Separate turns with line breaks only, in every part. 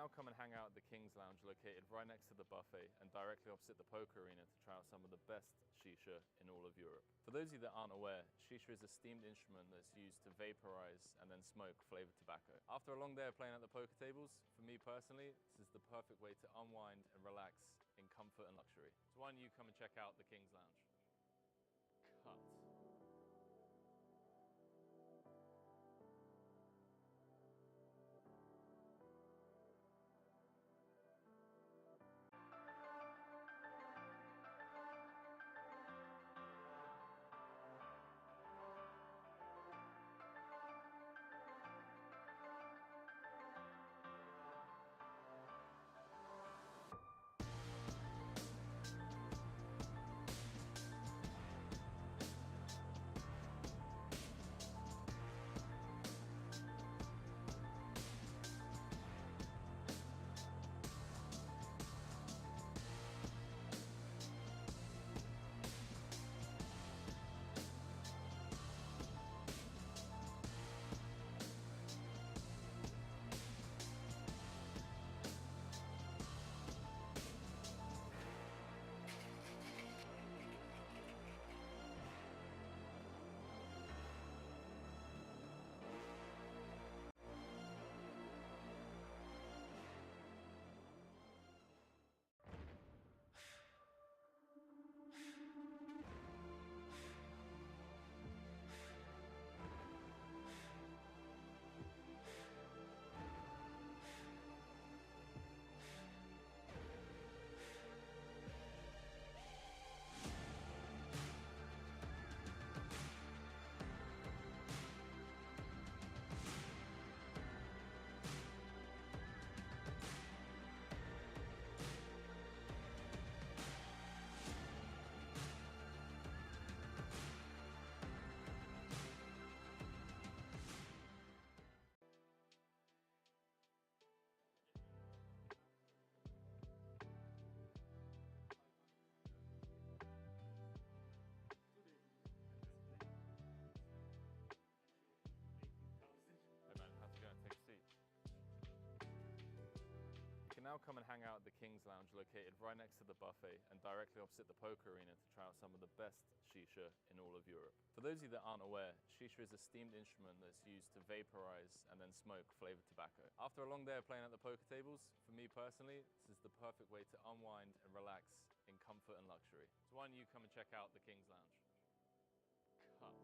now come and hang out at the Kings Lounge located right next to the buffet and directly opposite the poker arena to try out some of the best shisha in all of Europe. For those of you that aren't aware, shisha is a steamed instrument that's used to vaporize and then smoke flavored tobacco. After a long day of playing at the poker tables, for me personally, this is the perfect way to unwind and relax in comfort and luxury. So why don't you come and check out the Kings Lounge? Cut. How's it going? Take a seat. You can now come and hang out at the Kings Lounge located right next to the buffet and directly opposite the poker arena to try out some of the best shisha in all of Europe. For those of you that aren't aware, shisha is a steamed instrument that's used to vaporize and then smoke flavored tobacco. After a long day of playing at the poker tables, for me personally, this is the perfect way to unwind and relax in comfort and luxury. So why don't you come and check out the Kings Lounge? Cut.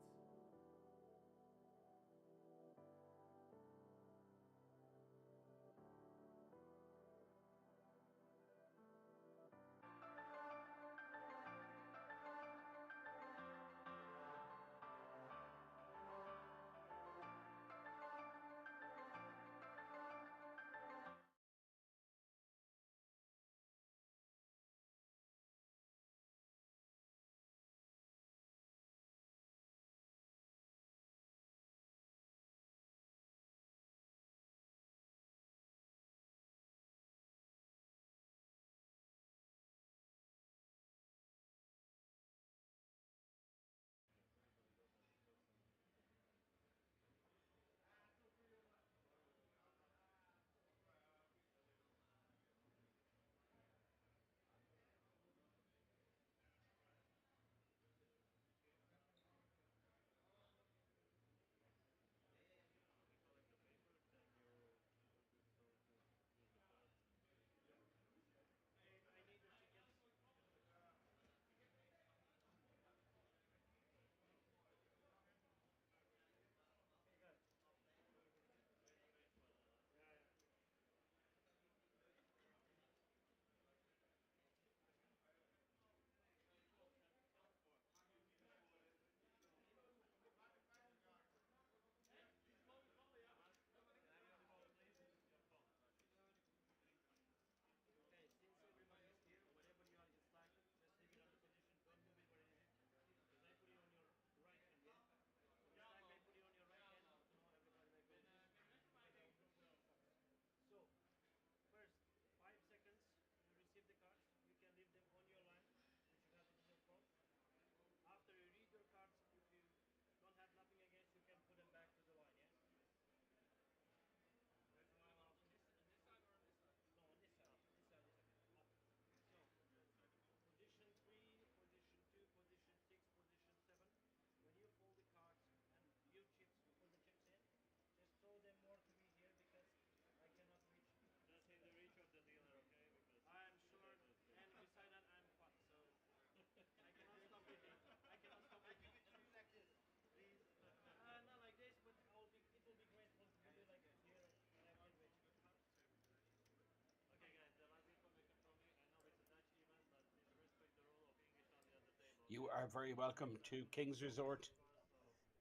You are very welcome to Kings Resort.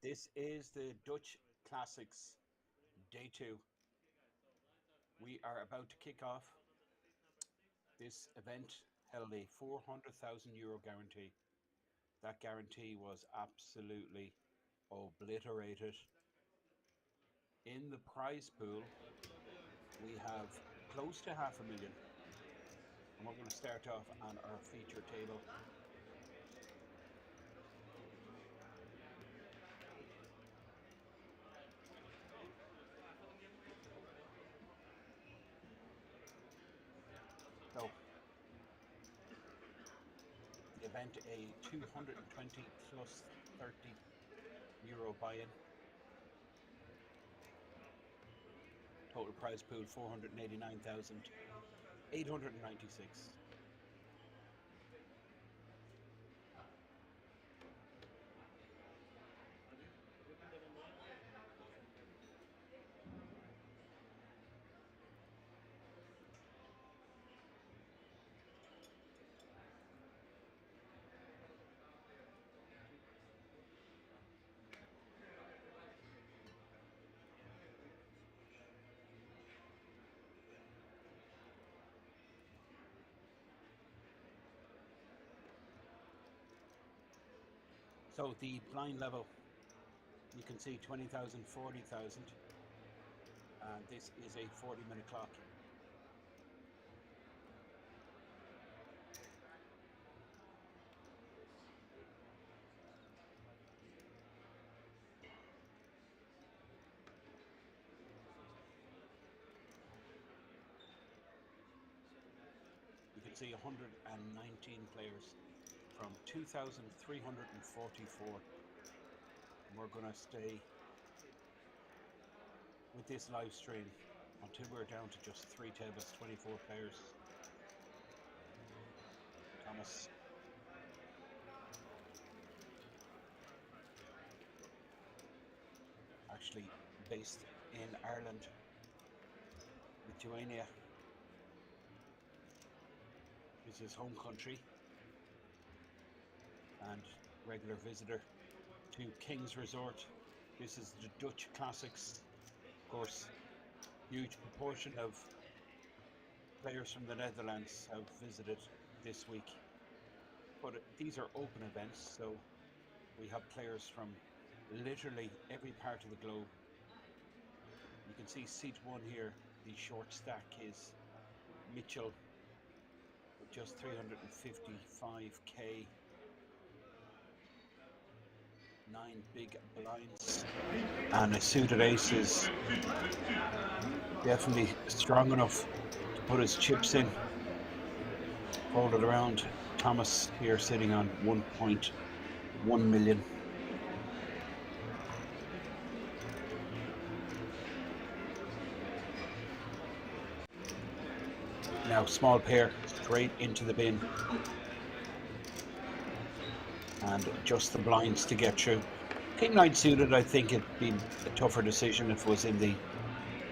This is the Dutch Classics Day 2. We are about to kick off. This event held a €400,000 guarantee. That guarantee was absolutely obliterated. In the prize pool, we have close to $500,000. And we're going to start off on our feature table. So, the event, a 220 plus €30 buy-in. Total prize pool 489,896. So the blind level, you can see 20,000, 40,000, and this is a 40-minute clock. You can see 119 players from 2,344. We're going to stay with this live stream until we're down to just 3 tables, 24 players. Thomas. Actually based in Ireland, Lithuania. This is his home country and regular visitor to Kings Resort. This is the Dutch Classics. Of course, huge proportion of players from the Netherlands have visited this week. But these are open events, so we have players from literally every part of the globe. You can see seat 1 here, the short stack is Mitchell with just 355k. 9 big blinds, and a suited ace is definitely strong enough to put his chips in. Fold it around. Thomas here sitting on 1.1 million. Now small pair straight into the bin. And just the blinds to get through. King 9 suited, I think it'd be a tougher decision if it was in the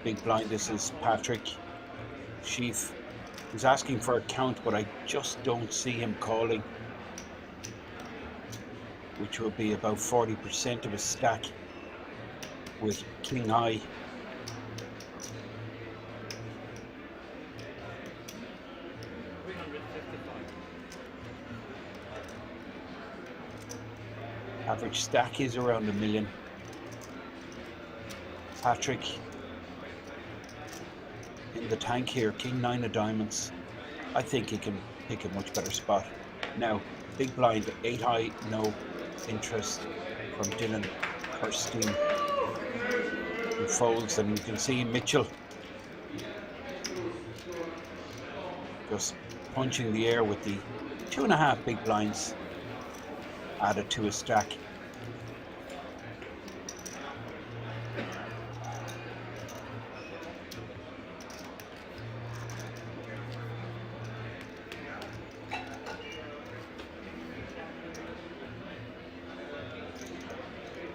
big blind. This is Patrick Sheaf. He's asking for a count, but I just don't see him calling, which will be about 40% of his stack with King High. Average stack is around $1 million. Patrick in the tank here, King 9 of diamonds. I think he can pick a much better spot. Now, big blind, 8 high, no interest from Dylan Kirsten, who folds, and you can see Mitchell just punching the air with the 2.5 big blinds added to his stack.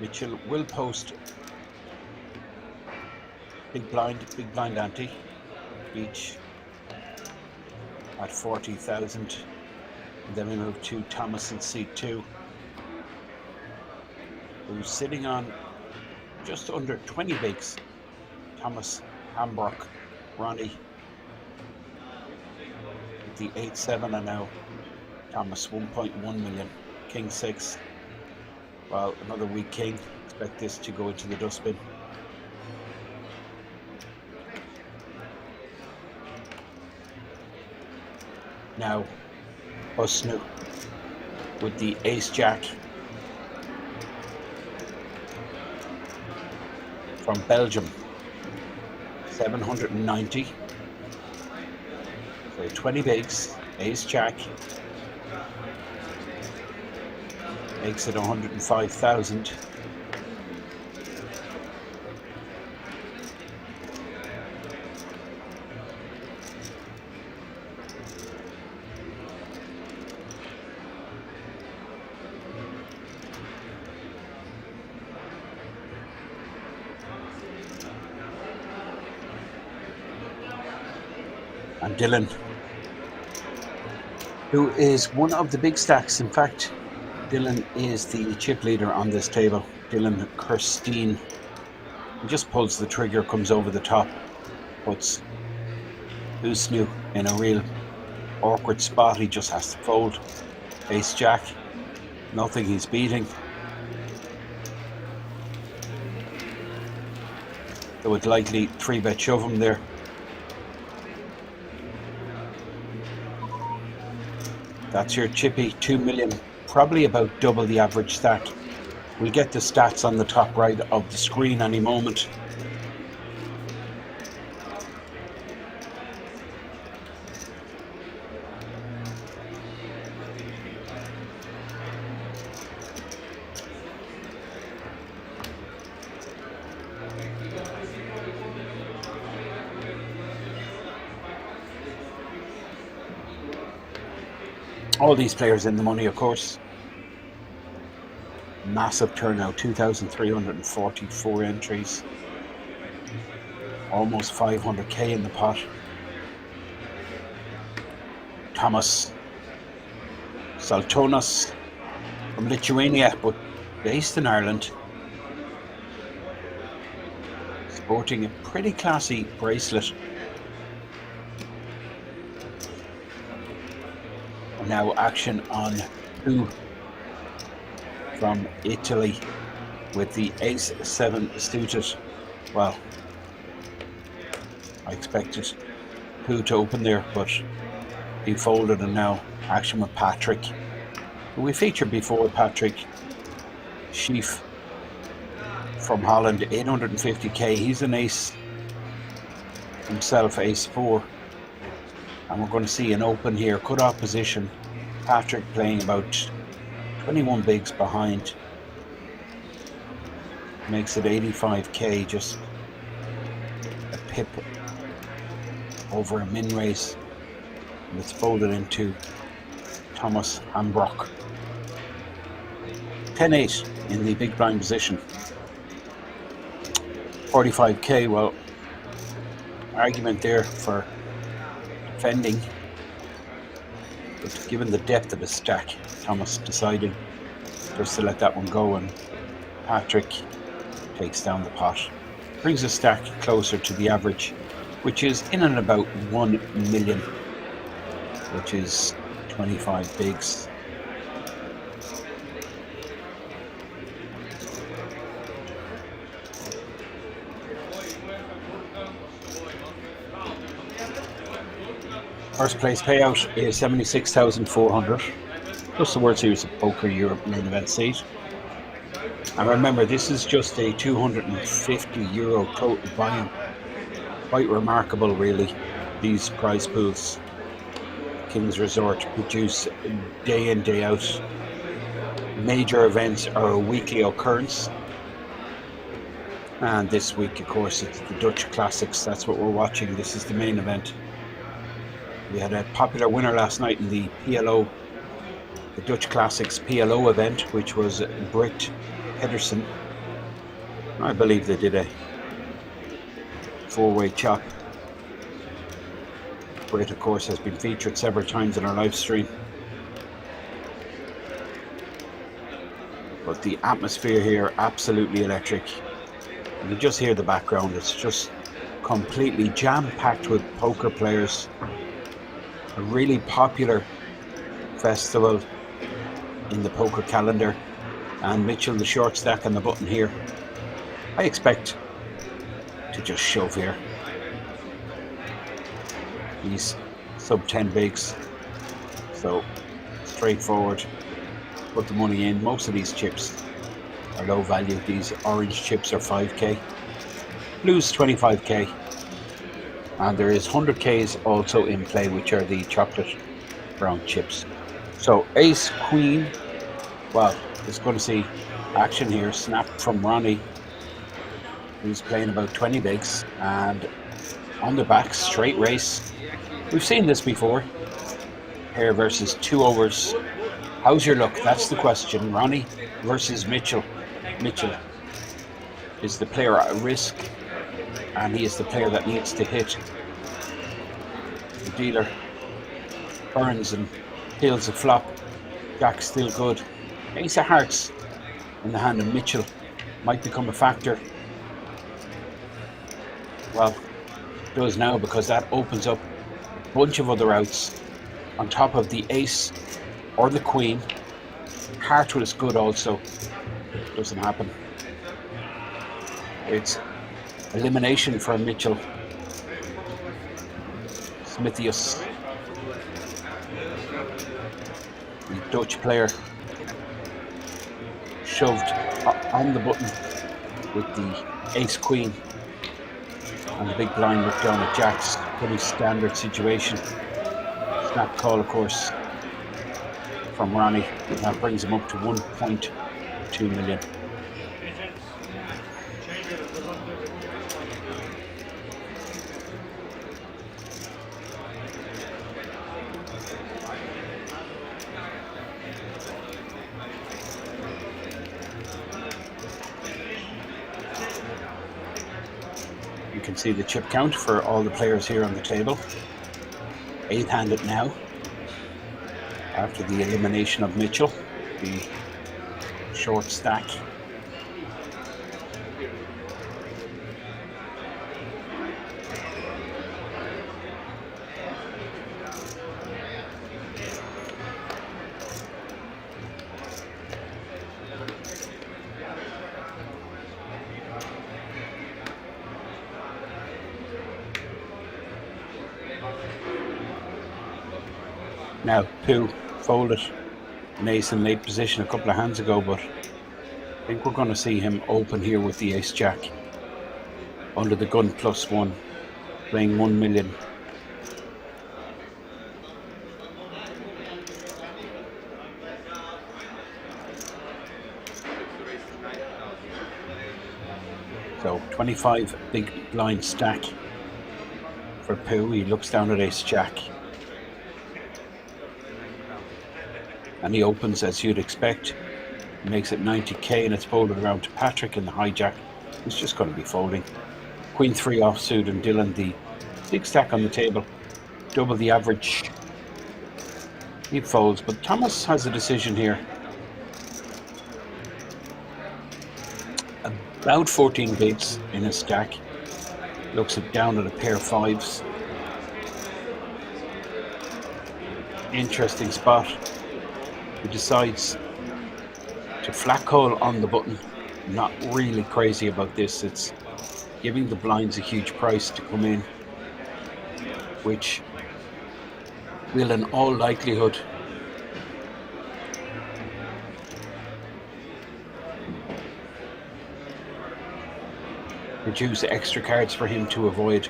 Mitchell will post big blind ante, each at 40,000. And then we move to Thomas in seat 2, who's sitting on just under 20 bigs. Thomas, Hambrock, Ronnie, the 8-7, and now Thomas 1.1 million. King 6. Well, another weak king. Expect this to go into the dustbin. Now, Usnu with the ace-jack from Belgium, 790. So 20 bigs, ace-jack, makes it 105,000. And Dylan, who is one of the big stacks. In fact, Dylan is the chip leader on this table. Dylan Kirsten. He just pulls the trigger, comes over the top, puts Usnu in a real awkward spot. He just has to fold. Ace Jack, nothing he's beating. They would likely 3-bet shove him there. That's your chippy 2 million, probably about double the average stack. We'll get the stats on the top right of the screen any moment. All these players in the money, of course. Massive turnout, 2,344 entries. Almost 500k in the pot. Thomas Saltonas from Lithuania, but based in Ireland. Sporting a pretty classy bracelet. Now action on who from Italy with the ace-7 suited. Well, I expected who to open there, but he folded, and now action with Patrick, who we featured before. Patrick Schief from Holland, 850k. He's an ace himself, ace-4. And we're going to see an open here, cut-off position. Patrick playing about 21 bigs behind. Makes it 85k, just a pip over a min raise. And it's folded into Thomas Hambrock. 10-8 in the big blind position. 45k, well, argument there for defending, but given the depth of his stack, Thomas deciding just to let that one go, and Patrick takes down the pot. Brings the stack closer to the average, which is in and about 1 million, which is 25 bigs. First place payout is 76,400, plus the World Series of Poker Europe main event seat. And remember, this is just a €250 total buy-in. Quite remarkable, really, these prize pools. Kings Resort produce day in, day out. Major events are a weekly occurrence. And this week, of course, it's the Dutch Classics. That's what we're watching. This is the main event. We had a popular winner last night in the PLO, the Dutch Classics PLO event, which was Britt Pedersen. I believe they did a 4-way chop. Britt, of course, has been featured several times in our live stream. But the atmosphere here, absolutely electric. You can just hear the background. It's just completely jam-packed with poker players. A really popular festival in the poker calendar. And Mitchell, the short stack on the button here. I expect to just shove here. He's sub 10 bigs. So straightforward. Put the money in. Most of these chips are low value. These orange chips are 5k. Blues 25k. And there is 100k's also in play, which are the chocolate brown chips. So ace, queen. Well, it's going to see action here. Snap from Ronnie, who's playing about 20 bigs. And on the back, straight race. We've seen this before. Pair versus 2 overs. How's your luck? That's the question. Ronnie versus Mitchell. Mitchell is the player at risk, and he is the player that needs to hit. The dealer burns and kills a flop. Jack's still good. Ace of hearts in the hand of Mitchell might become a factor. Well, it does now, because that opens up a bunch of other outs on top of the ace or the queen. Heart was good also. Doesn't happen. It's elimination for Mitchell. Smithius, the Dutch player, shoved on the button with the ace queen, and the big blind looked down at Jack's. Pretty standard situation. Snap call, of course, from Ronnie. That brings him up to 1.2 million. You can see the chip count for all the players here on the table. 8-handed now, after the elimination of Mitchell, the short stack. Now, Pooh folded an ace in late position a couple of hands ago, but I think we're going to see him open here with the ace-jack under the gun +1, playing 1 million. So 25 big blind stack for Pooh. He looks down at ace-jack. And he opens as you'd expect. He makes it 90k, and it's folded around to Patrick in the hijack. He's just going to be folding. Queen 3 offsuit, and Dylan, the big stack on the table, double the average. He folds, but Thomas has a decision here. About 14 bigs in his stack. Looks it down at a pair of 5s. Interesting spot. He decides to flat call on the button. Not really crazy about this. It's giving the blinds a huge price to come in, which will in all likelihood produce extra cards for him to avoid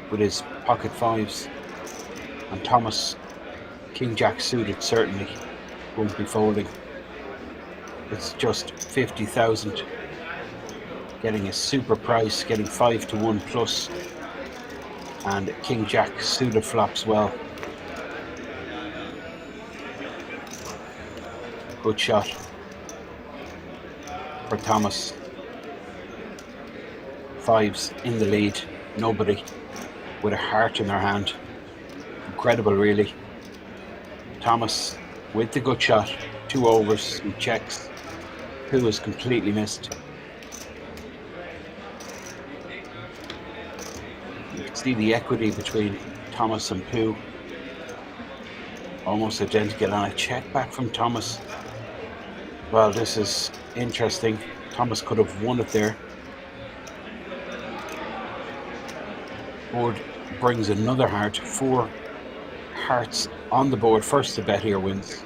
with his pocket 5s. And Thomas, King Jack suited, certainly won't be folding. It's just 50,000, getting a super price, getting 5-1 plus, and King Jack suited flops well. Good shot for Thomas. 5s in the lead, nobody with a heart in their hand. Incredible, really. Thomas with the good shot, 2 overs, he checks. Pooh is completely missed. You can see the equity between Thomas and Pooh. Almost identical, and a check back from Thomas. Well, this is interesting. Thomas could have won it there. Board brings another heart. 4 hearts on the board. First to bet here wins.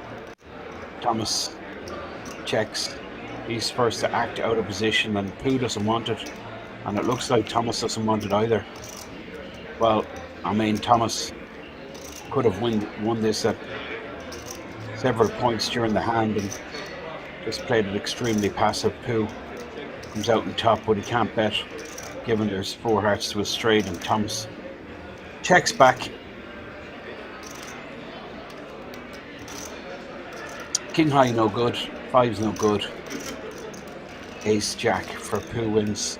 Thomas checks. He's first to act out of position, and Pooh doesn't want it. And it looks like Thomas doesn't want it either. Well, I mean, Thomas could have won this at several points during the hand and just played it extremely passive. Pooh comes out on top, but he can't bet given there's 4 hearts to a straight, and Thomas checks back. King high no good, 5's no good. Ace jack for Pooh wins.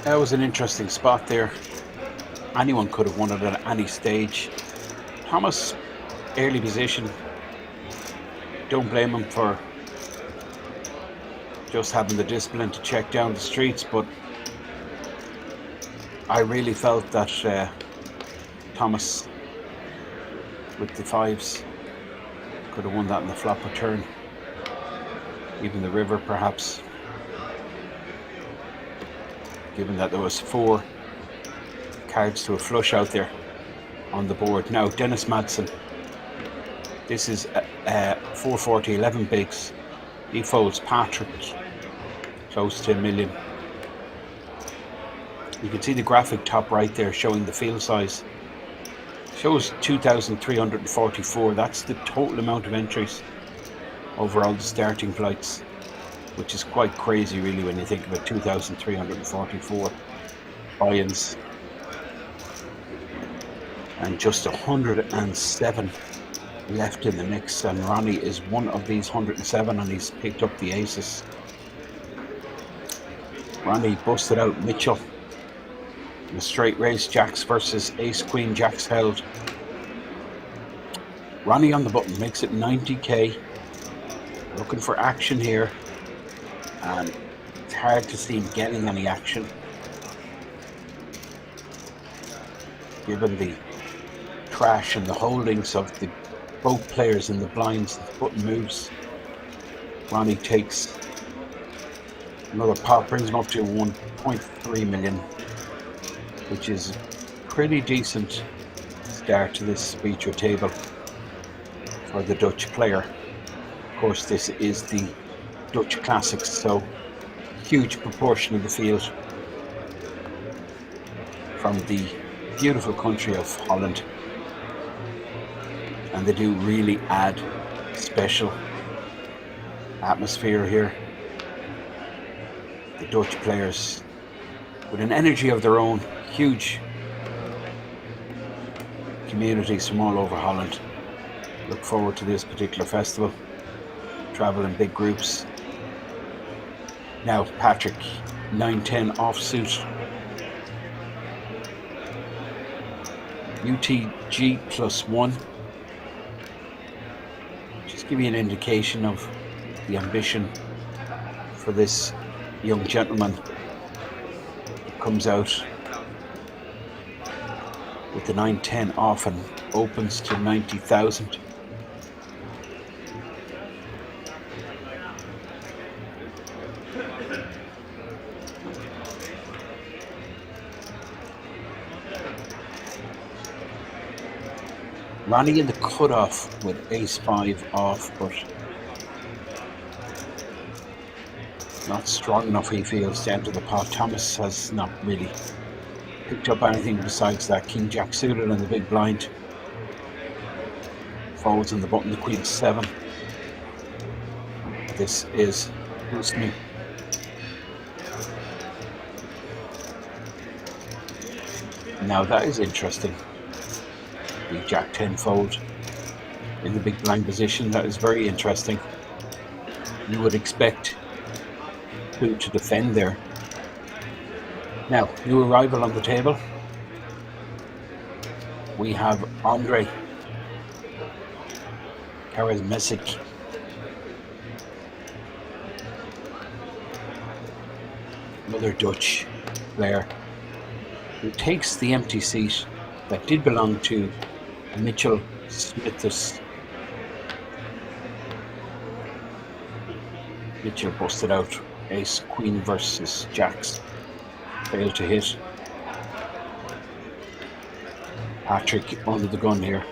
That was an interesting spot there. Anyone could have won it at any stage. Thomas, early position. Don't blame him for just having the discipline to check down the streets, but I really felt that Thomas with the 5s could have won that in the flop or turn. Even the river perhaps. Given that there was 4 cards to a flush out there on the board. Now Dennis Madsen, this is 440, 11 bigs. He folds Patrick, close to $1 million. You can see the graphic top right there showing the field size. Shows 2,344. That's the total amount of entries over all the starting flights, which is quite crazy really when you think about 2,344 buy-ins. And just 107 left in the mix, and Ronnie is one of these 107, and he's picked up the aces. Ronnie busted out Mitchell in a straight race, jacks versus ace queen, jacks held. Ronnie on the button makes it 90k. Looking for action here, and it's hard to see him getting any action given the crash and the holdings of the both players in the blinds. The button moves. Ronnie takes another pot, brings him up to 1.3 million, which is a pretty decent start to this feature table for the Dutch player. Of course, this is the Dutch Classics, so huge proportion of the field from the beautiful country of Holland, and they do really add special atmosphere here. The Dutch players with an energy of their own, huge communities from all over Holland. Look forward to this particular festival. Travel in big groups. Now Patrick, 9-10 offsuit. UTG +1. Just give you an indication of the ambition for this young gentleman. He comes out with the 9-10 off and opens to 90,000. Ronnie in the cutoff with ace-5 off, but not strong enough, he feels, down to the pot. Thomas has not really picked up anything besides that king-jack suited in the big blind. Folds on the button, the queen-7. This is listening. Now that is interesting. The jack-10 fold in the big blind position. That is very interesting. You would expect Pooh to defend there. Now, new arrival on the table. we have Andre Charismatic. Another Dutch player who takes the empty seat that did belong to Mitchell Smithus. Mitchell busted out ace queen versus jacks, failed to hit. Patrick under the gun here.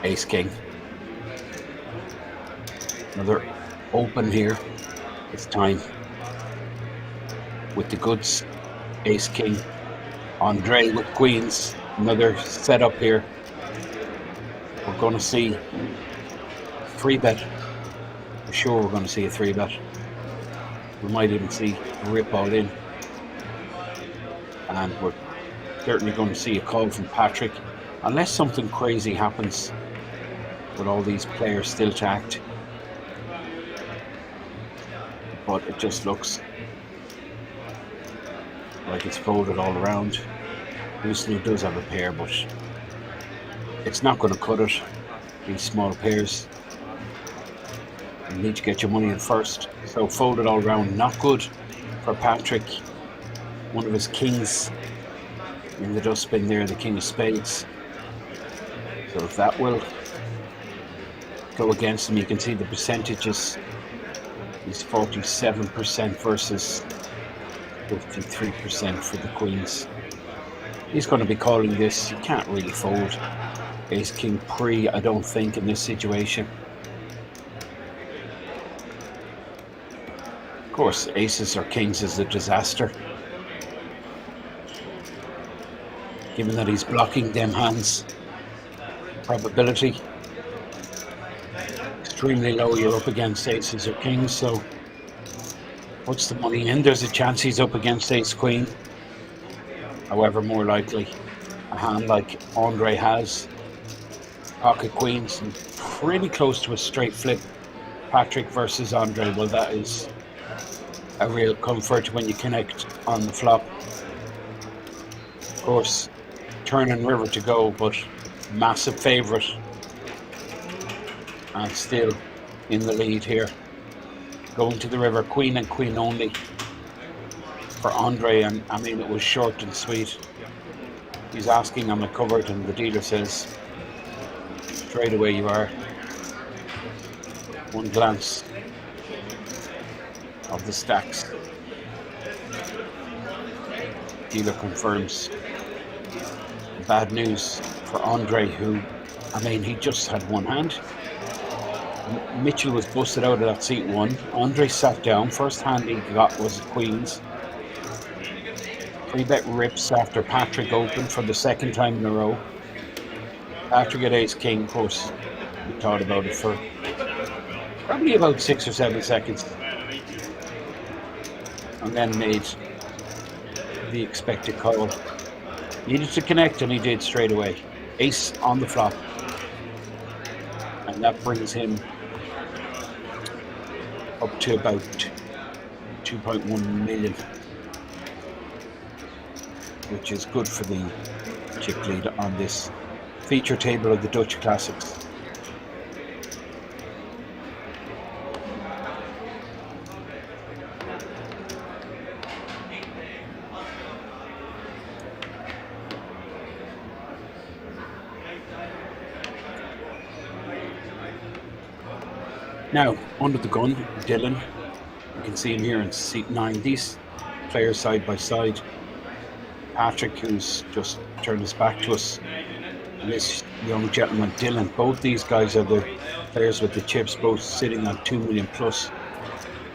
Ace king. Another open here. It's time. With the goods, ace king. Andre with queens. Another setup here. We're going to see 3-bet. For sure we're going to see a 3-bet. We might even see a rip all in. And we're certainly going to see a call from Patrick. Unless something crazy happens with all these players still to act. But it just looks like it's folded all around. Houston does have a pair, but it's not going to cut it. These small pairs. You need to get your money in first. So folded all around. Not good for Patrick. One of his kings in the dustbin there, the king of spades. So if that will go against him, you can see the percentages. He's 47% versus 53% for the queens. He's going to be calling this. You can't really fold ace king pre, I don't think, in this situation. Of course, aces or kings is a disaster, given that he's blocking them hands. Probability extremely low. You're up against aces or kings, so puts the money in. There's a chance he's up against ace queen. However, more likely a hand like Andre has, pocket queens, and pretty close to a straight flip. Patrick versus Andre, well, that is a real comfort when you connect on the flop. Of course, turn and river to go, but massive favourite, and still in the lead here. Going to the river, queen and queen only for Andre, and I mean, it was short and sweet. He's asking, am I covered? And the dealer says, straight away you are. One glance of the stacks. Dealer confirms. Bad news for Andre, who, I mean, he just had one hand. Mitchell was busted out of that seat one. Andre sat down. First hand he got was queens. 3-bet rips after Patrick opened for the second time in a row. Patrick at ace king, of course, we thought about it for probably about 6 or 7 seconds, and then made the expected call. Needed to connect, and he did straight away. Ace on the flop, and that brings him up to about 2.1 million, which is good for the chip lead on this feature table of the Dutch Classics. Now, under the gun, Dylan. You can see him here in seat 9. These players side by side. Patrick, who's just turned his back to us, and this young gentleman, Dylan. Both these guys are the players with the chips, both sitting on 2 million plus.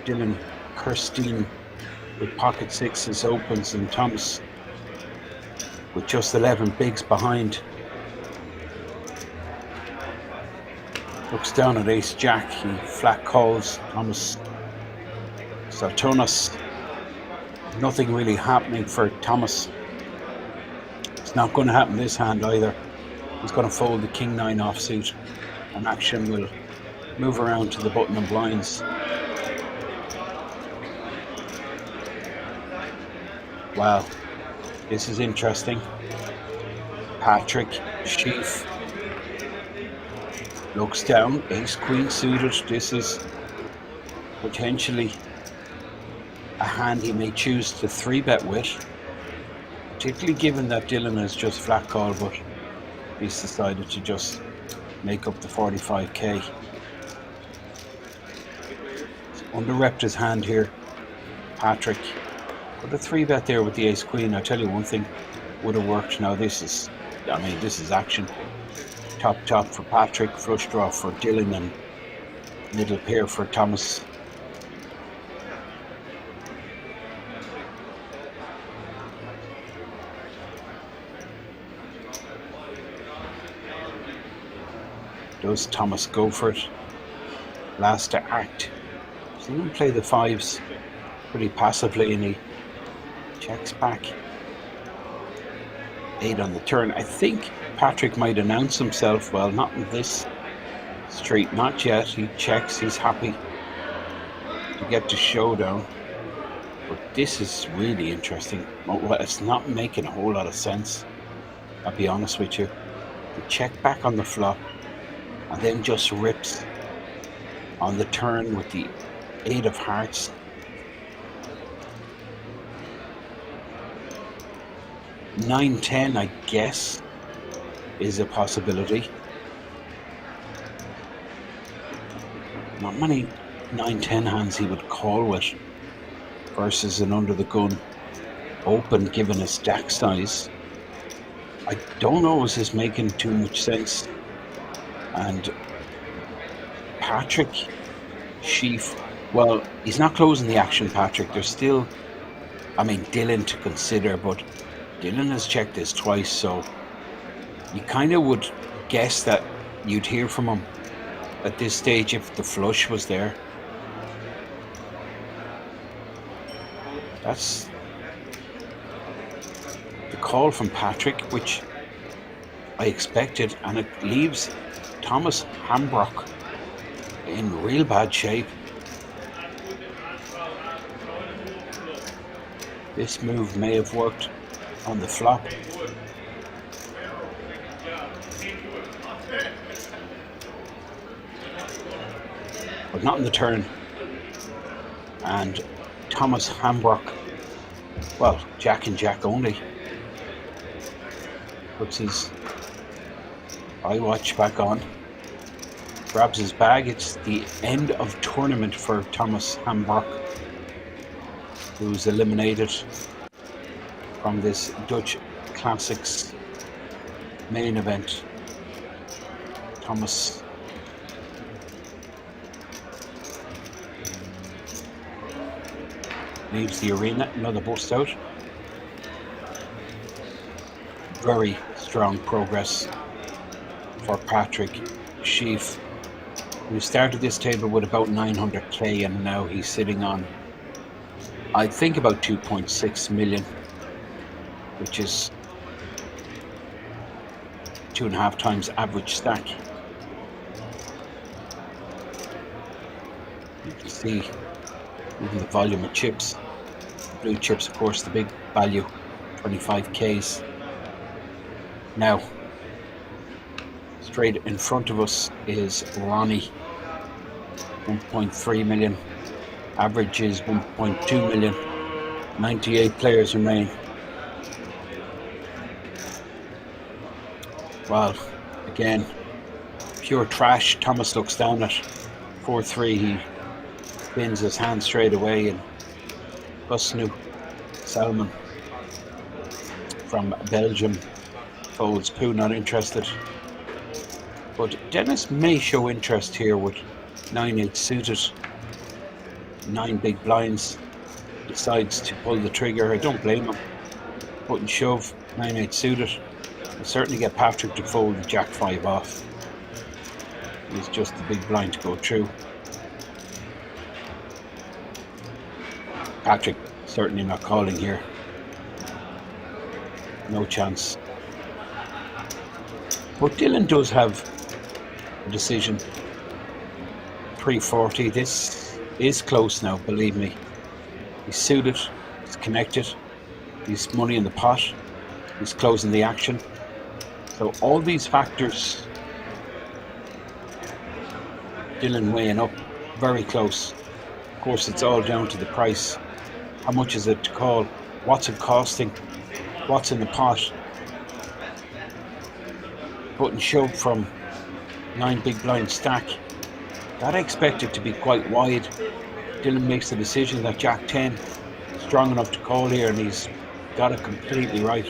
Dylan, Kirsten with pocket sixes, opens, and Thomas with just 11 bigs behind. Looks down at ace jack. He flat calls Thomas. Saltonas. Nothing really happening for Thomas. It's not going to happen this hand either. He's going to fold the king 9 offsuit, and action will move around to the button and blinds. Wow, This is interesting. Patrick Sheaf looks down, ace queen suited. This is potentially a hand he may choose to 3-bet with, particularly given that Dylan has just flat called, but he's decided to just make up the 45k. Under-repped his hand here, Patrick. But a 3-bet there with the ace queen, I tell you one thing, would have worked. Now this is action. Top for Patrick, flush draw for Dylan, and middle pair for Thomas. Does Thomas go for it? Last to act. So he play the 5s pretty passively, and he checks back. 8 on the turn. I think Patrick might announce himself. Well, not in this street, not yet. He checks, he's happy to get to showdown. But this is really interesting. Well, it's not making a whole lot of sense, I'll be honest with you. The check back on the flop, and then just rips on the turn with the 8 of hearts. Nine, 10, I guess, is a possibility. Not many 9-10 hands he would call with versus an under the gun open given his stack size. I don't know, is this making too much sense? And Patrick Sheaf, well, he's not closing the action, Patrick. There's still, Dylan to consider, but Dylan has checked this twice, so you kind of would guess that you'd hear from him at this stage if the flush was there. That's the call from Patrick, which I expected, and it leaves Thomas Hambrock in real bad shape. This move may have worked on the flop. But not in the turn. And Thomas Hambrock, well, Jack and Jack only, puts his iWatch back on, grabs his bag. It's the end of tournament for Thomas Hambrock, who's eliminated from this Dutch Classics main event. Thomas leaves the arena. Another bust out. Very strong progress for Patrick Sheaf, who started this table with about 900k, and now he's sitting on, I think, about 2.6 million, which is 2.5 times average stack. You can see even the volume of chips. Blue chips, of course, the big value, 25k's. Now, straight in front of us is Ronnie, 1.3 million. Average is 1.2 million. 98 players remain. Well, again, pure trash. Thomas looks down at 4-3. He spins his hand straight away, and Busnu Salmon from Belgium folds. Pooh not interested. But Dennis may show interest here with 9-8 suited, 9 big blinds. Decides to pull the trigger. I don't blame him. Put and shove, 9-8 suited. We'll certainly get Patrick to fold the Jack 5 off. He's just the big blind to go through. Patrick certainly not calling here. No chance. But Dylan does have a decision. 340. This is close now, believe me. He's suited, he's connected. He's money in the pot. He's closing the action. So all these factors, Dylan weighing up very close. Of course, it's all down to the price. How much is it to call? What's it costing? What's in the pot? Button shove from 9 big blind stack. That I expect it to be quite wide. Dylan makes the decision that Jack 10 strong enough to call here, and he's got it completely right.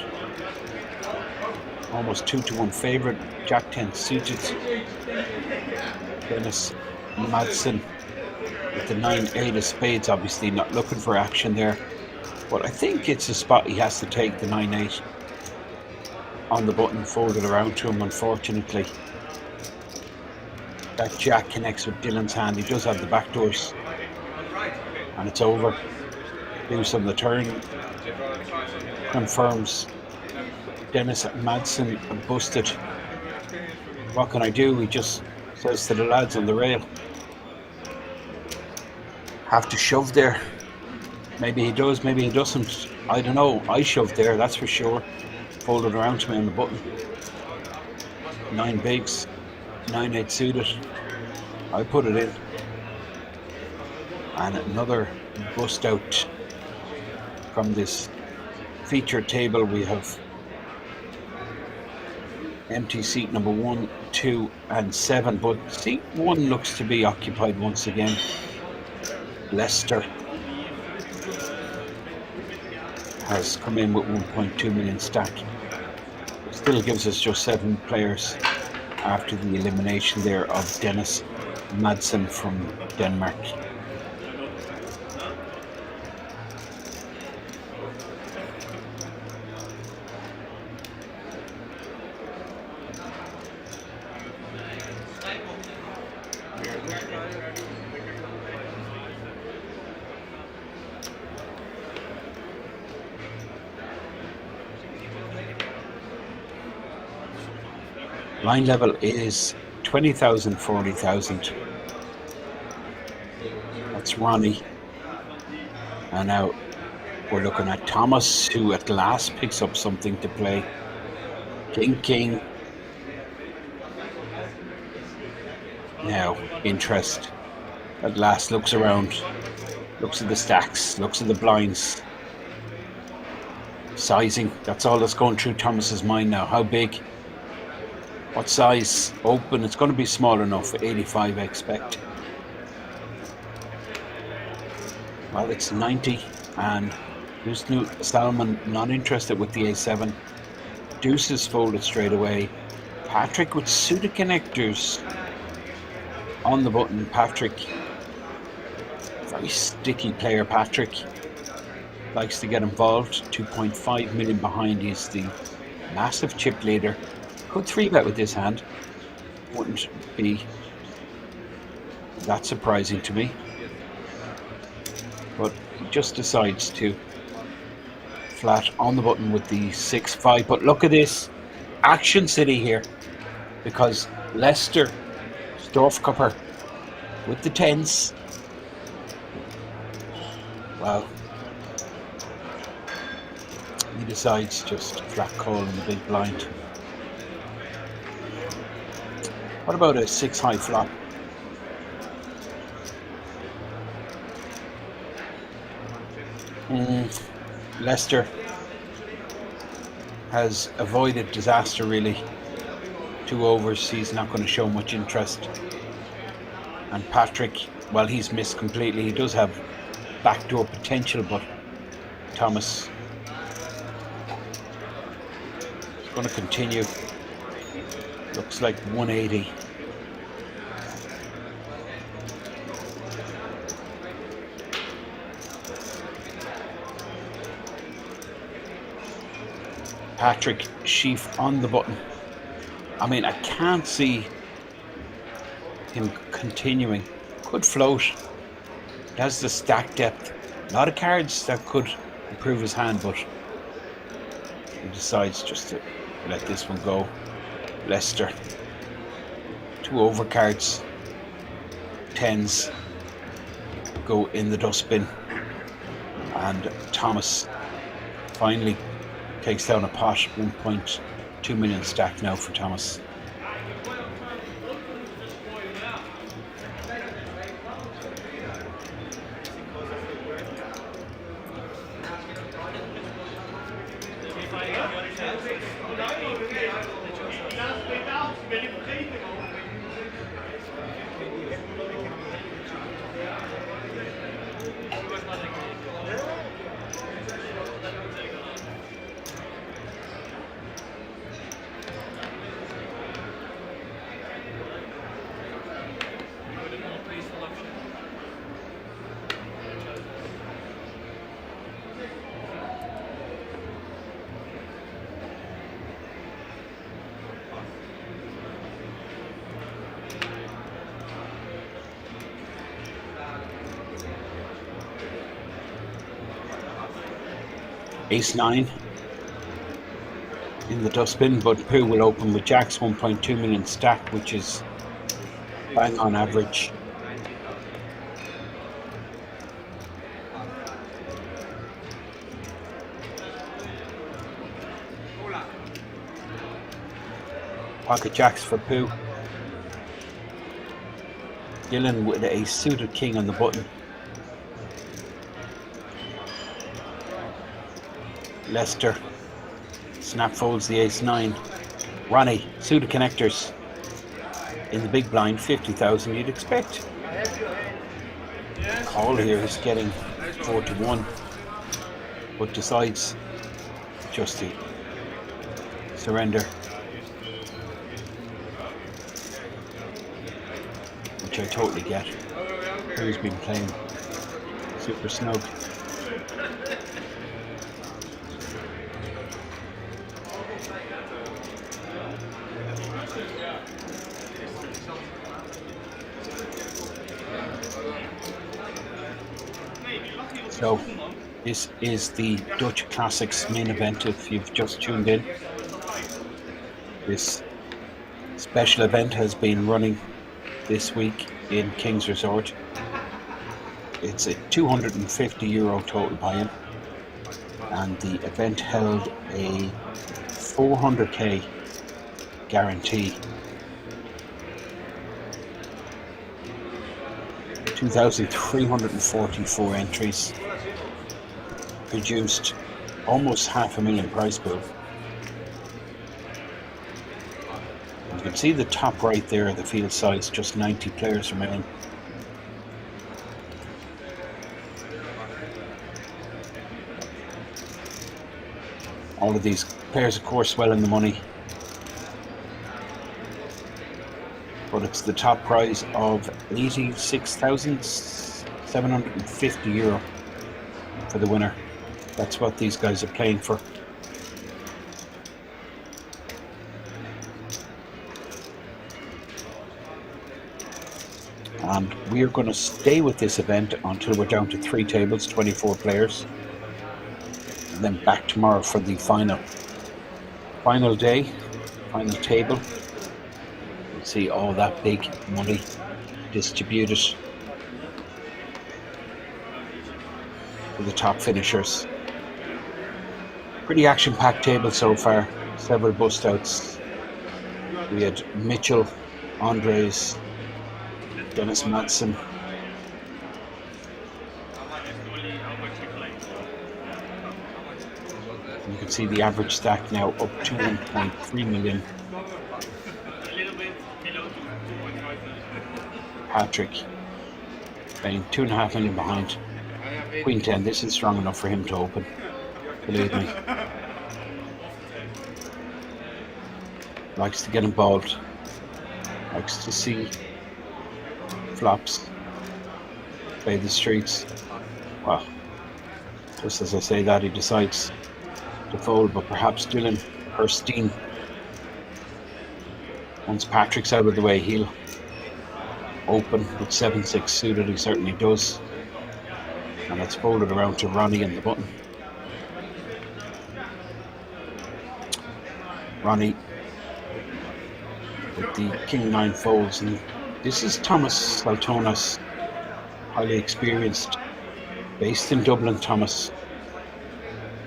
Almost 2-1 favourite. Jack 10 suited. Dennis Madsen with the 9-8 of spades, obviously not looking for action there. But I think it's a spot he has to take, the 9-8 on the button, folded around to him, unfortunately. That Jack connects with Dylan's hand. He does have the back doors. And it's over. Lose on the turn. Confirms Dennis Madsen busted. What can I do? He just says to the lads on the rail, have to shove there. Maybe he does, maybe he doesn't. I don't know. I shoved there, that's for sure. Folded around to me on the button. 9 bigs. 9-8 suited. I put it in. And another bust out from this featured table. We have empty seat number 1, 2 and 7, but seat 1 looks to be occupied once again. Leicester has come in with 1.2 million stack. It still gives us just 7 players after the elimination there of Dennis Madsen from Denmark. Line level is 20,000, 40,000. That's Ronnie. And now we're looking at Thomas, who at last picks up something to play. King. Now, interest. At last looks around. Looks at the stacks. Looks at the blinds. Sizing. That's all that's going through Thomas's mind now. How big? What size? Open. It's going to be small enough. 85, I expect. Well, it's 90. And who's Salmon not interested with the A7. Deuces folded straight away. Patrick with suited connectors on the button. Patrick, very sticky player. Patrick likes to get involved. 2.5 million behind. He's the massive chip leader. Could 3-bet with this hand. Wouldn't be that surprising to me. But he just decides to flat on the button with the 6-5. But look at this. Action City here. Because Leicester, Storfkupper with the 10s. Wow. He decides just flat call in the big blind. What about a 6-high flop? Leicester has avoided disaster really. 2 overs, he's not going to show much interest. And Patrick, well, he's missed completely. He does have backdoor potential, but Thomas is going to continue. Looks like 180. Patrick Sheaf on the button. I mean, I can't see him continuing. Could float. He has the stack depth. A lot of cards that could improve his hand, but he decides just to let this one go. Leicester. 2 overcards. 10s go in the dustbin. And Thomas finally takes down a pot. 1.2 million stack now for Thomas. Ace-9 in the dustbin, but Pooh will open with Jacks. 1.2 million stack, which is bang on average. Pocket Jacks for Pooh. Dylan with a suited king on the button. Lester snap folds the ace-9. Ronnie, suited connectors in the big blind, 50,000 you'd expect. Call here is getting 4-1, but decides just to surrender, which I totally get. Who's been playing super snug. So this is the Dutch Classics main event if you've just tuned in. This special event has been running this week in Kings Resort. It's a €250 total buy-in, and the event held a 400k guarantee. 2,344 entries, produced almost 500,000 prize pool. You can see the top right there, the field size, just 90 players remaining. All of these players, of course, well in the money. But it's the top prize of €86,750 for the winner. That's what these guys are playing for. And we are going to stay with this event until we're down to 3 tables, 24 players. And then back tomorrow for the final day, final table. See all that big money distributed for the top finishers. Pretty action-packed table so far. Several bust outs. We had Mitchell, Andres, Dennis Madsen. You can see the average stack now up to 1.3 million. Patrick paying 2.5 million behind. Queen 10, this is strong enough for him to open, believe me. Likes to get involved, likes to see flops, play the streets. Well, just as I say that, he decides to fold, but perhaps Dylan Kirsten, once Patrick's out of the way, he'll open with 7-6 suited. He certainly does, and it's folded around to Ronnie in the button. Ronnie with the King 9 folds, and this is Thomas Saltonas, highly experienced, based in Dublin. Thomas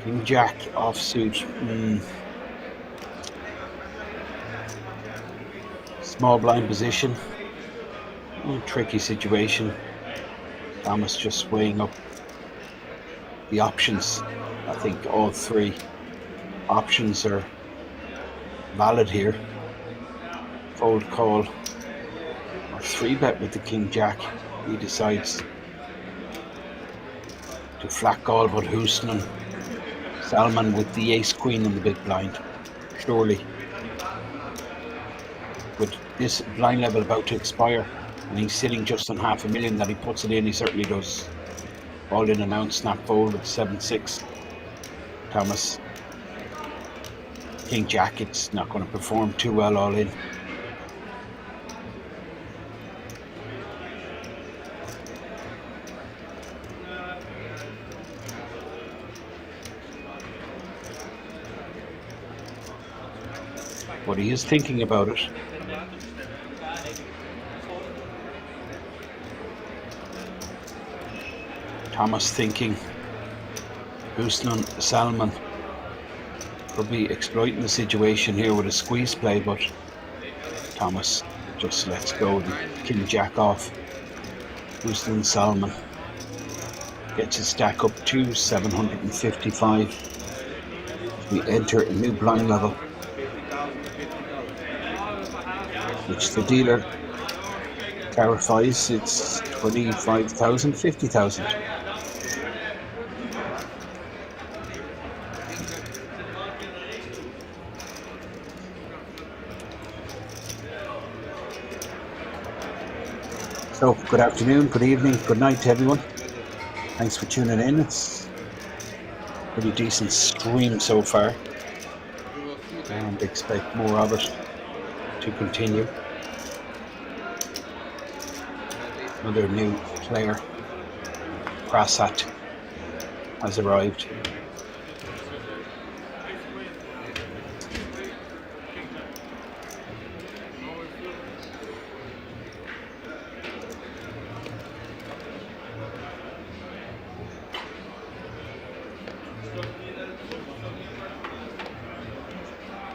King Jack offsuit. Small blind position. Tricky situation. Thomas just weighing up the options. I think all three options are valid here. Fold call or 3-bet with the King Jack. He decides to flat call, but Houston and Salman with the ace queen in the big blind. Surely, with this blind level about to expire and he's sitting just on $500,000 that he puts it in, he certainly does. All in and out, snap fold with 7-6. Thomas. King Jack, it's not going to perform too well all in. But he is thinking about it. Thomas thinking Houston Salman could be exploiting the situation here with a squeeze play, but Thomas just lets go the King Jack off. Houston Salman gets his stack up to 755. We enter a new blind level, which the dealer clarifies it's 25,000, 50,000. So, good afternoon, good evening, good night to everyone. Thanks for tuning in. It's a pretty decent stream so far, and expect more of it to continue. Another new player, Prasad, has arrived.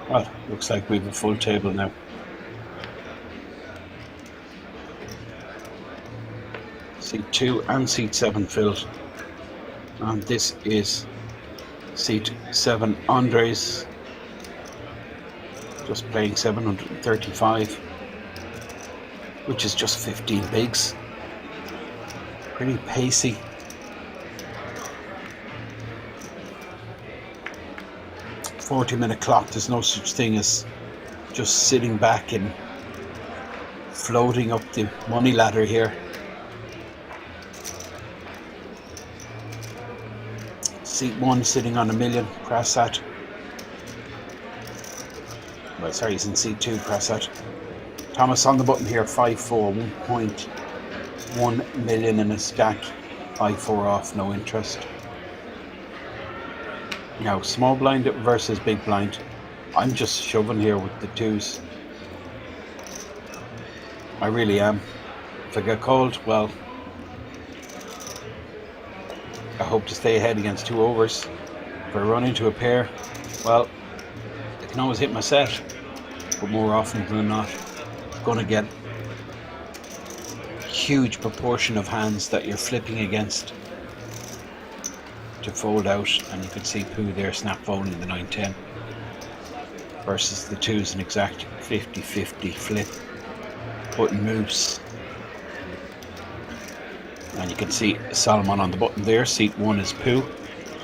Well, looks like we have a full table now. Seat 2 and seat 7 filled. And this is seat 7, Andres, just playing 735, which is just 15 bigs. Pretty pacey. "40-minute clock." There's no such thing as just sitting back and floating up the money ladder here. Seat 1 sitting on $1 million, Prasad. Well, sorry, he's in seat 2, Prasad. Thomas on the button here, 5-4, 1.1 million in a stack. 5-4 off, no interest. Now, small blind versus big blind. I'm just shoving here with the twos. I really am. If I get called, well, I hope to stay ahead against 2 overs. If I run into a pair, well, I can always hit my set, but more often than not, I'm going to get a huge proportion of hands that you're flipping against to fold out, and you can see Pooh there snap folding the 9-10 versus the 2's an exact 50-50 flip button moves. And you can see Salman on the button there. Seat 1 is Pooh,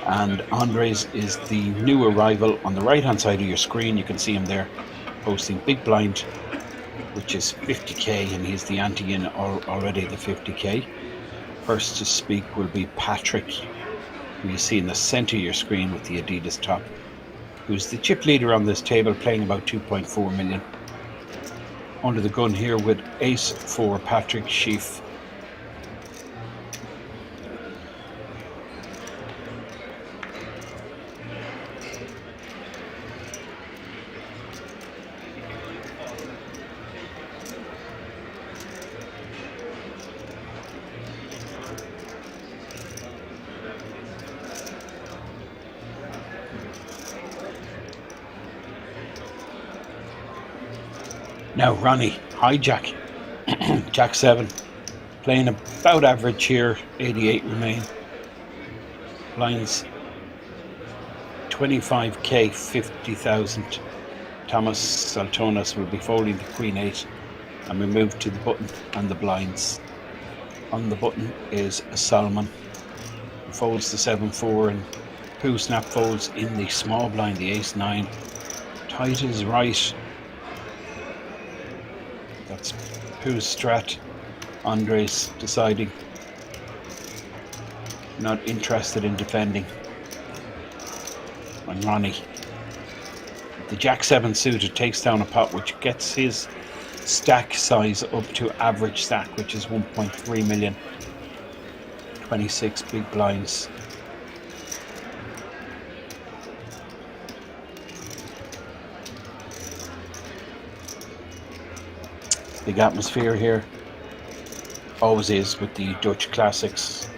and Andres is the new arrival on the right hand side of your screen. You can see him there posting big blind, which is 50k, and he's the ante in already, the 50k. First to speak will be Patrick, who you see in the center of your screen with the Adidas top, who's the chip leader on this table, playing about 2.4 million. Under the gun here with ace for Patrick Schiff. Now Ronnie, hijack, Jack 7, playing about average here, 88 remain. Blinds 25k, 50,000. Thomas Saltonas will be folding the Queen 8, and we move to the button and the blinds. On the button is Solomon, who folds the 7-4, and Pooh Snap folds in the small blind, the Ace 9. Tight is right. That's Pooh's strat. Andres deciding not interested in defending. And Ronnie, the Jack 7 suited, takes down a pot which gets his stack size up to average stack, which is 1.3 million. 26 big blinds. Big atmosphere here. Always is with the Dutch classics.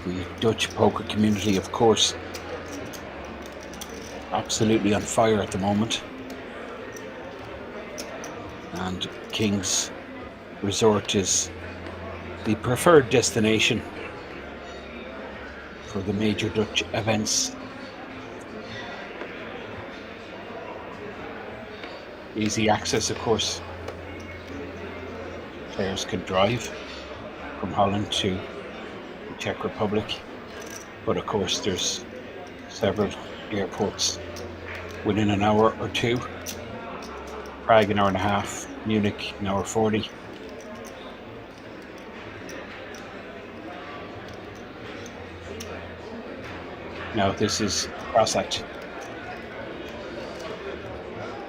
The Dutch poker community, of course, absolutely on fire at the moment. And King's Resort is the preferred destination for the major Dutch events. Easy access, of course. Players can drive from Holland to the Czech Republic, but of course there's several airports within an hour or two. Prague an hour and a half, Munich an hour 40. Now this is cross-act.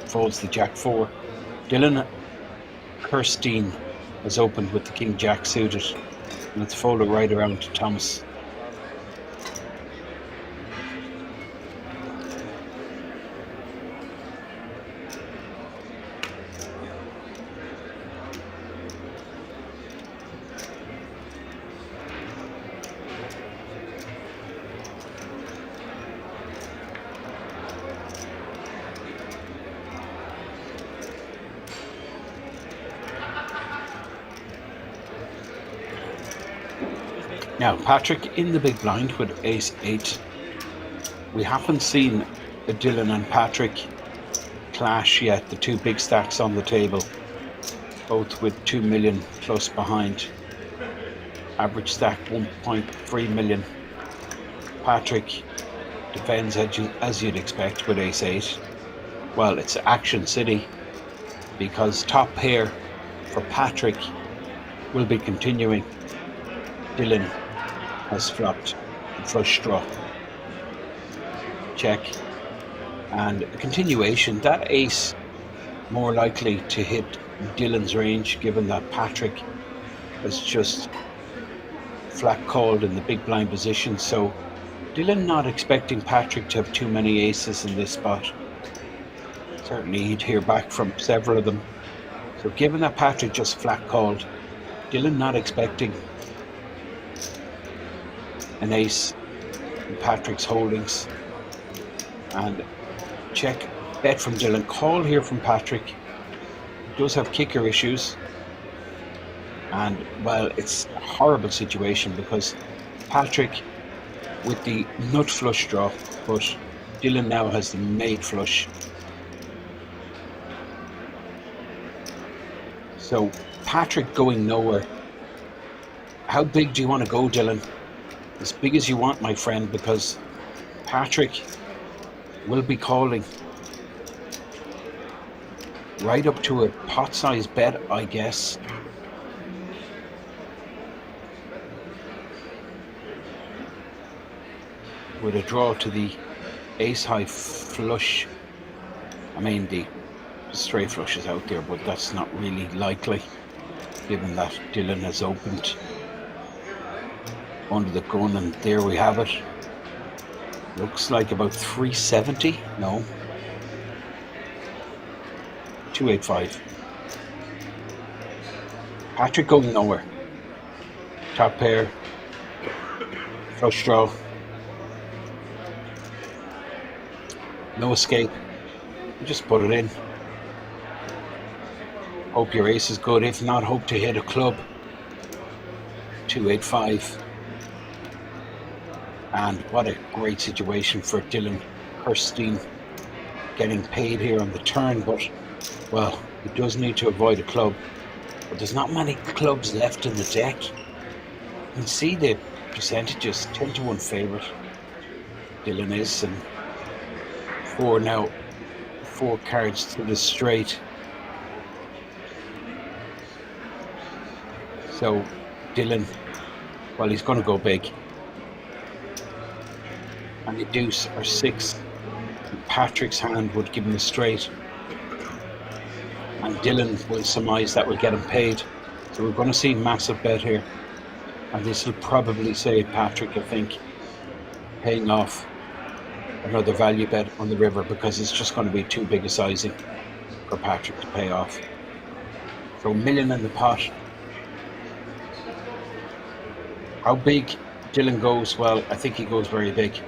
Folds the Jack 4. Dylan Kirsten has opened with the King Jack suited, and it's folded right around to Thomas. Now Patrick in the big blind with Ace 8. We haven't seen a Dylan and Patrick clash yet, the two big stacks on the table, both with 2 million plus behind. Average stack 1.3 million. Patrick defends as you'd expect with Ace 8. Well, it's Action City, because top pair for Patrick will be continuing. Dylan has flopped the flush draw. Check. And a continuation. That ace more likely to hit Dylan's range, given that Patrick has just flat called in the big blind position. So Dylan not expecting Patrick to have too many aces in this spot. Certainly he'd hear back from several of them. So given that Patrick just flat called, Dylan not expecting an ace in Patrick's holdings. And check bet from Dylan. Call here from Patrick. He does have kicker issues. And well, it's a horrible situation because Patrick with the nut flush draw, but Dylan now has the made flush. So Patrick going nowhere. How big do you want to go, Dylan? As big as you want, my friend, because Patrick will be calling right up to a pot-sized bet, I guess. With a draw to the ace-high flush. I mean, the straight flush is out there, but that's not really likely, given that Dylan has opened under the gun, and there we have it. Looks like about 370. No, 285. Patrick going nowhere. Top pair, flush draw, no escape. Just put it in. Hope your ace is good. If not, hope to hit a club. 285. And what a great situation for Dylan Kirsten, getting paid here on the turn, but well, he does need to avoid a club. But there's not many clubs left in the deck. You can see the percentages, 10 to 1 favourite. Dylan is, and four cards to the straight. So Dylan, well, he's going to go big. And a deuce or 6. Patrick's hand would give him a straight. And Dylan will surmise that will get him paid. So we're going to see massive bet here. And this will probably save Patrick, I think, paying off another value bet on the river, because it's just going to be too big a sizing for Patrick to pay off. So $1 million in the pot. How big Dylan goes? Well, I think he goes very big.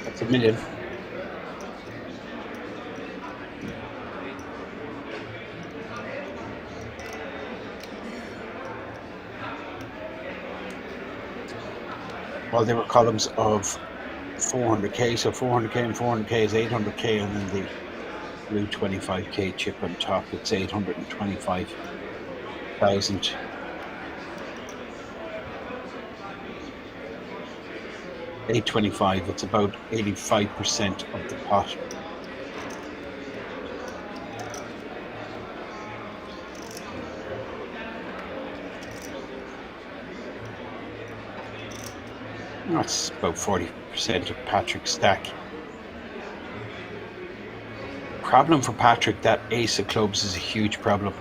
That's $1 million. Well, there were columns of 400k, so 400k and 400k is 800k, and then the blue 25k chip on top, it's 825,000. $825, it's about 85% of the pot. That's about 40% of Patrick's stack. Problem for Patrick, that ace of clubs is a huge problem.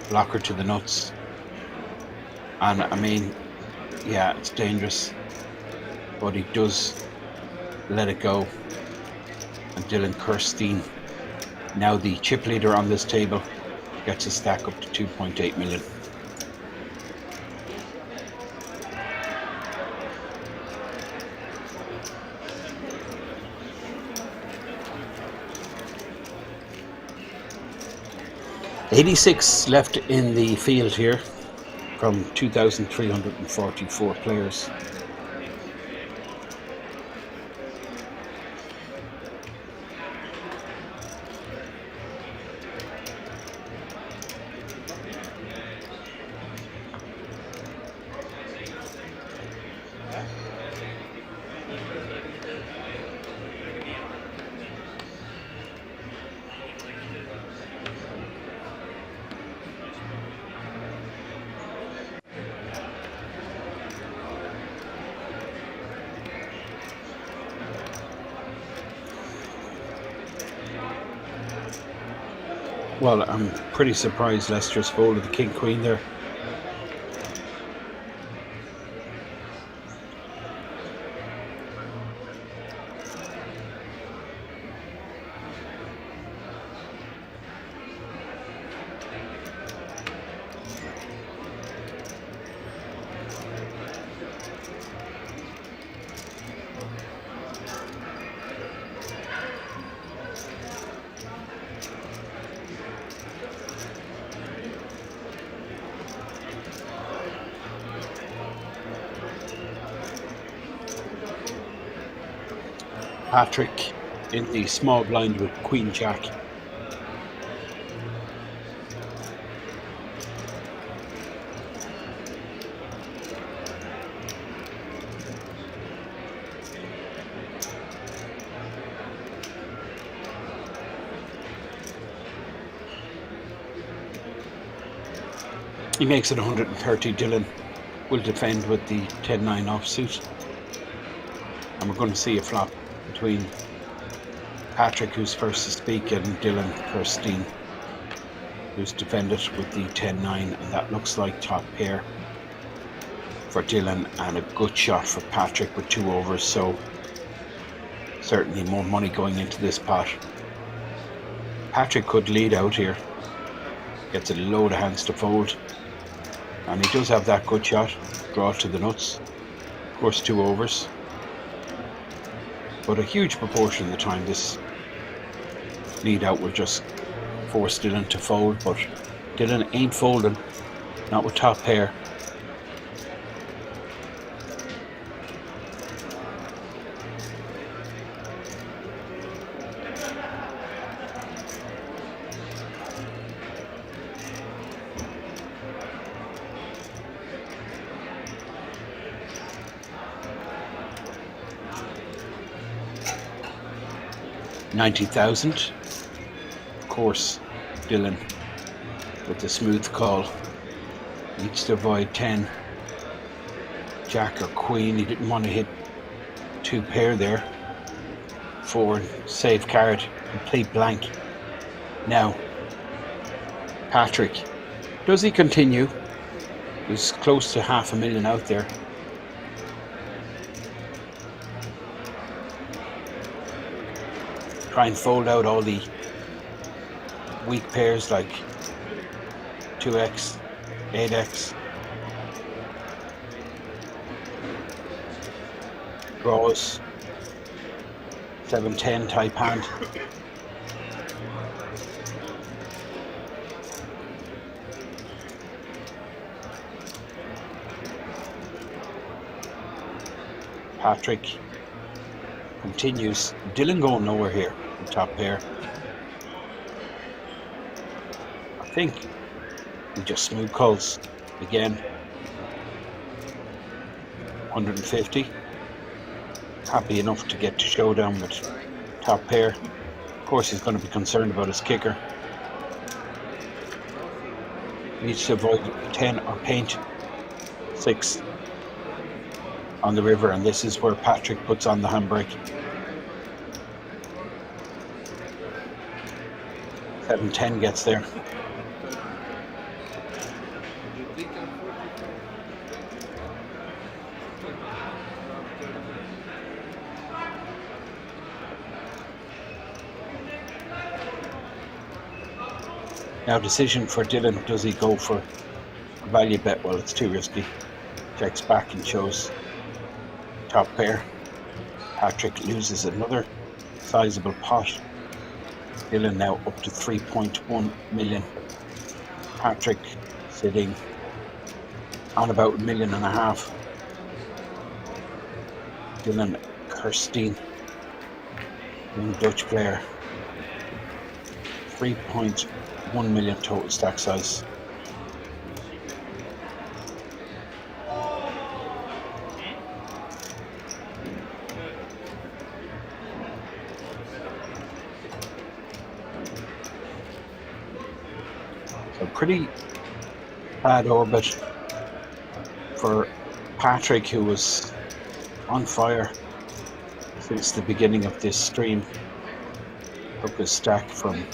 Blocker to the nuts. And I mean, yeah, it's dangerous, but he does let it go. And Dylan Kirsten, now the chip leader on this table, gets a stack up to 2.8 million. $86 left in the field here from 2,344 players. Well, I'm pretty surprised Leicester's folded the king queen there. Patrick in the small blind with Queen Jack. He makes it 130. Dylan will defend with the 10-9 offsuit. And we're going to see a flop between Patrick, who's first to speak, and Dylan Kirsten, who's defended with the 10-9, and that looks like top pair for Dylan and a good shot for Patrick with 2 overs, so certainly more money going into this pot. Patrick could lead out here, gets a load of hands to fold, and he does have that good shot, draw to the nuts. Of course, 2 overs. But a huge proportion of the time, this lead out will just force Dylan to fold. But Dylan ain't folding, not with top pair. $90,000. Of course, Dylan with the smooth call needs to avoid 10 Jack or Queen. He didn't want to hit 2 pair there. 4 save card, complete blank. Now, Patrick, does he continue? He's close to $500,000 out there. Try and fold out all the weak pairs like 2x, 8x. Draws. 7-10 type hand. Patrick continues. Dylan going nowhere here. Top pair. I think he just smooth calls again. 150. Happy enough to get to showdown with top pair. Of course, he's going to be concerned about his kicker. Needs to avoid 10 or paint 6 on the river, and this is where Patrick puts on the handbrake. 7-10 gets there. Now decision for Dylan, does he go for a value bet? Well, it's too risky. Checks back and shows top pair. Patrick loses another sizable pot. Dylan now up to 3.1 million. Patrick sitting on about $1.5 million. Dylan, Kirsten, young Dutch player. 3.1 million total stack size. So pretty bad orbit for Patrick, who was on fire since the beginning of this stream. Took his stack from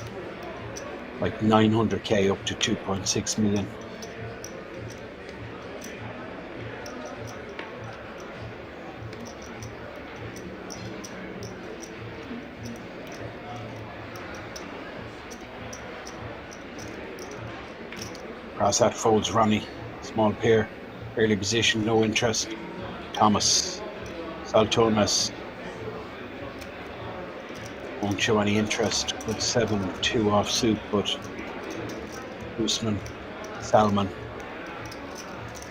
like 900k up to 2.6 million. Cross that folds Ronnie, small pair, early position, no interest. Thomas, Saltonas, won't show any interest. Good 7-2 offsuit, but Usman, Salman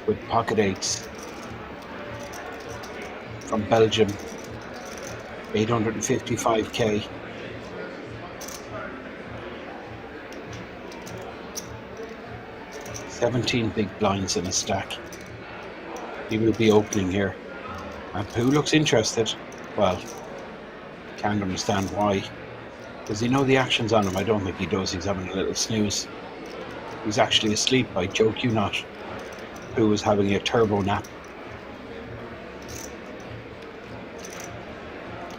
with pocket 8s from Belgium, 855k. $17 big blinds in a stack. He will be opening here. And who looks interested? Well, can't understand why. Does he know the actions on him? I don't think he does. He's having a little snooze. He's actually asleep, I joke you not. Who was having a turbo nap.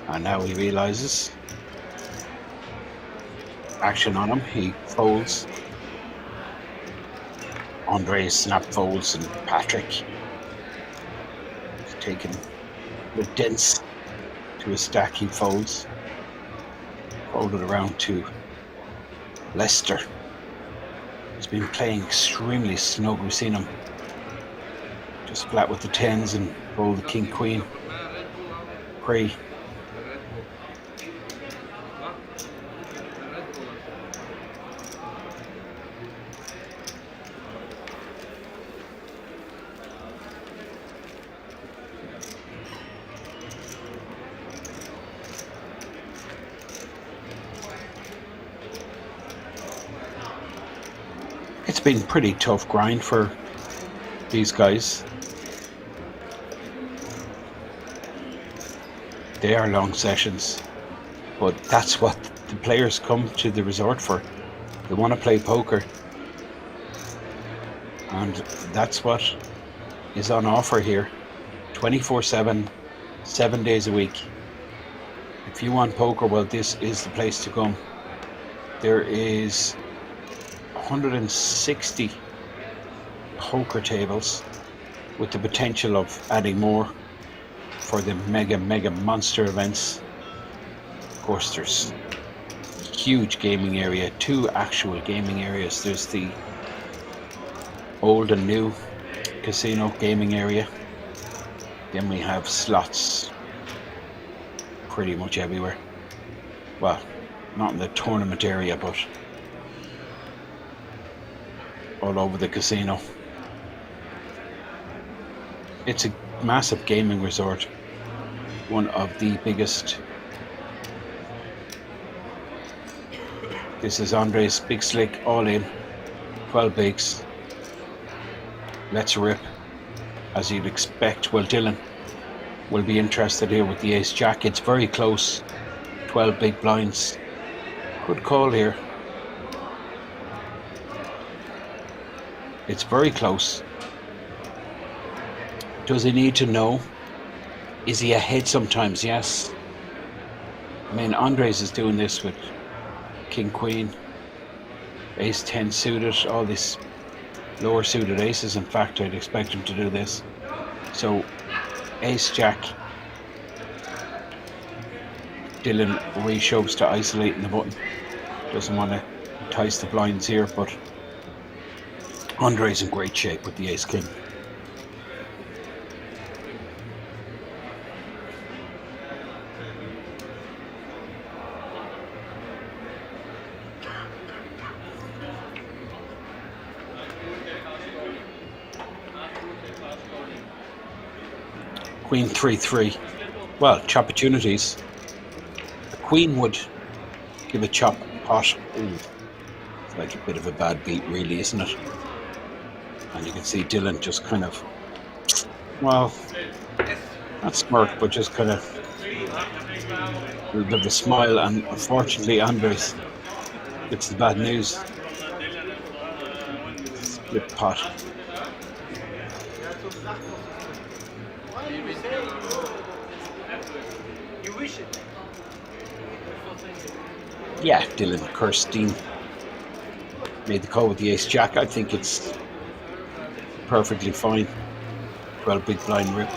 And now he realizes action on him. He folds. Andre snap folds, and Patrick is taken with dense to a stack. He folds. Folded around to Leicester. He's been playing extremely snug. We've seen him Just flat with the 10s and roll the king queen. Pre. It's been pretty tough grind for these guys. They are long sessions, but that's what the players come to the resort for. They want to play poker, and that's what is on offer here, 24/7, 7 days a week. If you want poker, well, this is the place to come. There is 160 poker tables with the potential of adding more for the mega monster events. Of course, there's a huge gaming area, 2 actual gaming areas. There's the old and new casino gaming area. Then we have slots pretty much everywhere. Well, not in the tournament area, but all over the casino. It's a massive gaming resort, one of the biggest. This is Andre's Big Slick all in, 12 bigs. Let's rip, as you'd expect. Well, Dylan will be interested here with the ace jack. It's very close, 12 big blinds. Good call here. It's very close. Does he need to know? Is he ahead sometimes? Yes. I mean, Andres is doing this with king queen, ace 10 suited, all these lower suited aces. In fact, I'd expect him to do this. So ace jack, Dylan reshoves to isolating the button. Doesn't want to entice the blinds here, but Andre's in great shape with the ace king. Queen 3-3. Well, chopportunities. The queen would give a chop pot. Ooh, it's like a bit of a bad beat, really, isn't it? And you can see Dylan just kind of, well, not smirk, but just kind of a little bit of a smile. And unfortunately, Andres gets the bad news. Split pot. Yeah, Dylan, Kirsten made the call with the ace jack. I think it's perfectly fine. 12 big blind rip.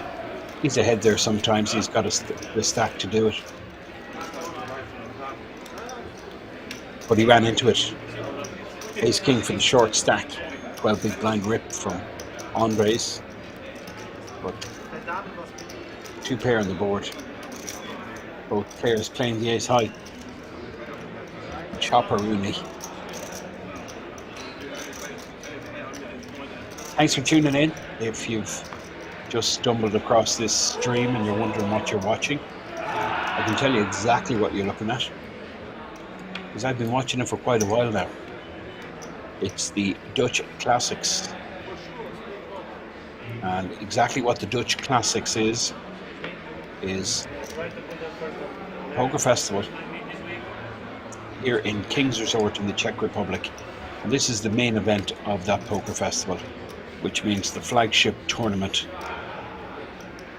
He's ahead there sometimes. He's got the stack to do it. But he ran into it. Ace king for the short stack. 12 big blind rip from Andres. But 2 pair on the board. Both players playing the ace high. Chopper Rooney. Thanks for tuning in. If you've just stumbled across this stream and you're wondering what you're watching, I can tell you exactly what you're looking at, because I've been watching it for quite a while now. It's the Dutch Classics. And exactly what the Dutch Classics is Poker Festival here in Kings Resort in the Czech Republic. And this is the main event of that poker festival, which means the flagship tournament.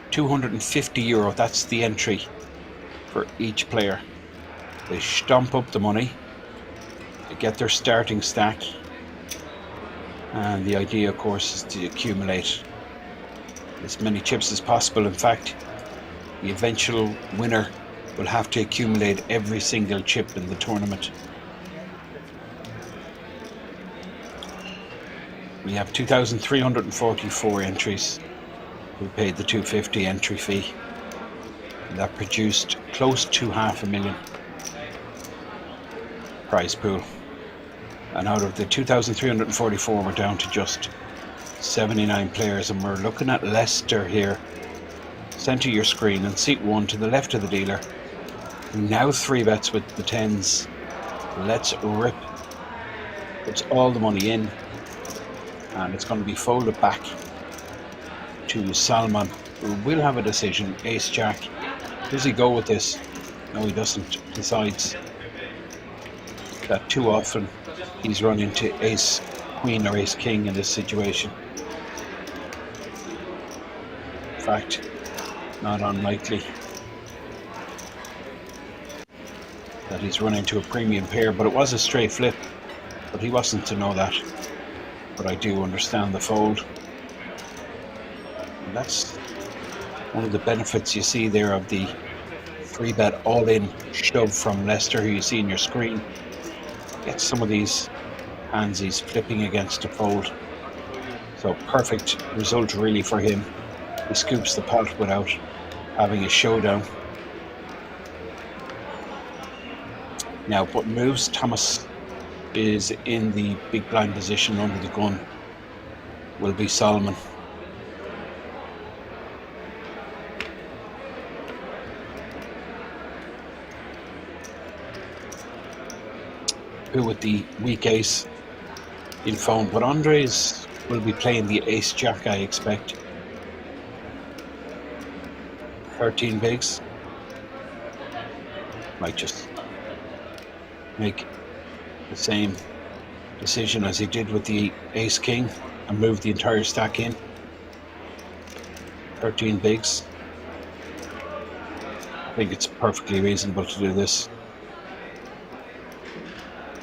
€250, that's the entry for each player. They stomp up the money, they get their starting stack, and the idea, of course, is to accumulate as many chips as possible. In fact, the eventual winner will have to accumulate every single chip in the tournament. We have 2,344 entries. who paid the $250 entry fee. And that produced close to $500,000 prize pool. And out of the 2,344, we're down to just 79 players, and we're looking at Leicester here. Center your screen and seat 1 to the left of the dealer. Now 3 bets with the 10s. Let's rip. Puts all the money in, and it's going to be folded back to Salman, who will have a decision. Ace Jack. Does he go with this? No, he doesn't. Decides that too often he's run into Ace Queen or Ace King in this situation. In fact, not unlikely that he's run into a premium pair, but it was a straight flip, but he wasn't to know that. But I do understand the fold. And that's one of the benefits you see there of the 3-bet all-in shove from Leicester, who you see in your screen. Get some of these hands he's flipping against a fold. So perfect result really for him. He scoops the pot without having a showdown. Now, what moves? Thomas is in the big blind position under the gun. Will be Solomon. Who with the weak ace in phone, but Andres will be playing the ace jack, I expect. 13 bigs. Might just make the same decision as he did with the ace king and move the entire stack in. 13 bigs. I think it's perfectly reasonable to do this.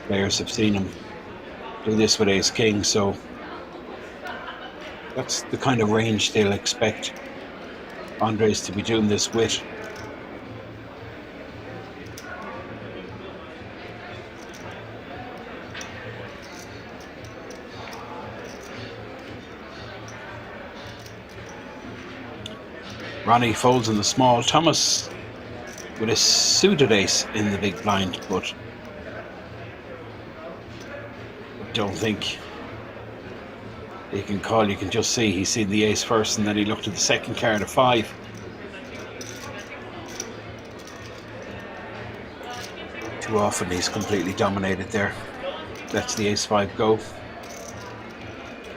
Players have seen him do this with ace king, so that's the kind of range they'll expect Andres to be doing this with. Ronnie folds in the small. Thomas with a suited ace in the big blind, but I don't think he can call. You can just see he's seen the ace first, and then he looked at the second card of 5. Too often he's completely dominated there. Lets the ace 5 go,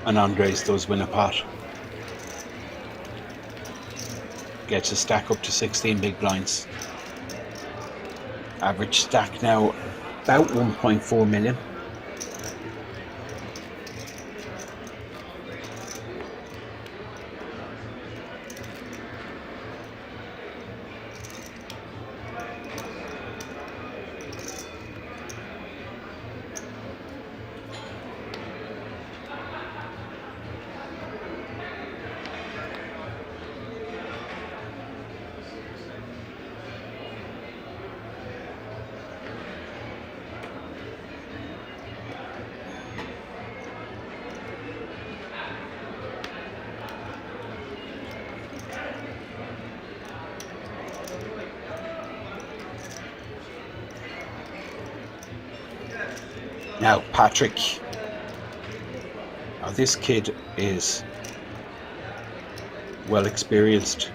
and Andres does win a pot. Gets a stack up to 16 big blinds. Average stack now about 1.4 million. Now Patrick, now this kid is well experienced.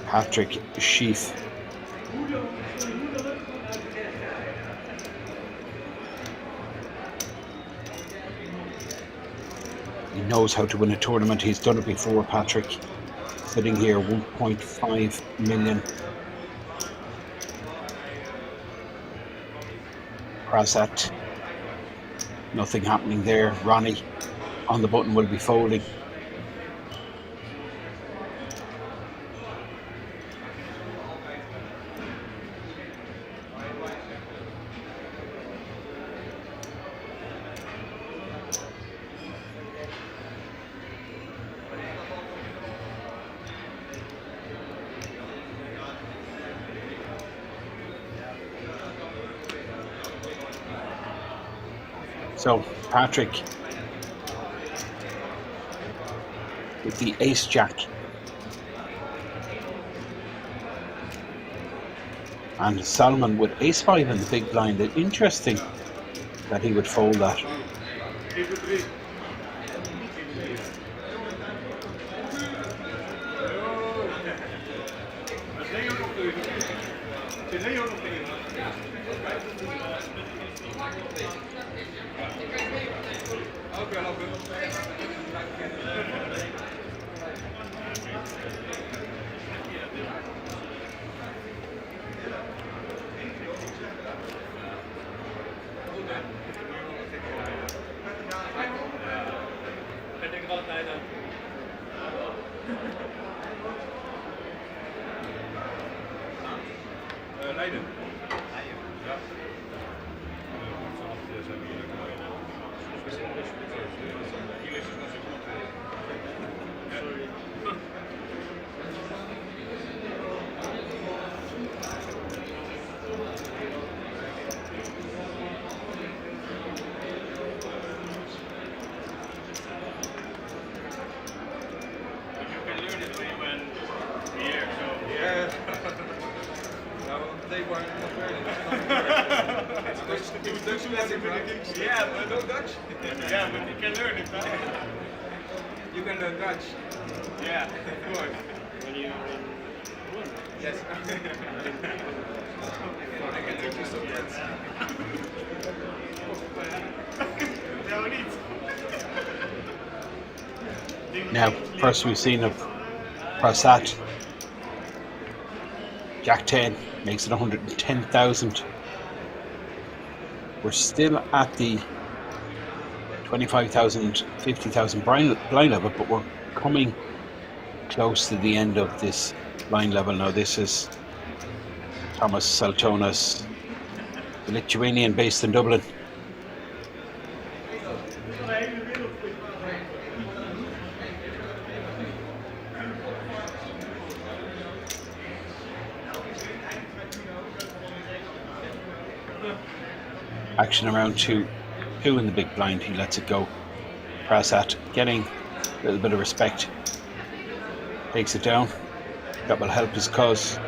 Patrick Sheaf. He knows how to win a tournament. He's done it before, Patrick. Sitting here, 1.5 million. Prasat. Nothing happening there. Ronnie on the button will be folding. So Patrick with the ace jack And Salmon with ace-5 in the big blind. Interesting that he would fold that.
Yeah, but no Dutch. Yeah, but you can learn it, huh? You can learn Dutch. Yeah, of course. When you yes. I can teach you some Dutch.
Now, first we've seen of Prasad. Jack 10 makes it 110,000. We're still at the 25,000, 50,000 blind level, but we're coming close to the end of this blind level now. This is Thomas Saltonas, the Lithuanian based in Dublin. Action around two in the big blind. He lets it go. Prasad getting a little bit of respect. Takes it down. That will help his cause.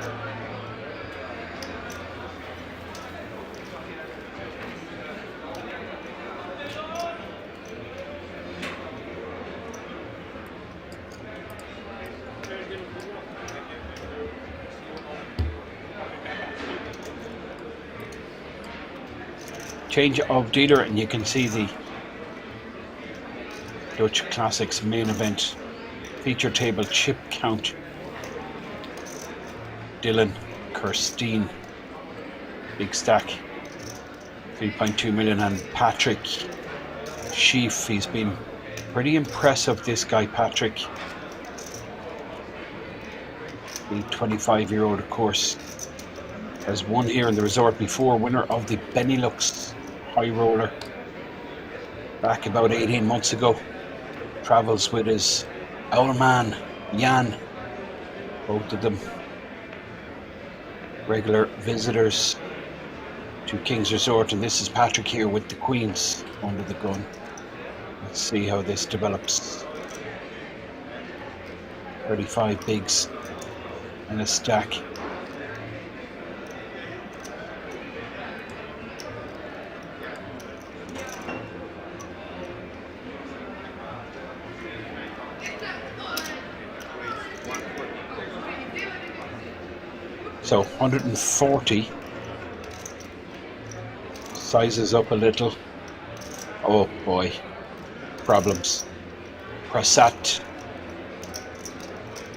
Change of dealer, and you can see the Dutch Classics main event feature table chip count. Dylan, Kirsten, big stack, 3.2 million, and Patrick Sheaf. He's been pretty impressive, this guy Patrick, the 25-year-old, of course, has won here in the resort before, winner of the Benelux High Roller back about 18 months ago. Travels with his old man Jan, both of them regular visitors to King's Resort, and this is Patrick here with the Queens under the gun. Let's see how this develops. 35 bigs in a stack. So 140, sizes up a little. Oh boy, problems. Prasad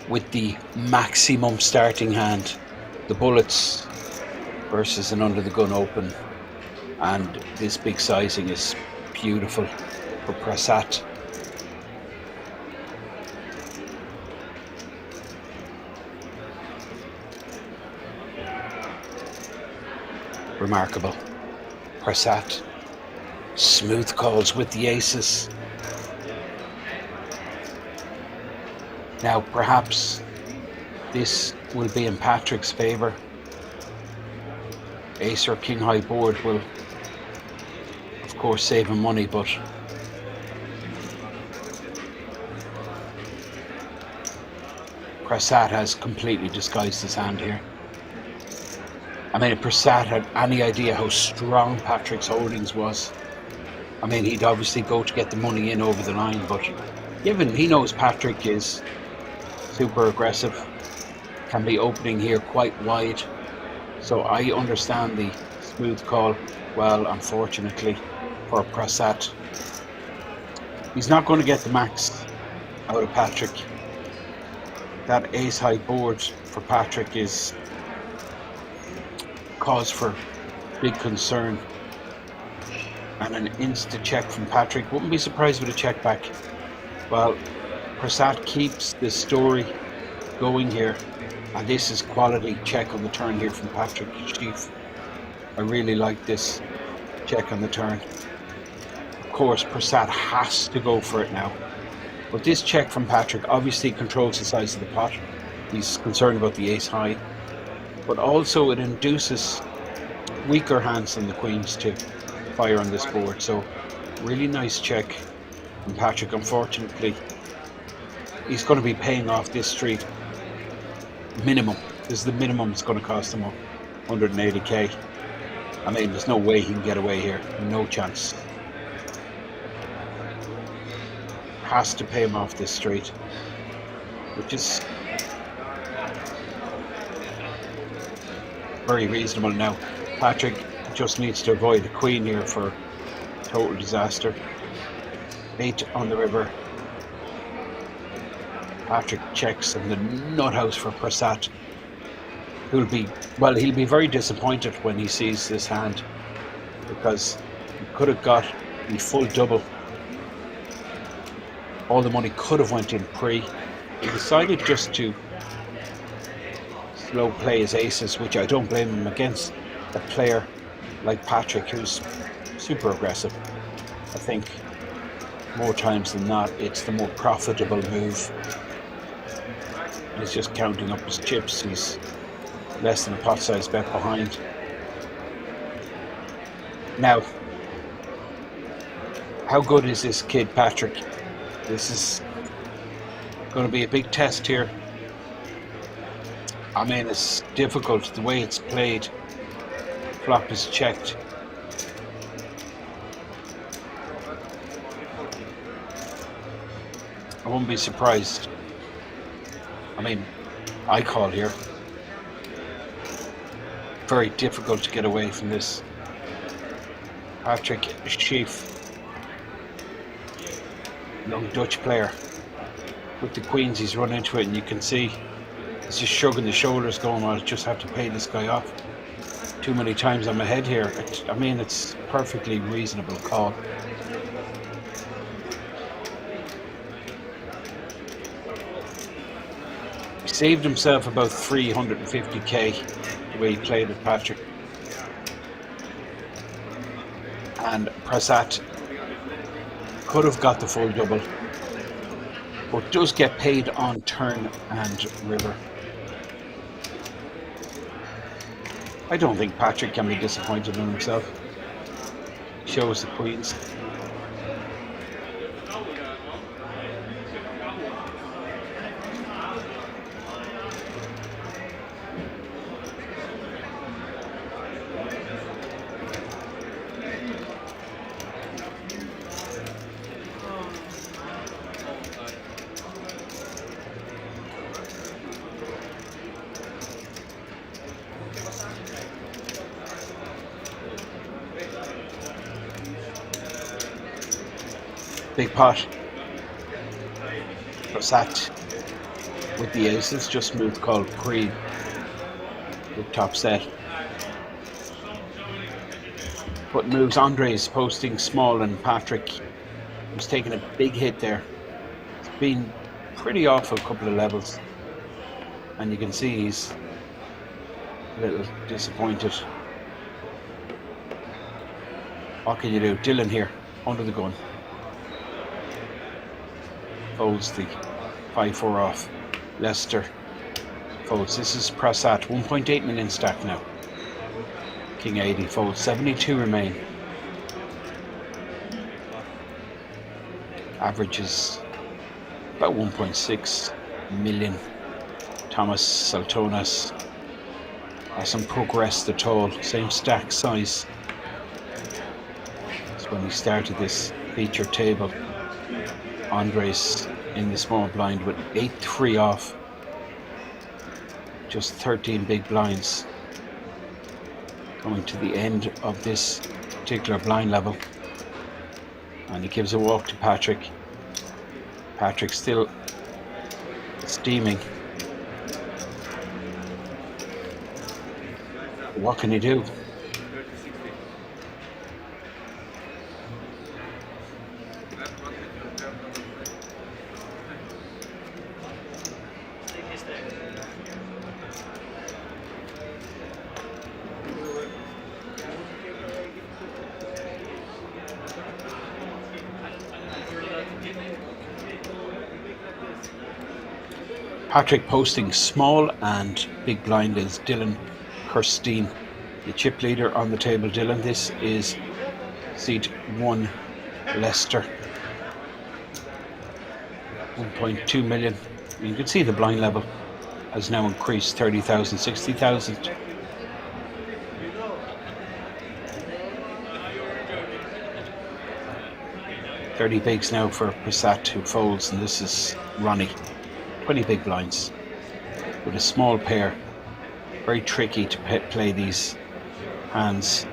with the maximum starting hand, the bullets versus an under the gun open, and this big sizing is beautiful for Prasad. Remarkable. Prasad, smooth calls with the aces. Now perhaps this will be in Patrick's favour. Ace or king high board will of course save him money, but Prasad has completely disguised his hand here. I mean, if Prasad had any idea how strong Patrick's holdings was, I mean, he'd obviously go to get the money in over the line, but given he knows Patrick is super aggressive, can be opening here quite wide, so I understand the smooth call. Well, unfortunately for Prasad, he's not going to get the max out of Patrick. That ace-high board for Patrick is cause for big concern. And an insta check from Patrick. Wouldn't be surprised with a check back. Well, Prasad keeps this story going here. And this is quality check on the turn here from Patrick Chief. I really like this check on the turn. Of course, Prasad has to go for it now. But this check from Patrick obviously controls the size of the pot. He's concerned about the ace high. But also it induces weaker hands than the queens to fire on this board. So really nice check from Patrick. Unfortunately, he's going to be paying off this street minimum. This is the minimum it's going to cost him 180k. I mean, there's no way he can get away here. No chance. Has to pay him off this street, which is very reasonable now. Patrick just needs to avoid the queen here for total disaster. 8 on the river. Patrick checks in the nut house for Prasad, who'll be, well, he'll be very disappointed when he sees this hand, because he could have got the full double. All the money could have went in pre. He decided just to slow play his aces, which I don't blame him, against a player like Patrick, who's super aggressive. I think more times than not, it's the more profitable move. He's just counting up his chips. He's less than a pot size bet behind. Now, how good is this kid, Patrick? This is going to be a big test here. I mean, it's difficult the way it's played. Flop is checked. I won't be surprised. I mean, I call here. Very difficult to get away from this. Patrick Schief, young Dutch player. With the queens, he's run into it, and you can see he's just shrugging the shoulders, going, "I'll just have to pay this guy off. Too many times I'm ahead here." I mean, it's a perfectly reasonable call. He saved himself about 350k the way he played it, Patrick. And Prasad could have got the full double, but does get paid on turn and river. I don't think Patrick can be disappointed in himself. Shows the queens. Big pot. Prasad with the aces, just smooth called pre. Big top set. But moves. Andre's posting small, and Patrick was taking a big hit there. It's been pretty off a couple of levels, and you can see he's a little disappointed. What can you do? Dylan here, under the gun. Folds the 5-4 off. Leicester folds. This is Prasad, 1.8 million stack now. King 80 folds, 72 remain. Average is about 1.6 million. Thomas Saltonas hasn't progressed at all. Same stack size as when we started this feature table. Andres in the small blind with 8-3 off. Just 13 big blinds. Coming to the end of this particular blind level. And he gives a walk to Patrick. Patrick still steaming. What can he do? Patrick posting small and big blind is Dylan Kirsten, the chip leader on the table. Dylan, this is seat 1 Leicester, 1.2 million. You can see the blind level has now increased 30,000, 60,000. $30 bigs now for Prasad, who folds, and this is Ronnie. 20 big blinds with a small pair. Very tricky to play these hands.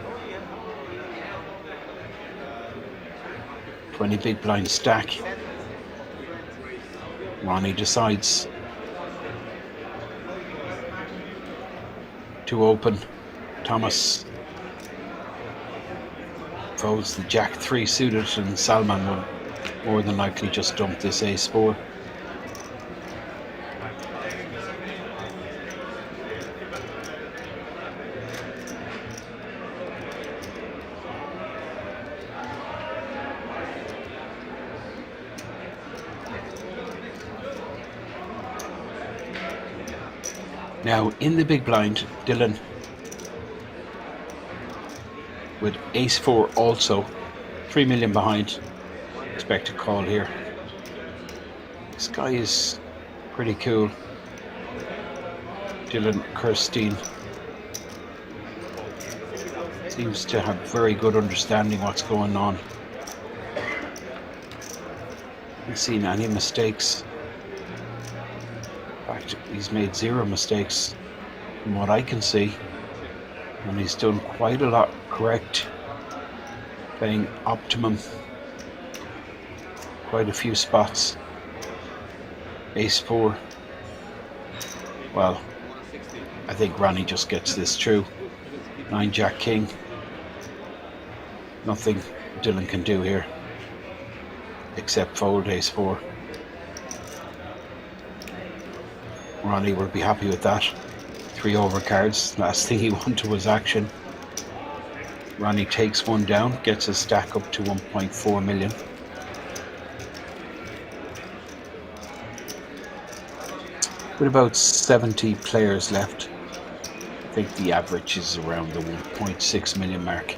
20 big blind stack. Ronnie decides to open. Thomas folds the Jack 3 suited, and Salman will more than likely just dump this ace 4. Now in the big blind, Dylan with ace 4 also, 3 million behind. Expect a call here. This guy is pretty cool. Dylan Kirsten seems to have very good understanding what's going on. Haven't seen any mistakes. In fact, he's made 0 mistakes from what I can see, and he's done quite a lot correct, playing optimum quite a few spots. Ace 4. Well, I think Ronnie just gets this through. 9 Jack King. Nothing Dylan can do here except fold ace 4. Ronnie will be happy with that. 3 overcards. Last thing he wanted was action. Ronnie takes 1 down, gets his stack up to 1.4 million. With about 70 players left, I think the average is around the 1.6 million mark.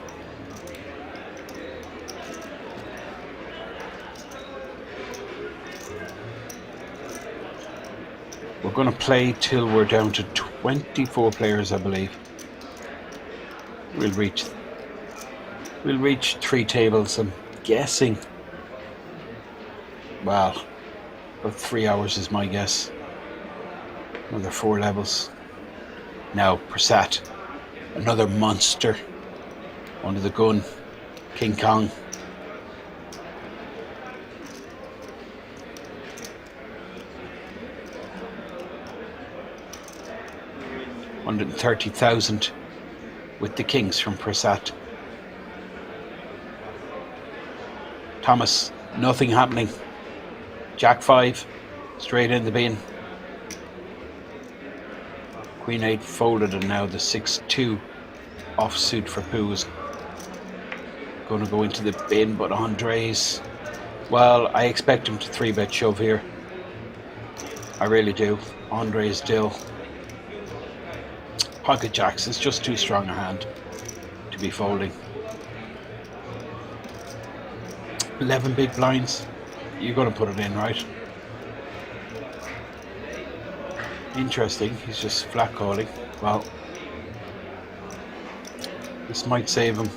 We're going to play till we're down to 24 players, I believe. We'll reach 3 tables. I'm guessing, well, about 3 hours is my guess. Another 4 levels. Now Prasad, another monster under the gun. King Kong. $130,000 with the kings from Prasad. Thomas, nothing happening. Jack 5, straight in the bin. Queen 8 folded, and now the 6-2 offsuit for Pooh is going to go into the bin, but Andres, well, I expect him to 3-bet shove here. I really do. Andres still. Pocket jacks is just too strong a hand to be folding. 11 big blinds. You're going to put it in, right? Interesting. He's just flat calling. Well, This might save him.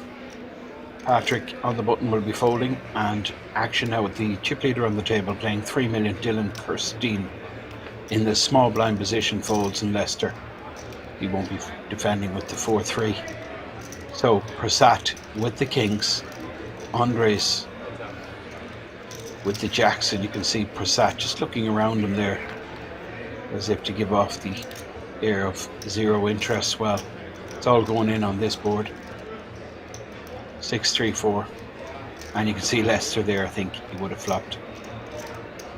Patrick on the button will be folding, and action now with the chip leader on the table playing 3 million. Dylan Kirsten in the small blind position folds, and Lester, he won't be defending with the 4-3. So Prasad with the kings, Andres with the jacks, and you can see Prasad just looking around him there as if to give off the air of zero interest. Well, it's all going in on this board. 6-3-4, and you can see Lester there. I think he would have flopped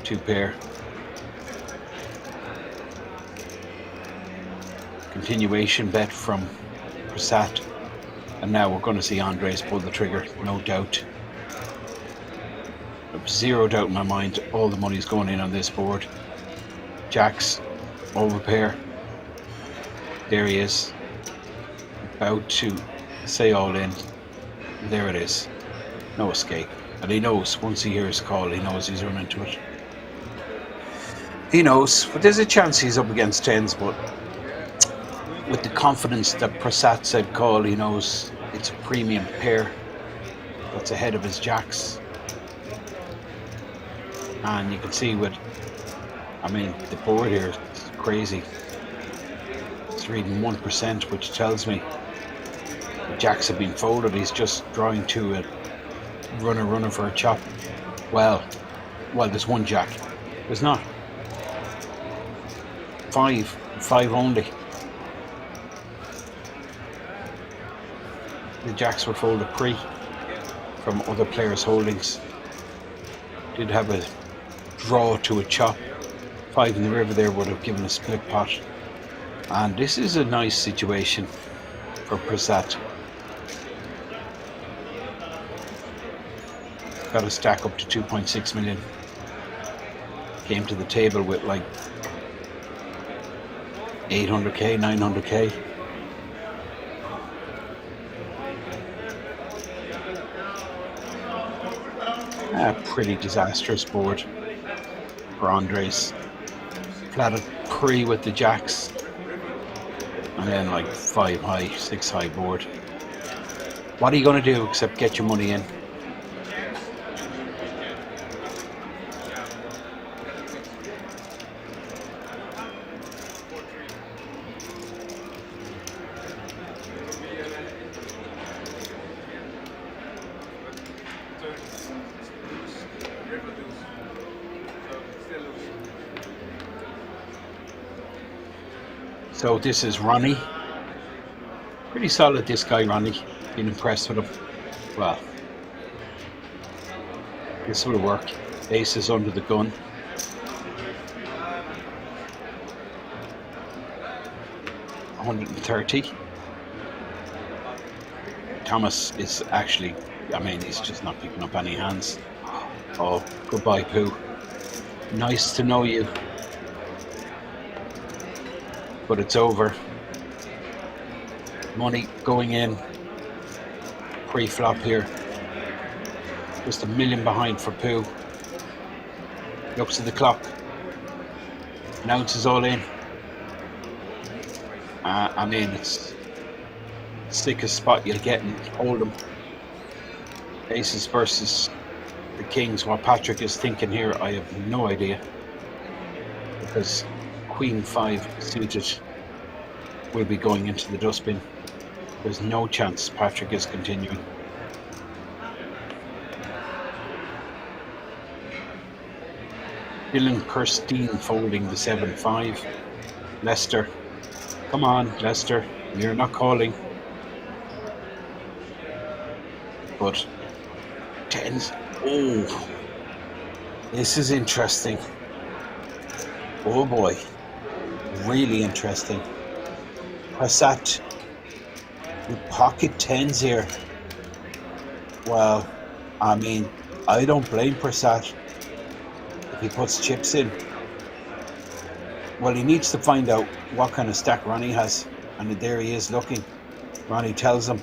2 pair. Continuation bet from Prasad, and now we're going to see Andres pull the trigger, no doubt. Zero doubt in my mind, all the money's going in on this board. Jacks, over pair. There he is, about to say all in. There it is, no escape. And he knows, once he hears the call, he knows he's run into it. He knows, but there's a chance he's up against tens, but with the confidence that Prasad said call, he knows it's a premium pair that's ahead of his jacks. And you can see with, I mean, the board here is crazy. It's reading 1%, which tells me the jacks have been folded. He's just drawing to a runner for a chop. Well, there's one jack. There's not. Five only. The jacks were folded pre from other players' holdings. Did have a draw to a chop. 5 in the river there would have given a split pot. And this is a nice situation for Prasad. Got to stack up to 2.6 million. Came to the table with like 800k, 900k. A pretty disastrous board for Andres. Flatted pre with the jacks, and then like 5 high, 6 high board. What are you going to do except get your money in? So this is Ronnie. Pretty solid, this guy Ronnie. Been impressed with him. Well, this will work. Ace is under the gun. $130. Thomas is actually, I mean, he's just not picking up any hands. Oh, goodbye, Pooh. Nice to know you. But it's over. Money going in. Pre-flop here. Just $1 million behind for Pooh. Looks at the clock. Announces all in. I mean, it's the sickest spot you'll get in Hold'em. Aces versus the Kings. What Patrick is thinking here, I have no idea. Because Queen 5 suited will be going into the dustbin. There's no chance Patrick is continuing. Dylan Kirsten folding the 7-5. Lester. Come on, Lester. You're not calling. But tens. Oh, this is interesting. Oh boy. Really interesting. Prasad with pocket tens here. Well, I mean, I don't blame Prasad if he puts chips in. Well, he needs to find out what kind of stack Ronnie has, and there he is looking. Ronnie tells him,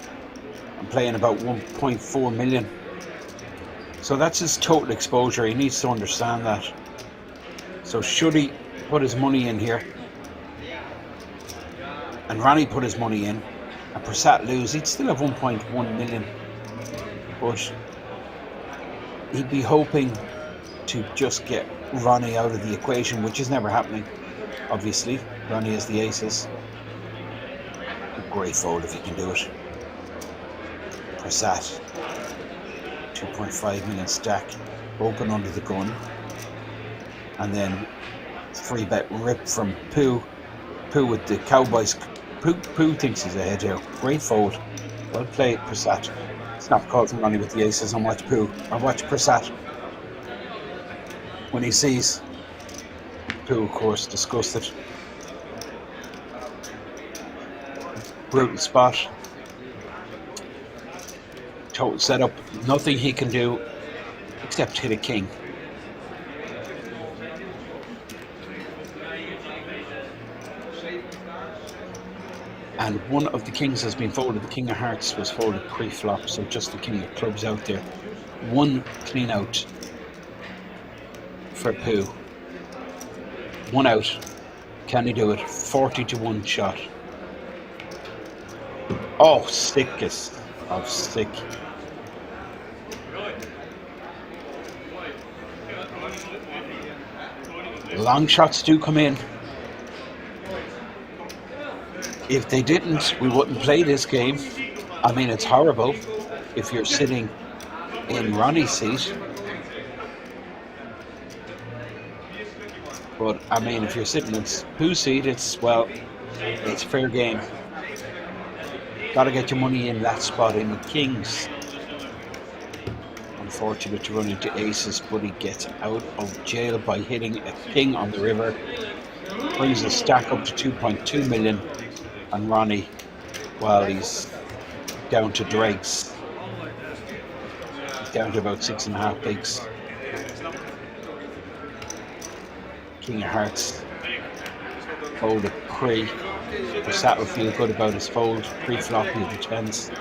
I'm playing about 1.4 million. So that's his total exposure. He needs to understand that. So should he put his money in here? And Ronnie put his money in. and Prasad lose, he'd still have 1.1 million. But he'd be hoping to just get Ronnie out of the equation, which is never happening, obviously. Ronnie has the aces. A great fold if he can do it. Prasad, 2.5 million stack, open under the gun. And then 3-bet rip from Pooh. Pooh with the Cowboys. Pooh thinks he's ahead here. Great fold. Well played, Prasad. Snap call from Ronnie with the aces, and watch Pooh. And watch Prasad. When he sees Pooh, of course, disgusted. Brutal spot. Total setup. Nothing he can do except hit a king. And one of the kings has been folded. The king of hearts was folded pre-flop, so just the king of clubs out there. One clean out for Pooh. One out. Can he do it? 40-1 shot. Oh, sickest of sick. Long shots do come in. If they didn't, we wouldn't play this game. I mean, it's horrible if you're sitting in Ronnie's seat. But, I mean, if you're sitting in Pooh's seat, it's, well, it's fair game. Got to get your money in that spot in the kings. Unfortunate to run into aces, but he gets out of jail by hitting a king on the river. Brings the stack up to 2.2 million. And Ronnie, well, he's down to dregs. He's down to about 6.5 bigs. King of hearts. Folded pre. Prasad will feel good about his fold. Pre-flop, he has the tens.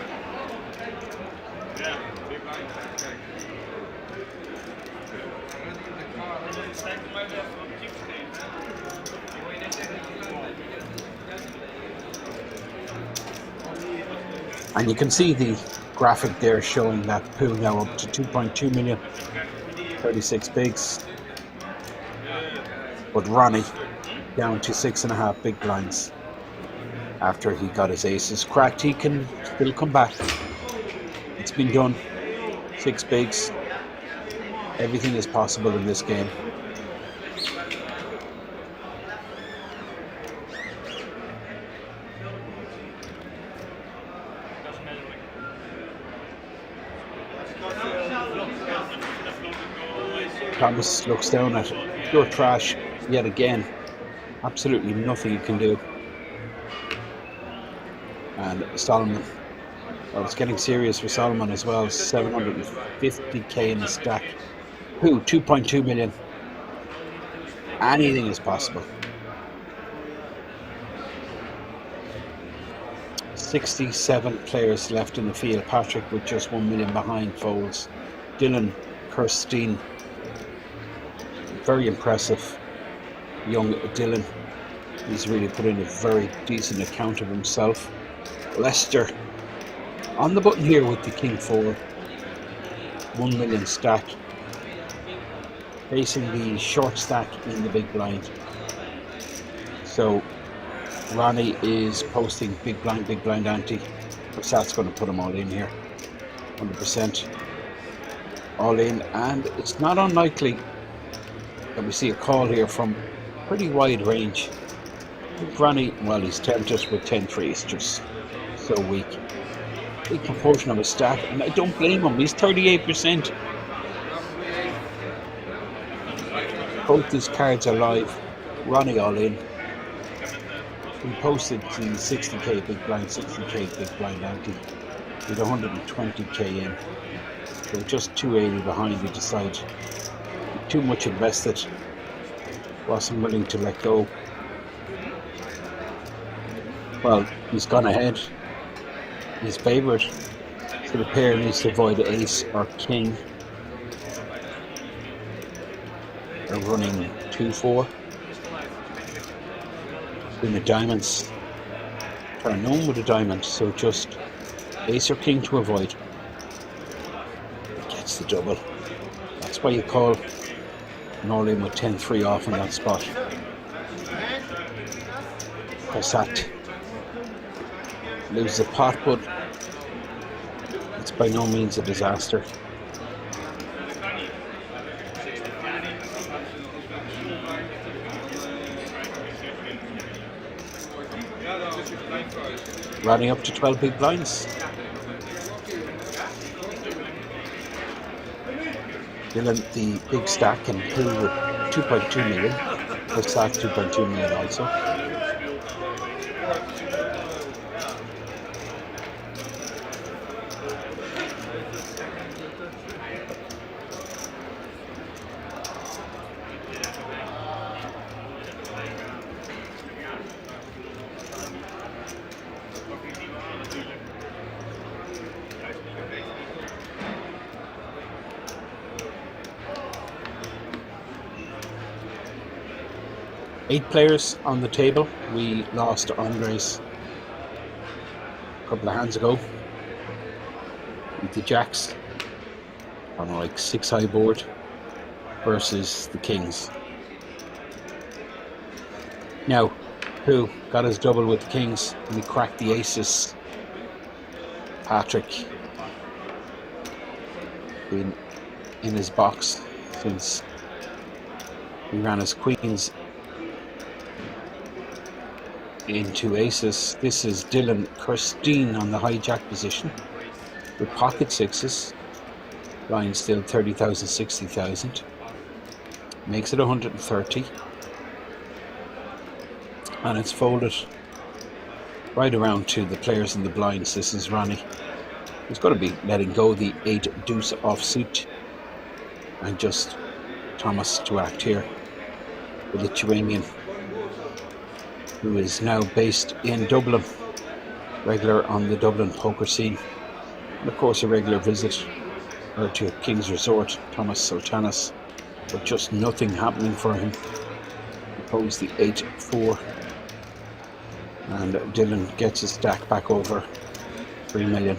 And you can see the graphic there showing that Pooh now up to 2.2 million, 36 bigs. But Ronnie down to 6.5 big blinds after he got his aces cracked. He can still come back. It's been done. 6 bigs. Everything is possible in this game. Thomas looks down at pure trash yet again. Absolutely nothing you can do. And Solomon, well, it's getting serious for Solomon as well. 750k in the stack. Who? 2.2 million. Anything is possible. 67 players left in the field. Patrick with just 1 million behind folds. Dylan, Kirsten. Very impressive young Dylan. He's really put in a very decent account of himself. Lester on the button here with the king 4. 1 million stack. Facing the short stack in the big blind. So Ronnie is posting big blind ante. Prasad's going to put them all in here. 100%. All in, and it's not unlikely that we see a call here from pretty wide range. Ronnie, well, he's tempted with 10-3. It's just so weak. Big proportion of his stack, and I don't blame him. He's 38%. Both these cards are live. Ronnie all in. We posted the 60k big blind, 60k big blind ante with 120k in. So just 280 behind. We decide too much invested. Wasn't willing to let go. Well, he's gone ahead. He's favoured. So the pair needs to avoid the ace or king. They're running 2-4. In the diamonds. turn, no one with a diamond, so just ace or king to avoid. Gets the double. That's why you call an all-in with 10-3 off on that spot. Press that. Loses a pot, but it's by no means a disaster. Running up to 12 big blinds. Dylan, the big stack, and Hill with 2.2 million. Her stack 2.2 million also. Eight players on the table. We lost to Andres a couple of hands ago with the jacks on like 6-high board versus the kings. Now, who got his double with the kings and he cracked the aces? Patrick, been in his box since he ran his queens into aces. This is Dylan Kirsten on the hijack position with pocket sixes. Line still 30,000, 60,000. Makes it 130. And it's folded right around to the players in the blinds. This is Ronnie. He's going to be letting go the 8 deuce offsuit. And just Thomas to act here, the Lithuanian, who is now based in Dublin, regular on the Dublin poker scene, and of course a regular visit to King's Resort, Thomas Sultanas, but just nothing happening for him. He posed the 8-4, and Dylan gets his stack back over 3 million.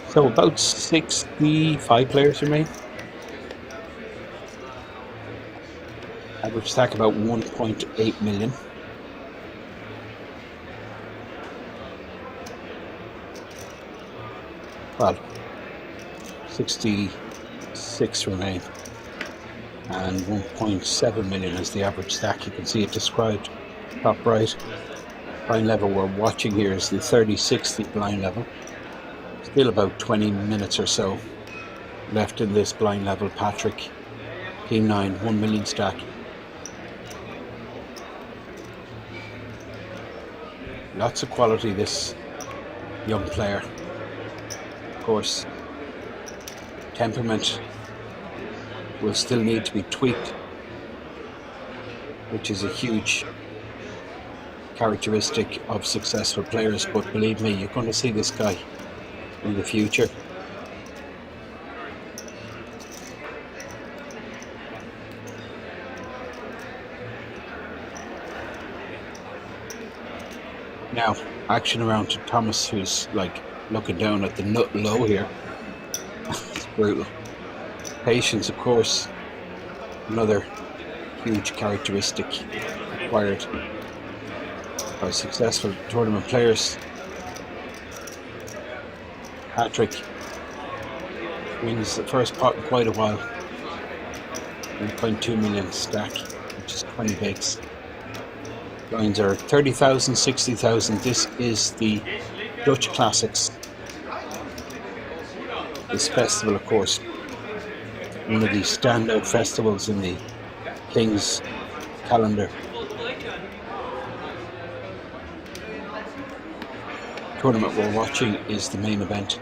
So about 65 players remain. Average stack about 1.8 million. Well, 66 remain. And 1.7 million is the average stack. You can see it described top right. Blind level we're watching here is the 36th blind level. Still about 20 minutes or so left in this blind level. Patrick, King 9, 1 million stack. Lots of quality, this young player. Of course, temperament will still need to be tweaked, which is a huge characteristic of successful players, but believe me, you're going to see this guy in the future. Now, action around to Thomas, who's like looking down at the nut low here. It's brutal. Patience, of course, another huge characteristic acquired by successful tournament players. Patrick wins the first pot in quite a while. 1.2 million stack, which is 20 bigs. Lines are 30,000, 60,000. This is the Dutch Classics. This festival, of course, one of the standout festivals in the King's calendar. Tournament we're watching is the main event.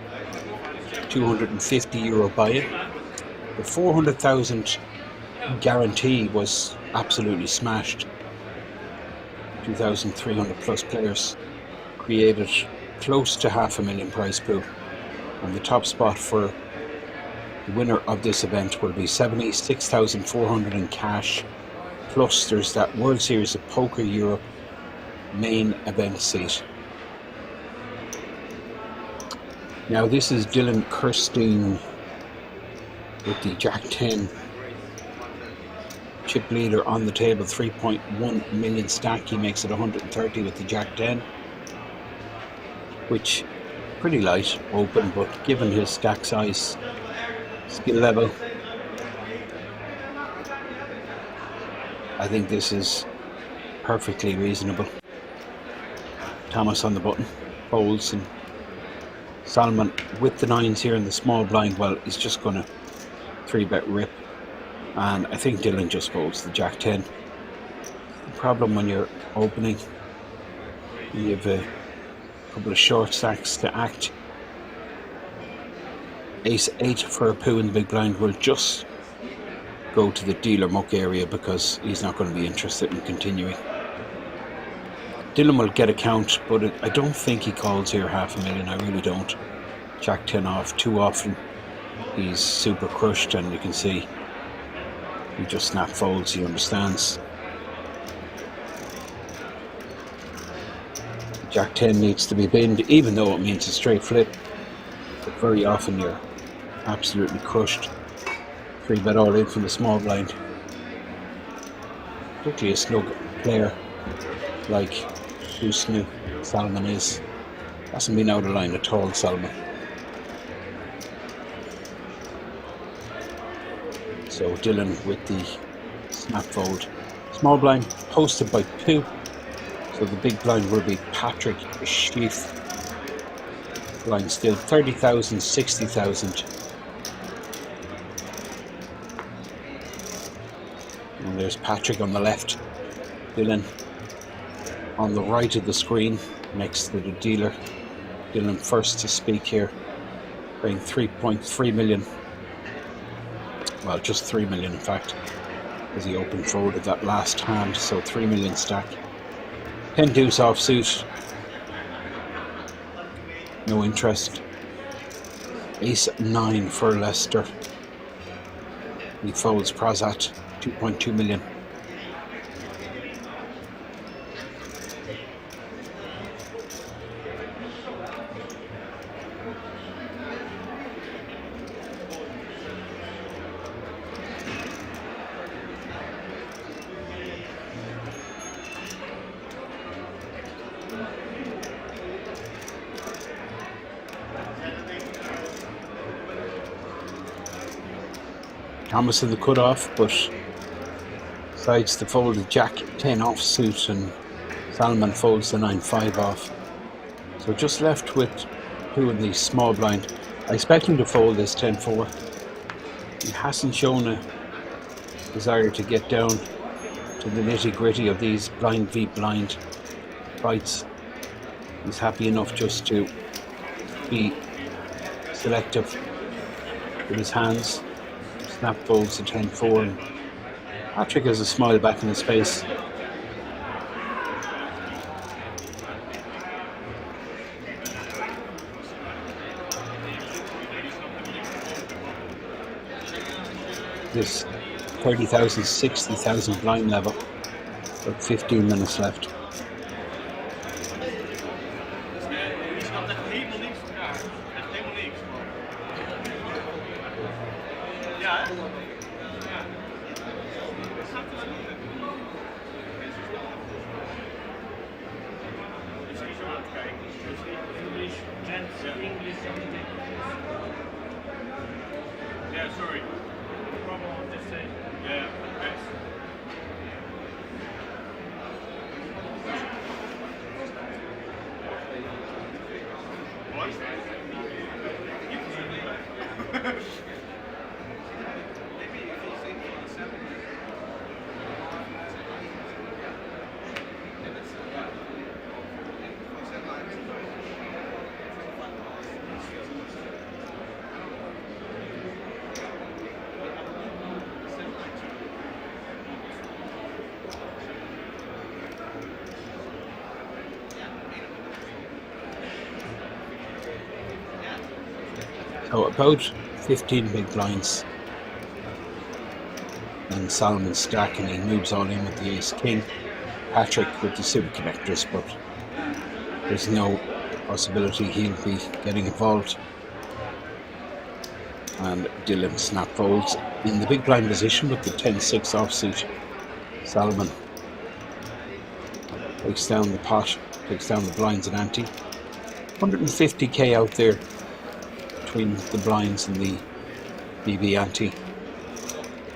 €250 buy-in. The 400,000 guarantee was absolutely smashed. 2,300 plus players, created close to $500,000 prize pool, and the top spot for the winner of this event will be 76,400 in cash, plus there's that World Series of Poker Europe main event seat. Now this is Dylan Kirsten with the Jack 10 chip leader on the table, 3.1 million stack. He makes it 130 with the Jack 10, which pretty light open, but given his stack size, skill level, I think this is perfectly reasonable. Thomas on the button, folds, and Salman with the 9s here in the small blind. Well, he's just going to 3-bet rip, and I think Dylan just folds the Jack 10. The problem when you're opening, you have a couple of short stacks to act. Ace 8 for a poo in the big blind will just go to the dealer muck area because he's not going to be interested in continuing. Dylan will get a count, but I don't think he calls here $500,000. I really don't. Jack 10 off too often. He's super crushed, and you can see he just snap folds. He understands. Jack 10 needs to be binned, even though it means a straight flip. But very often you're absolutely crushed. 3-bet all in from the small blind. Particularly a snug player like Houston Salman is. Hasn't been out of line at all, Salman. So Dylan with the snap fold. Small blind posted by Pooh. So the big blind will be Patrick Schiff. Blind still 30,000, 60,000. And there's Patrick on the left. Dylan on the right of the screen next to the dealer. Dylan first to speak here, paying 3.3 million. Well, just 3 million in fact, as he open folded that last hand, so 3 million stack. 10 deuce offsuit, no interest. Ace 9 for Leicester. He folds Prozat, 2.2 million. Thomas in the cutoff, but decides to fold the Jack 10 offsuit, and Salman folds the 9-5 off. So just left with Pooh in the small blind. I expect him to fold this 10-4. He hasn't shown a desire to get down to the nitty-gritty of these blind v blind fights. He's happy enough just to be selective with his hands. Snap folds to 10-4, and Patrick has a smile back in his face. This 30,000, 60,000 blind level, about 15 minutes left. So about 15 big blinds. And Solomon's stack, and he moves all in with the ace king. Patrick with the super connectors, but there's no possibility he'll be getting involved. And Dylan snap folds in the big blind position with the 10-6 offsuit. Solomon takes down the pot, takes down the blinds and ante. 150k out there between the blinds and the BB ante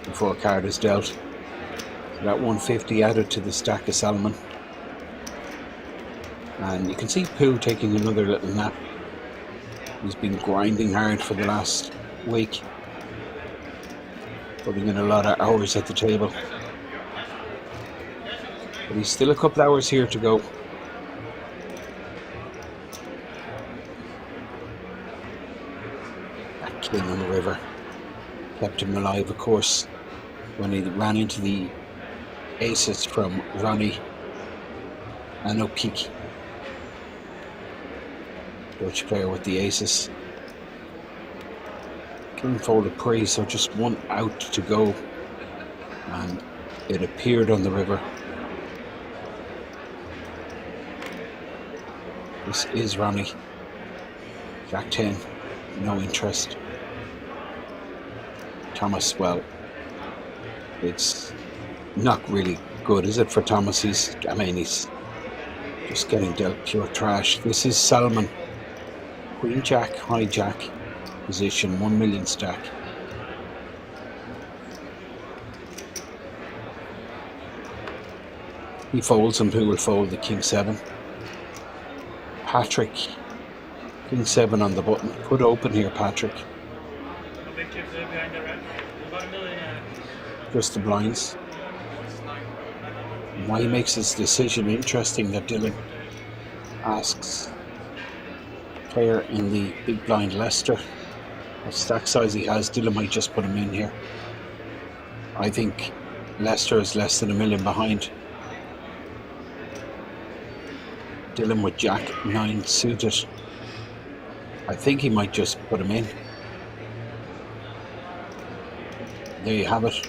before a card is dealt. So that 150 added to the stack of Solomon. And you can see Pooh taking another little nap. He's been grinding hard for the last week, putting in a lot of hours at the table. But he's still a couple hours here to go. That king on the river kept him alive, of course, when he ran into the aces from Ronnie and O'Keefe. Dutch player with the aces. King folded pre, so just one out to go, and it appeared on the river. This is Ronnie. Jack 10, no interest. Thomas, well, it's not really good, is it, for Thomas? He's just getting dealt pure trash. This is Solomon. Queen Jack, hijack position, 1 million stack. He folds, and who will fold? The King 7. Patrick, King 7 on the button. Could open here, Patrick. Just the blinds. And why he makes his decision interesting that Dylan asks player in the big blind Leicester what stack size he has. Dylan might just put him in here. I think Leicester is less than $1 million behind. Dylan with Jack 9 suited. I think he might just put him in. There you have it.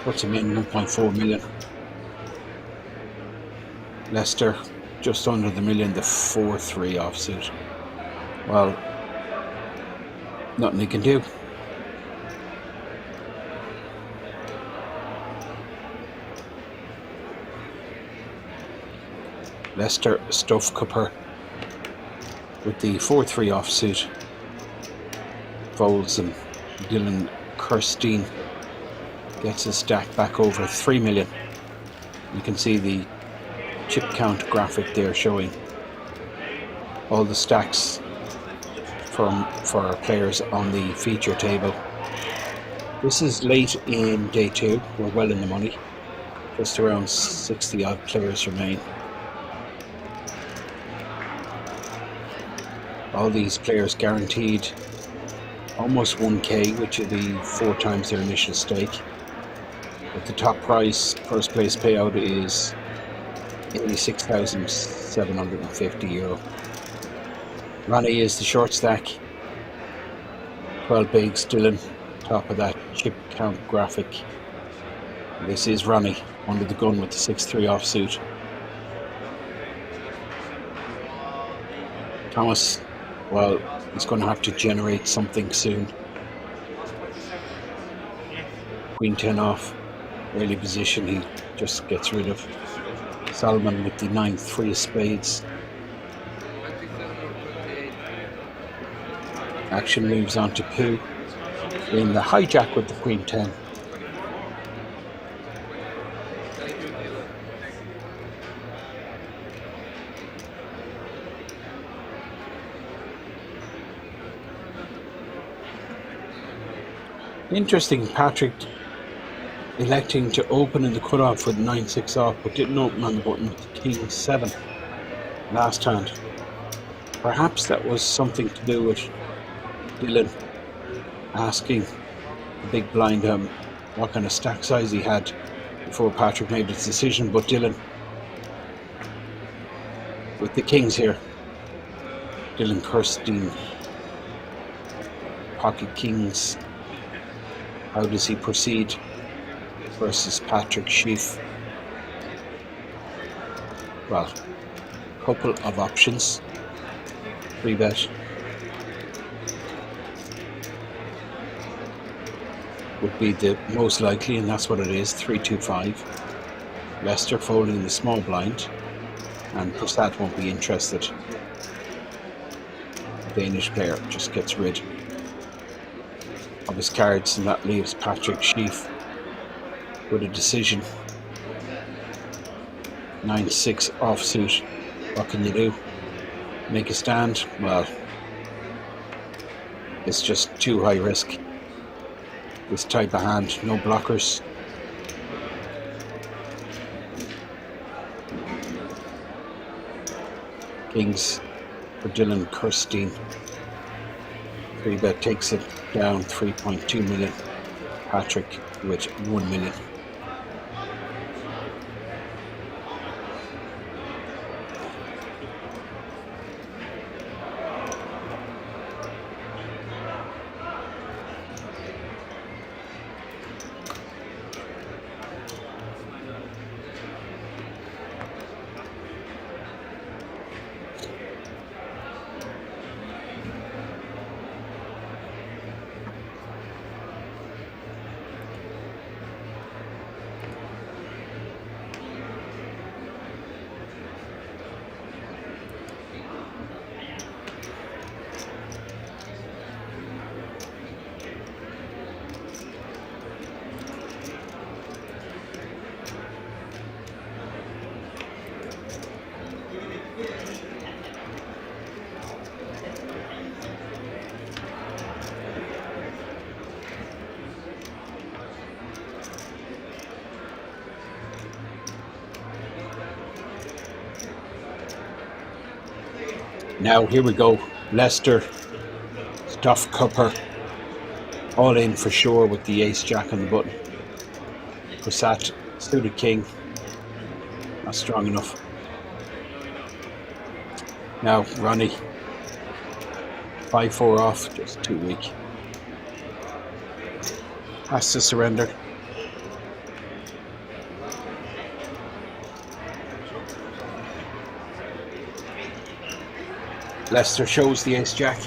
Puts him in 1.4 million. Leicester just under the million, the 4-3 offsuit. Well, nothing he can do. Leicester stuff cupper with the 4-3 offsuit. Folds, and Dylan Kirsten gets his stack back over 3 million. You can see the chip count graphic there showing all the stacks for our players on the feature table. This is late in day 2. We're well in the money. Just around 60 odd players remain. All these players guaranteed almost 1k, which will be 4 times their initial stake. But the top prize, first place payout, is €86,750. Ronnie is the short stack. 12 bigs, Dylan, top of that chip count graphic. This is Ronnie under the gun with the 6-3 offsuit. Thomas, well, he's going to have to generate something soon. Queen 10 off, early position, he just gets rid of. Solomon with the 9-3 of spades. Action moves on to Pooh in the hijack with the Queen 10. Interesting, Patrick electing to open in the cutoff with 9-6 off, but didn't open on the button with the King 7 last hand. Perhaps that was something to do with Dylan asking the big blind what kind of stack size he had before Patrick made his decision. But Dylan with the kings here, Dylan Kirsten, pocket kings. How does he proceed versus Patrick Schiff? Well, couple of options. 3-bet would be the most likely, and that's what it is. 3-2-5. Leicester folding the small blind, and Prasad won't be interested. The Danish player just gets rid of his cards, and that leaves Patrick Schiff with a decision. 9-6 offsuit. What can you do? Make a stand? Well, it's just too high risk. This type of hand, no blockers. Kings for Dylan Kirsten. 3-bet takes it down 3.2 million. Patrick with 1 million. Now here we go. Leicester, Stuff Cupper, all in for sure with the ace jack on the button. Prasad, suited king, not strong enough. Now Ronnie, 5-4 off, just too weak. Has to surrender. Leicester shows the ace jack,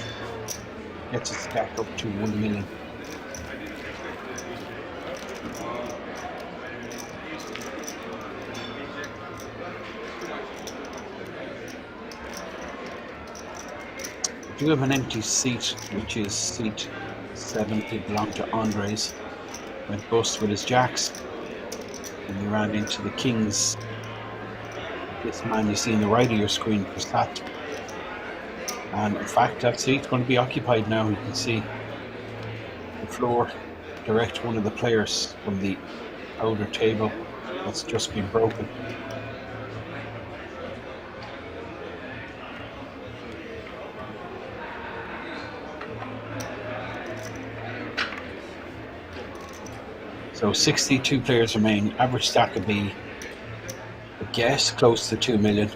gets it stacked up to 1 million. We do have an empty seat, which is seat 7. It belonged to Andres. Went bust with his jacks, and he ran into the kings. This man you see on the right of your screen, Prasad. And in fact, that seat's going to be occupied now. You can see the floor direct one of the players from the outer table that's just been broken. So 62 players remain. Average stack would be, I guess, close to 2 million.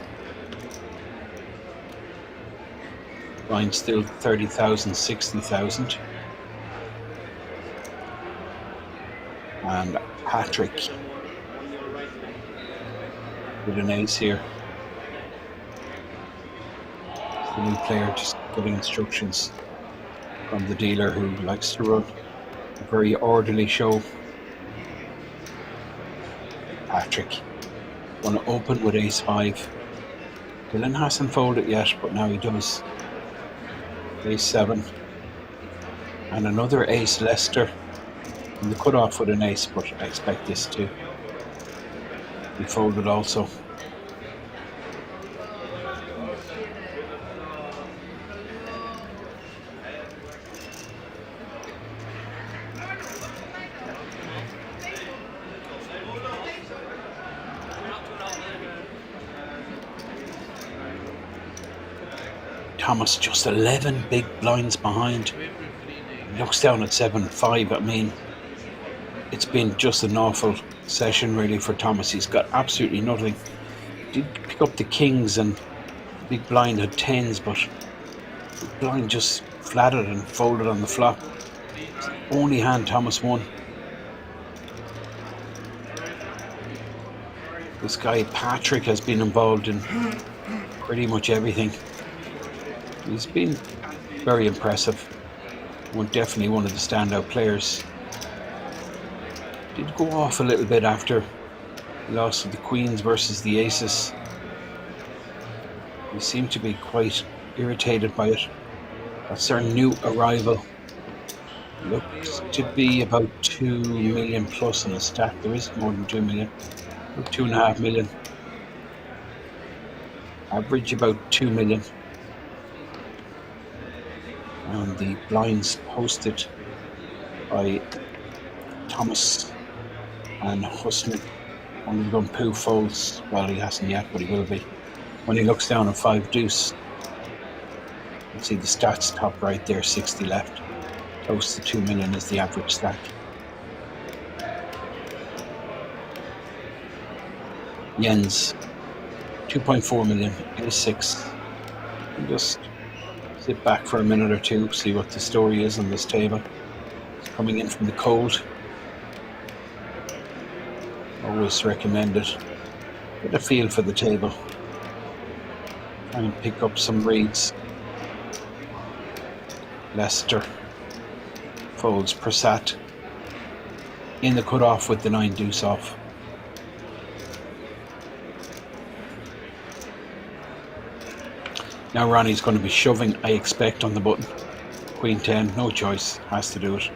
Line still 30,000, 60,000. And Patrick with an ace here. The new player just getting instructions from the dealer who likes to run a very orderly show. Patrick want to open with ace 5. Dylan hasn't folded yet, but now he does. Ace 7 and another ace Leicester, and the cutoff with an ace, but I expect this to be folded also. Thomas just 11 big blinds behind. Looks down at 7-5. I mean, it's been just an awful session really for Thomas. He's got absolutely nothing. Did pick up the kings and big blind had 10s, but Blind just flattered and folded on the flop. It's the only hand Thomas won. This guy Patrick has been involved in pretty much everything. He's been very impressive. Definitely one of the standout players. Did go off a little bit after the loss of the Queens versus the Aces. He seemed to be quite irritated by it. That's our new arrival. Looks to be about 2 million plus in the stack. There is more than 2 million. About 2.5 million. Average about 2 million. And the blinds posted by Thomas and Husman. One of them poo folds. Well, he hasn't yet, but he will be. When he looks down at 5 deuce, you see the stats top right there, 60 left. Close to 2 million is the average stack. Jens, 2.4 million, A6. And just sit back for a minute or two, see what the story is on this table. It's coming in from the cold. Always recommend it. Get a feel for the table. Try and pick up some reads. Leicester folds Prasad in the cutoff with the 9 deuce off. Now Ronnie's going to be shoving, I expect, on the button. Queen 10, no choice, has to do it.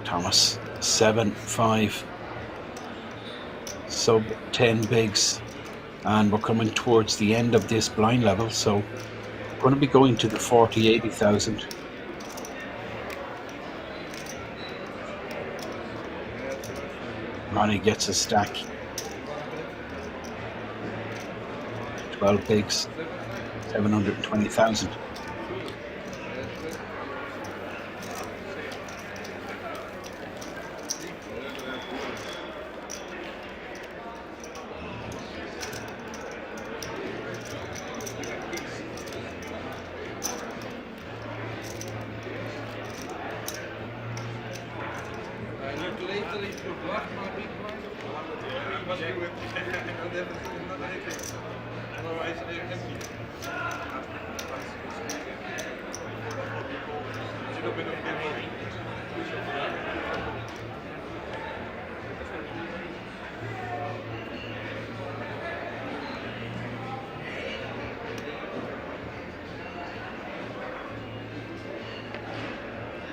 Thomas, 7, 5. Sub 10 bigs. And we're coming towards the end of this blind level, so we're going to be going to the 40, 80,000. Ronnie gets a stack. 12 bigs, 720,000.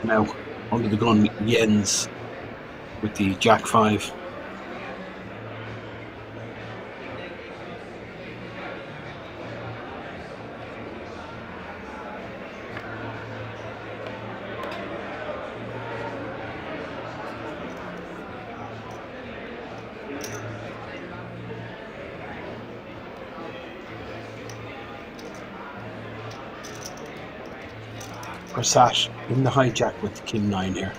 Now, under the gun, Jens with the Jack 5. Prasad in the hijack with the King 9 here.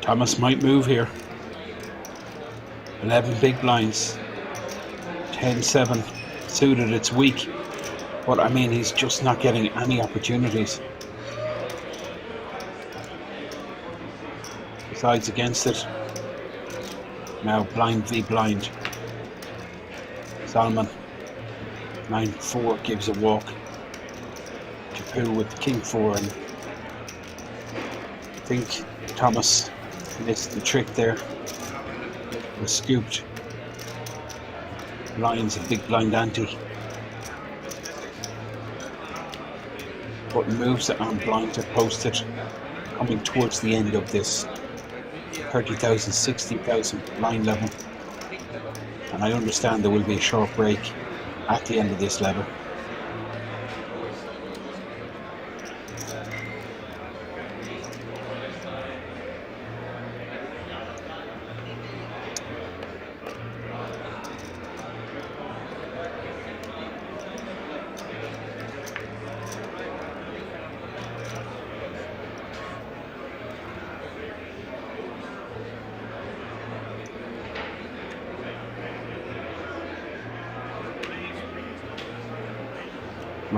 Thomas might move here. 11 big blinds. 10-7 suited, it's weak. But I mean, he's just not getting any opportunities. Besides against it. Now blind v blind. Salman. 9-4 gives a walk. Japu with the King 4, and I think Thomas missed the trick there. Was scooped. Lion's a big blind ante. Button moves it on blind to post it. Coming towards the end of this 30,000, 60,000 blind level. And I understand there will be a short break at the end of this level.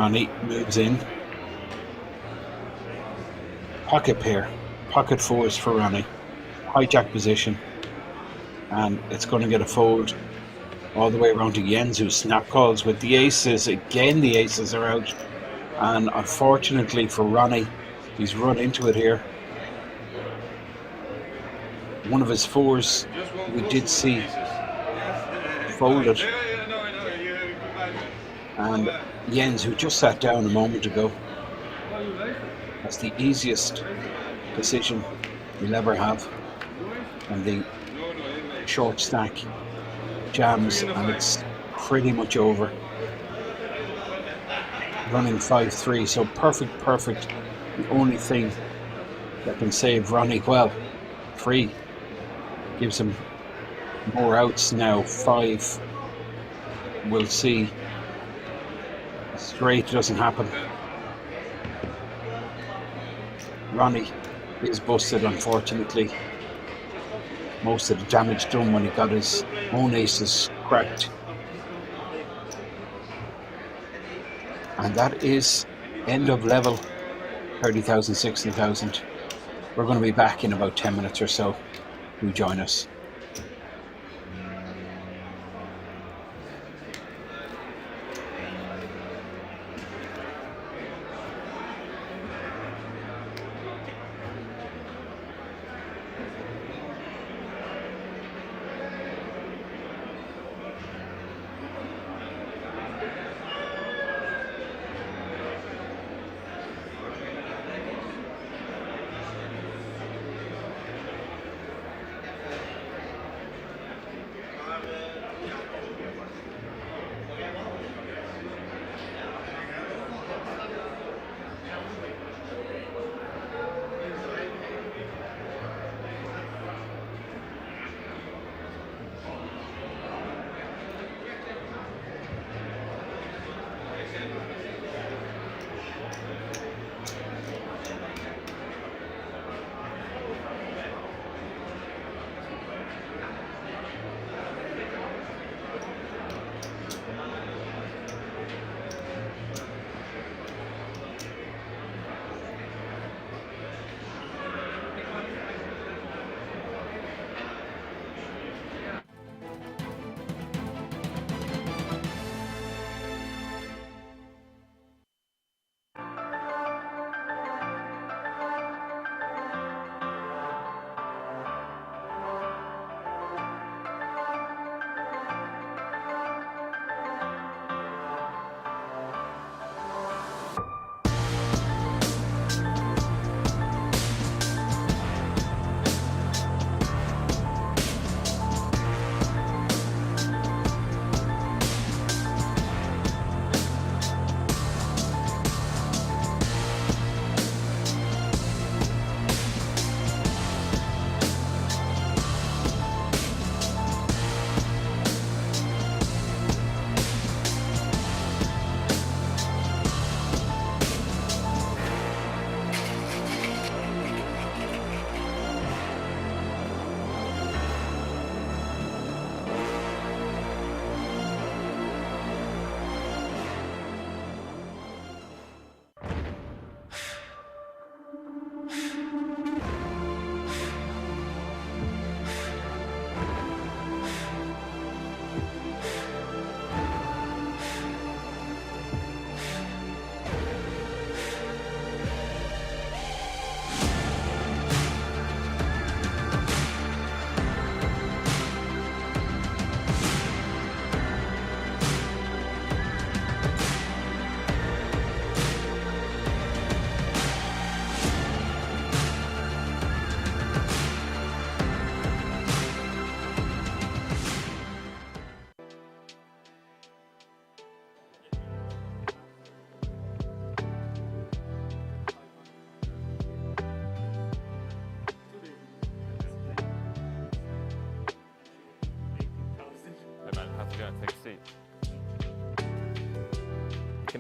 Ronnie moves in. Pocket pair. Pocket fours for Ronnie. Hijack position. And it's going to get a fold all the way around to Jens, who snap calls with the aces. Again, the aces are out. And unfortunately for Ronnie, he's run into it here. One of his fours we did see folded. And Jens, who just sat down a moment ago, that's the easiest decision you'll ever have. And the short stack jams, and it's pretty much over. Running 5-3, so perfect. The only thing that can save Ronnie, well, 3 gives him more outs now. 5, we'll see. Straight doesn't happen. Ronnie is busted, unfortunately. Most of the damage done when he got his own aces cracked. And that is end of level 30,000, 60,000. We're going to be back in about 10 minutes or so. Do join us.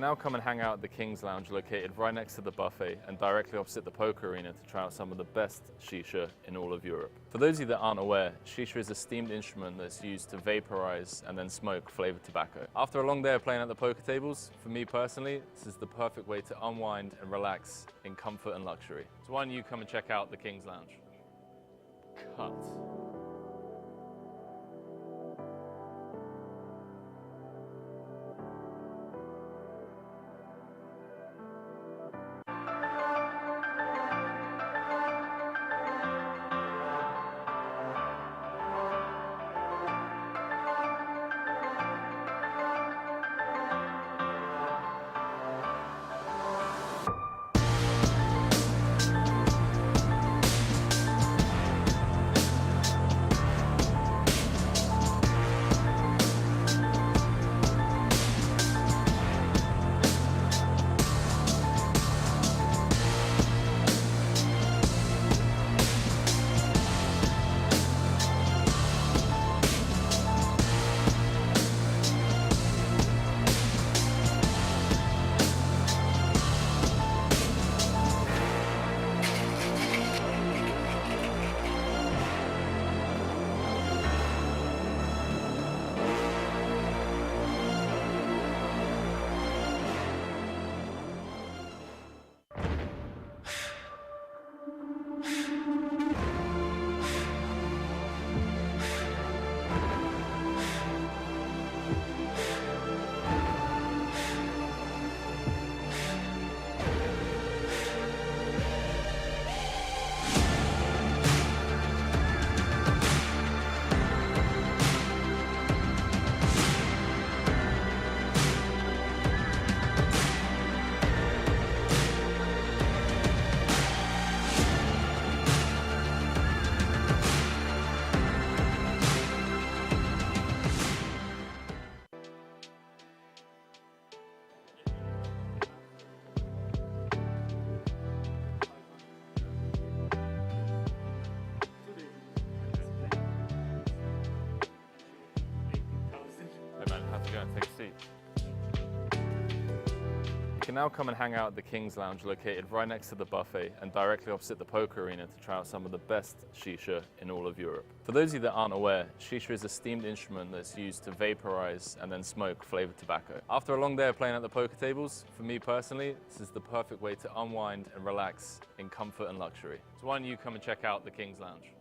now come and hang out at the Kings Lounge located right next to the buffet and directly opposite the poker arena to try out some of the best shisha in all of Europe. For those of you that aren't aware, shisha is a steamed instrument that's used to vaporize and then smoke flavored tobacco. After a long day of playing at the poker tables, for me personally, this is the perfect way to unwind and relax in comfort and luxury. So why don't you come and check out the Kings Lounge? Cut. Go and take a seat. You can now come and hang out at the Kings Lounge located right next to the buffet and directly opposite the poker arena to try out some of the best shisha in all of Europe. For those of you that aren't aware, shisha is a steamed instrument that's used to vaporize and then smoke flavored tobacco. After a long day of playing at the poker tables, for me personally, this is the perfect way to unwind and relax in comfort and luxury. So why don't you come and check out the Kings Lounge?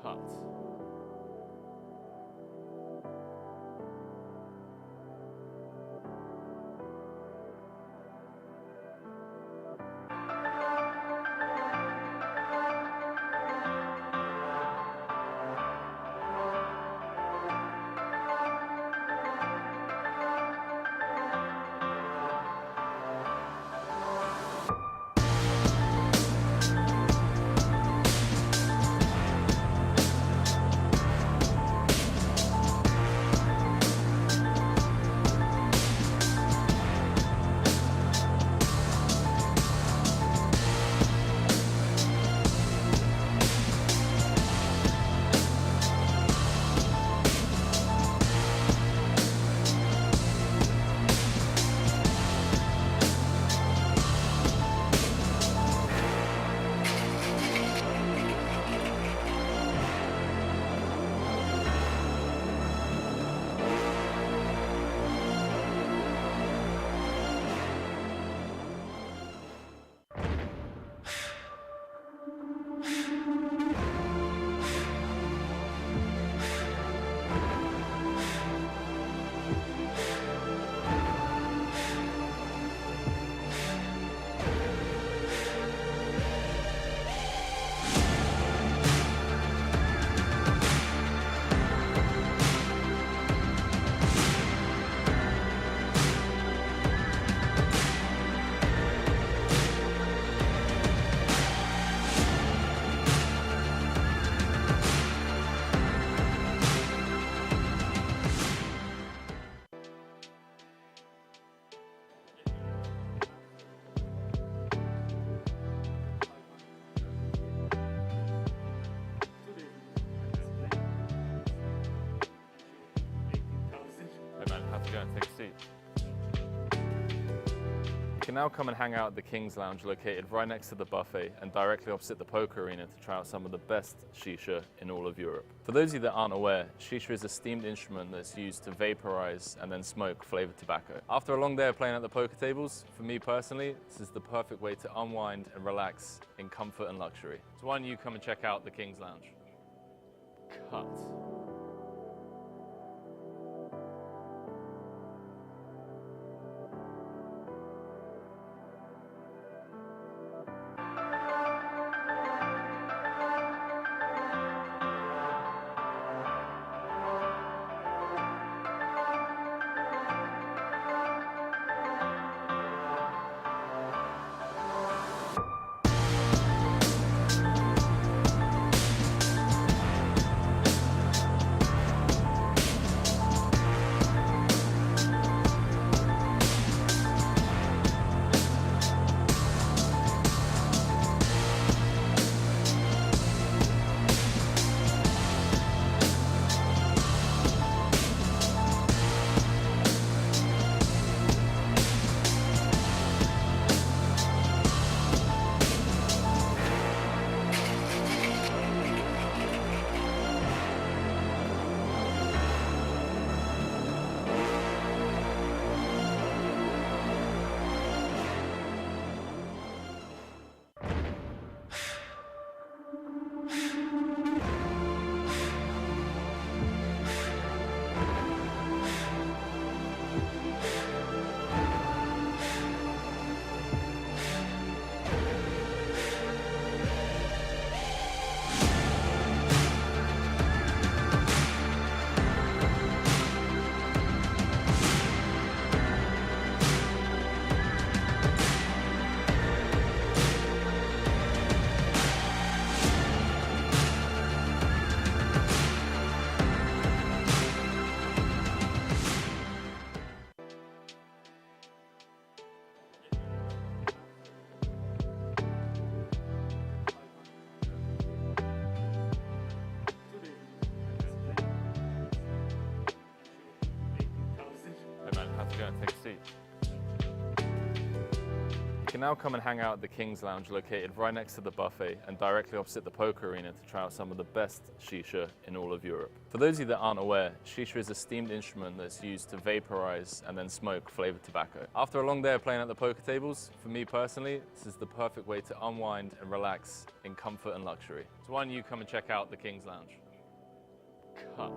Cut. You can now come and hang out at the Kings Lounge located right next to the buffet and directly opposite the poker arena to try out some of the best shisha in all of Europe. For those of you that aren't aware, shisha is a steamed instrument that's used to vaporize and then smoke flavored tobacco. After a long day of playing at the poker tables, for me personally, this is the perfect way to unwind and relax in comfort and luxury. So why don't you come and check out the Kings Lounge? Cut. Take a seat. You can now come and hang out at the Kings Lounge located right next to the buffet and directly opposite the poker arena to try out some of the best shisha in all of Europe. For those of you that aren't aware, shisha is a steamed instrument that's used to vaporize and then smoke flavored tobacco. After a long day of playing at the poker tables, for me personally, this is the perfect way to unwind and relax in comfort and luxury. So why don't you come and check out the Kings Lounge? Cut.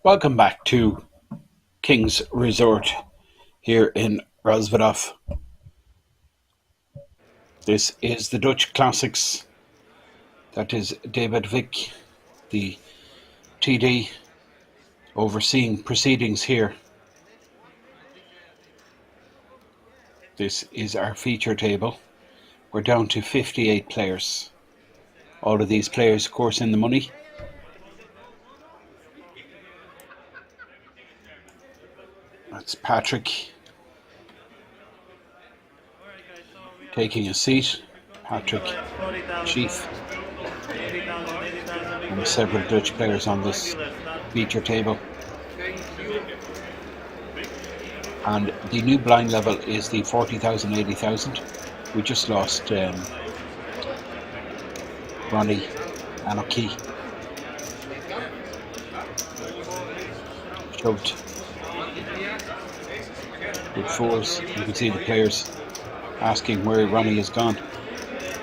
Welcome back to King's Resort. here in Rozvadov. This is the Dutch Classics. That is David Vick, the TD, overseeing proceedings here. This is our feature table. We're down to 58 players. All of these players, of course, in the money. That's Patrick taking a seat. Patrick, Chief, and several Dutch players on this feature table. And the new blind level is the 40,000, 80,000. We just lost Ronnie Anoki. Shoved with fours. You can see the players asking where Ronnie has gone.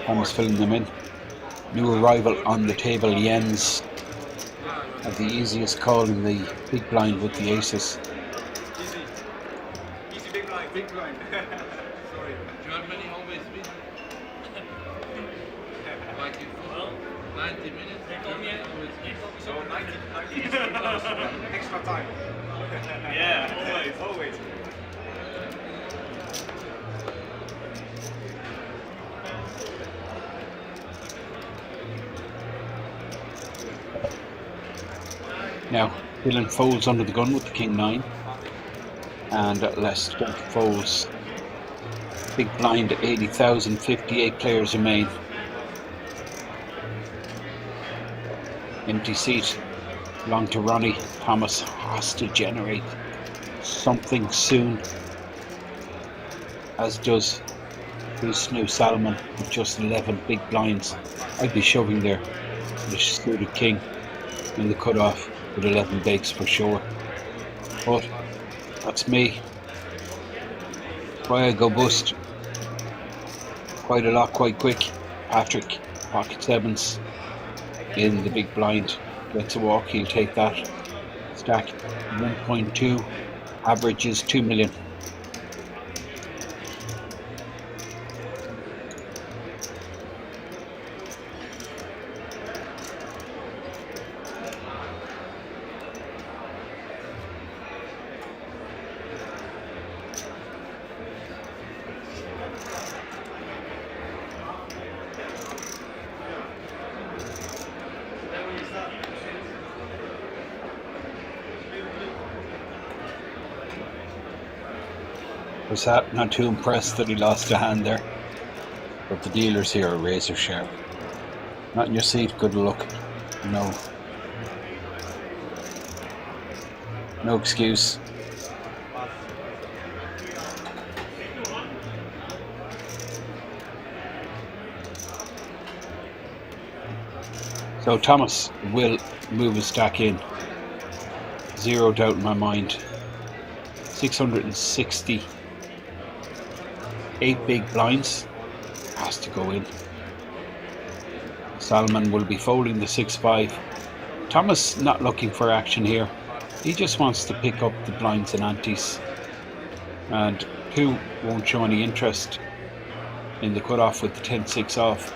Thomas filling them in. New arrival on the table, Jens, had the easiest call in the big blind with the aces.
Easy big blind, big blind. Sorry.
Germany always win. Like in football, 90 minutes, Germany always win.
So 90 extra time. Yeah, always, always.
Now, Dylan folds under the gun with the king 9, and Lester folds big blind 80,000, 58 players remain. Empty seat, belong to Ronnie. Thomas has to generate something soon, as does his new Salomon with just 11 big blinds. I'd be shoving there with a suited king in the cutoff with 11 bigs for sure. But that's me. Why I go bust quite a lot, quite quick. Patrick, pocket sevens in the big blind. Gets a walk, he'll take that. Stack 1.2, average is 2 million. Was that not too impressed that he lost a hand there? But the dealers here are razor sharp. Not in your seat, good luck. No. No excuse. So Thomas will move his stack in. Zero doubt in my mind. 660. 8 big blinds, has to go in. Salomon will be folding the 6-5. Thomas not looking for action here. He just wants to pick up the blinds and antes. And who won't show any interest in the cutoff with the 10-6 off.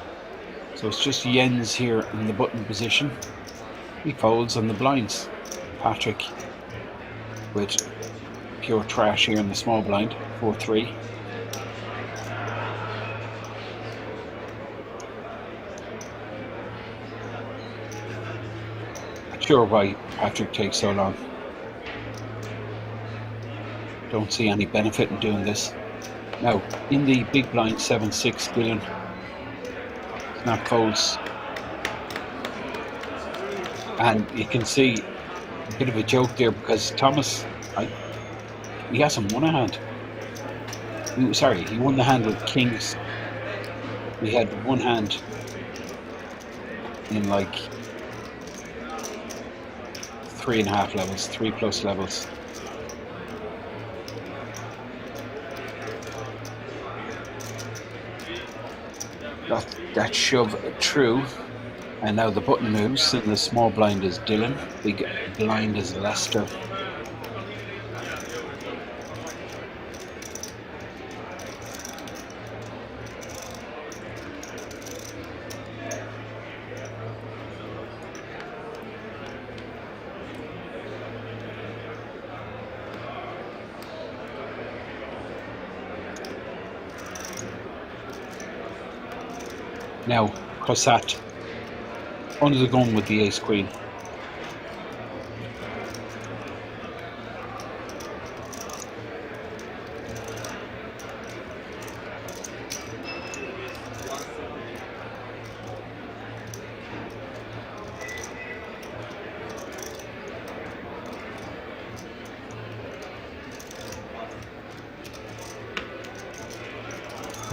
So it's just Jens here in the button position. He folds on the blinds. Patrick with pure trash here in the small blind, 4-3. Sure why Patrick takes so long. Don't see any benefit in doing this. Now, in the big blind 7-6 billion, snap folds. And you can see a bit of a joke there because Thomas, he hasn't won a hand. Sorry, he won the hand with kings. We had one hand in like 3.5 levels, 3+ levels. Got that shove true, and now the button moves, and the small blind is Dylan, big blind is Lester. Now, Cossack under the gun with the ace queen.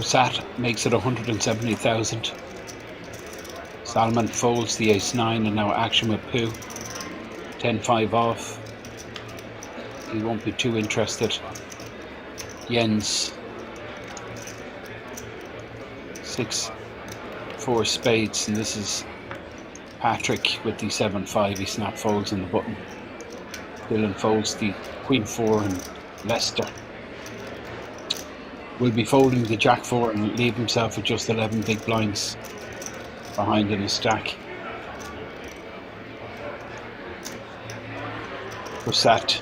Cossack makes it 170,000. Salman folds the ace-9 and now action with Pooh. 10-5 off. He won't be too interested. Jens. 6-4 spades, and this is Patrick with the 7-5. He snap folds in the button. Dylan folds the Queen 4 and Leicester will be folding the Jack 4 and leave himself with just 11 big blinds behind in his stack. We're sat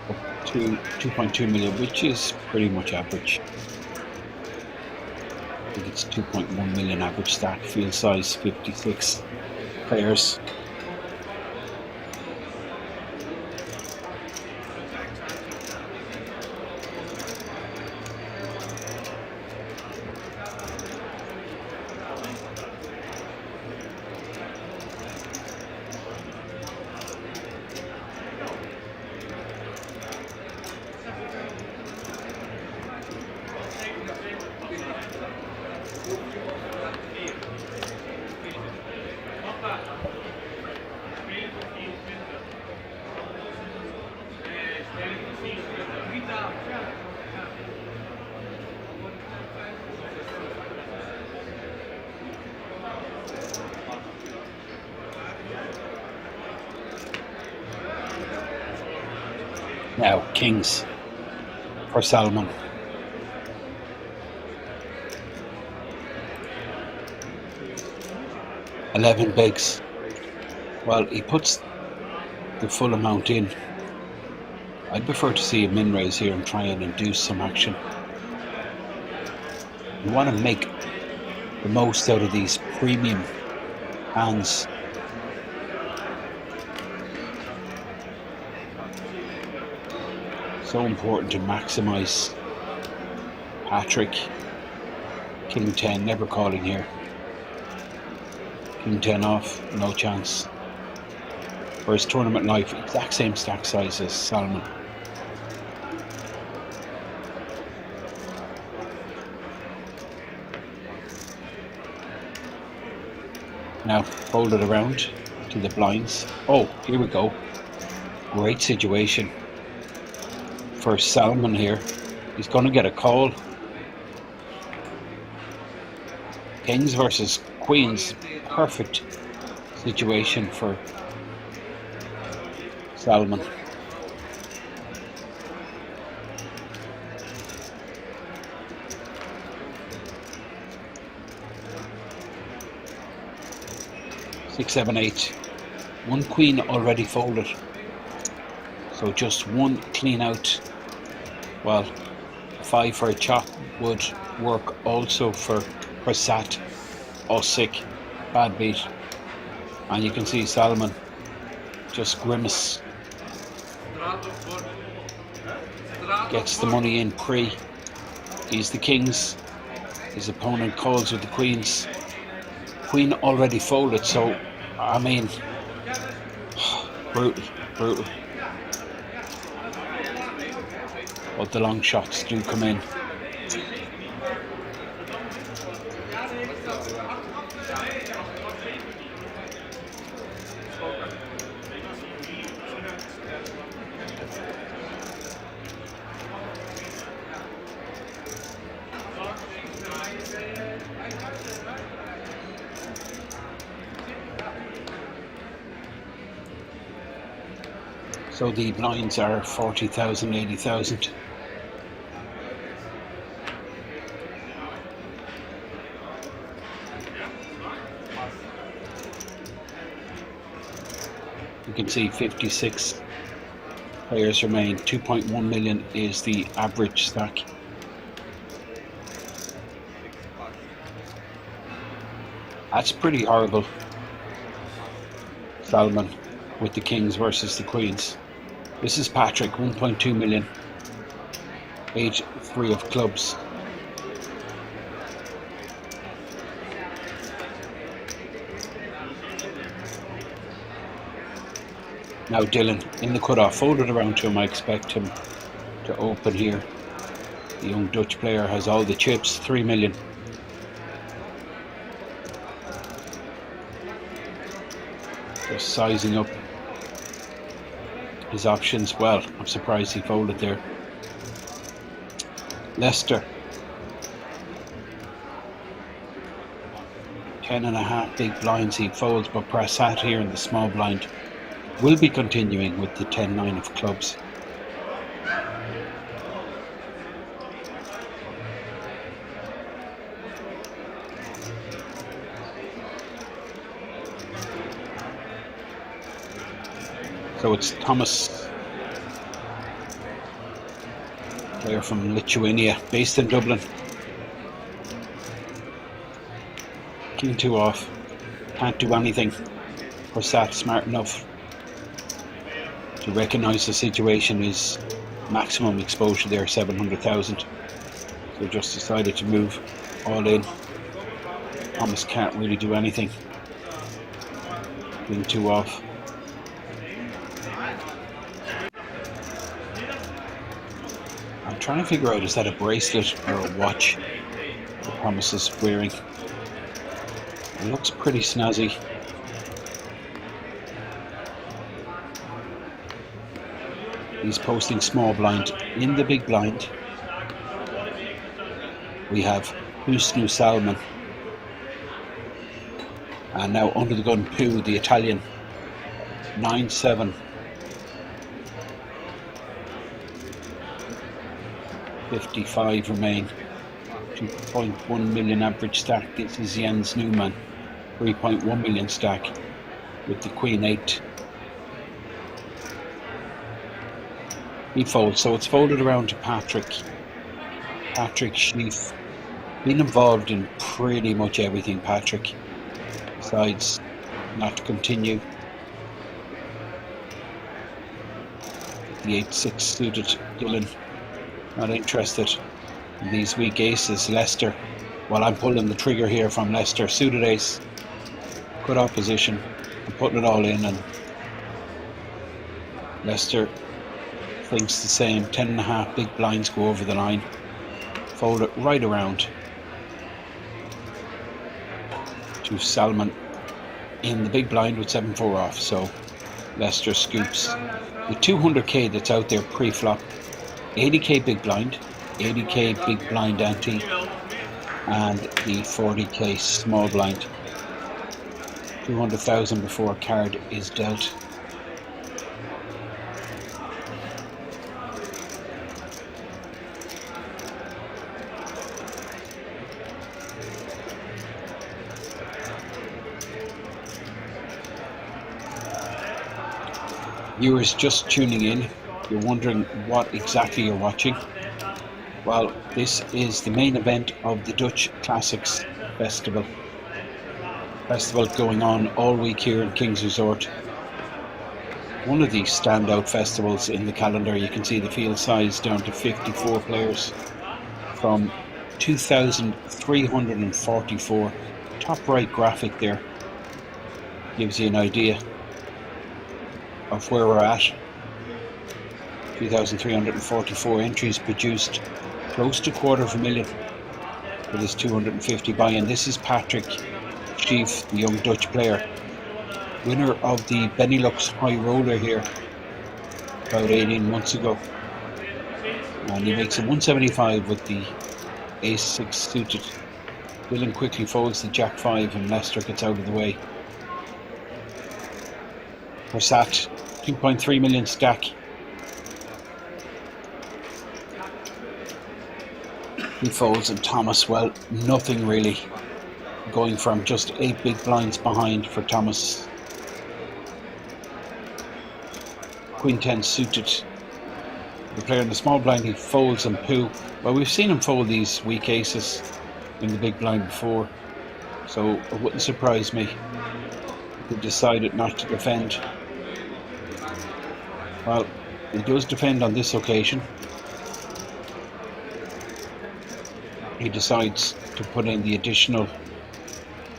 up to 2.2 million, which is pretty much average. I think it's 2.1 million average stack, field size 56 players. Now, kings for Salman. $11 bigs. Well, he puts the full amount in. I'd prefer to see a min raise here and try and induce some action. You want to make the most out of these premium hands. So important to maximize. Patrick, King 10, never calling here. King 10 off, no chance. For his tournament life, exact same stack size as Salman. Now fold it around to the blinds. Oh, here we go. Great situation for Salman here. He's going to get a call. Kings versus queens. Perfect situation for Salman. Six, seven, eight. One queen already folded. So just one clean out. Well, 5 for a chop would work also for Sat. Oh, sick. Bad beat. And you can see Salman just grimace. Gets the money in pre. He's the kings. His opponent calls with the queens. Queen already folded, so I mean, brutal, brutal. But the long shots do come in. So the blinds are 40,000, 80,000. You can see 56 players remain. 2.1 million is the average stack. That's pretty horrible. Salmon with the kings versus the queens. This is Patrick, 1.2 million, age 3 of clubs. Now Dylan in the cutoff, folded around to him. I expect him to open here. The young Dutch player has all the chips, 3 million. Just sizing up his options. Well, I'm surprised he folded there. Leicester, 10.5 big blinds he folds, but Prasad here in the small blind will be continuing with the 10-9 of clubs. So it's Thomas, player from Lithuania, based in Dublin. King 2 off, can't do anything. Prasad smart enough to recognise the situation is maximum exposure there, 700,000. So just decided to move all in. Thomas can't really do anything. King 2 off. I'm trying to figure out, is that a bracelet or a watch that Thomas is wearing? It looks pretty snazzy. He's posting small blind. In the big blind, we have Husnu Salman. And now under the gun, Pooh, the Italian, 9-7. 55 remain. 2.1 million average stack. This is Jens Newman, 3.1 million stack with the Queen 8. He folds, so it's folded around to Patrick. Patrick Schief, been involved in pretty much everything. Patrick decides not to continue. The 8-6 suited. Dylan not interested in these weak aces. Leicester, well, I'm pulling the trigger here from Leicester. Suited ace, good opposition. I'm putting it all in, and Leicester thinks the same. 10.5 big blinds go over the line. Fold it right around to Salman in the big blind with 7-4 off. So Leicester scoops the 200k that's out there pre-flop. 80k big blind, 80k big blind ante, and the 40k small blind. 200,000 before a card is dealt. Viewers just tuning in, you're wondering what exactly you're watching. Well, this is the main event of the Dutch Classics Festival. Festival going on all week here in Kings Resort. One of the standout festivals in the calendar. You can see the field size down to 54 players from 2,344. Top right graphic there gives you an idea of where we're at. 2,344 entries produced, close to 250,000 for this 250 buy-in. This is Patrick Schief, the young Dutch player, winner of the Benelux High Roller here about 18 months ago, and he makes a 175 with the Ace-6 suited. Dylan quickly folds the Jack-5 and Leicester gets out of the way. Prasad, 2.3 million stack. He folds, and Thomas, well, nothing really, going from just 8 big blinds behind for Thomas. Queen 10 suited. The player in the small blind, he folds, and Pooh, well, we've seen him fold these weak aces in the big blind before. So it wouldn't surprise me if he decided not to defend. Well, he does defend on this occasion. He decides to put in the additional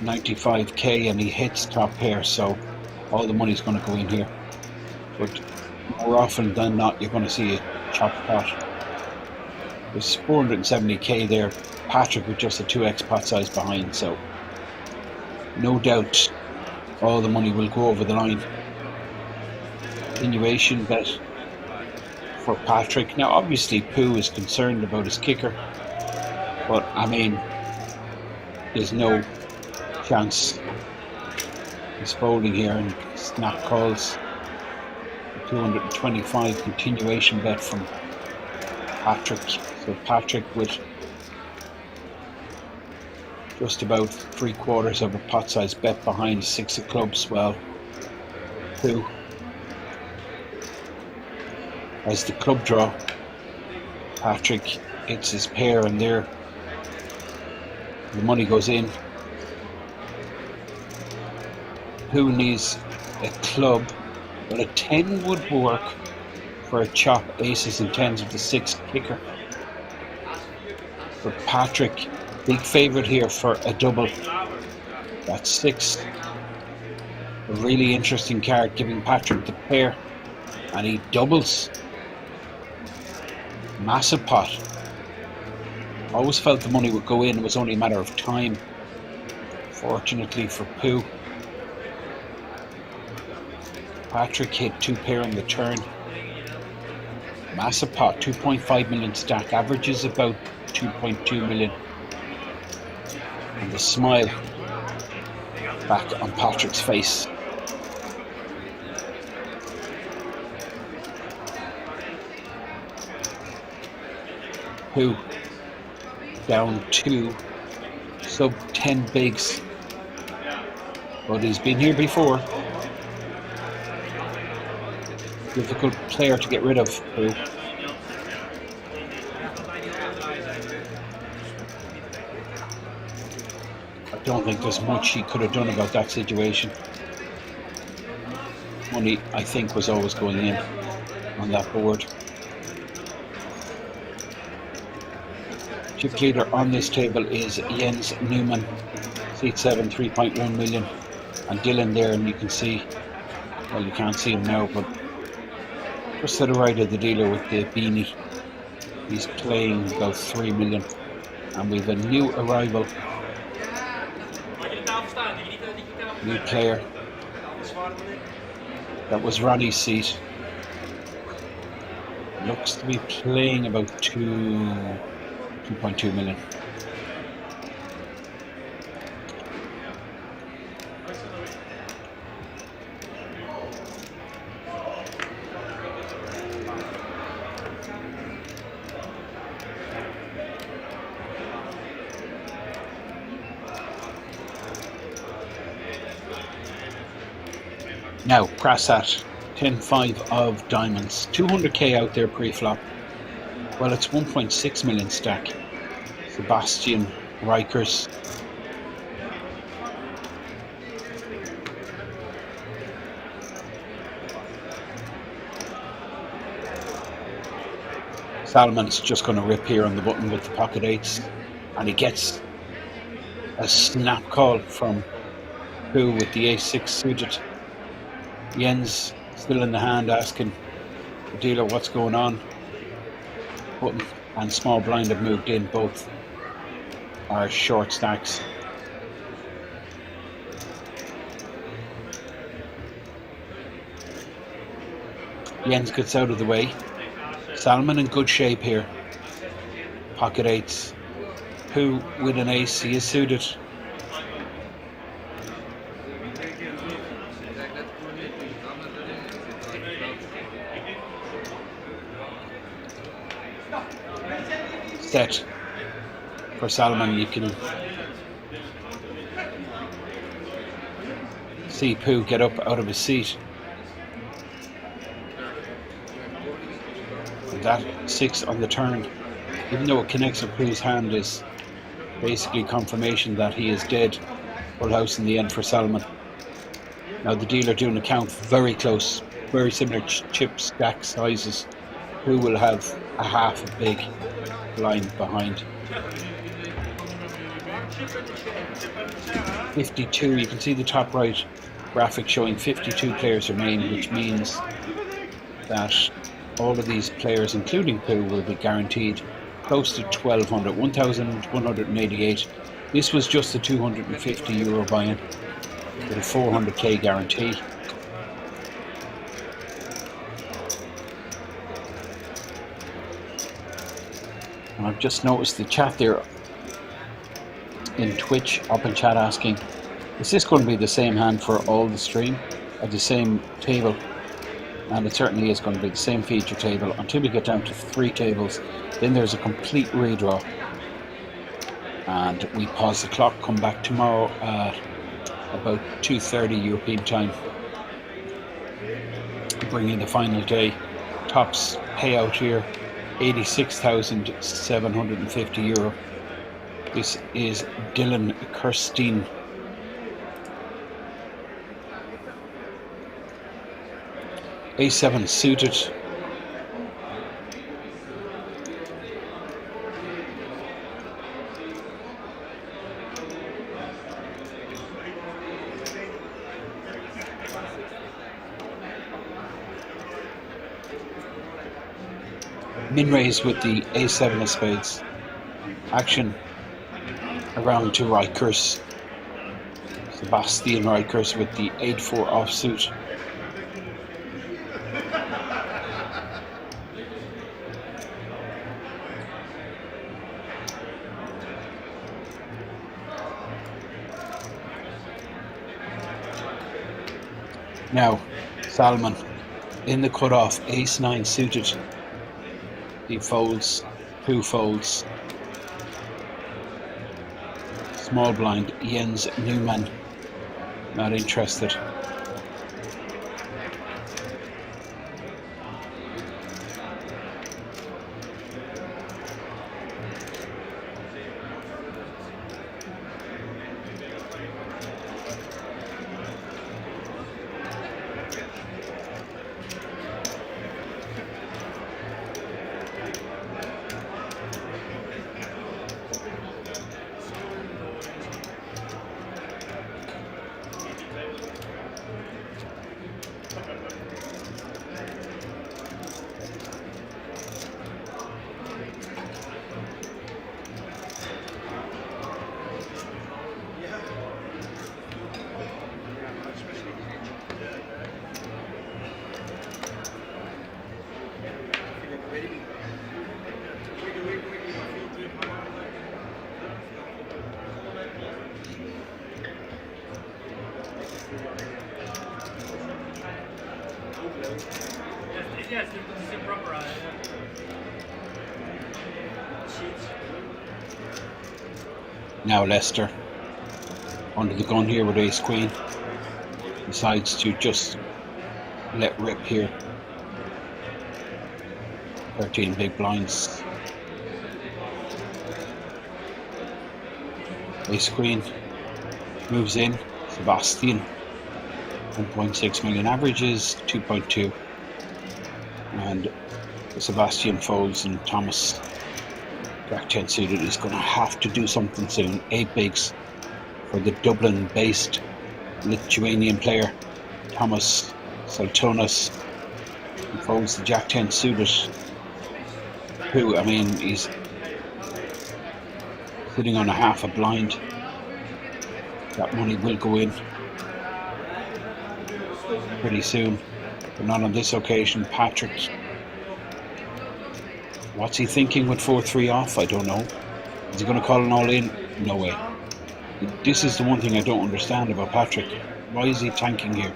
95k and he hits top pair, so all the money's going to go in here. But more often than not, you're going to see a chop pot. There's 470k there. Patrick with just a 2x pot size behind, so no doubt all the money will go over the line. Continuation bet for Patrick. Now obviously Pooh is concerned about his kicker, but I mean, there's no chance. He's folding here and snap calls. 225 continuation bet from Patrick. So Patrick with just about 3/4 of a pot size bet behind 6 of clubs. Well, Pooh has the club draw. Patrick hits his pair and there the money goes in. Pooh needs a club. Well, a 10 would work for a chop aces and 10s with the 6 kicker. But Patrick, big favourite here for a double. That's 6. A really interesting card, giving Patrick the pair. And he doubles. Massive pot. Always felt the money would go in. It was only a matter of time. Fortunately for Pooh, Patrick hit 2 pair on the turn. Massive pot, 2.5 million stack, averages about 2.2 million. And the smile back on Patrick's face. Pooh down 2, sub 10 bigs. But he's been here before. Difficult player to get rid of, Pooh. I don't think there's much he could have done about that situation. Money, I think, was always going in on that board. Chip leader on this table is Jens Newman, seat 7, 3.1 million. And Dylan there, and you can see, well, you can't see him now, but just to the right of the dealer with the beanie, he's playing about 3 million. And we've a new arrival, new player. That was Ronnie's seat. Looks to be playing about 2.2 million. Now, crash that 10-5 of diamonds, 200k out there pre-flop. Well, it's 1.6 million stack. Sebastian Rikers. Salmon's just going to rip here on the button with the pocket 8s, and he gets a snap call from Pooh with the ace-6 suited. Jens still in the hand, asking the dealer what's going on. Button and small blind have moved in, both are short stacks. Jens gets out of the way. Salmon in good shape here. Pocket 8s. Pooh with an ace, he is suited. Set for Salmon. You can see Pooh get up out of his seat. And that 6 on the turn, even though it connects with Pooh's hand, is basically confirmation that he is dead. Full house in the end for Salomon. Now the dealer doing the count very close, very similar chip stack sizes. Who will have a half a big blind behind? 52, you can see the top right graphic showing 52 players remain, which means that all of these players, including Pooh, will be guaranteed close to 1,200, 1,188. This was just a €250 buy-in with a 400k guarantee. And I've just noticed the chat there in Twitch up in chat asking, is this going to be the same hand for all the stream at the same table? And it certainly is going to be the same feature table until we get down to 3 tables. Then there's a complete redraw. And we pause the clock, come back tomorrow at about 2:30 European time. Bring in the final day. Tops payout here, €86,750. This is Dylan Kirsten. A7 suited. Min raise with the A7 of spades. Action around to Rikers. Sebastian Rikers with the 8-4 offsuit. Now, Salomon in the cutoff, ace-9 suited. He folds, Pooh folds. Small blind, Jens Newman, not interested.
Yes, this is proper.
Now Leicester under the gun here with ace queen. Decides to just let rip here. 13 big blinds. Ace queen moves in. Sebastian 1.6 million, averages 2.2. And Sebastian folds, and Thomas Jack 10 suited is going to have to do something soon. 8 bigs for the Dublin based Lithuanian player Thomas Saltonas. He folds the Jack 10 suited, who, I mean, he's sitting on a half a blind. That money will go in pretty soon, but not on this occasion. Patrick, what's he thinking with 4-3 off? I don't know. Is he going to call an all in? No way. This is the one thing I don't understand about Patrick. Why is he tanking here?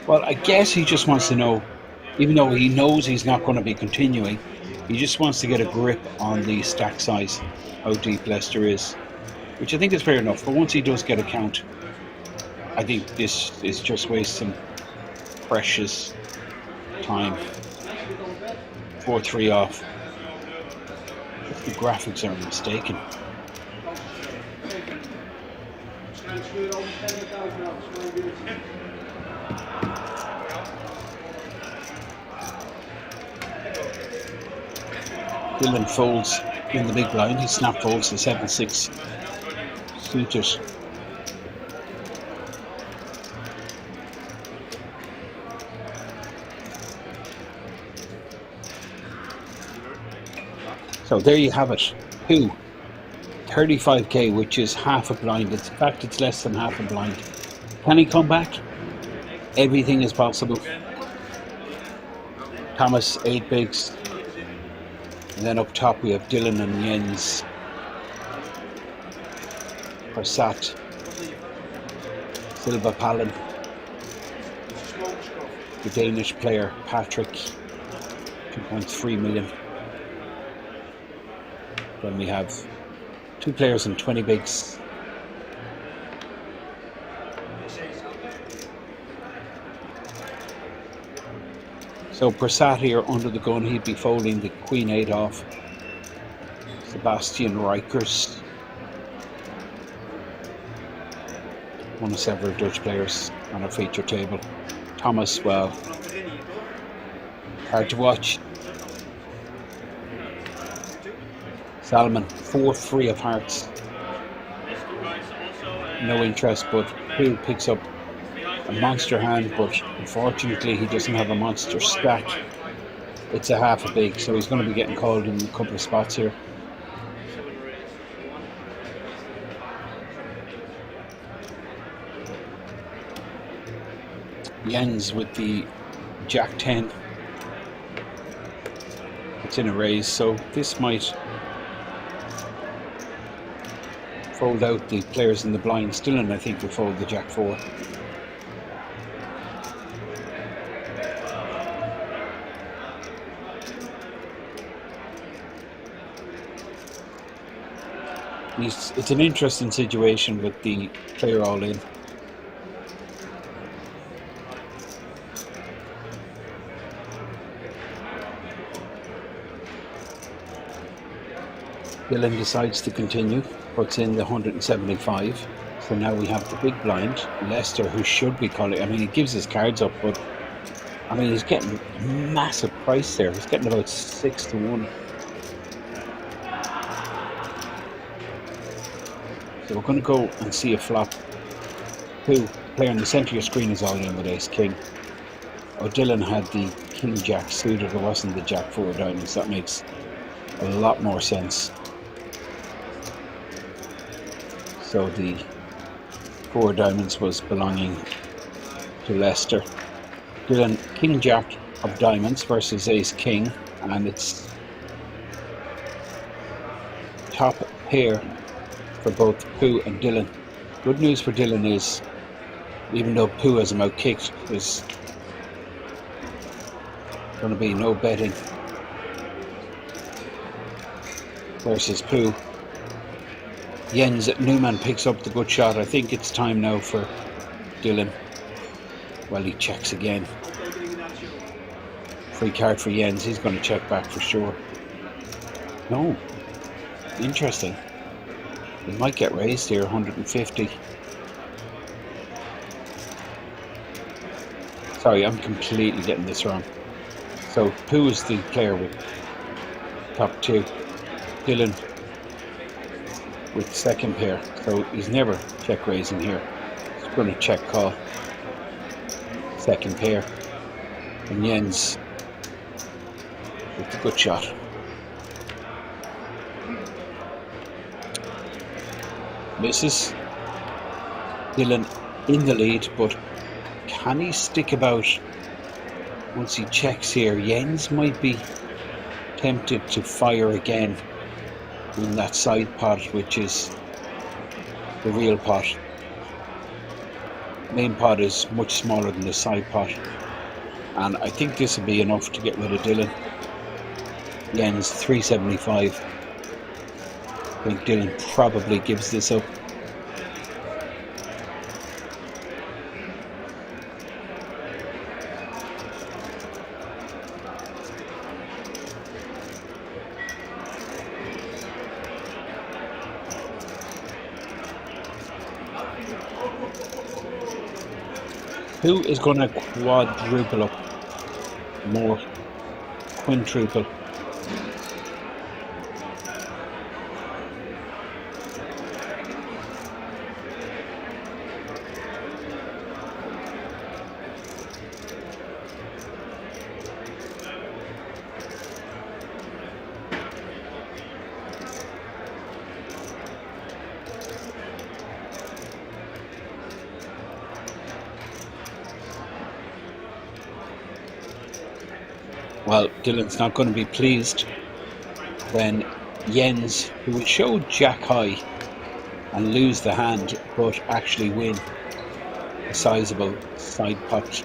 Well, I guess he just wants to know, even though he knows he's not going to be continuing, he just wants to get a grip on the stack size, how deep Leicester is, which I think is fair enough. But once he does get a count, I think this is just wasting precious time. 4-3 off. If the graphics are mistaken. Dylan folds in the big blind. He snap folds the 7-6 suited. So there you have it. 35k, which is half a blind. In fact, it's less than half a blind. Can he come back? Everything is possible. Thomas, 8 bigs. And then up top we have Dylan and Jens. Persat. Silva Palin. The Danish player, Patrick. 2.3 million. Then we have 2 players and 20 bigs. So Persat here under the gun, he'd be folding the Queen 8 off. Sebastian Reichers. One of several Dutch players on our feature table. Thomas, well, hard to watch. Salmon, 4-3 of hearts. No interest, but who picks up a monster hand, but unfortunately he doesn't have a monster stack. It's a half a big, so he's going to be getting called in a couple of spots here. Jens with the Jack 10. It's in a raise, so this might fold out the players in the blind. Dylan, I think, will fold the Jack 4. It's an interesting situation with the player all in. Dylan decides to continue, puts in the 175. So now we have the big blind. Lester, who should be calling, I mean, he gives his cards up, but I mean, he's getting a massive price there. He's getting about 6-1. So we're going to go and see a flop. Who player in the centre of your screen is all in with ace king. Oh, Dylan had the king jack suited, it wasn't the jack 4 diamonds. That makes a lot more sense. So the 4 diamonds was belonging to Lester. Dylan, king jack of diamonds versus ace king, and it's top pair for both Pooh and Dylan. Good news for Dylan is, even though Pooh has him out kicked, there's going to be no betting versus Pooh. Jens Newman picks up the good shot. I think it's time now for Dylan. Well, he checks again. Free card for Jens. He's going to check back for sure. No. Interesting. He might get raised here, 150. Sorry, I'm completely getting this wrong. So, Pooh is the player with top 2. Dylan with second pair, so he's never check raising here. He's going to check call. Second pair. And Jens with the good shot. Misses. Dylan in the lead, but can he stick about once he checks here? Jens might be tempted to fire again in that side pot, which is the real pot. Main pot is much smaller than the side pot, and I think this will be enough to get rid of Dylan. Jens 375. I think Dylan probably gives this up. Who is going to quadruple up? More quintuple. Well, Dylan's not going to be pleased when Jens, who will show Jack high and lose the hand, but actually win a sizable side pot.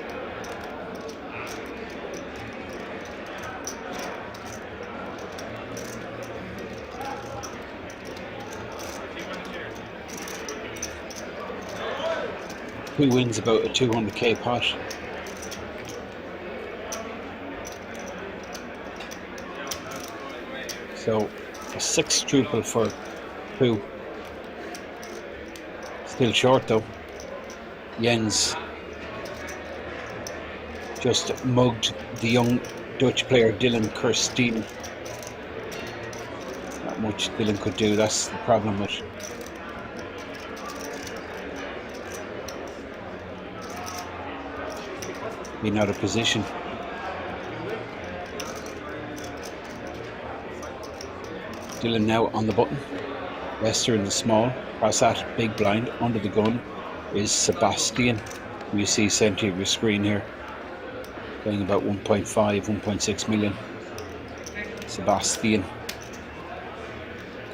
Who wins about a 200k pot? So a 6 triple for who? Still short though. Jens just mugged the young Dutch player Dylan Kirsten. Not much Dylan could do, that's the problem with being out of position. Dylan now on the button. Lester in the small. Across that big blind under the gun is Sebastian, who you see center of your screen here, playing about 1.5, 1.6 million. Sebastian.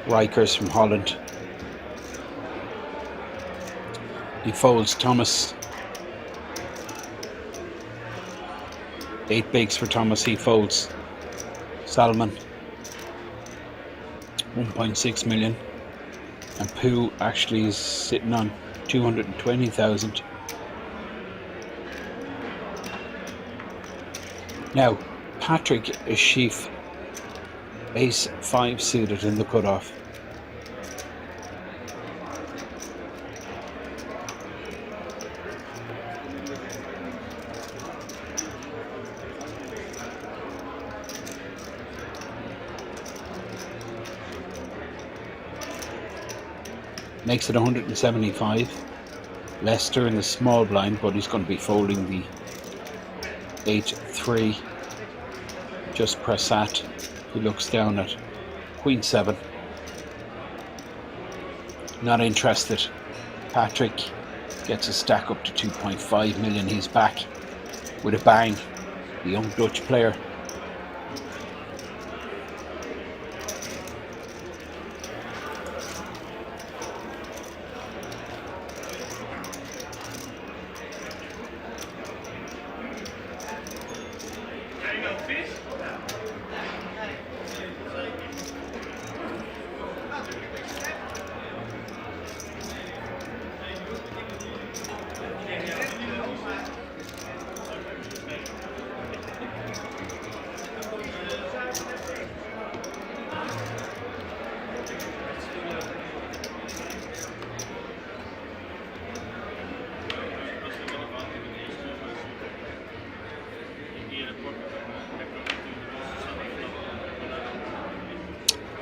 Rikers from Holland. He folds Thomas. 8 bigs for Thomas, he folds Salmon. 1.6 million. And Pooh actually is sitting on 220,000. Now, Patrick is sheaf ace 5 suited in the cutoff. Makes it 175. Lester in the small blind, but he's going to be folding the 8-3. Just press that. He looks down at Queen 7. Not interested. Patrick gets a stack up to 2.5 million. He's back with a bang. The young Dutch player.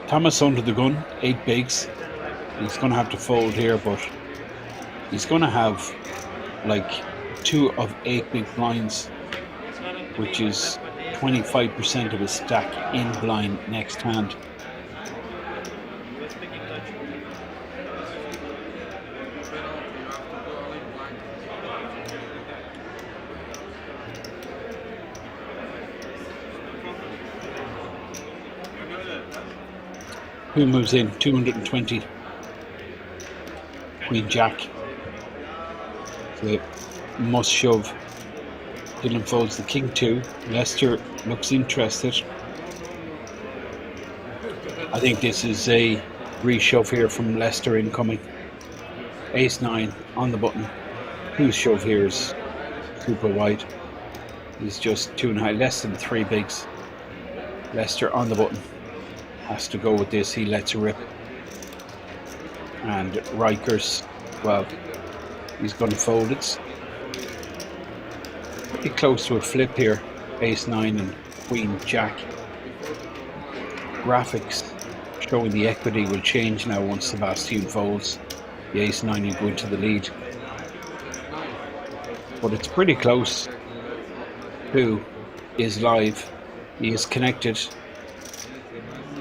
Thomas under the gun, 8 bigs. He's going to have to fold here, but he's going to have like 2 of 8 big blinds, which is 25% of his stack in blind next hand. Who moves in? 220. Queen Jack. So must shove. Dylan folds the King 2. Lester looks interested. I think this is a reshove here from Lester incoming. Ace 9 on the button. Whose shove here is super wide. He's just 2.5, less than 3 bigs. Lester on the button. Has to go with this, he lets it rip. And Rikers, well, he's going to fold it. Pretty close to a flip here. Ace 9 and Queen Jack. Graphics showing the equity will change now once Sebastian folds. The Ace 9 will go into the lead. But it's pretty close. Who is live? He is connected.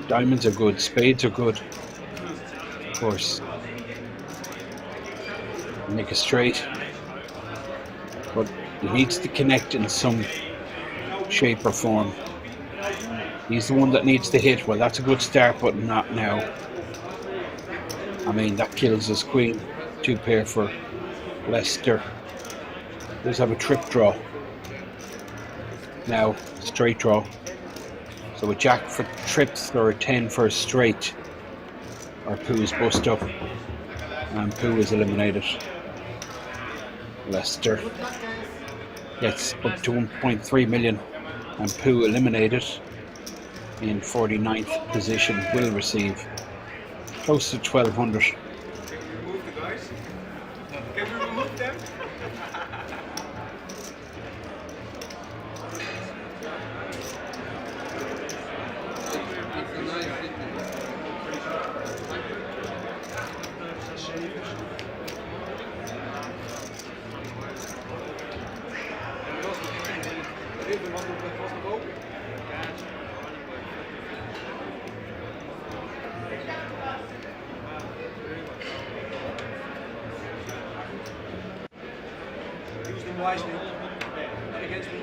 Diamonds are good, spades are good. Of course. Make a straight. But he needs to connect in some shape or form. He's the one that needs to hit. Well, that's a good start, but not now. I mean, that kills us queen. 2 pair for Leicester. Does have a trip draw. Now, straight draw. So a jack for trips or a 10 for a straight. Our poo is bust up. And poo is eliminated. Leicester gets up to 1.3 million. And poo eliminated in 49th position will receive close to 1200.
Can we remove the guys? Can we remove them? Use them wisely, not against me.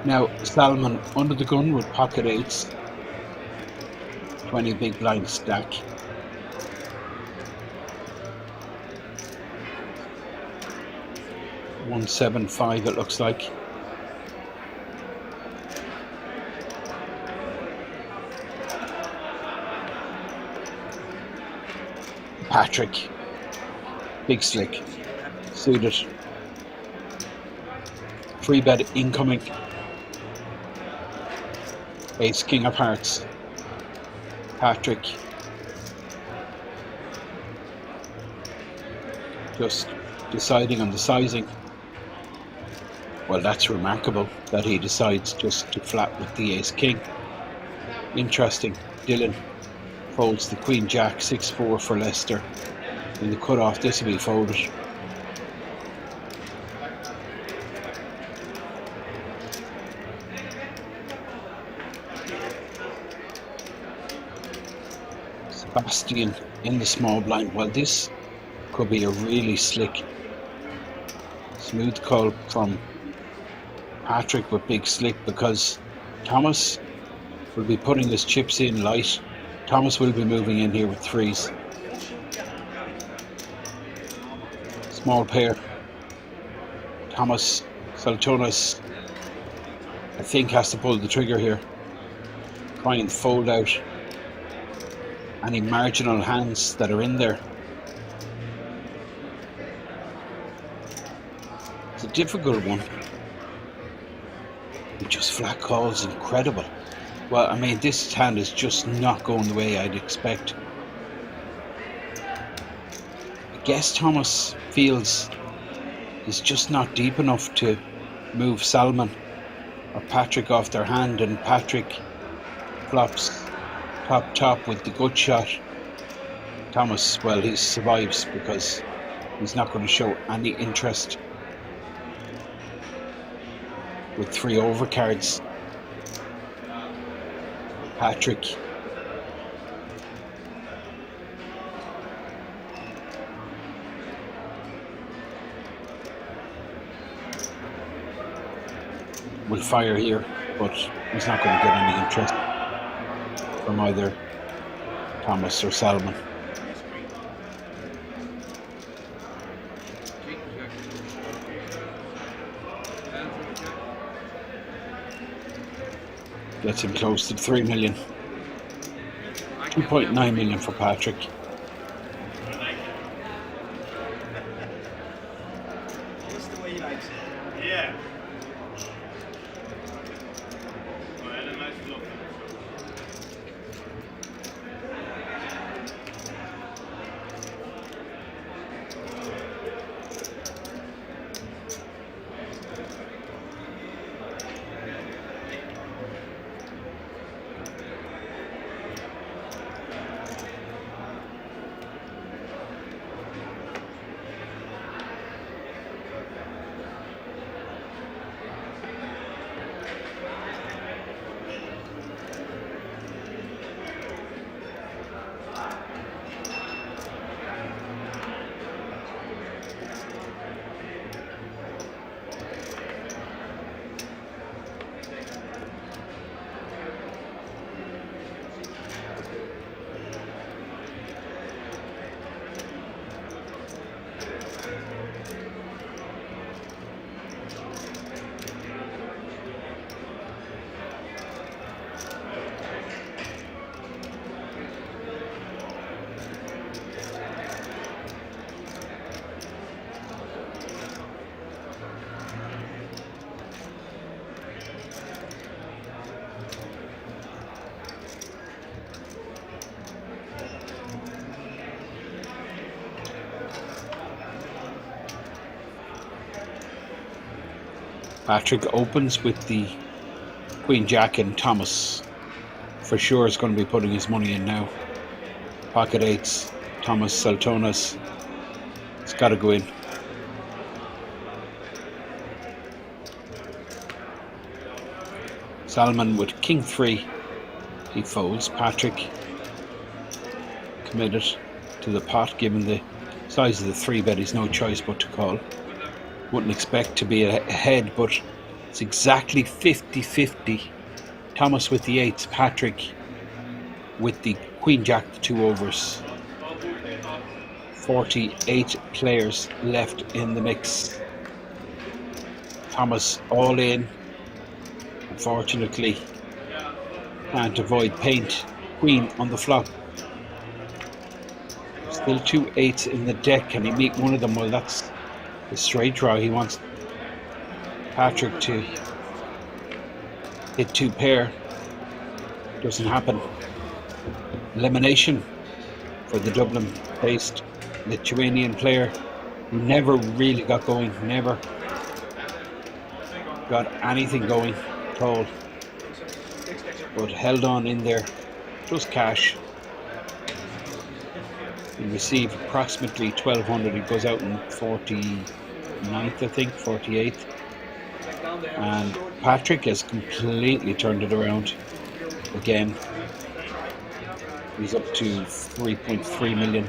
Now Salmon under the gun with pocket 8s. 20 big blind stack. $175 it looks like. Patrick, big slick, suited. Free bet incoming. Ace king of hearts. Patrick. Just deciding on the sizing. Well, that's remarkable that he decides just to flat with the ace king. Interesting. Dylan folds the queen jack, 6-4 for Leicester. In the cutoff, this will be folded. Sebastian in the small blind. Well, this could be a really slick, smooth call from Patrick with big slick, because Thomas will be putting his chips in light. Thomas will be moving in here with 3s. Small pair. Thomas Saltonis, I think, has to pull the trigger here. Try and fold out any marginal hands that are in there. It's a difficult one. He just flat calls, incredible. Well, I mean, this hand is just not going the way I'd expect. I guess Thomas feels he's just not deep enough to move Salmon or Patrick off their hand, and Patrick flops top with the gut shot. Thomas, well, he survives because he's not going to show any interest with 3 overcards. Patrick will fire here, but he's not going to get any interest from either Thomas or Salmon. Gets him close to 3 million. 2.9 million for Patrick.
Just the way he likes it.
Yeah. Oh, I had a nice look.
Patrick opens with the Queen Jack, and Thomas for sure is going to be putting his money in now. Pocket eights, Thomas Saltonas. It's got to go in. Salman with King 3. He folds. Patrick committed to the pot, given the size of the 3-bet. He's no choice but to call. Wouldn't expect to be ahead, but it's exactly 50-50. Thomas with the 8s, Patrick with the Queen Jack, the 2 overs. 48 players left in the mix. Thomas all in. Unfortunately, can't avoid paint. Queen on the flop. Still 2 8s in the deck. Can he make one of them? Well, that's a straight draw. He wants Patrick to hit 2 pair. Doesn't happen. Elimination for the Dublin-based Lithuanian player who never really got going. Never got anything going at all. But held on in there. Just cash. He received approximately 1,200. He goes out in 49th, I think, 48th. And Patrick has completely turned it around again. He's up to 3.3 million.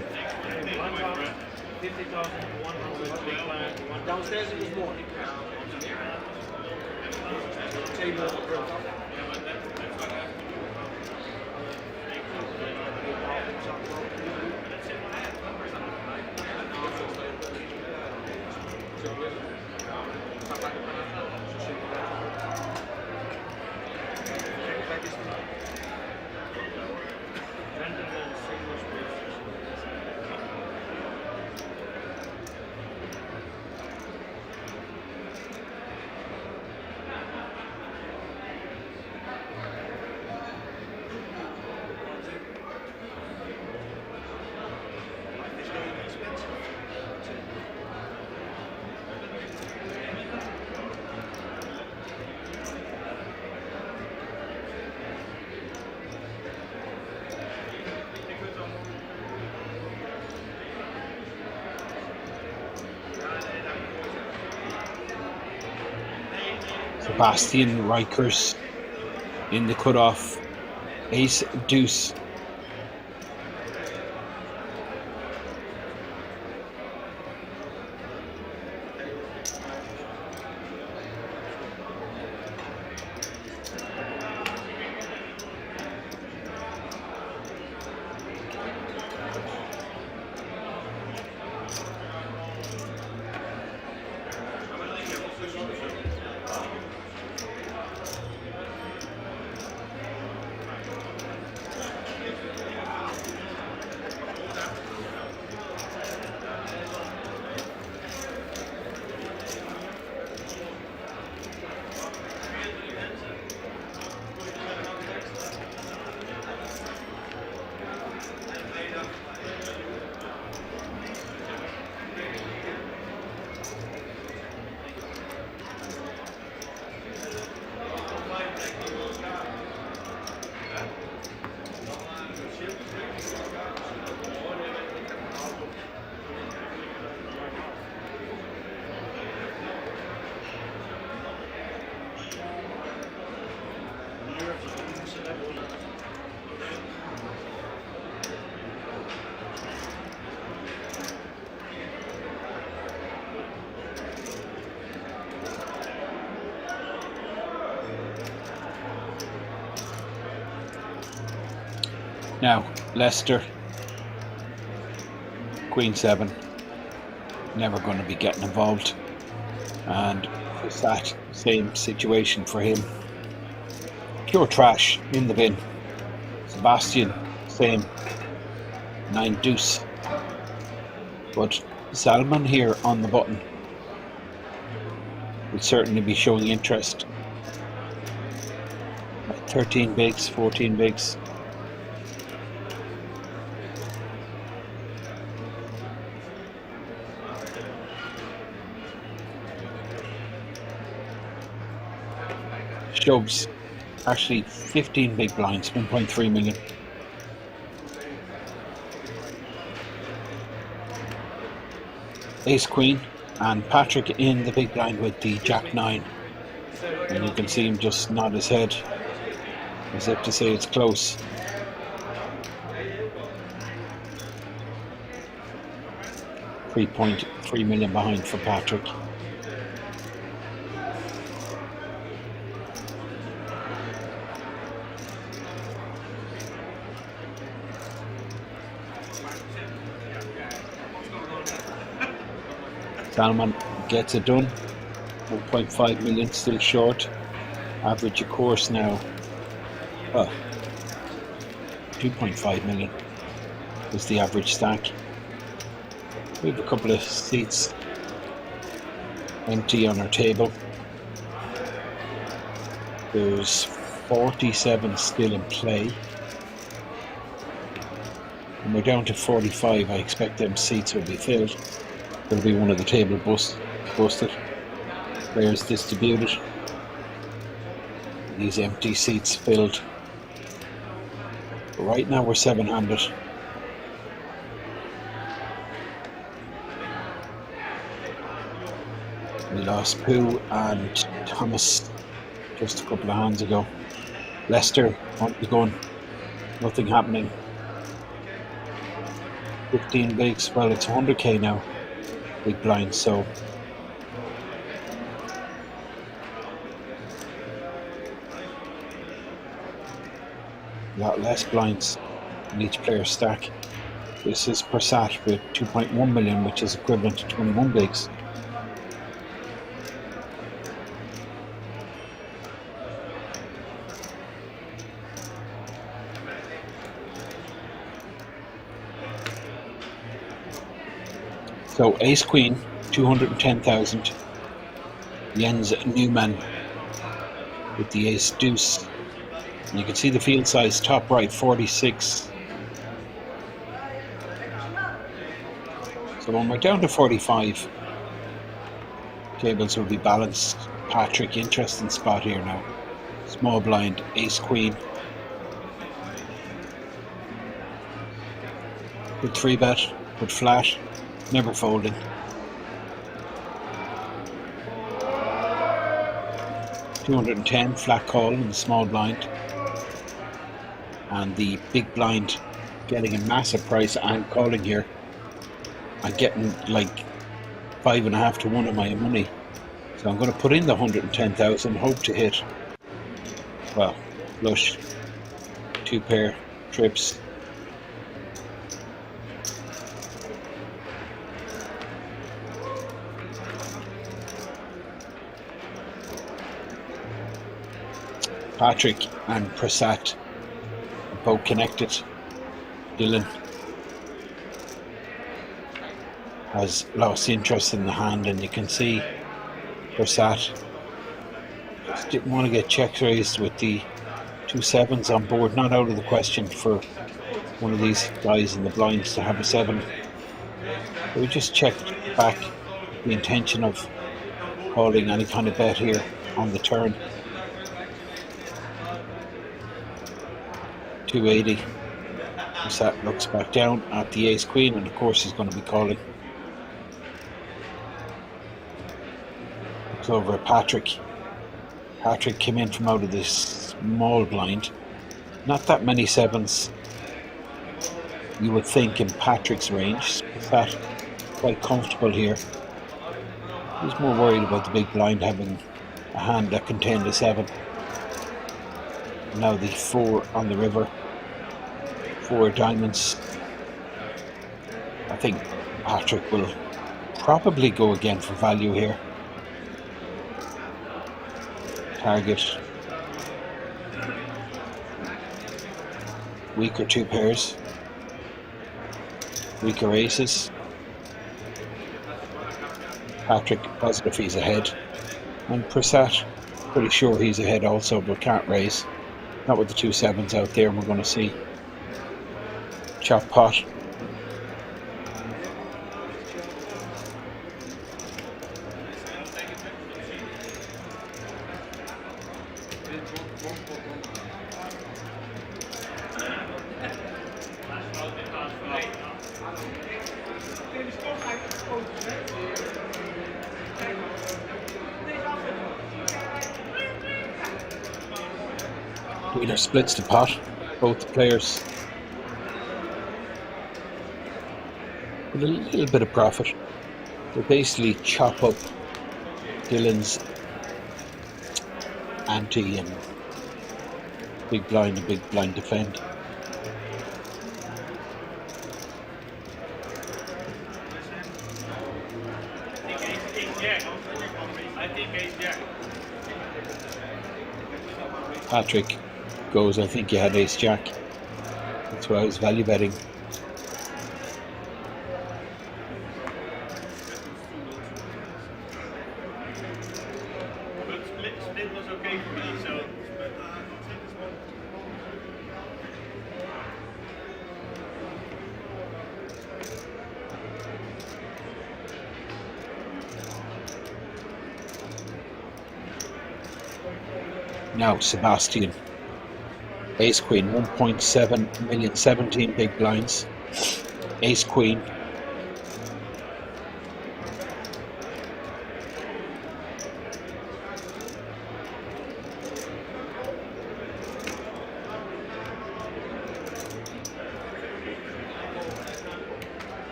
Sebastian Rikers in the cutoff. Ace deuce. Now, Leicester, Queen 7, never going to be getting involved. And it's that same situation for him. Pure trash in the bin. Sebastian, same. 9 deuce. But Salman here on the button would certainly be showing interest. 13 bigs, 14 bigs. shoves. Actually 15 big blinds, 1.3 million. Ace Queen and Patrick in the big blind with the Jack 9. And you can see him just nod his head as if to say it's close. $3.3 million behind for Patrick. Salman gets it done. 1.5 million, still short. Average of course now. 2.5 million is the average stack. We have a couple of seats empty on our table. There's 47 still in play. And we're down to 45. I expect them seats will be filled. There'll be one of the table busted. Players distributed. These empty seats filled. But right now we're 700. We lost Pooh and Thomas just a couple of hands ago. Lester on the gun. Nothing happening. 15 bigs. Well, it's 100k now. Big blind, so a lot less blinds in each player's stack. This is Prasad with 2.1 million, which is equivalent to 21 bigs. So Ace Queen, 210,000. Jens Newman with the Ace Deuce. And you can see the field size, top right, 46. So when we're down to 45, tables will be balanced. Patrick, interesting spot here now. Small blind, Ace Queen. Good 3-bet, good flat. Never folding. $210 flat call in the small blind, and the big blind getting a massive price. I'm calling here. I'm getting like 5.5 to 1 of my money, so I'm going to put in the 110,000. Hope to hit. Well, flush, 2 pair, trips. Patrick and Prasad both connected. Dylan has lost interest in the hand, and you can see Prasad just didn't want to get check raised with the 2 sevens on board. Not out of the question for one of these guys in the blinds to have a 7. We just checked back the intention of calling any kind of bet here on the turn. 280. Prasad looks back down at the Ace Queen, and of course he's going to be calling. Looks over at Patrick. Patrick came in from out of this small blind. Not that many 7s, you would think, in Patrick's range. Prasad quite comfortable here. He's more worried about the big blind having a hand that contained a 7. Now the 4 on the river. 4 diamonds. I think Patrick will probably go again for value here. Target. Weaker 2 pairs. Weaker aces. Patrick positive he's ahead. And Prasad pretty sure he's ahead also, but can't raise. Not with the 2 sevens out there. We're going to see chop pot. Wheeler splits the pot, both the players with a little bit of profit. They basically chop up Dylan's ante and big blind and big blind defend. Patrick goes, I think you had ace jack. That's why I was value betting.
Split was okay for me, so.
Now Sebastian, ace queen, 1.7 million, 17 big blinds, ace queen,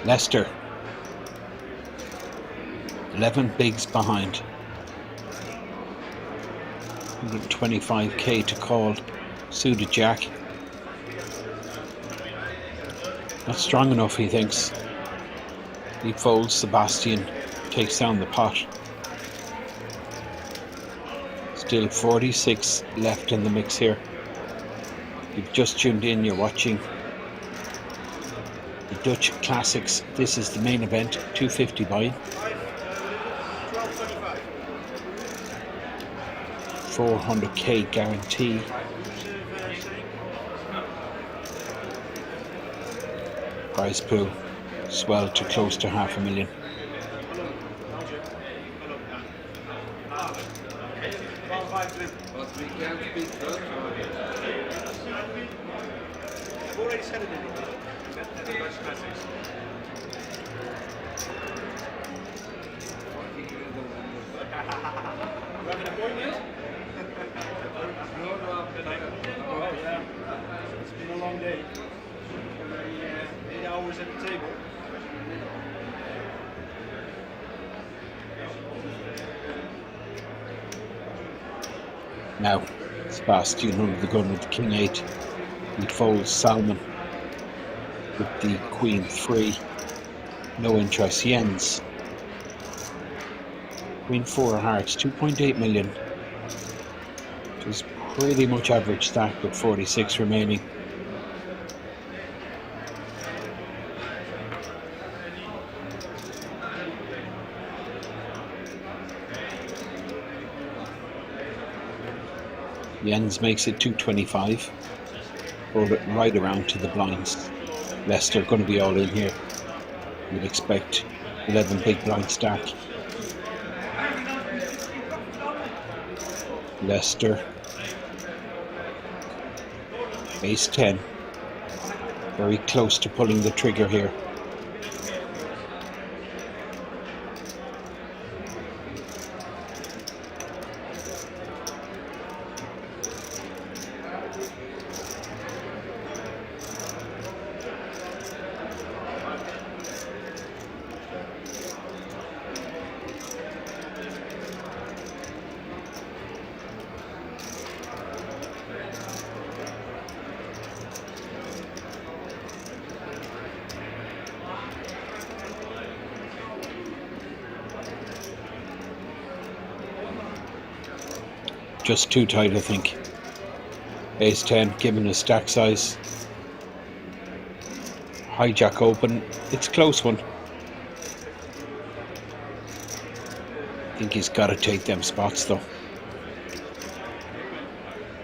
Leicester, 11 bigs behind, 125k to call, suited jack, not strong enough he thinks. He folds, Sebastian takes down the pot. Still 46 left in the mix here. You've just tuned in, you're watching the Dutch Classics. This is the main event, 250 buy. 400k guarantee. Prize pool swelled to close to 500,000.
But we can't speak Dutch.
I've already said it at the Dutch Classics. You have an appointment? Oh, yeah. It's been a long day. Already 8 hours at the table.
Now, Sebastian under the gun with the king 8. He folds Salmon with the queen 3. No interest. Jens. Queen 4 of hearts, 2.8 million. Just pretty much average stack with 46 remaining. Jens makes it 225. Hold it right around to the blinds. Leicester going to be all in here. You'd expect 11 big blind stack. Leicester. Ace 10. Very close to pulling the trigger here. Just too tight, I think. Ace 10, given his stack size. hijack open. It's a close one. I think he's got to take them spots though.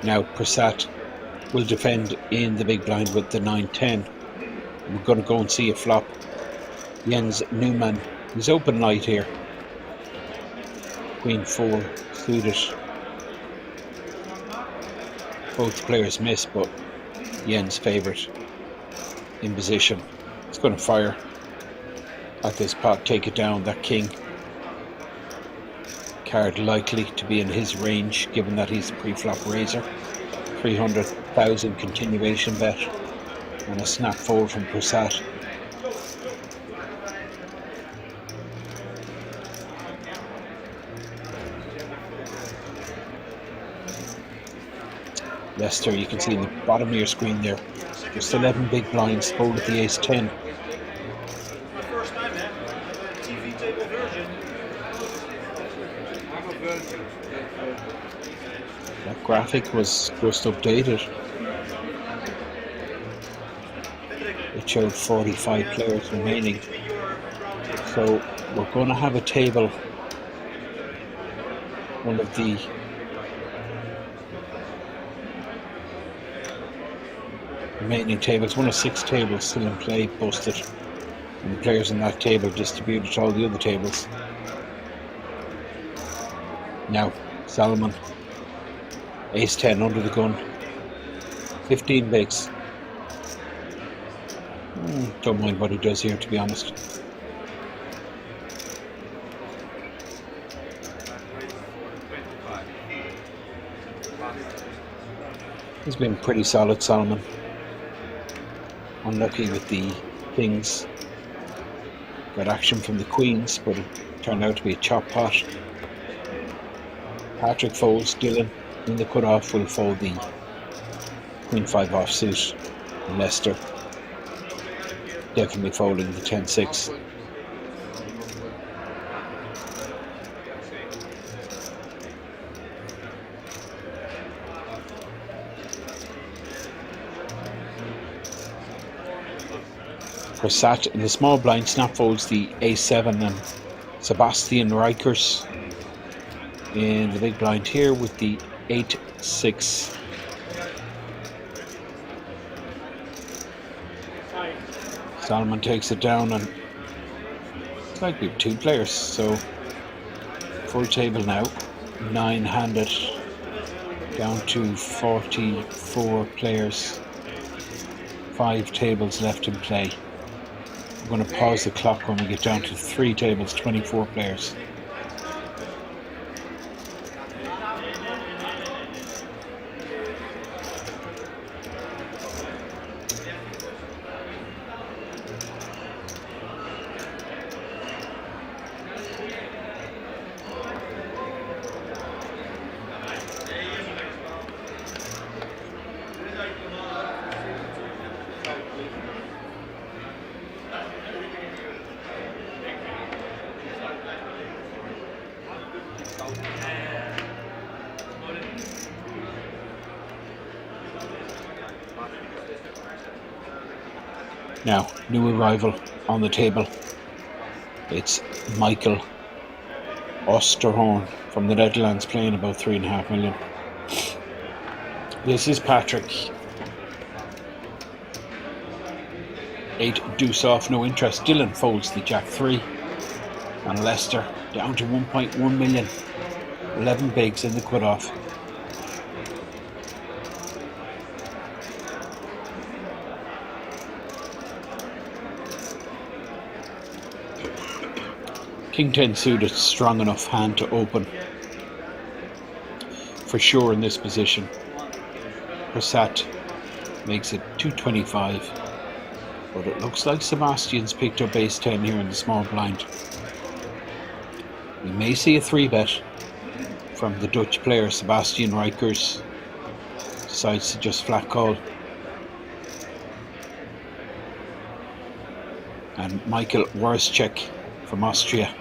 Now Prasad will defend in the big blind with the 9-10. We're going to go and see a flop. Jens Newman, he's open light here. Queen 4 suited. Both players miss, but Jens favourite in position. He's going to fire at this pot, take it down. That king card likely to be in his range, given that he's a pre-flop raiser. 300,000 continuation bet and a snap fold from Prasad. Leicester, you can see in the bottom of your screen there, just 11 big blinds, fold at the ace-10. That graphic was just updated. It showed 45 players remaining. So we're going to have a table, one of the remaining tables, one of 6 tables still in play, posted, and the players on that table distributed to all the other tables. Now Solomon, ace-10 under the gun, 15 bigs. Don't mind what he does here, to be honest. He's been pretty solid, Solomon. Unlucky with the kings. Got action from the queens, but it turned out to be a chop pot. Patrick folds. Dylan in the cutoff will fold the queen 5 offsuit. Leicester definitely folding the 10-6. Prasad in the small blind snap folds the ace-7, and Sebastian Reichers in the big blind here with the 8-6. Solomon takes it down, and it's like we have 2 players, so full table now, 9-handed, down to 44 players, 5 tables left in play. I'm going to pause the clock when we get down to 3 tables, 24 players. Now, new arrival on the table. It's Michael Osterhorn from the Netherlands, playing about 3.5 million. This is Patrick. 8 deuce off, no interest. Dylan folds the jack 3. And Leicester down to 1.1 million. 11 bigs in the cutoff. King 10 suited, strong enough hand to open for sure in this position. Prasad makes it 225, but it looks like Sebastian's picked up ace 10 here in the small blind. We may see a 3-bet from the Dutch player. Sebastian Reichers decides to just flat call, and Michael Czech from Austria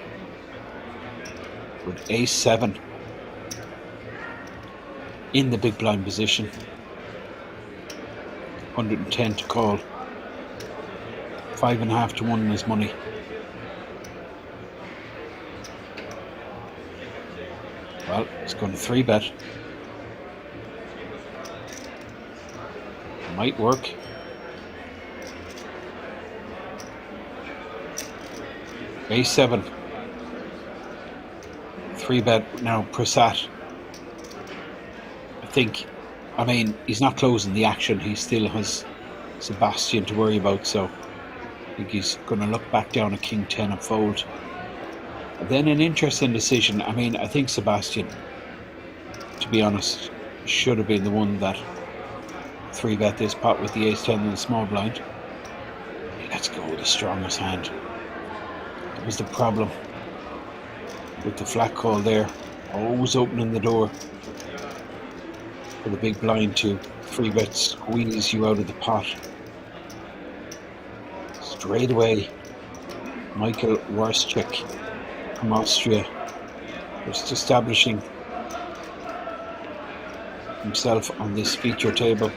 with ace 7 in the big blind position. 110 to call. 5.5 to 1 in his money. Well, it's going to 3-bet. Might work. A7. 3-bet now, Prasad. I mean, he's not closing the action. He still has Sebastian to worry about, so I think he's going to look back down at King 10 and fold. And then an interesting decision. I mean, I think Sebastian, to be honest, should have been the one that 3-bet this pot with the ace-10 and the small blind. Let's go with the strongest hand. That was the problem with the flat call there. Always opening the door for the big blind to 3-bet squeeze you out of the pot. Straight away, Michael Warschik from Austria, just establishing himself on this feature table.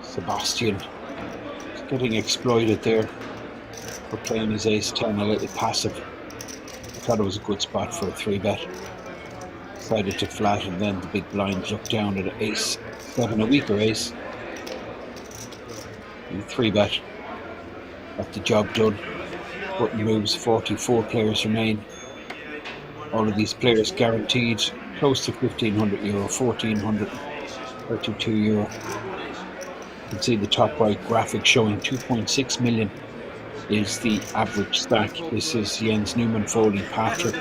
Sebastian is getting exploited there for playing his ace-10 a little passive. I thought it was a good spot for a 3-bet. Decided to flat, and then the big blind looked down at ace-7, a weaker ace. And 3-bet. Got the job done. Button moves, 44 players remain. All of these players guaranteed close to €1,500, €1,432. You can see the top right graphic showing 2.6 million is the average stack. This is Jens Newman folding Patrick.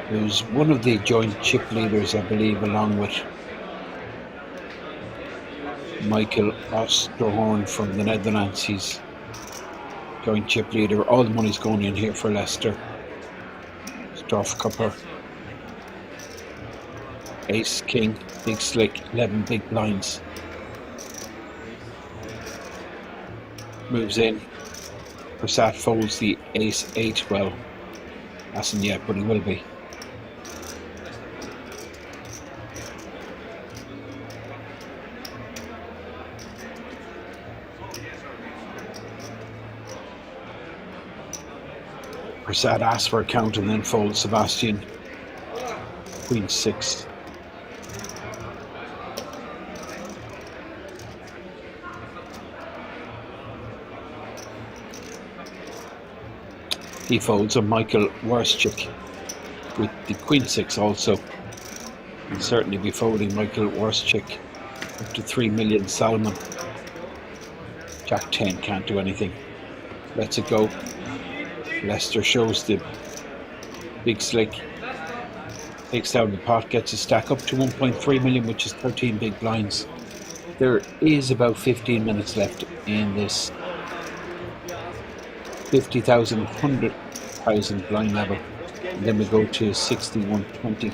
Who's one of the joint chip leaders, I believe, along with Michael Osterhorn from the Netherlands. He's joint chip leader. All the money's going in here for Leicester. Storfkupper. Ace, King, big slick, 11 big blinds. Moves in. Prasad folds the ace-8. Well, hasn't yet, but he will be. Prasad asks for a count and then folds Sebastian. Queen 6. He folds a Michael Warschik with the Queen 6 also. He'll certainly be folding Michael Warschik up to 3 million Salmon. Jack 10 can't do anything. Lets it go. Leicester shows the big slick. Takes down the pot, gets a stack up to 1.3 million, which is 13 big blinds. There is about 15 minutes left in this 50,000, 100,000 blind level. And then we go to 6120.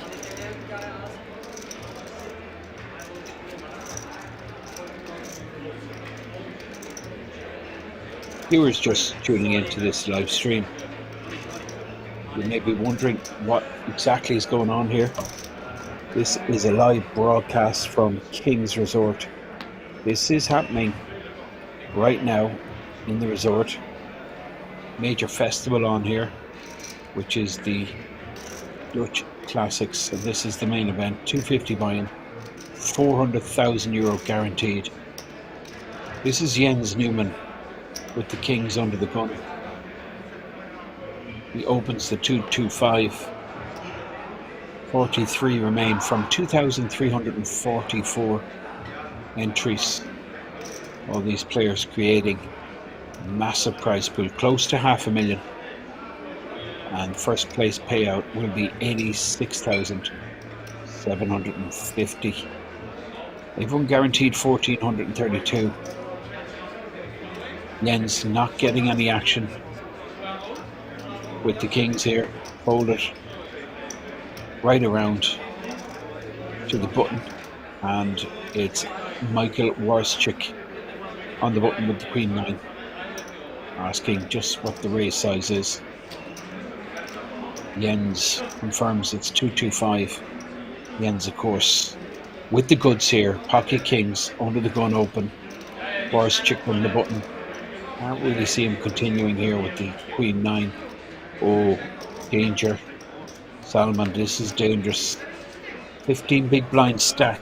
Viewers just tuning into this live stream, you may be wondering what exactly is going on here. This is a live broadcast from King's Resort. This is happening right now in the resort. Major festival on here, which is the Dutch Classics, and this is the main event. 250 buy-in, €400,000 guaranteed. This is Jens Newman with the Kings under the gun. He opens the 225. 43 remain from 2,344 entries. All these players creating a massive prize pool, close to $500,000. And first place payout will be 86,750. Everyone guaranteed 1,432. Jens not getting any action with the Kings here. Folded right around to the button, and it's Michael Warschik on the button with the Queen 9, asking just what the raise size is. Jens confirms it's 225. Jens, of course, with the goods here. Pocket kings, under the gun open. Boris chick on the button. Can't really see him continuing here with the queen 9. Oh, danger. Salomon, this is dangerous. 15 big blind stack.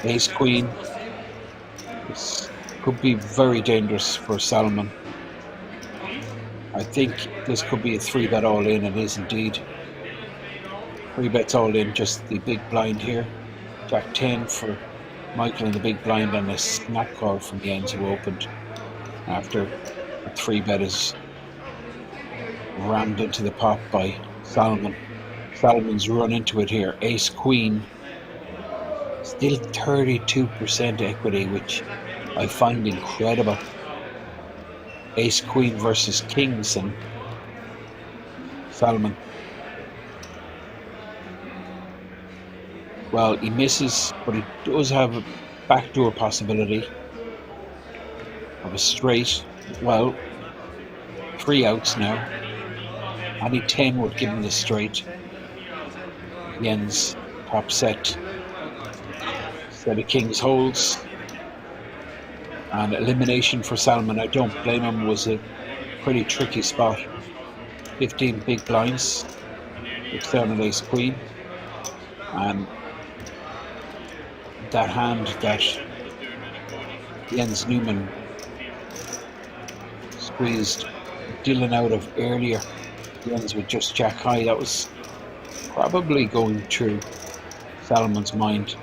Ace queen. This could be very dangerous for Salomon. I think this could be a 3-bet all in. It is indeed. 3 bets all in, just the big blind here. Jack 10 for Michael in the big blind, and a snap call from Jens, who opened after a 3-bet is rammed into the pot by Salomon. Salomon's run into it here. Ace queen, still 32% equity, which I find incredible. Ace queen versus kings, and Salomon, well, he misses, but he does have a backdoor possibility of a straight. Well, 3 outs now. Any 10 would give him the straight. Jens, top set. Set of kings holds. And elimination for Salomon. I don't blame him. Was a pretty tricky spot. 15 big blinds. External ace queen. And that hand that Jens Newman squeezed Dylan out of earlier, Jens with just jack high, that was probably going through Salomon's mind,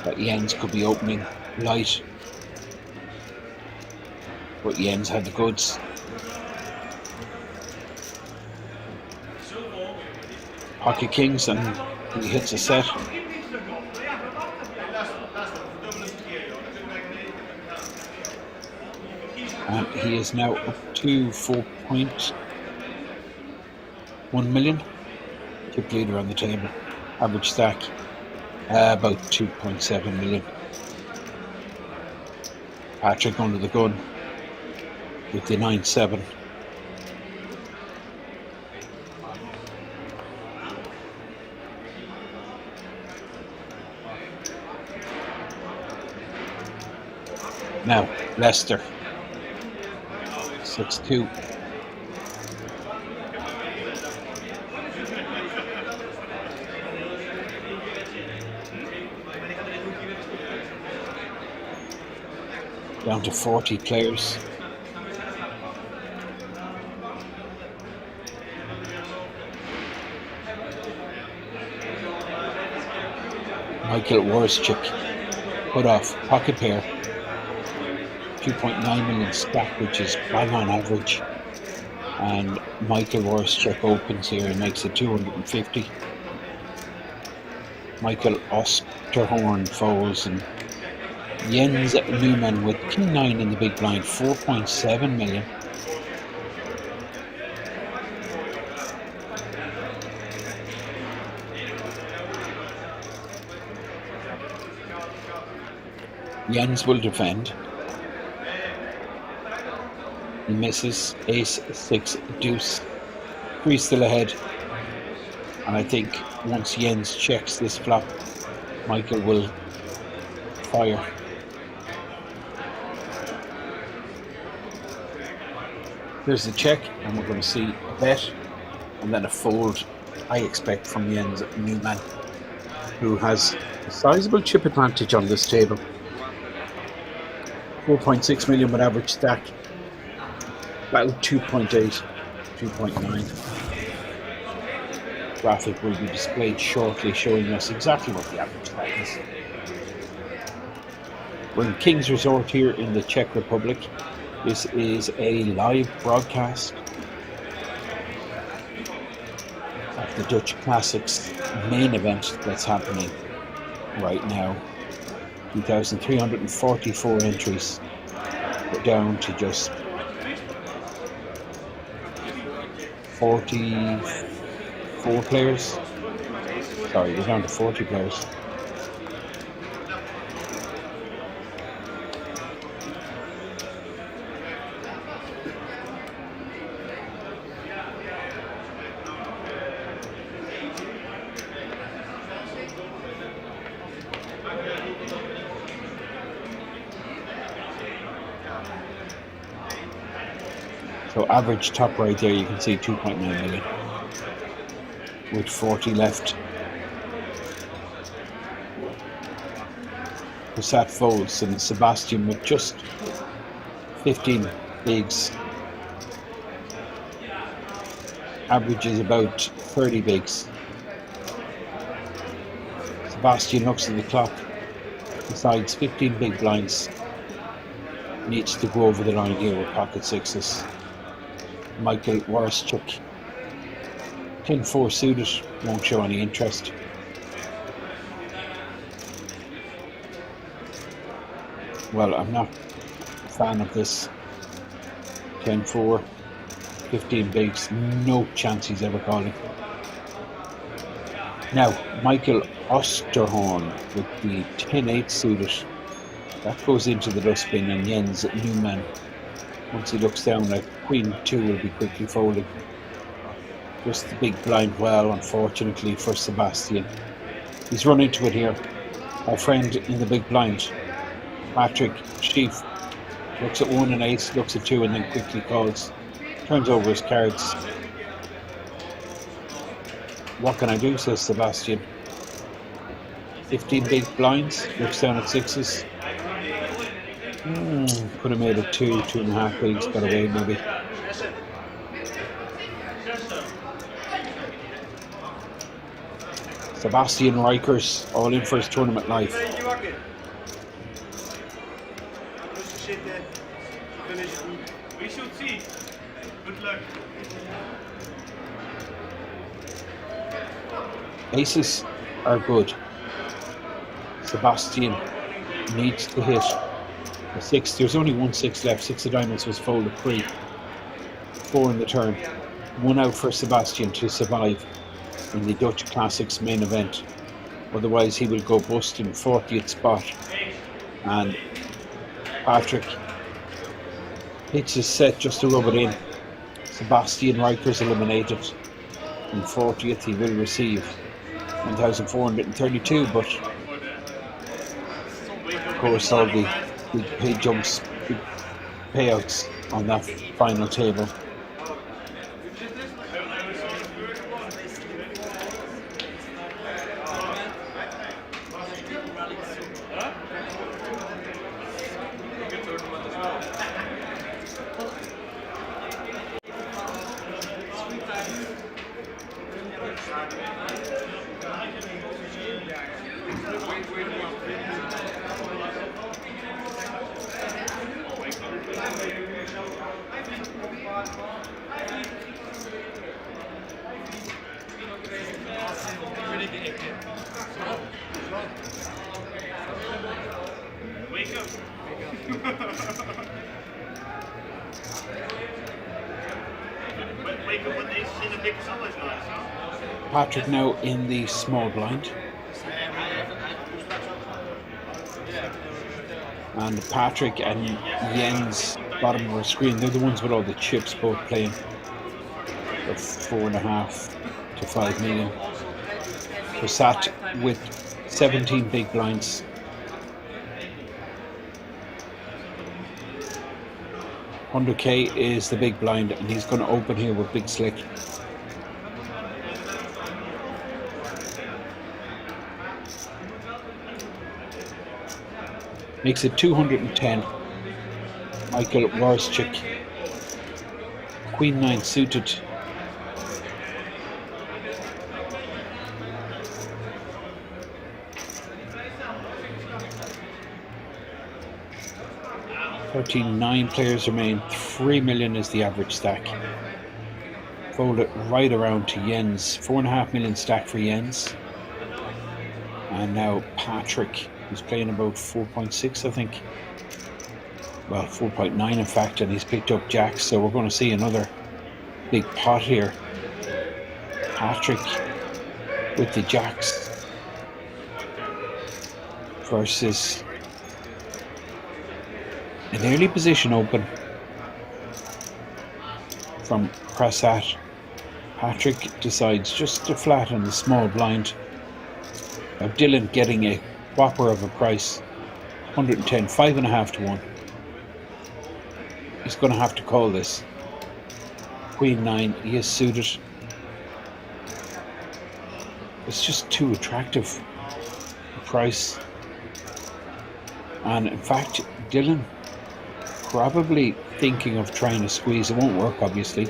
that Jens could be opening light, but Jens had the goods. Pocket kings, and he hits a set. And he is now up to 4.1 million. Tip leader on the table. Average stack about 2.7 million. Patrick under the gun with the 9-7. Now, Leicester, 6-2. Down to 40 players. Michael Warschik, put off, pocket pair. 2.9 million stack, which is bang on average, and Michael Warschik opens here and makes it 250. Michael Osterhorn folds, and Jens Newman with king 9 in the big blind, 4.7 million. Jens will defend. He misses. Ace 6 deuce. 3 still ahead. And I think once Jens checks this flop, Michael will fire. Here's the check, and we're going to see a bet and then a fold, I expect, from Jens Newman, who has a sizable chip advantage on this table. 4.6 million with average stack. About 2.8, 2.9. Graphic will be displayed shortly, showing us exactly what the average stack is. We're in King's Resort here in the Czech Republic. This is a live broadcast of the Dutch Classics main event that's happening right now. 2,344 entries. We're down to just 44 players. Sorry, we're down to 40 players. So average top right there, you can see 2.9 million with 40 left. Passat folds and Sebastian with just 15 bigs. Average is about 30 bigs. Sebastian looks at the clock, decides 15 big blinds. Needs to go over the line here with pocket sixes. Michael Warschuk, 10-4 suited, won't show any interest. Well, I'm not a fan of this. 10-4, 15 bigs, no chance he's ever calling. Now, Michael Osterhorn with the 10-8 suited. That goes into the dustbin, and Jens Newman, once he looks down like Queen 2, will be quickly folding. Just the big blind well, unfortunately for Sebastian. He's run into it here. Our friend in the big blind, Patrick Schief, looks at 1 and 8, looks at 2 and then quickly calls. Turns over his cards. What can I do, says Sebastian. 15 big blinds, looks down at sixes. Could have made it 2.5 bigs, got away maybe. Sebastian Reichers, all in for his tournament life.
We should see. Good luck.
Aces are good. Sebastian needs to hit a 6. There's only 1 6 left. 6 of diamonds was folded free. 4 in the turn. 1 out for Sebastian to survive in the Dutch Classics main event. Otherwise he will go bust in 40th spot. And Patrick hits his set just to rub it in. Sebastian Reichers eliminated. In 40th he will receive 1,432, but of course all the big pay jumps, big payouts on that final table.
Wake up. Wake up with aces in a big is always nice, huh?
Patrick now in the small blind. And Patrick and Jens, bottom of our screen, they're the ones with all the chips, both playing for 4.5 to 5 million. We're sat with 17 big blinds. $100K is the big blind, and he's going to open here with big slick. Makes it 210. Michael Warschuk, Queen 9 suited. $39 players remain. 3 million is the average stack. Fold it right around to Jens. 4.5 million stack for Jens. And now Patrick, who's playing about 4.6, I think. Well, 4.9 in fact, and he's picked up jacks, so we're going to see another big pot here. Patrick with the jacks versus an early position open from Prasat. Patrick decides just to flatten the small blind. Now Dylan getting a whopper of a price, 110, 5.5 to 1. He's going to have to call this. Queen 9, he is suited. It's just too attractive a price. And in fact, Dylan probably thinking of trying to squeeze. It won't work, obviously.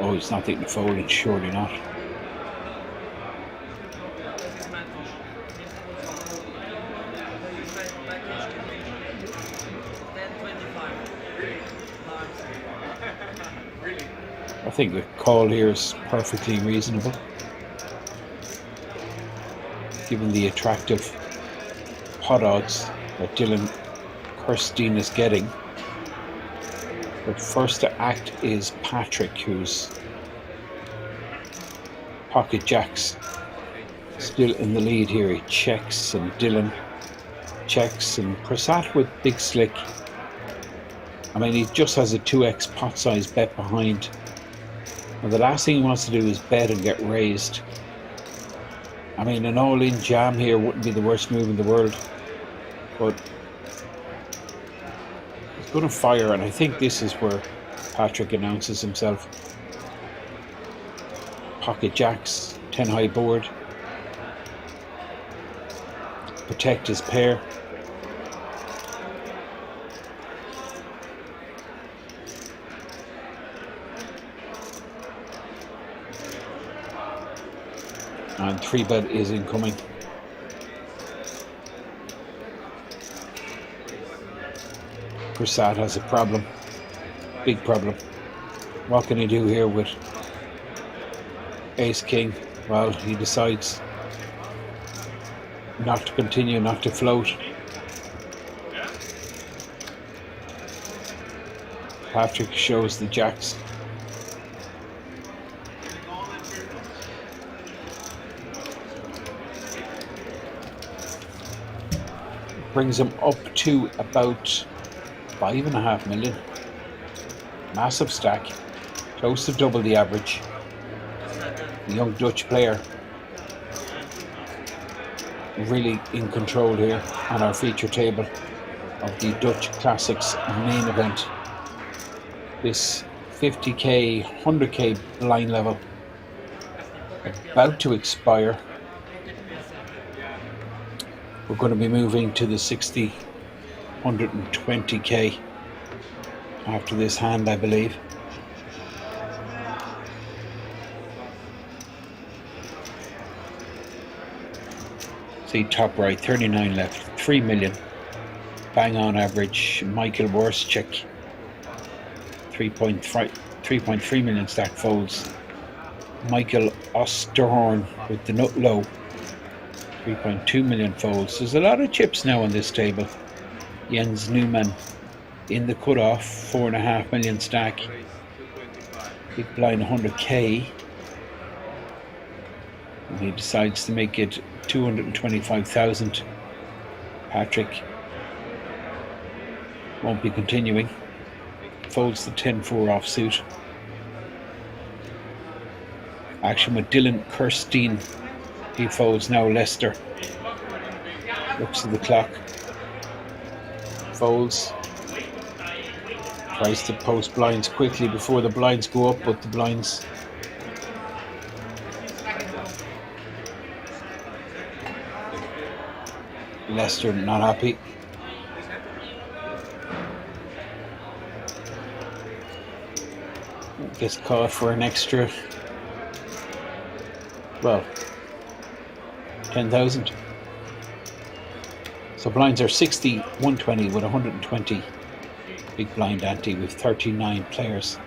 Oh, he's not thinking of folding, surely not. I think the call here is perfectly reasonable, given the attractive pot odds that Dylan Kirsten is getting. But first to act is Patrick, who's pocket jacks, still in the lead here. He checks and Dylan checks, and Prasad with big slick. I mean, he just has a 2x pot size bet behind. And the last thing he wants to do is bet and get raised. I mean, an all-in jam here wouldn't be the worst move in the world, but he's going to fire, and I think this is where Patrick announces himself. Pocket jacks, 10 high board, protect his pair. And 3-bet is incoming. Prasad has a problem, big problem. What can he do here with Ace King? Well, he decides not to continue, not to float. Patrick shows the jacks. Brings him up to about 5.5 million. Massive stack, close to double the average. The young Dutch player really in control here on our feature table of the Dutch Classics main event. This 50k, 100k blind level about to expire. We're going to be moving to the 60, 120k after this hand, I believe. See, top right, 39 left, 3 million. Bang on average. Michael Worschek, 3.3 million stack folds. Michael Osterhorn with the nut low, 3.2 million folds. There's a lot of chips now on this table. Jens Newman in the cutoff, 4.5 million stack. Big blind 100k. And he decides to make it 225,000. Patrick won't be continuing. Folds the 10-4 offsuit. Action with Dylan Kirsten. He folds now Leicester. Looks at the clock. Folds. Tries to post blinds quickly before the blinds go up, but the blinds Leicester not happy. Gets caught for an extra, well, 10,000. So blinds are 60, 120 with 120 big blind ante with 39 players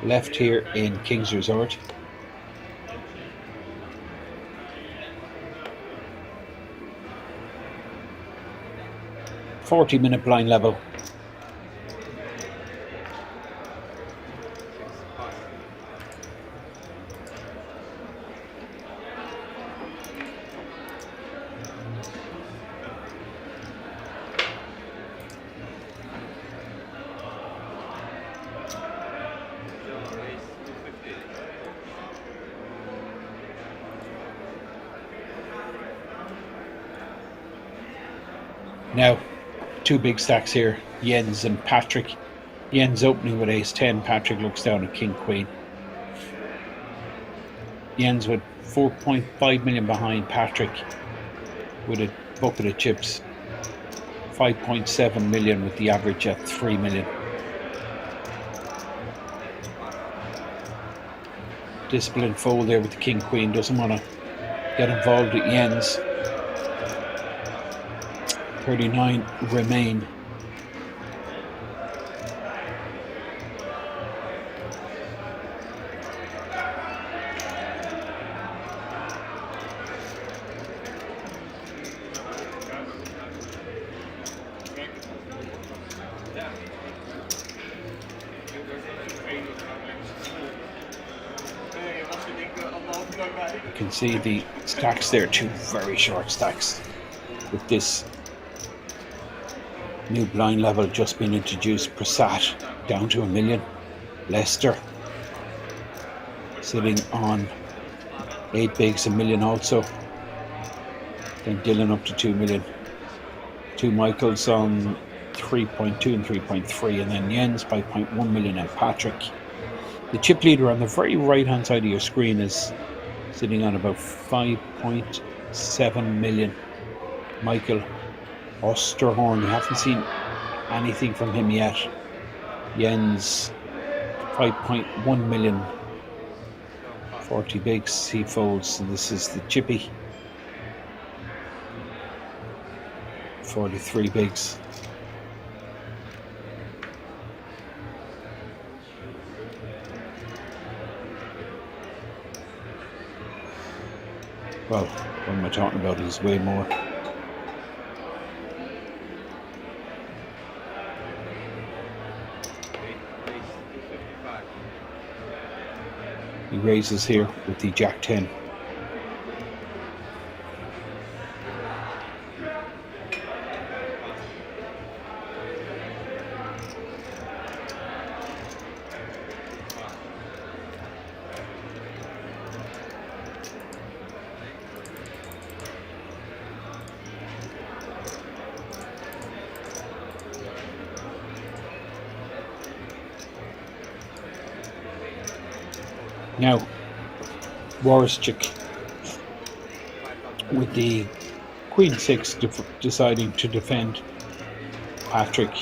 left here in King's Resort. "40-minute blind level." Now, two big stacks here, Jens and Patrick. Jens opening with ace-10. Patrick looks down at king-queen. Jens with 4.5 million behind Patrick with a bucket of chips. 5.7 million with the average at 3 million. Disciplined fold there with the king-queen. Doesn't want to get involved at Jens. 39 remain. You can see the stacks there, two very short stacks with this new blind level just been introduced. Prasad down to 1 million. Leicester sitting on 8 bigs, 1 million also. Then Dylan up to 2 million. Two Michaels on 3.2 and 3.3, and then Jens 5.1 million, and Patrick. The chip leader on the very right hand side of your screen is sitting on about 5.7 million. Michael Osterhorn, we haven't seen anything from him yet. Jens 5.1 million. 40 bigs he folds, and this is the chippy. 43 bigs. Well, what am I talking about? He's way more. He raises here with the Jack-10. Now, Warishchik with the Queen 6 deciding to defend Patrick.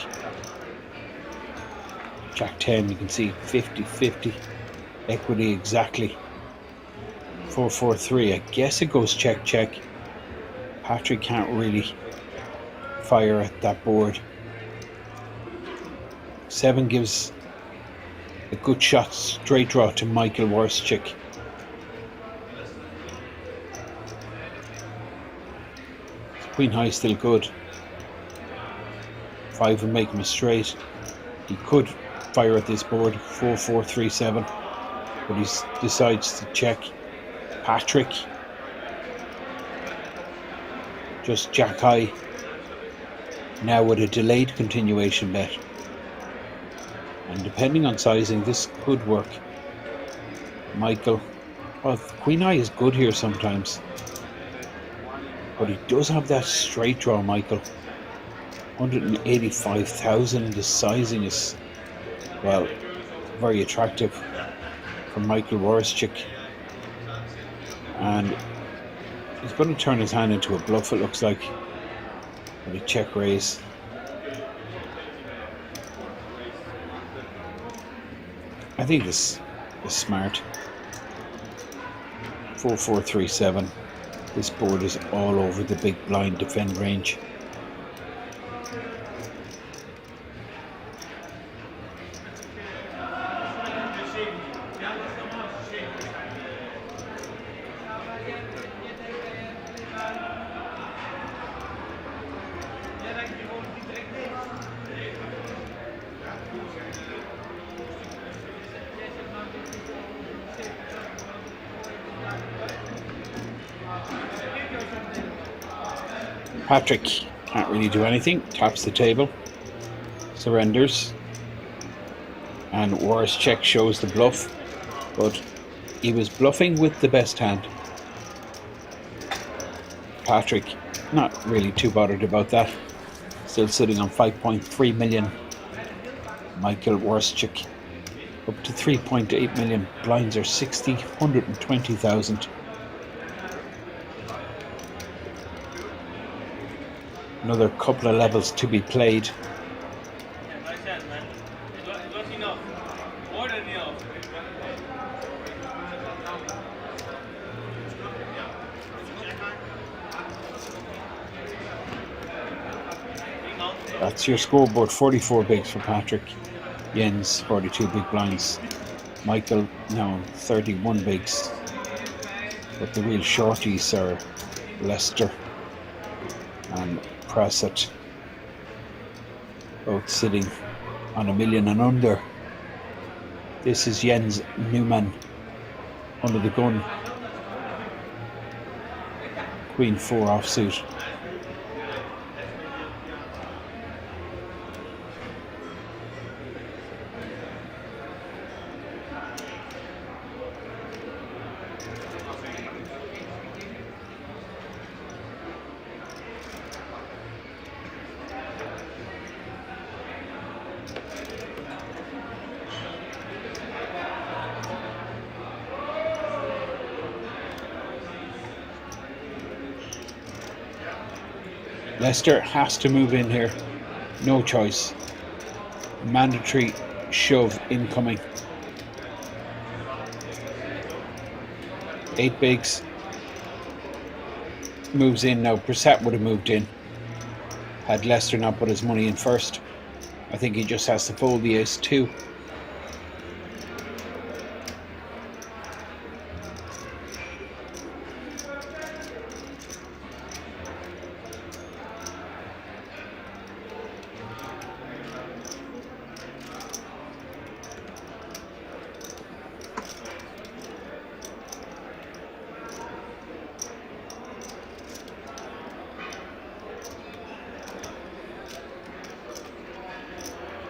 Jack 10, you can see 50-50 equity exactly. 4-4-3. I guess it goes check check. Patrick can't really fire at that board. 7 gives a good shot straight draw to Michael Warishchik. Queen high still good. 5 will make him a straight. He could fire at this board. 4-4-3-7, but he decides to check. Patrick just jack high now with a delayed continuation bet. And depending on sizing, this could work. Michael, well, Queen High is good here sometimes, but he does have that straight draw, Michael. 185,000, the sizing is, well, very attractive for Michael Warishchik. And he's going to turn his hand into a bluff, it looks like, with a check raise. I think this is smart. 4-4-3-7. This board is all over the big blind defend range. Patrick can't really do anything, taps the table, surrenders, and Warishchik shows the bluff, but he was bluffing with the best hand. Patrick not really too bothered about that, still sitting on 5.3 million Michael Warschik up to 3.8 million. Blinds are 60, 120,000. Another couple of levels to be played.
Nice hand, man. It was enough. More than enough.
That's your scoreboard. 44 bigs for Patrick. Jens, 42 big blinds. Michael now 31 bigs. But the real shorties are Lester and Prasad, both sitting on $1 million and under. This is Jens Newman under the gun. Queen 4 offsuit. Lester has to move in here. No choice. Mandatory shove incoming. 8 bigs. Moves in now. Prasad would have moved in had Lester not put his money in first. I think he just has to fold the ace 2.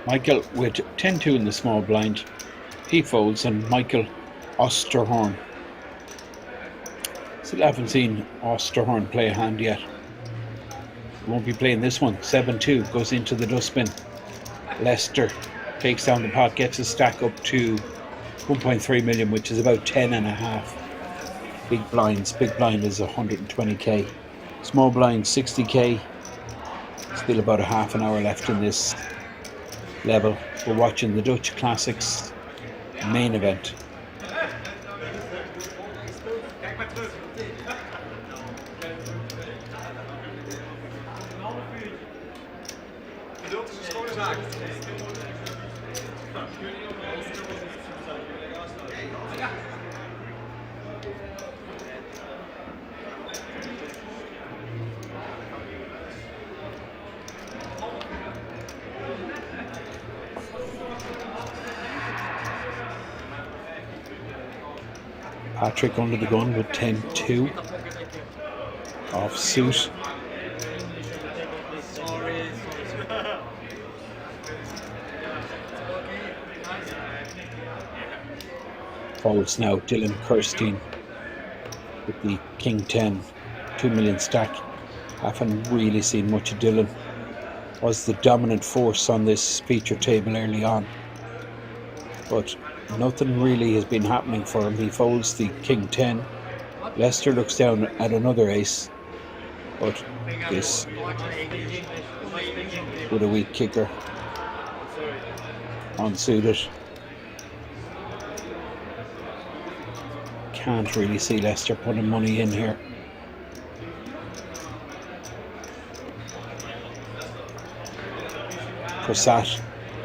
Michael with 10-2 in the small blind. He folds, and Michael Osterhorn. Still haven't seen Osterhorn play a hand yet. Won't be playing this one. 7-2 goes into the dustbin. Lester takes down the pot, gets a stack up to 1.3 million, which is about 10.5 big blinds. Big blind is 120k. Small blind 60k. Still about a half an hour left in this level. We're watching the Dutch Classics main event. Patrick under the gun with 10-2 off suit. Folds now Dylan Kirsten with the King 10, 2 million stack. Haven't really seen much of Dylan. Was the dominant force on this feature table early on, but nothing really has been happening for him. He folds the King 10. Lester looks down at another ace, but this with a weak kicker unsuited. Can't really see Lester putting money in here. Prasad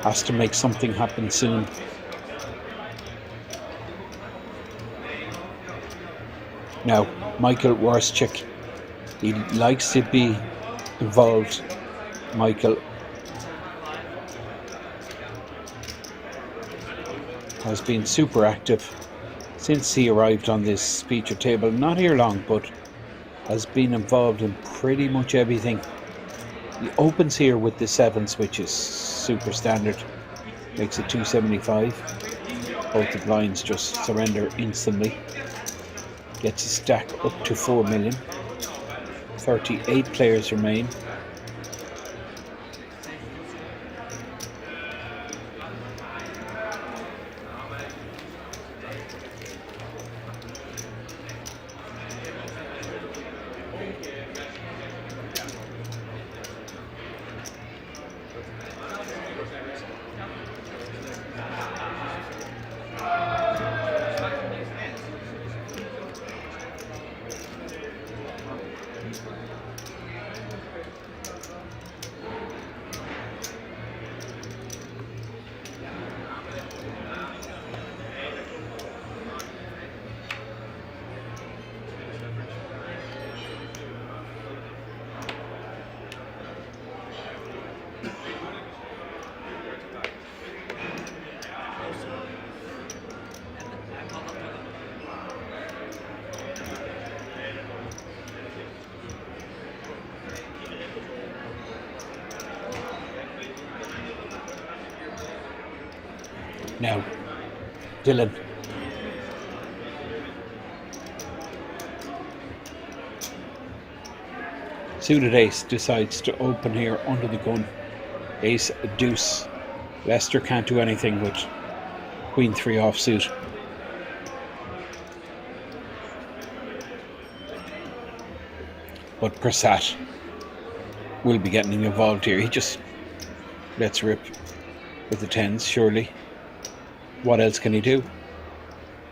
has to make something happen soon. Now, Michael Warschik, he likes to be involved. Michael has been super active since he arrived on this feature table. Not here long, but has been involved in pretty much everything. He opens here with the 7s, which is super standard. Makes it 275. Both the blinds just surrender instantly. Gets a stack up to 4 million. 38 players remain. Now, Dylan. Suited ace decides to open here under the gun. Ace deuce. Lester can't do anything with queen 3 offsuit. But Prasad will be getting involved here. He just lets rip with the 10s, surely. What else can he do?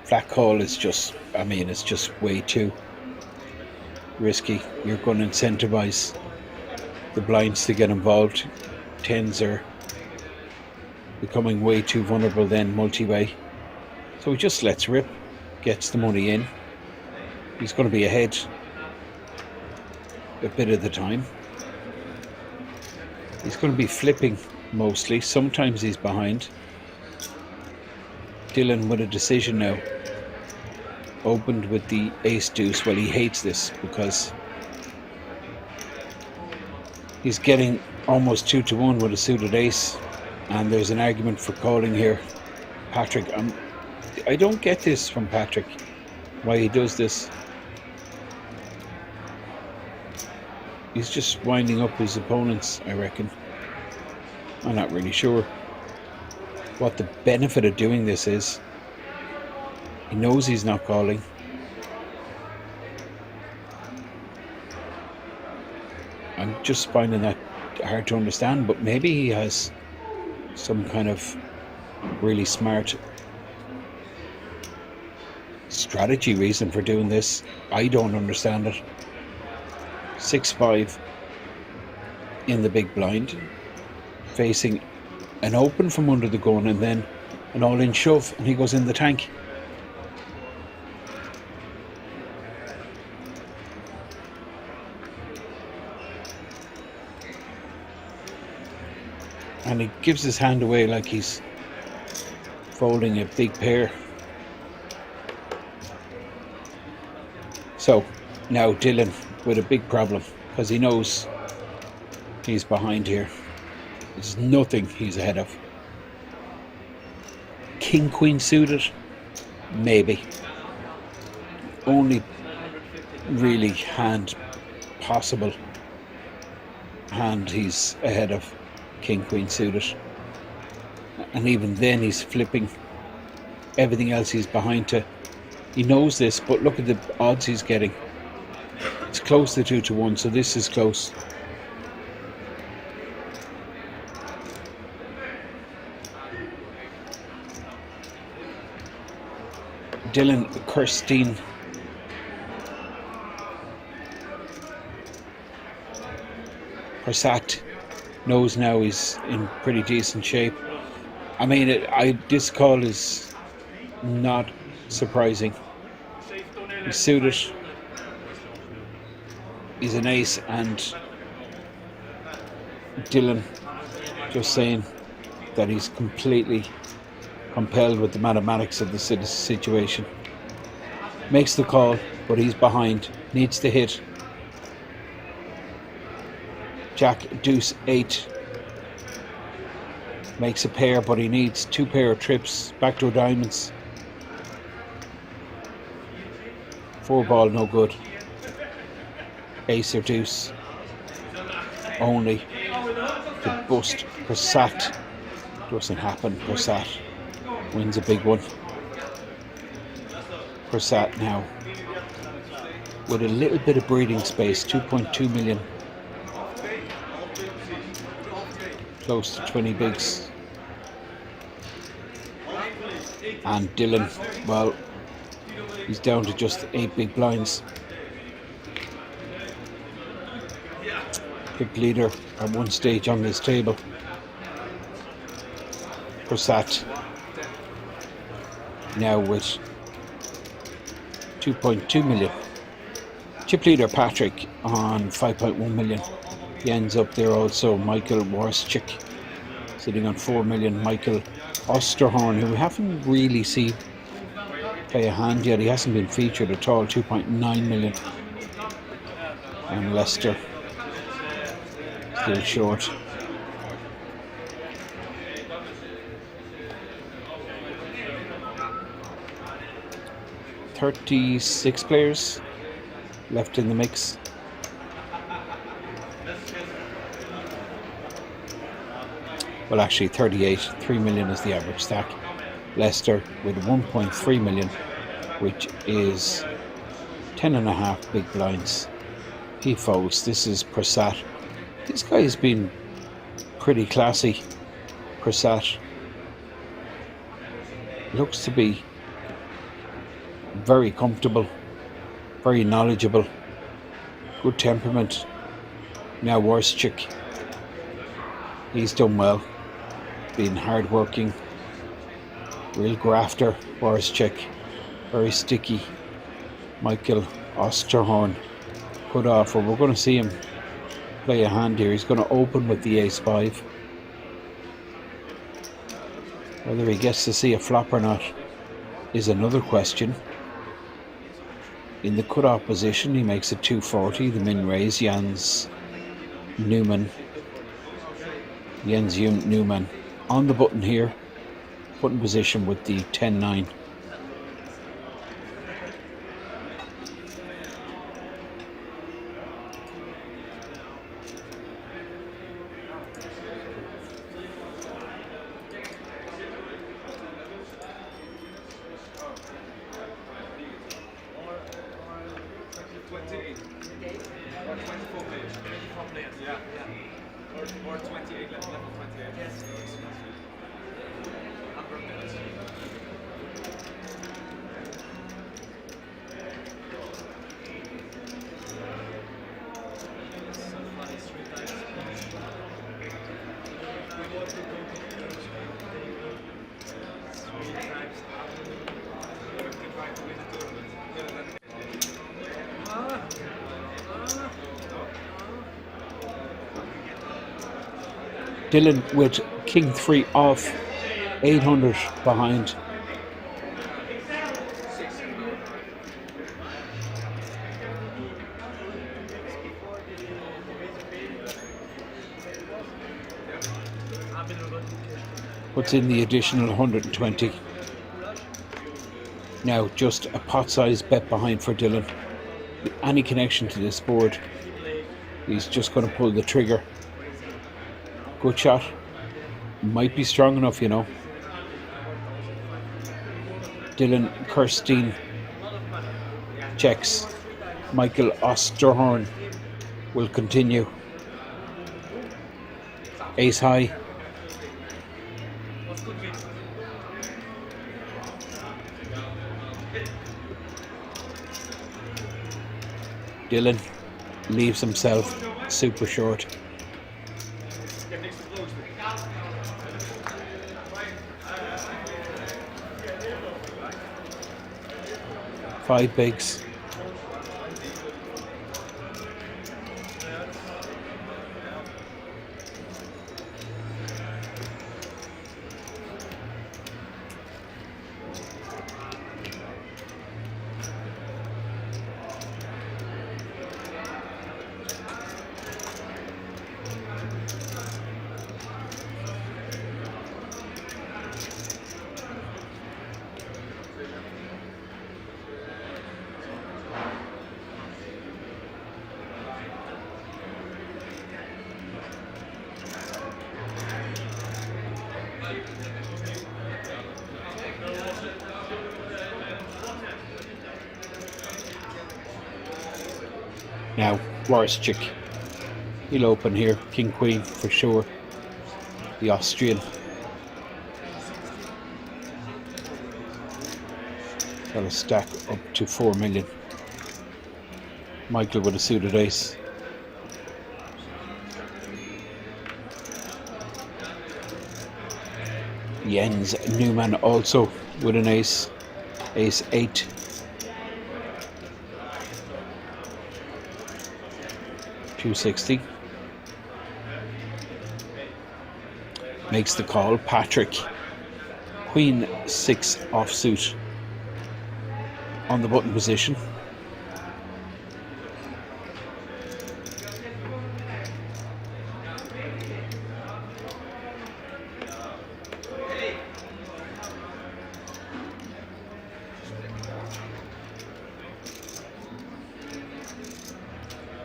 Flat call is just, I mean, it's just way too risky. You're going to incentivize the blinds to get involved. 10s are becoming way too vulnerable then multi-way. So he just lets rip, gets the money in. He's going to be ahead a bit of the time. He's going to be flipping mostly. Sometimes he's behind. Dylan with a decision now. Opened with the ace deuce. Well, he hates this because he's getting almost 2-1 with a suited ace, and there's an argument for calling here. Patrick, I don't get this from Patrick, why he does this. He's just winding up his opponents, I reckon. I'm not really sure what the benefit of doing this is. He knows he's not calling. I'm just finding that hard to understand, but maybe he has some kind of really smart strategy reason for doing this. I don't understand it. 6-5 in the big blind, facing an open from under the gun and then an all-in shove, and he goes in the tank. And he gives his hand away like he's folding a big pair. So now Dylan with a big problem because he knows he's behind here. There's nothing he's ahead of. King Queen suited, maybe. Only really possible hand he's ahead of. King Queen suited, and even then he's flipping. Everything else he's behind to. He knows this, but look at the odds he's getting. It's close to 2-1, so this is close. Dylan, Kirsten. Prasad knows now he's in pretty decent shape. I mean, this call is not surprising. He's suited. He's an ace, and Dylan just saying that he's completely compelled with the mathematics of the situation. Makes the call, but he's behind. Needs to hit. Jack, deuce, 8. Makes a pair, but he needs 2 pair of trips. Backdoor diamonds. 4 ball, no good. Ace or deuce. Only to bust. Prasad. Doesn't happen. Prasad wins a big one. Prasad now with a little bit of breathing space. 2.2 million. Close to 20 bigs. And Dylan, well, he's down to just 8 big blinds. Pick leader at one stage on this table. Prasad now with 2.2 million. Chip leader Patrick on 5.1 million. He ends up there also. Michael Warschik sitting on 4 million. Michael Osterhorn, who we haven't really seen play a hand yet. He hasn't been featured at all. 2.9 million. And Lester still short. 36 players left in the mix. Well, actually 38. 3 million is the average stack. Leicester with 1.3 million, which is 10.5 big blinds. He folds. This is Prasad. This guy has been pretty classy. Prasad looks to be very comfortable, very knowledgeable, good temperament. Now Worschick, he's done well, being hard working, real grafter. Worschick, very sticky. Michael Osterhorn put off, or we're going to see him play a hand here. He's going to open with the ace-5. Whether he gets to see a flop or not is another question. In the cut-off position, he makes it 240, the min raise. Jens Newman on the button here, button position with the 10-9.
Or 28, level 28. Yes.
Dylan with king 3 off, 800 behind. Puts in the additional 120. Now just a pot-sized bet behind for Dylan. Any connection to this board, he's just going to pull the trigger. Good shot. Might be strong enough, you know. Dylan Kirsten checks. Michael Osterhorn will continue. Ace high. Dylan leaves himself super short. Five bigs. Now, Worschick, he'll open here, King Queen for sure, the Austrian. Got a stack up to 4 million. Michael with a suited ace. Jens Newman also with an ace, ace 8. $260. Makes the call. Patrick, Queen 6 offsuit on the button position.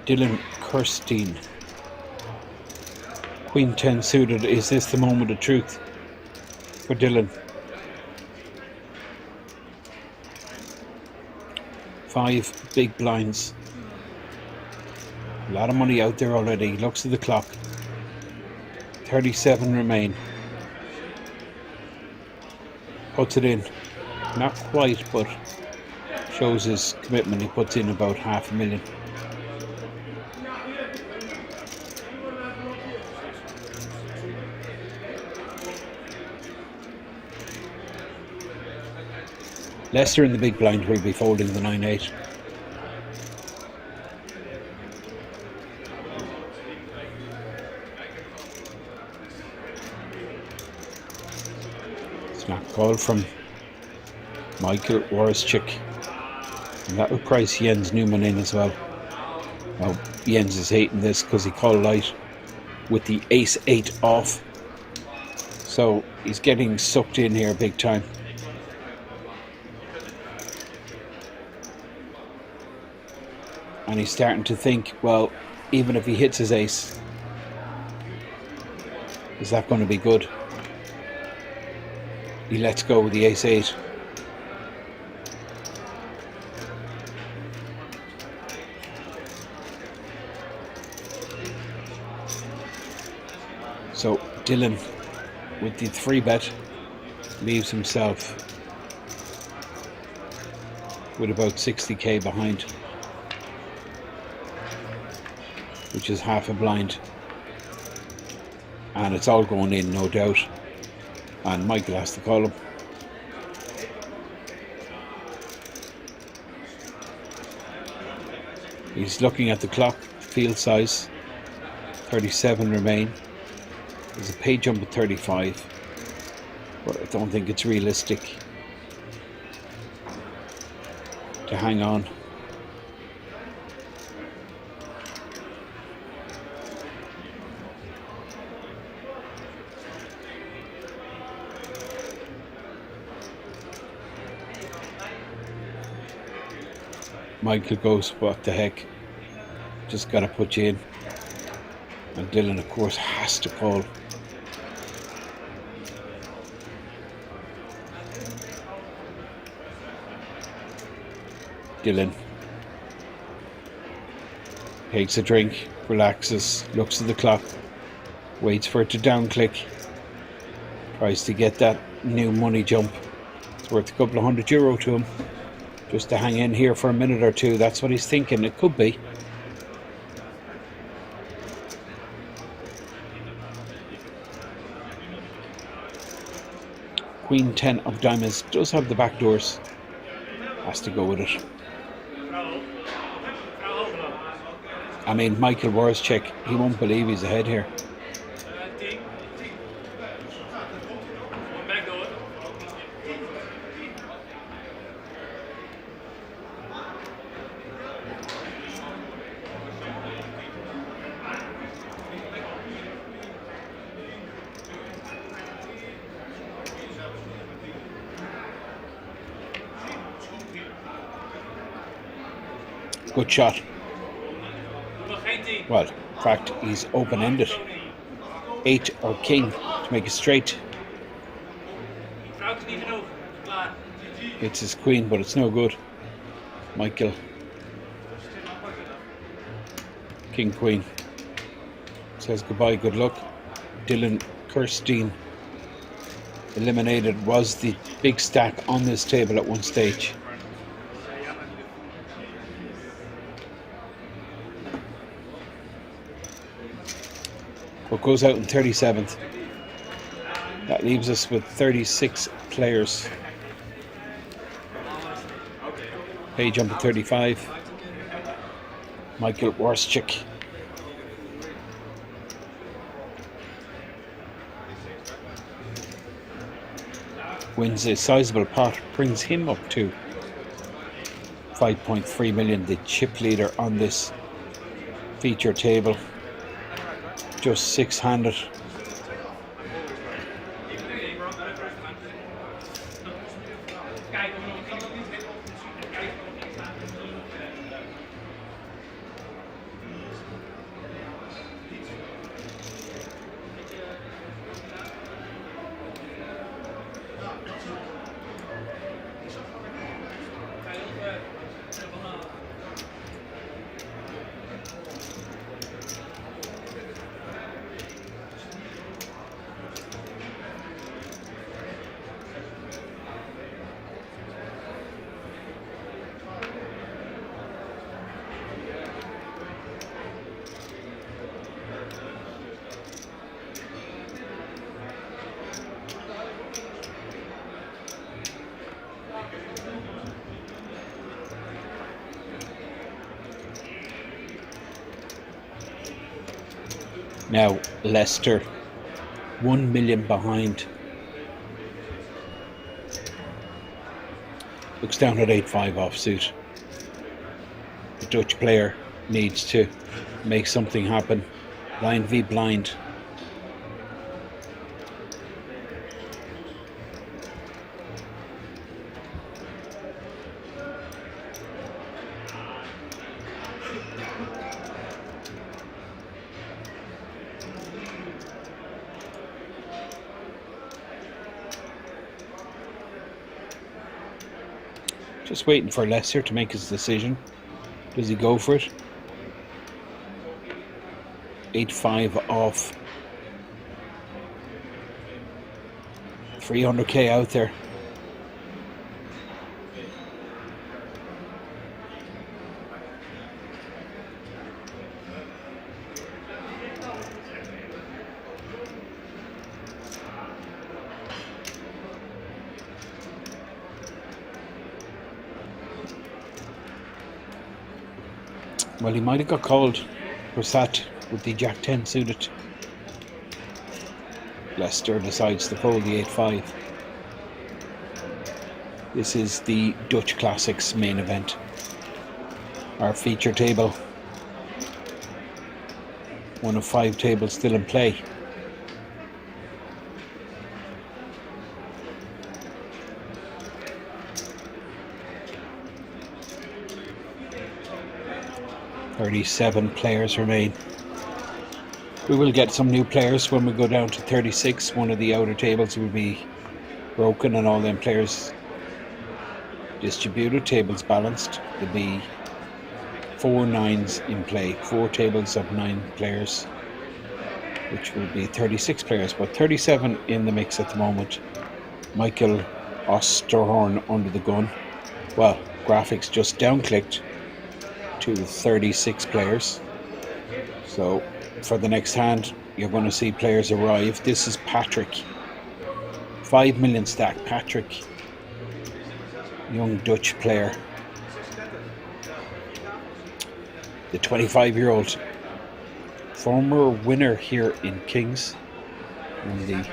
Dylan Kirsten. Queen 10 suited. Is this the moment of truth for Dylan? 5 big blinds. A lot of money out there already. Looks at the clock. 37 remain. Puts it in. Not quite, but shows his commitment. He puts in about $500,000. Leicester in the big blind will be folding the 9-8. Snap call from Michael Warszczyk. And that will price Jens Newman in as well. Now, Jens is hating this because he called light with the ace-8 off. So he's getting sucked in here big time. And he's starting to think, well, even if he hits his ace, is that going to be good? He lets go with the ace-8. So Dylan, with the 3-bet, leaves himself with about 60k behind, which is half a blind, and it's all going in, no doubt, and Michael has to call him. He's looking at the clock, field size, 37 remain. There's a pay jump at 35, but I don't think it's realistic to hang on. Michael goes, what the heck, just gotta put you in. And Dylan, of course, has to call. Dylan takes a drink, relaxes, looks at the clock, waits for it to down click, tries to get that new money jump. It's worth a couple of €100 to him, just to hang in here for a minute or two. That's what he's thinking. It could be. Queen 10 of diamonds does have the back doors. Has to go with it. I mean, Michael Warszczyk, he won't believe he's ahead here. Good shot. Well, in fact, he's open-ended. 8 or king to make it straight. It's his queen, but it's no good. Michael. King, queen. Says goodbye, good luck. Dylan Kirsten, eliminated, was the big stack on this table at one stage. What goes out in 37th. That leaves us with 36 players. Pay jump at 35. Michael Warszczyk. Wins a sizable pot, brings him up to 5.3 million, the chip leader on this feature table. Just 600. Now Leicester 1 million behind. Looks down at 8-5 offsuit. The Dutch player needs to make something happen. Blind v blind. Just waiting for Leicester to make his decision. Does he go for it? 8-5 off. 300k out there. Well, he might have got called for sat with the Jack 10 suited. Leicester decides to fold the 8-5. This is the Dutch Classics main event. Our feature table. One of 5 tables still in play. .37 players remain. We will get some new players when we go down to 36. One of the outer tables will be broken and all them players distributed. Tables balanced. There'll be 4 9s in play. 4 tables of 9 players, which will be 36 players, but 37 in the mix at the moment. Michael Osterhorn under the gun. Well, graphics just down-clicked to 36 players. So for the next hand, you're going to see players arrive. This is Patrick. 5 million stack. Patrick, young Dutch player. The 25-year-old former winner here in Kings on the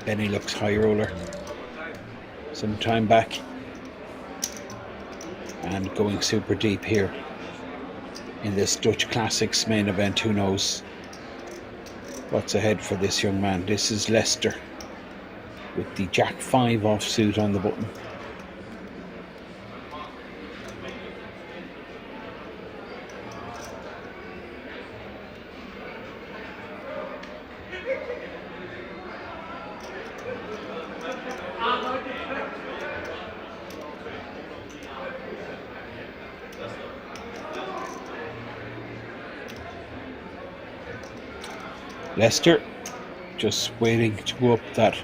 Benelux high roller some time back, and going super deep here in this Dutch Classics main event. Who knows what's ahead for this young man. This is Leicester with the Jack 5 offsuit on the button. Leicester just waiting to go up that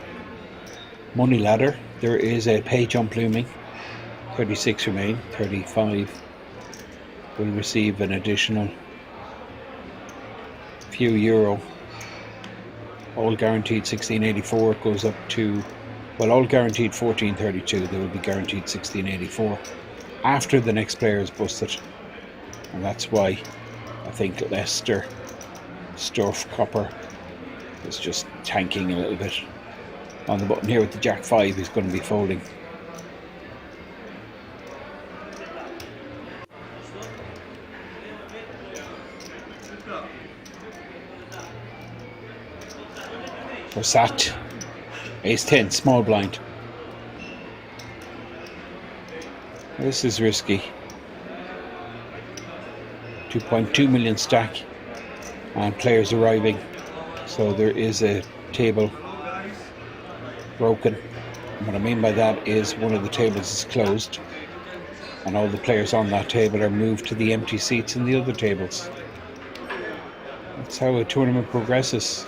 money ladder. There is a pay jump looming. 36 remain. 35 will receive an additional few euro. All guaranteed 1684 goes up to, well, all guaranteed 1432. They will be guaranteed 1684 after the next player is busted, and that's why I think Leicester Sturf Copper is just tanking a little bit on the button here with the Jack 5. He's going to be folding. For sat, ace 10, small blind. This is risky. 2.2 million stack and players arriving, so there is a table broken. And what I mean by that is one of the tables is closed and all the players on that table are moved to the empty seats in the other tables. That's how a tournament progresses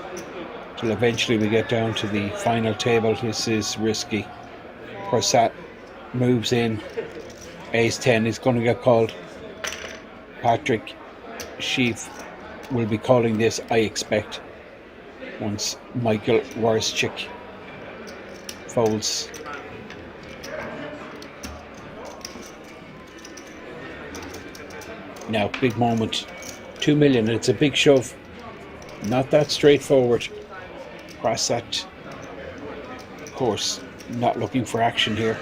till eventually we get down to the final table. This is risky. Corsat moves in. Ace 10 is going to get called. Patrick Schief will be calling this, I expect, once Michael Warschik folds. Now, big moment. 2 million. It's a big shove. Not that straightforward. Prasat, of course, not looking for action here.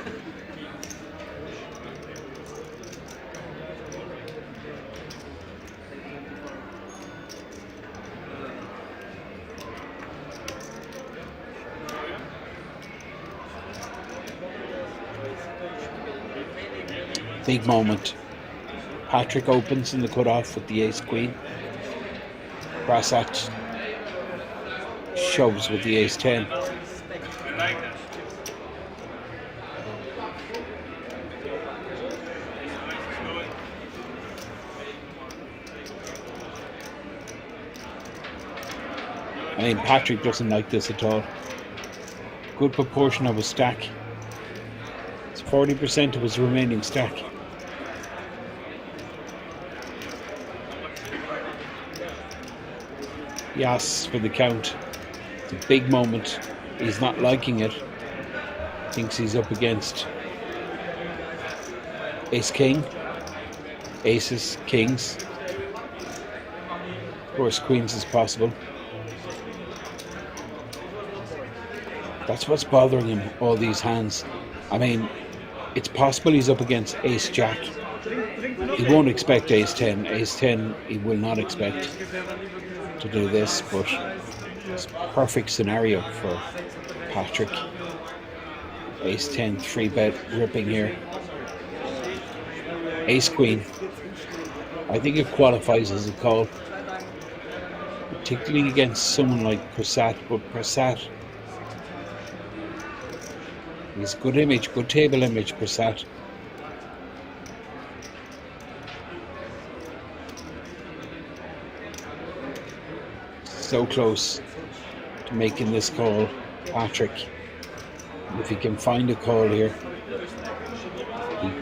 Big moment. Patrick opens in the cutoff with the ace-queen. Prasat shoves with the ace-10. I mean, Patrick doesn't like this at all. Good proportion of his stack. It's 40% of his remaining stack. He asks for the count. It's a big moment. He's not liking it. Thinks he's up against ace-king, aces, kings. Of course, queens is possible. That's what's bothering him, all these hands. I mean, it's possible he's up against ace-jack. He won't expect ace-10. Ace-10 he will not expect to do this, but it's a perfect scenario for Patrick. Ace-10, 3-bet ripping here. Ace-queen. I think it qualifies as a call, particularly against someone like Prasat, but Prasat, he's good image, good table image, Prasat. So close to making this call, Patrick. If he can find a call here,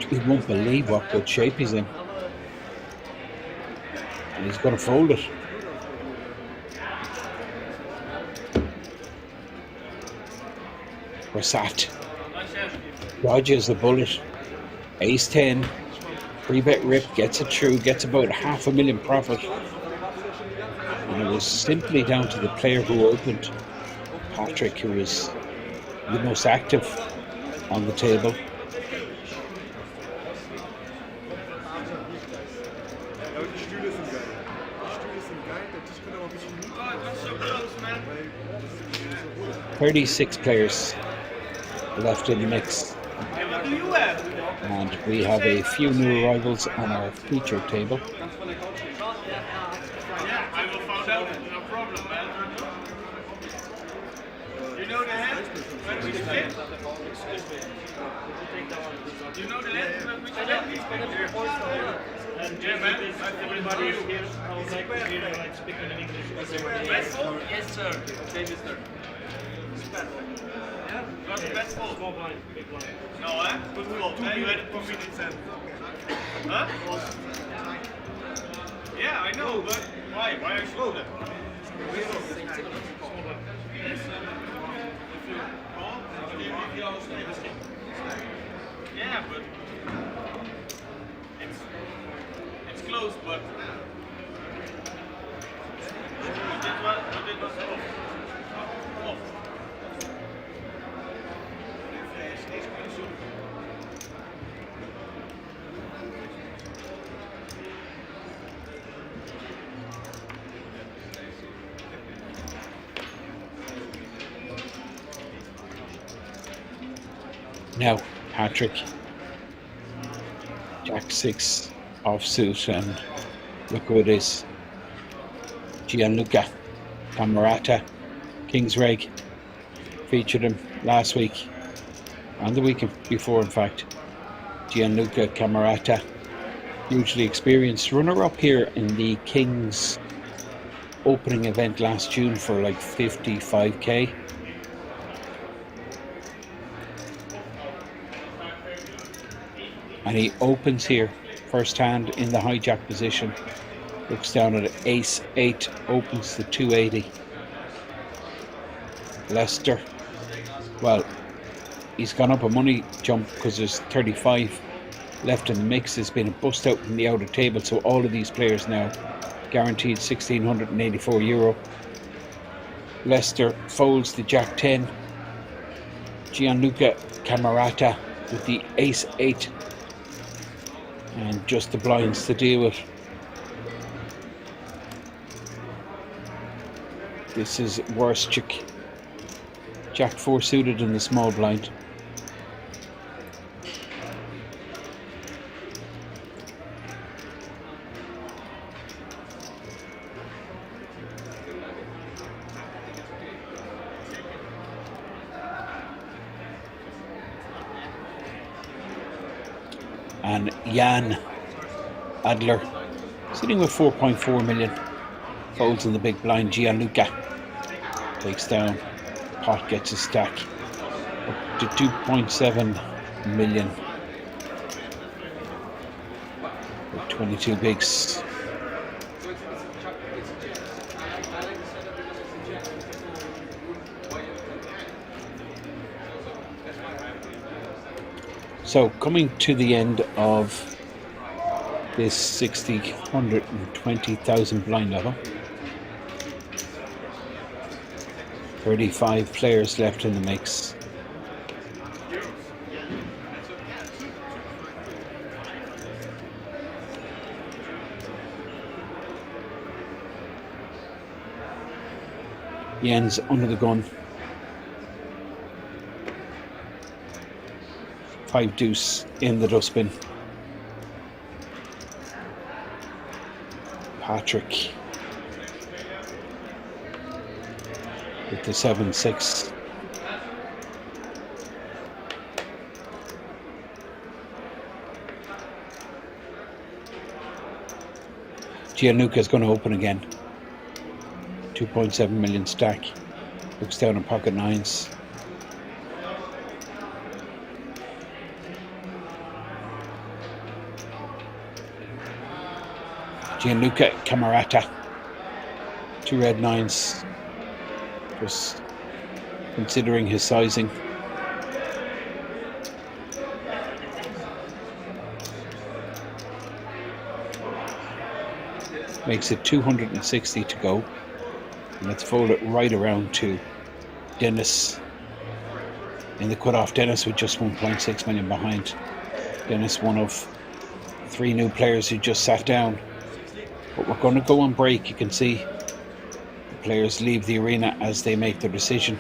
he won't believe what good shape he's in. And he's going to fold it. Prasat dodges the bullet. Ace-10, 3-bet rip, gets it through, gets about $500,000 profit. And it was simply down to the player who opened, Patrick, who was the most active on the table. "36 players left in the mix, and we have a few new arrivals on our feature table.
Yes, sir. Okay, mister. What's the best fold? Small blind, big blind. No, eh? Good fold. You had it for me in cent. Huh? Yeah, I know, but why? Why are you slow then? Yeah, but it's close, but you did what off.
Now, Patrick, Jack-6 offsuit, and look who it is. Gianluca Camerata, King's Reg. Featured him last week, and the week before, in fact. Gianluca Camerata, hugely experienced, runner-up here in the King's opening event last June for like 55k. And he opens here, first hand in the hijack position. Looks down at ace-8, opens the 280. Leicester, well, he's gone up a money jump because there's 35 left in the mix. There's been a bust out in the outer table, so all of these players now guaranteed €1,684. Lester folds the Jack-10. Gianluca Camerata with the Ace-8. And just the blinds to deal with. This is Worschik. Jack-4 suited in the small blind. And Jan Adler sitting with 4.4 million. Folds in the big blind. Gianluca takes down. Pot gets a stack up to 2.7 million with 22 bigs. So coming to the end of this 120,000 blind level. 35 players left in the mix. Jens under the gun. 5 deuce in the dustbin. Patrick with the 7-6. Gianluca is going to open again. 2.7 million stack. Looks down in pocket nines. Gianluca Camerata. 2 red nines. Just considering his sizing. Makes it 260 to go. And let's fold it right around to Dennis in the cutoff. Dennis with just 1.6 million behind. Dennis, one of 3 new players who just sat down. But we're going to go on break. You can see the players leave the arena as they make their decision.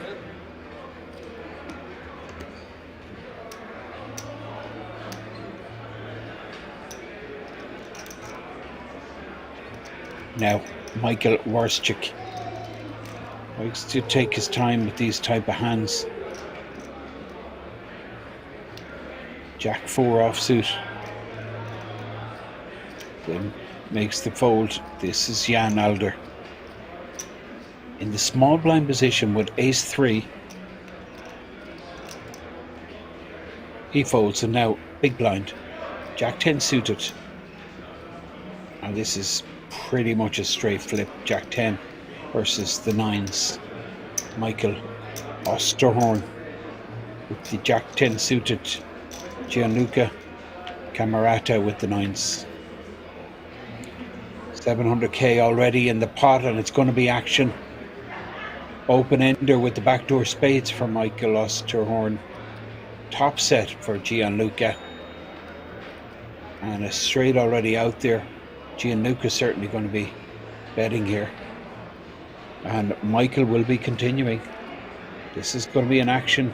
Now, Michael Worschik likes to take his time with these type of hands. Jack-4 offsuit. Then makes the fold. This is Jan Alder. In the small blind position with Ace-3. He folds, and now big blind. Jack-10 suited. And this is pretty much a straight flip. Jack-10 versus the nines. Michael Osterhorn with the Jack-10 suited. Gianluca Camerata with the nines. 700k already in the pot, and it's going to be action. Open ender with the backdoor spades for Michael Osterhorn. Top set for Gianluca. And a straight already out there. Gianluca's certainly going to be betting here. And Michael will be continuing. This is going to be an action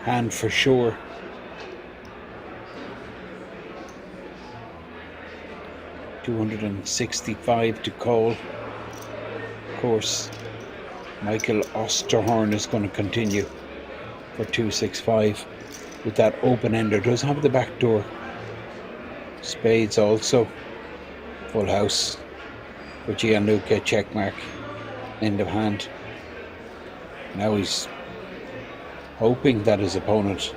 hand for sure. $265 to call. Of course, Michael Osterhorn is going to continue for 265 with that open ender. Does have the back door. Spades also. Full house for Gianluca. Check mark. End of hand. Now he's hoping that his opponent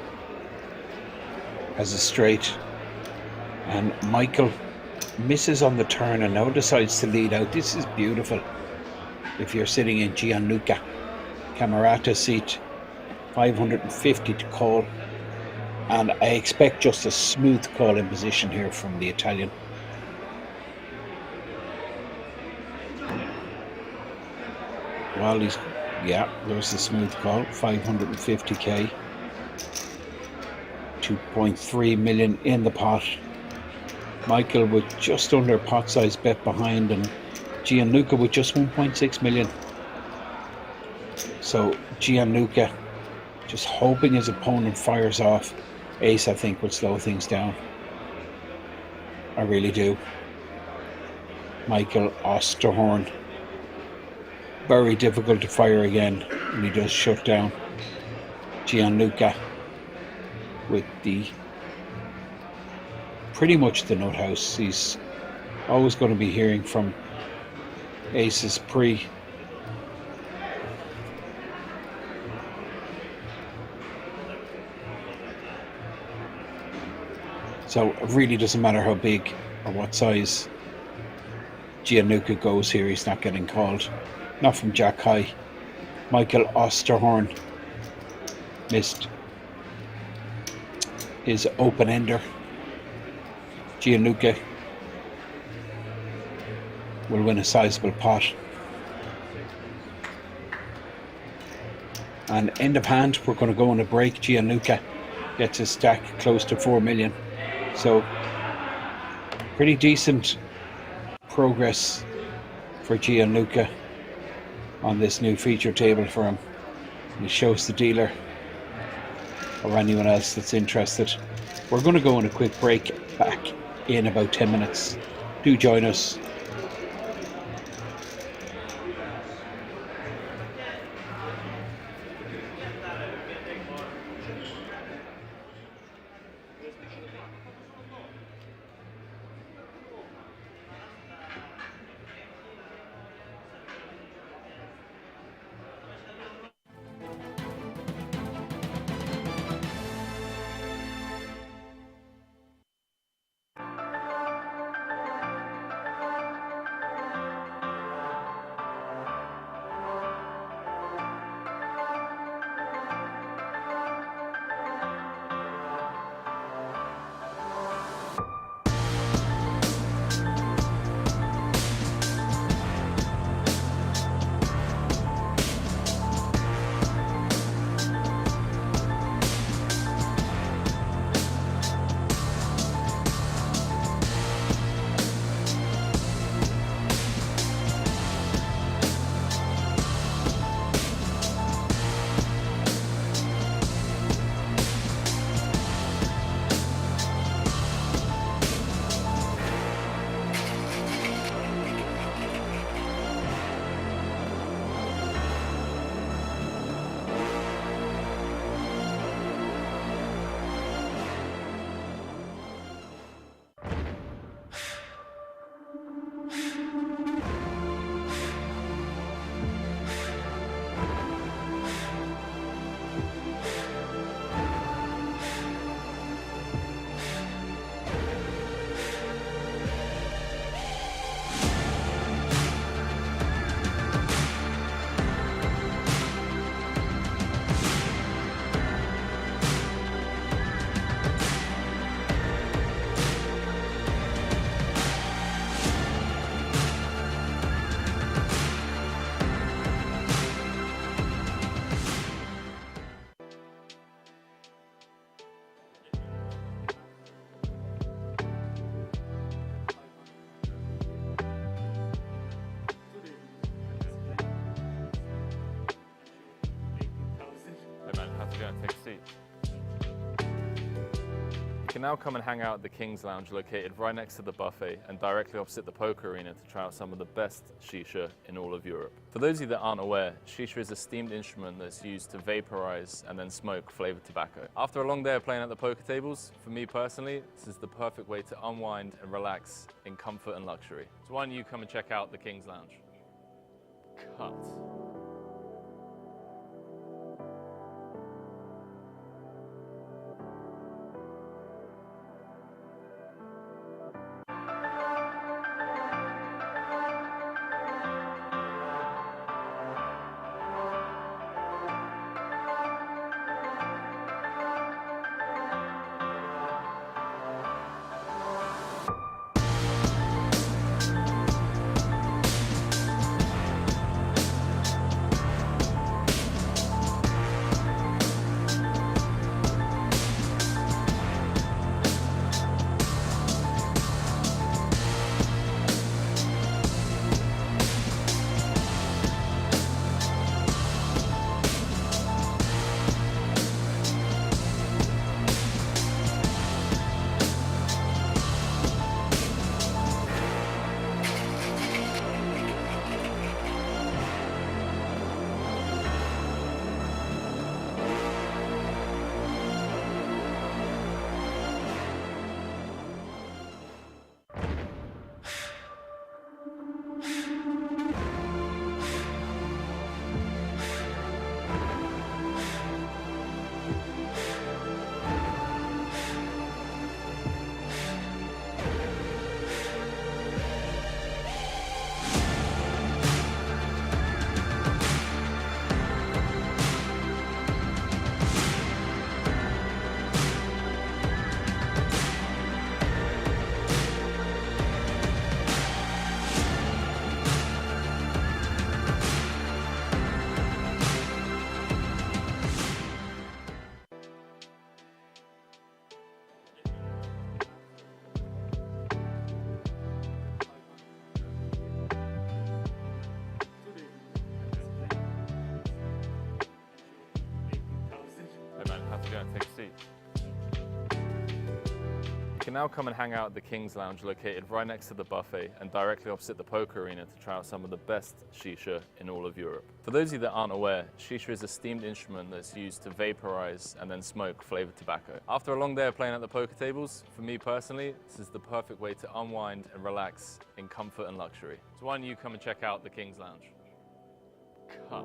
has a straight, and Michael misses on the turn and now decides to lead out. This is beautiful if you're sitting in Gianluca Camerata seat. 550 to call, and I expect just a smooth call in position here from the Italian. Well, there's the smooth call, 550k, 2.3 million in the pot. Michael with just under pot size bet behind, and Gianluca with just 1.6 million. So Gianluca just hoping his opponent fires off. Ace, I think, would slow things down. I really do. Michael Osterhorn, very difficult to fire again, and he does shut down. Gianluca with pretty much the nut house. He's always going to be hearing from aces pre. So it really doesn't matter how big or what size Gianluca goes here, he's not getting called. Not from Jack High. Michael Osterhorn missed his open-ender. Gianluca will win a sizable pot. And end of hand, we're going to go on a break. Gianluca gets his stack close to 4 million. So pretty decent progress for Gianluca on this new feature table for him. And it shows the dealer or anyone else that's interested. We're going to go on a quick break, back in about 10 minutes. Do join us.
Take a seat. You can now come and hang out at the King's Lounge located right next to the buffet and directly opposite the poker arena to try out some of the best shisha in all of Europe. For those of you that aren't aware, shisha is a steamed instrument that's used to vaporize and then smoke flavored tobacco. After a long day of playing at the poker tables, for me personally, this is the perfect way to unwind and relax in comfort and luxury. So why don't you come and check out the King's Lounge? Cut. to go and take a seat. You can now come and hang out at the King's Lounge located right next to the buffet and directly opposite the poker arena to try out some of the best shisha in all of Europe. For those of you that aren't aware, shisha is a steamed instrument that's used to vaporize and then smoke flavored tobacco. After a long day of playing at the poker tables, for me personally, this is the perfect way to unwind and relax in comfort and luxury. So why don't you come and check out the King's Lounge? Cut.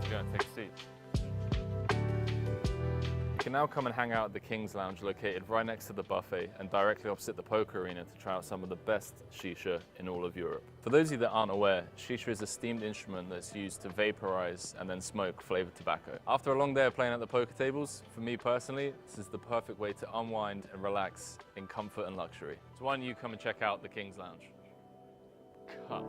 Go and take a seat. You can now come and hang out at the King's Lounge located right next to the buffet and directly opposite the poker arena to try out some of the best shisha in all of Europe. For those of you that aren't aware, shisha is a steamed instrument that's used to vaporize and then smoke flavored tobacco. After a long day of playing at the poker tables, for me personally, this is the perfect way to unwind and relax in comfort and luxury. So why don't you come and check out the King's Lounge? Cut.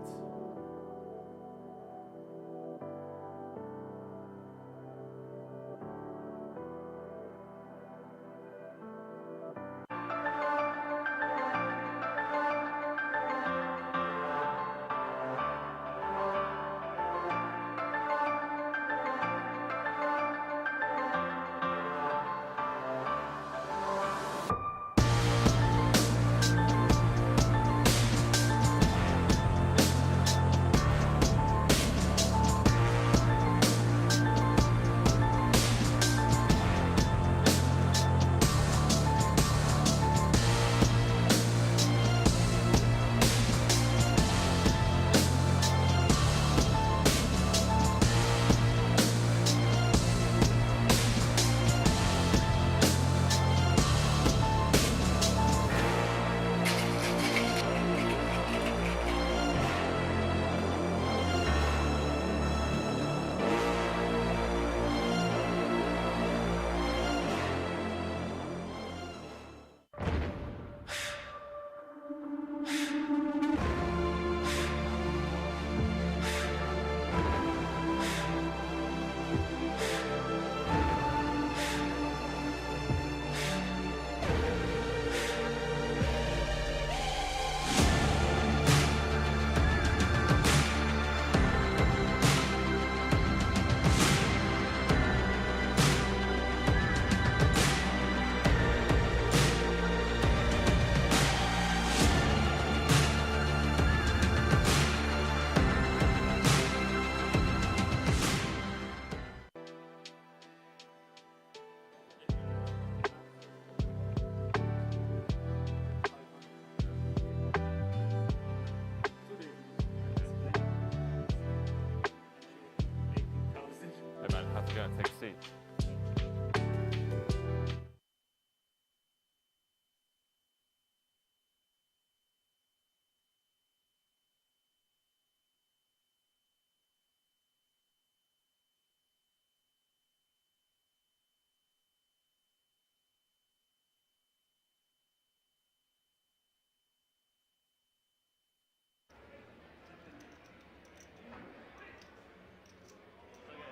sheet.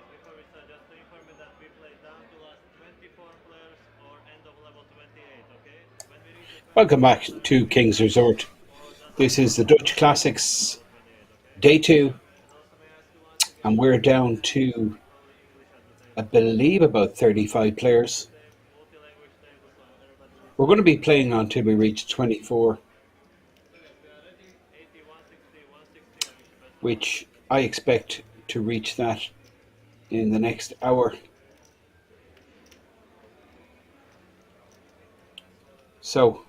Before we start, just to inform you that we play down to last 24 players or end of level 28, okay? When we reach the
Welcome back to King's Resort. This is the Dutch Classics Day 2, and we're down to, I believe, about 35 players. We're going to be playing until we reach 24, which I expect to reach that in the next hour. So,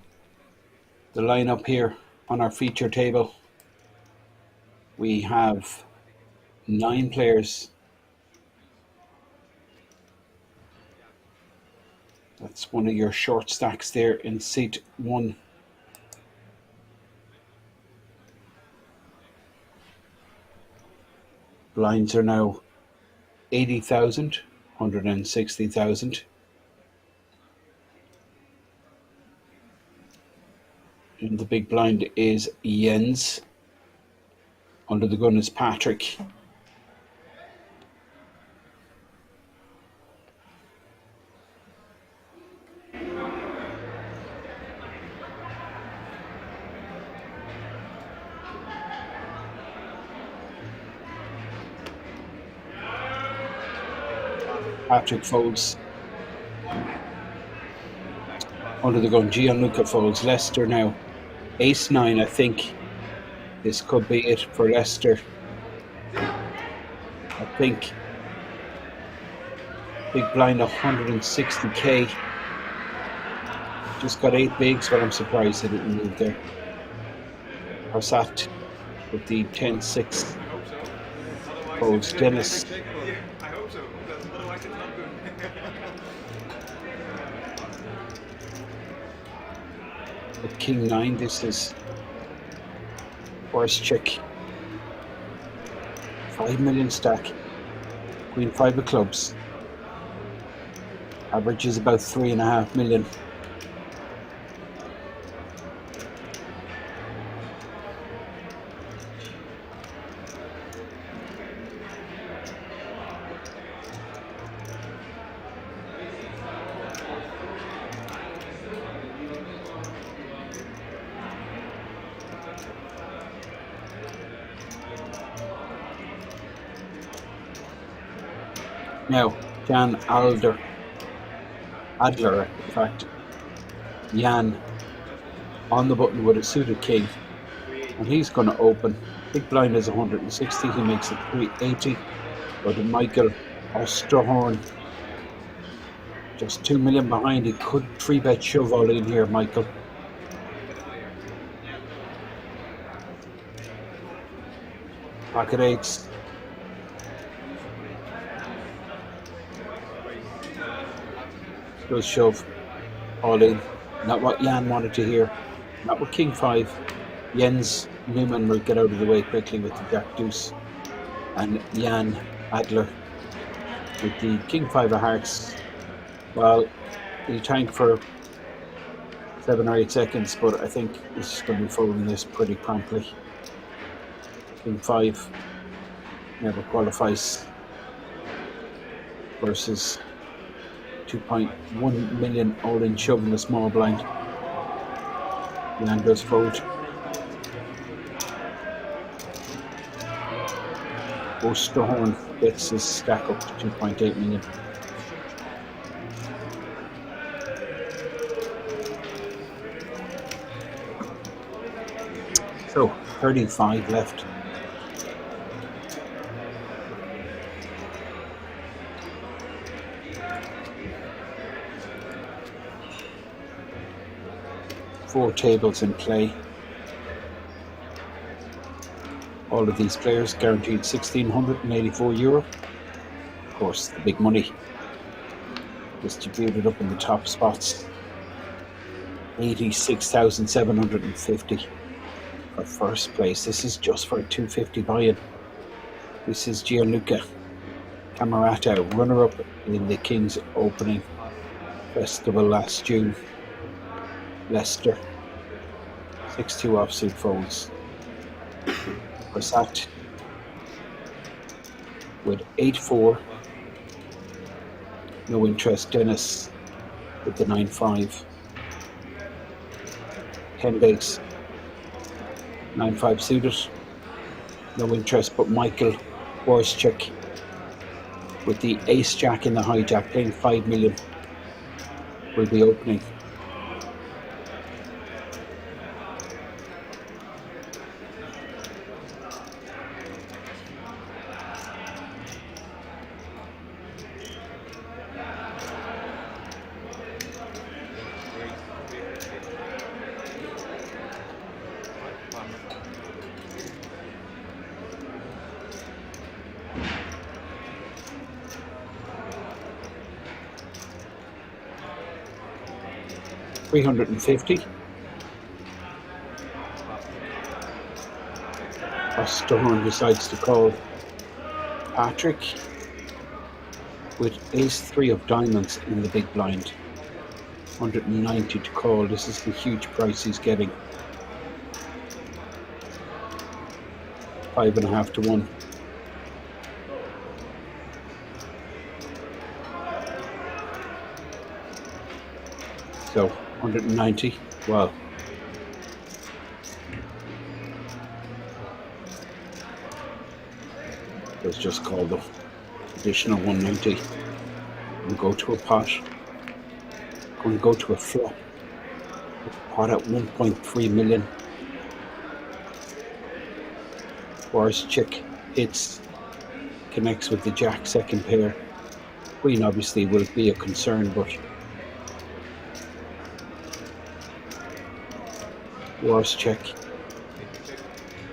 the lineup here on our feature table, we have 9 players. That's one of your short stacks there in seat 1. Blinds are now 80,000, 160,000. And the big blind is Jens. Under the gun is Patrick. Patrick folds. Under the gun, Gianluca folds. Leicester now. Ace-9, I think. This could be it for Leicester. I think. Big blind 160k. Just got 8 bigs, but I'm surprised it didn't move there. Harsat with the 10-6. Folds Dennis.
I hope so, because otherwise it's not good.
With King-9, this is worst check. 5 million stack. Queen 5 of clubs. Average is about 3.5 million. Now, Jan Adler, in fact, Jan on the button with a suited king, and he's going to open. Big blind is 160, he makes it 380. But Michael Osterhorn, just 2 million behind, he could 3-bet shove all in here, Michael. Pocket 8s. Goes shove, all in. Not what Jan wanted to hear. Not with King 5. Jens Newman will get out of the way quickly with the Jack Deuce. And Jan Adler with the King 5 of Hearts. Well, he tanked for 7 or 8 seconds, but I think he's going to be folding this pretty promptly. King 5 never qualifies versus 2.1 million all in shove in the small blind. Jan does fold. Osterhorn gets his stack up to 2.8 million. So 35 left. Four tables in play. All of these players guaranteed €1,684. Of course, the big money distributed up in the top spots. 86,750 for first place. This is just for a 250 buy-in. This is Gianluca Camerata, runner-up in the King's Opening Festival last June. Leicester, 6-2 offsuit folds. Rosat with 8-4. No interest. Dennis with the 9-5. 10 bigs. 9-5 suited. No interest, but Michael Warschuk with the ace jack in the hijack, paying 5 million, will be opening. $350. Storm decides to call Patrick with ace-3 of diamonds in the big blind. 190 to call. This is the huge price he's getting. 5.5 to 1. So 190. Wow. Let's just call the additional 190 and go to a pot. Going to go to a flop. Pot at 1.3 million. Warschuk hits, connects with the jack second pair. Queen obviously will be a concern, but Warschuk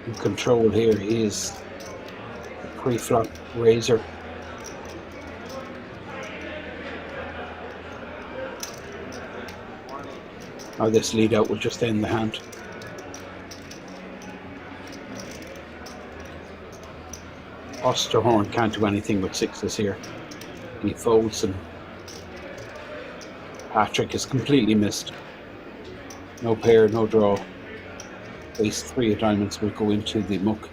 in control here. He is a pre-flop raiser. Now this lead out will just end the hand. Osterhorn can't do anything with sixes here. He folds and Patrick is completely missed. No pair, no draw. Ace-3 of diamonds will go into the muck.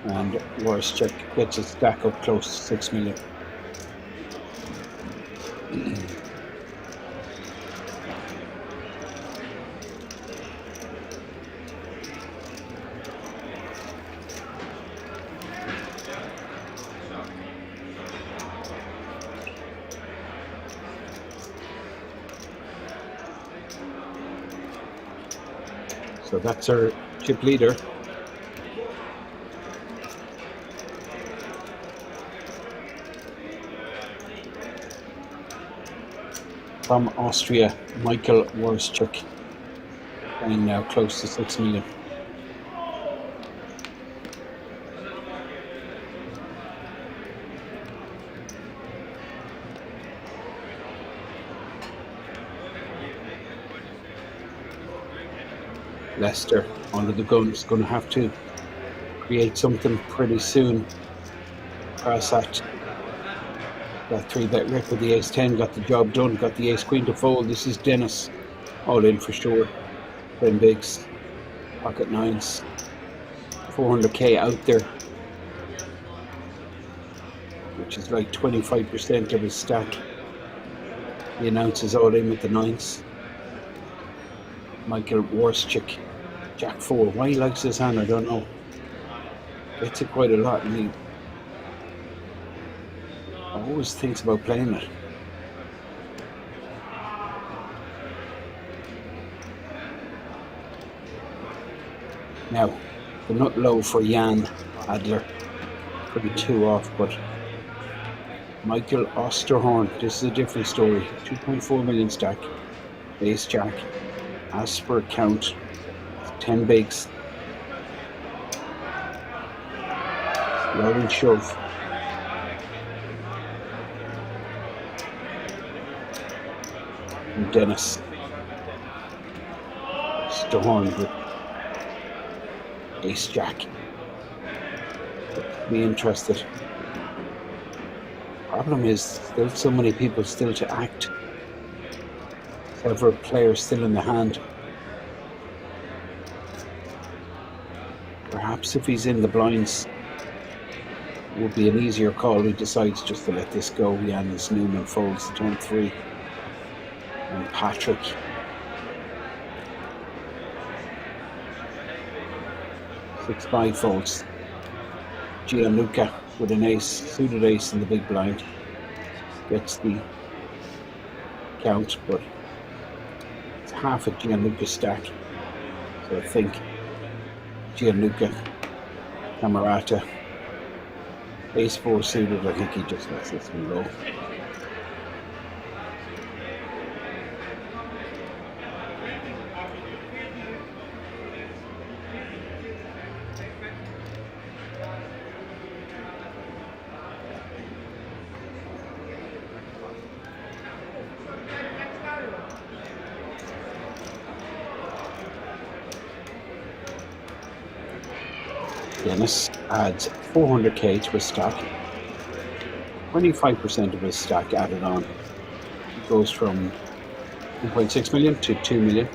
And Warschuk gets a stack up close to 6 million. So that's our chip leader. From Austria, Michael Warschuk, and now close to 6 million. Leicester under the gun is going to have to create something pretty soon. Prasat got 3-bet rip with the ace-10, got the job done, got the ace-queen to fold. This is Dennis, all in for sure. 10 bigs, pocket nines, 400k out there, which is like 25% of his stack. He announces all in with the nines. Michael Warschuk, Jack 4. Why he likes this hand, I don't know. Gets it quite a lot, and he always thinks about playing it. Now, the nut low for Jan Adler, pretty 2 off, but Michael Osterhorn, this is a different story. 2.4 million stack, ace jack, as per account, 10 bigs. Low and shove. Dennis Storm with Ace Jack. Be interested. Problem is, there's so many people still to act. Several players still in the hand. Perhaps if he's in the blinds, it would be an easier call. He decides just to let this go. Jens Newman folds to turn 3. And Patrick 6-5 folds. Gianluca with an ace, suited ace in the big blind, gets the count, but it's half a Gianluca stack. So I think Gianluca, Camerata, ace 4 suited, I think he just lets this one go. Dennis adds 400k to his stack. 25% of his stack added on. It goes from 1.6 million to 2 million.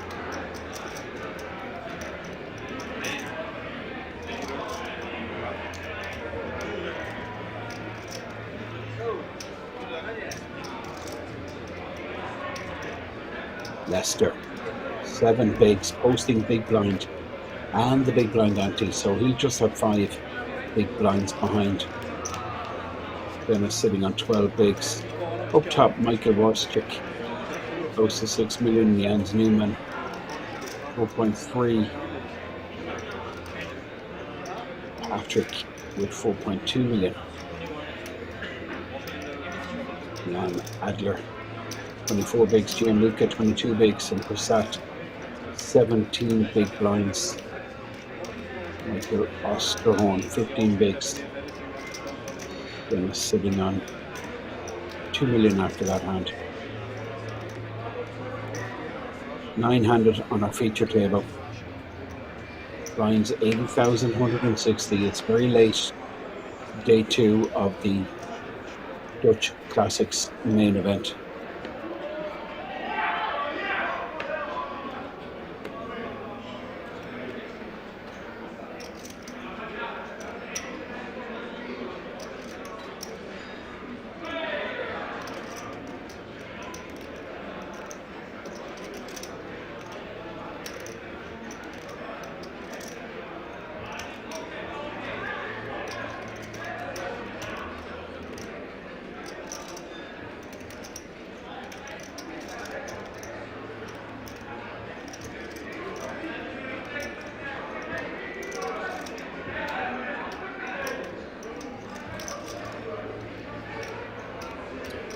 Lester, 7 bigs, posting big blind and the big blind ante, so he'll just have 5 big blinds behind. Dennis sitting on 12 bigs. Up top, Michael Roszczyk, close to 6 million. Jens Newman, 4.3. Patrick with 4.2 million. Jan Adler, 24 bigs. Gianluca, 22 bigs. And Prasad, 17 big blinds. Michael Osterhorn, 15 bigs. Dennis sitting on 2 million after that hand. 9-handed on our feature table. Blinds 80,160. It's very late. Day 2 of the Dutch Classics main event.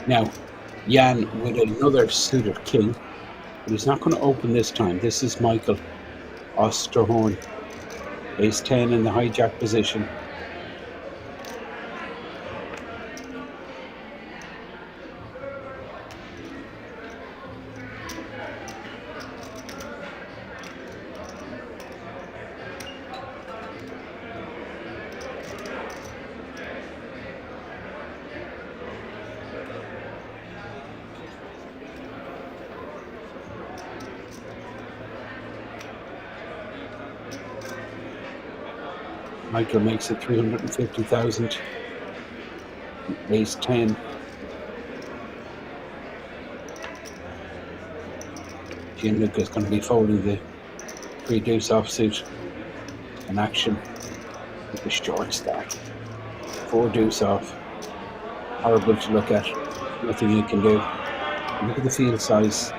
Now, Jan with another suited king, but he's not going to open this time. This is Michael Osterhorn, ace 10 in the hijack position. Michael makes it 350,000. Ace 10. Gianluca is going to be folding the 3 deuce offsuit in action with the short stack. 4 deuce off. Horrible to look at. Nothing you can do. Look at the field size.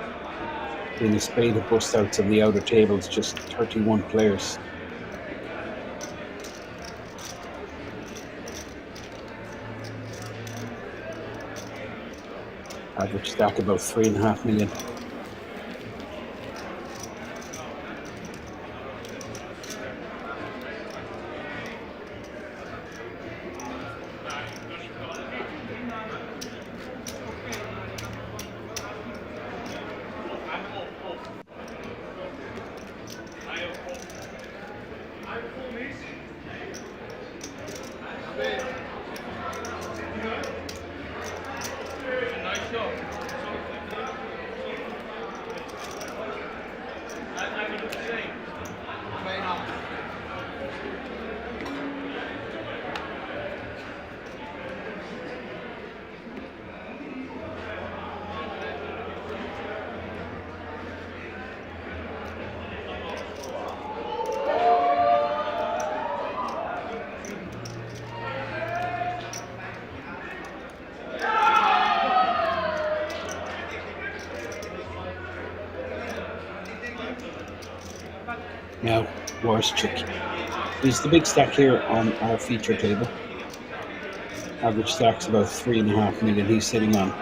Being a spade of bust outs on the outer tables, just 31 players. Average stack about 3.5 million.
Nice shot. I would do the same.
Now, worst trick. There's the big stack here on our feature table. Average stack's about 3.5 million he's sitting on.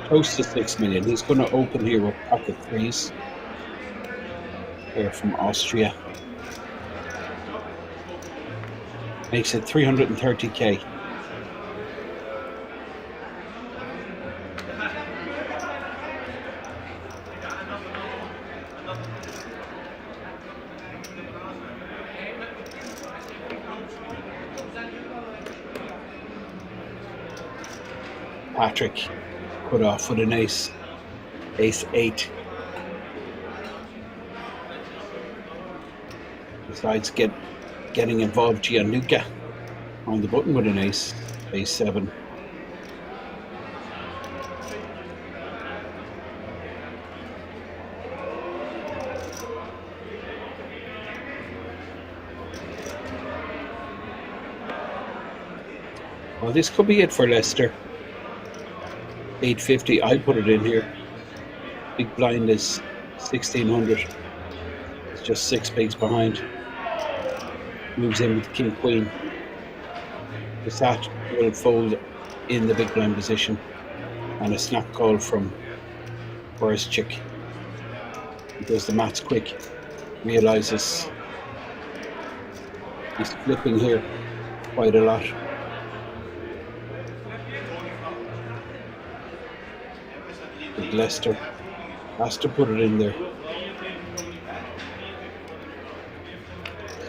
Close to 6 million. He's going to open here with pocket threes. Here from Austria. Makes it 330k. Patrick put off with an ace 8. Besides getting involved, Gianluca on the button with an ace 7. Well, this could be it for Leicester. 850, I put it in here. Big blind is 1600. It's just 6 bigs behind. Moves in with King Queen. The sat will fold in the big blind position. And a snap call from Borishchik. He does the maths quick. Realizes he's flipping here quite a lot. Leicester has to put it in there.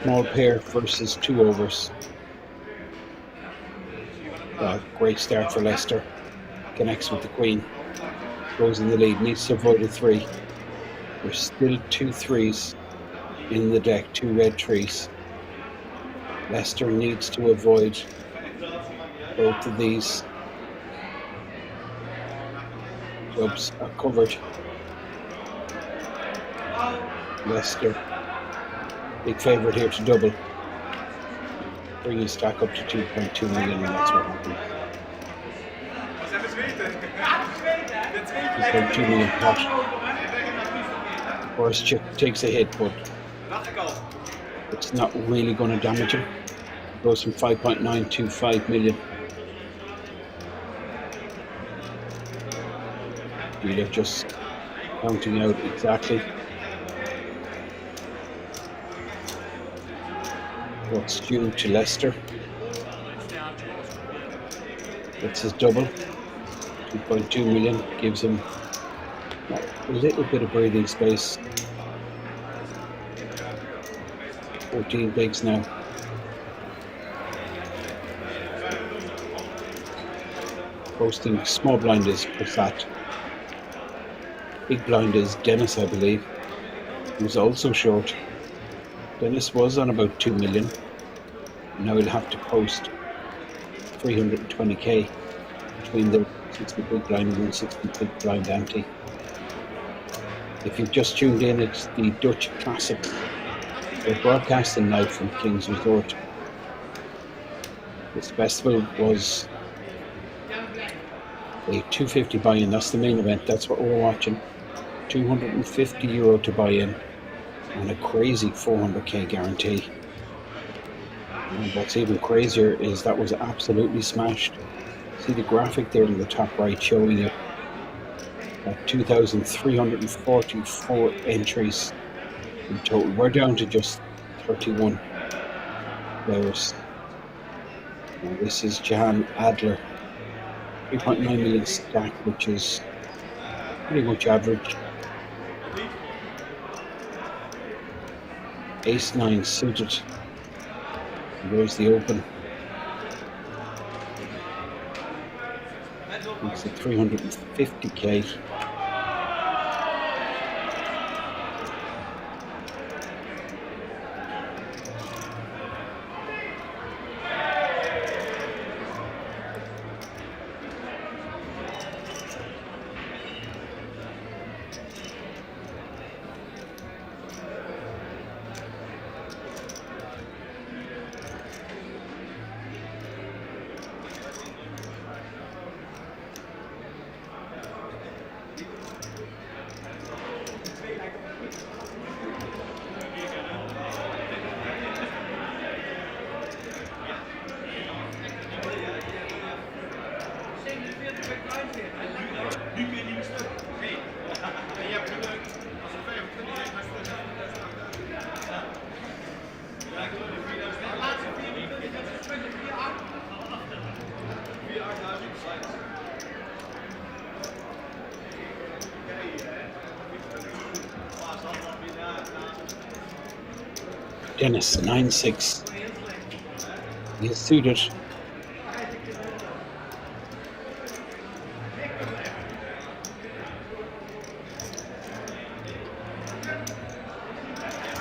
Small pair versus 2 overs. Great start for Leicester. Connects with the Queen. Goes in the lead. Needs to avoid a 3. There's still 2 3s in the deck. 2 red 3s. Leicester needs to avoid both of these. Clubs are covered. Leicester, big favourite here to double. Bring his stack up to 2.2 million, and that's what happens. 2.2 million pot. Borishchik takes a hit, but it's not really going to damage him. It goes from 5.9 to 5 million. We're just counting out exactly what's due to Leicester. It's his double. 2.2 million gives him a little bit of breathing space. 14 bigs now. Posting small blind is Prasad. Big blind is Dennis, I believe. He was also short. Dennis was on about 2 million. Now he'll have to post 320k between the 60 big blind and 160 big blind ante. If you've just tuned in, it's the Dutch Classic. We're broadcasting live from King's Resort. This festival was a 250 buy-in. That's the main event. That's what we're watching. €250 to buy in and a crazy 400k guarantee. And what's even crazier is that was absolutely smashed. See the graphic there in the top right showing you 2,344 entries in total. We're down to just 31 players. Now this is Jan Adler, 3.9 million stack, which is pretty much average. Ace 9 suited. There's the open. It's at 350k. Dennis, 9-6. He is suited.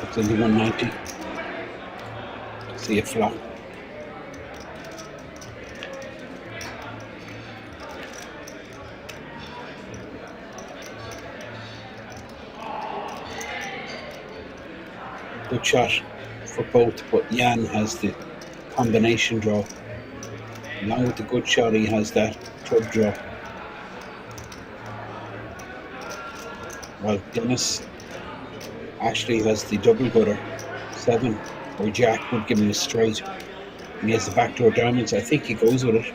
It's only 190. See a flop. Good shot for both, but Jan has the combination draw. Along with the good shot, he has that club draw. While Dennis actually has the double gutter 7, where Jack would give him a straight, and he has the backdoor diamonds. I think he goes with it.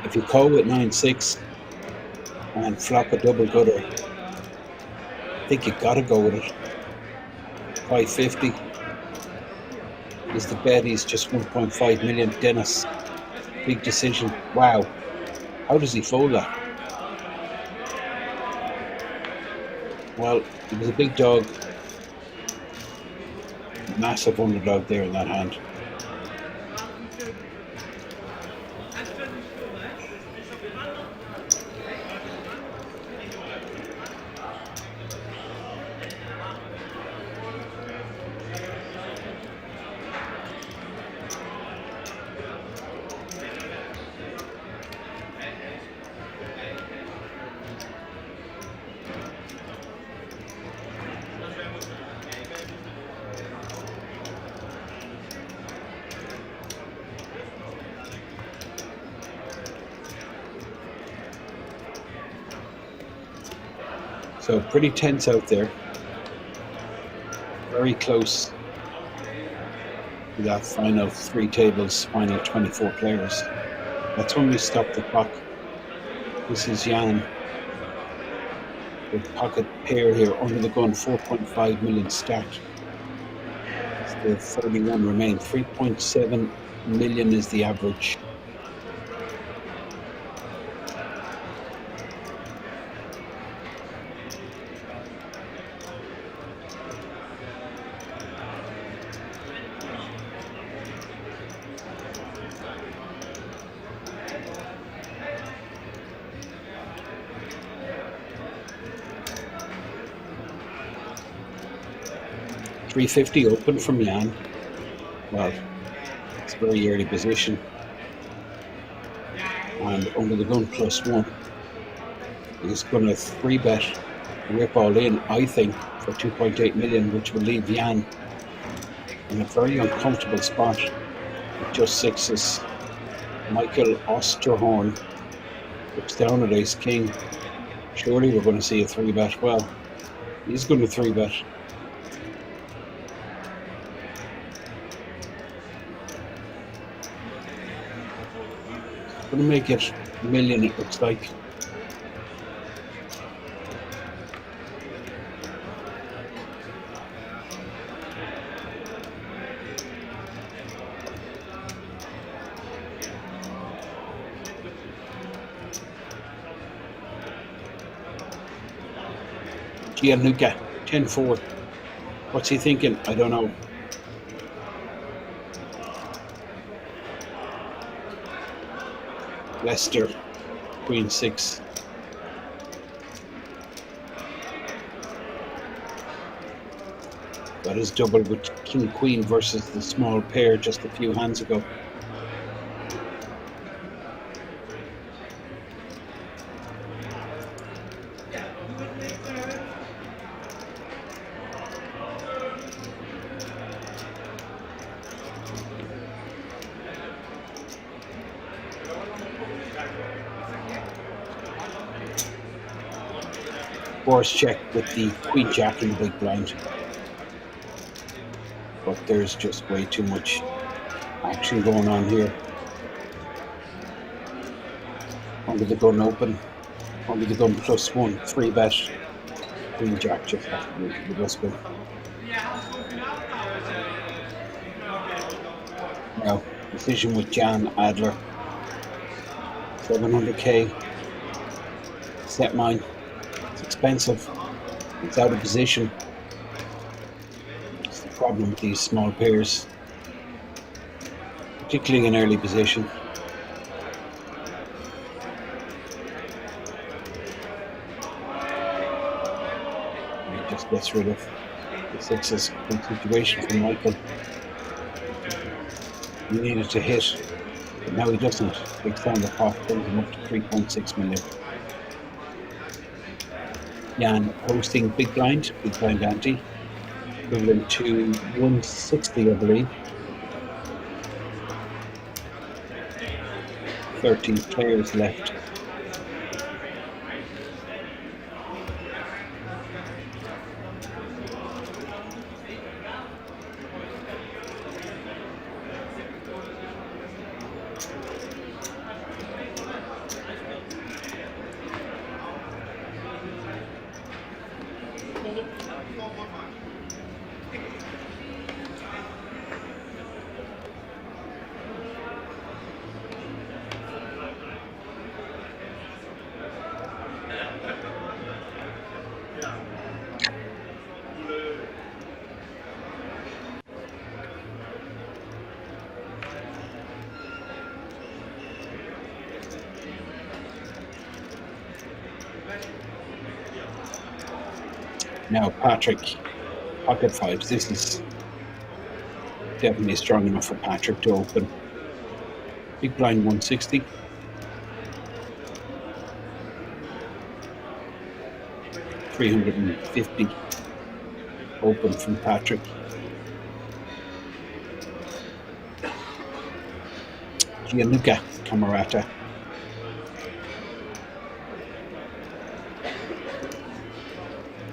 If you call with 9-6 and flop a double gutter, I think you gotta go with it. 550 is the bet. He's just 1.5 million. Dennis, big decision. Wow, how does he fold that? Well, it was a big dog, massive underdog there in that hand. So pretty tense out there. Very close to that final 3 tables, final 24 players. Let's only stop the clock. This is Jan. The pocket pair here under the gun, 4.5 million stacked. The 31 remain. 3.7 million is the average. $350 open from Jan. Well, it's a very early position. And under the gun +1. He's going to 3-bet, rip all in, I think, for 2.8 million, which will leave Jan in a very uncomfortable spot with just 6s. Michael Osterhorn looks down at ace king. Surely we're going to see a 3-bet. Well, he's going to 3-bet. Going to make it a million, it looks like. Gianluca, 10-4. What's he thinking? I don't know. Leicester, Queen 6. Got his double with King Queen versus the small pair just a few hands ago. Boris check with the Queen Jack in the big blind. But there's just way too much action going on here. Under the gun open, under the gun +1, free bet. Queen Jack just has to move to the dustbin. Now, decision with Jan Adler. 700k. Set mine. It's expensive. It's out of position. It's the problem with these small pairs, particularly in early position. He just gets rid of the sixes. Good situation for Michael. He needed to hit, but now he doesn't. Big down the pot, brings him up to 3.6 million. Jan hosting big blind ante, equivalent to 160, I believe. 13 players left. Now Patrick, pocket fives. This is definitely strong enough for Patrick to open. Big blind 160. $350 open from Patrick. Gianluca Camerata.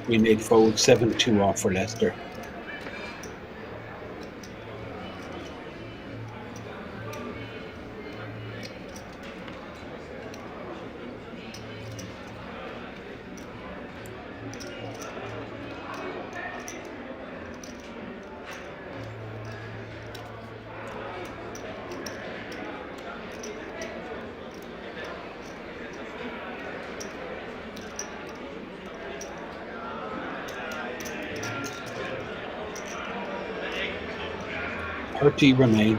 We made fold 7-2 off for Leicester. Remain.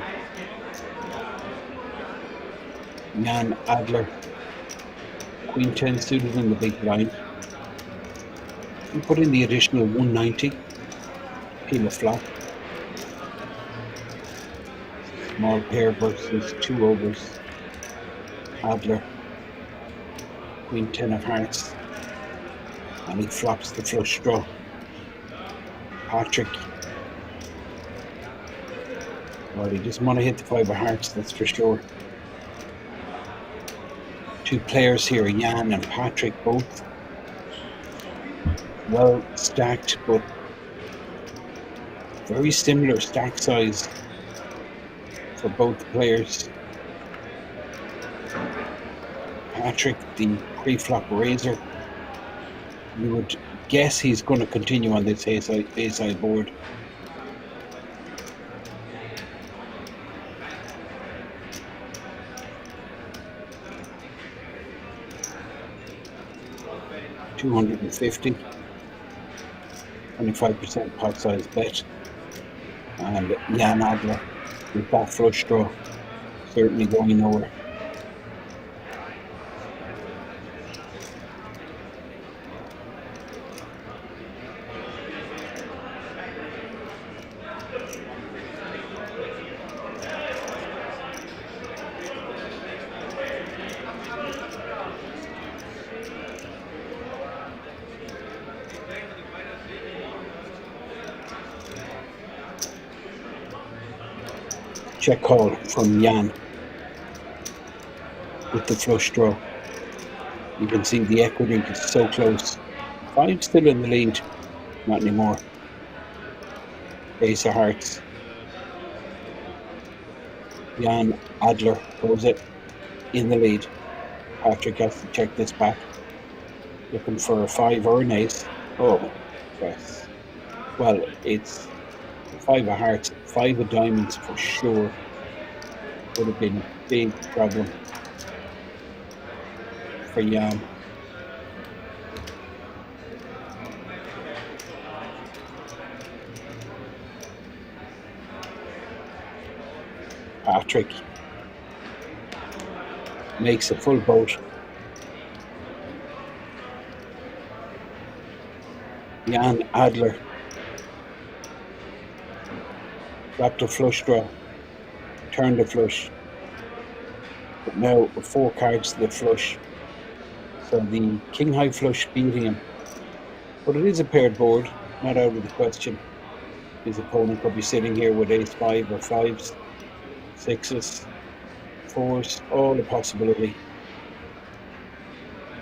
Jan Adler, Queen 10 suited in the big blind. We put in the additional 190. Peel a flop. Small pair versus 2 overs. Adler, Queen 10 of hearts, and he flops the flush draw. Patrick. Well, he doesn't want to hit the 5 of hearts, that's for sure. 2 players here, Jan and Patrick, both well stacked, but very similar stack size for both players. Patrick, the pre-flop raiser, you would guess he's going to continue on this A-side board. $250. 25% pot size bet. And Jan Adler with that flush draw certainly going nowhere. Check call from Jan with the flush draw. You can see the equity is so close. 5 still in the lead, not anymore. Ace of hearts. Jan Adler goes it in the lead. Patrick has to check this back. Looking for a 5 or an ace. Oh, yes. Well, it's 5 of hearts, 5 of diamonds for sure. Would have been a big problem for Jan. Patrick makes a full boat. Jan Adler dropped a flush draw, turned the flush, but now 4 cards to the flush. So the king high flush beating him, but it is a paired board, not out of the question. His opponent could be sitting here with ace 5 or 5s, 6s, 4s, all a possibility.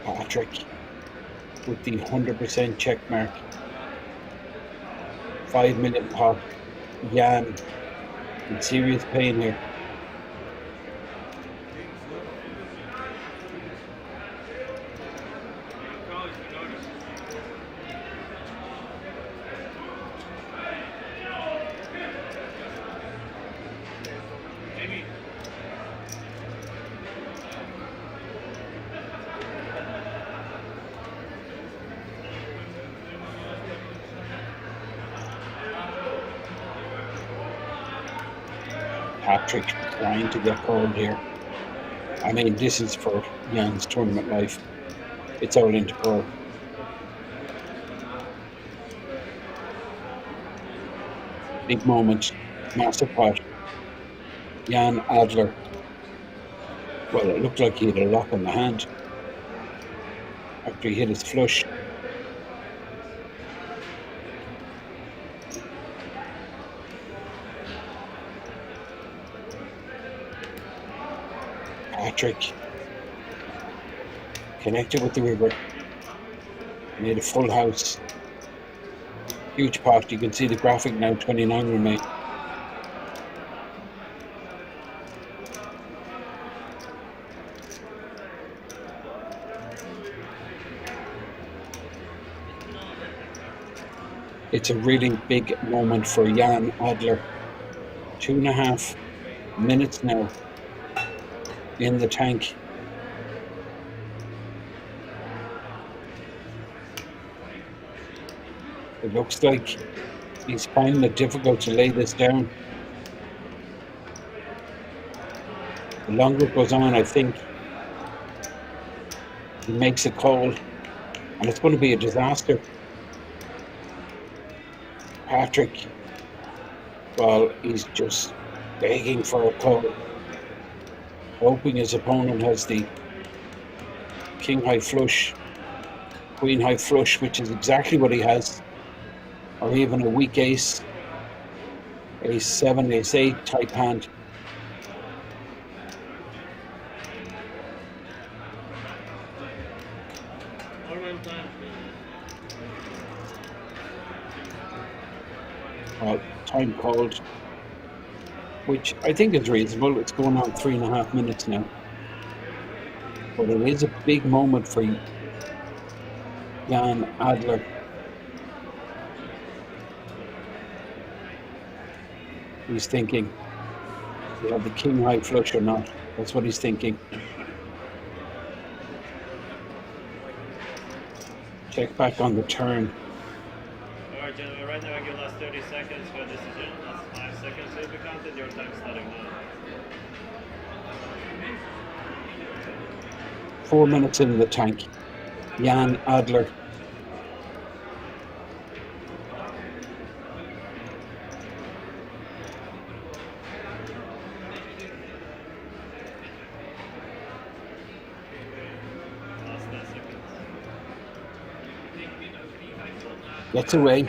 Patrick with the 100% check mark. 5 million pot. Jan in serious pain here. Patrick trying to get called here. I mean, this is for Jan's tournament life. It's all into pro. Big moment, massive pot. Jan Adler. Well, it looked like he had a lock on the hand after he hit his flush. Patrick connected with the river, made a full house, huge pot. You can see the graphic now, 29 remain. It's a really big moment for Jan Adler. 2.5 minutes now in the tank. It looks like he's finding it difficult to lay this down. The longer it goes on, I think he makes a call, and it's going to be a disaster. Patrick, well, he's just begging for a call, hoping his opponent has the king high flush, queen high flush, which is exactly what he has, or even a weak ace, ace 7, ace 8 type hand. Well, time called, which I think is reasonable. It's going on 3.5 minutes now. But it is a big moment for Jan Adler. He's thinking, do you have the king high flush or not? That's what he's thinking. Check back on the turn.
Alright, gentlemen, right now I give last 30 seconds for a decision. That's 5 seconds will be counted. Your time starting now.
4 minutes in the tank. Jan Adler.
Last 10 seconds.
Gets away.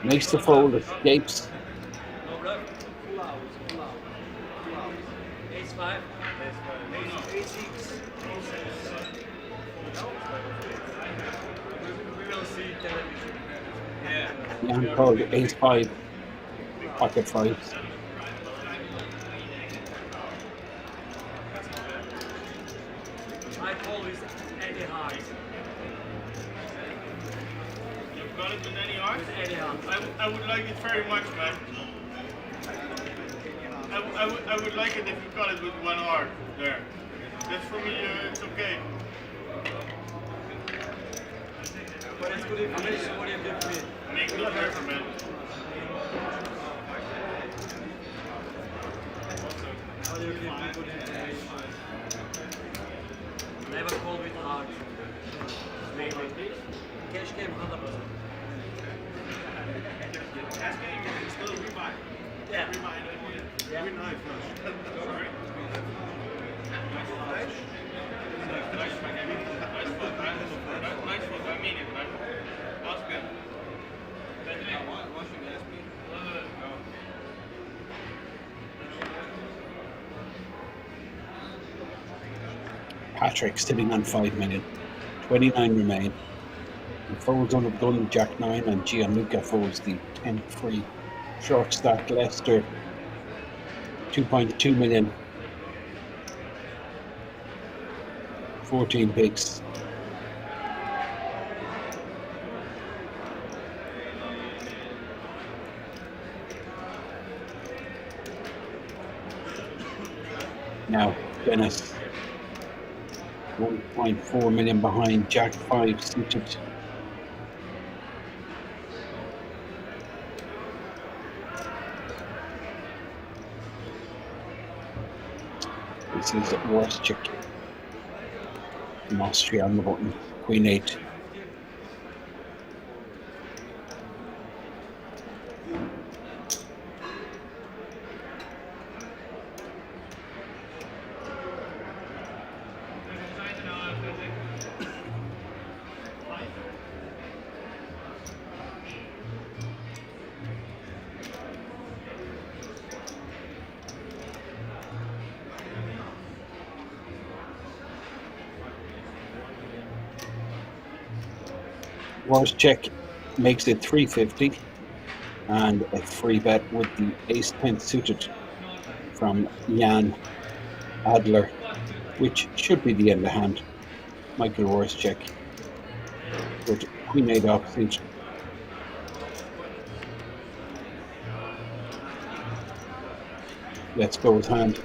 Makes the fold, escapes. Jan called ace-5. Pocket fives.
I call with any heart.
You've got it with any art?
With any heart.
I would like it very much, man. I would like it if you got it with one art there. That's for me, it's okay.
But it's good information. What do you give me?
Make no difference, man.
How do you give me good information? Never call with heart. Maybe. Cash game 100%.
Still rebind.
Yeah.
Rebind.
Yeah.
Sorry. Nice foot. I mean it, man. That's good.
Patrick sitting on 5 million. 29 remain. He folds on the gun, Jack 9, and Gianluca folds the 10 free. Short stack Leicester. 2.2 million. 14 bigs. Now, Dennis. 1.4 million behind, Jack 5 suited. This is Rozvadov from Austria on the button, Queen 8. Czech makes it 350 and a free bet with the ace 10 suited from Jan Adler, which should be the end of hand. Michael Rozvadov with Queen 8 offsuit. Let's go with hand.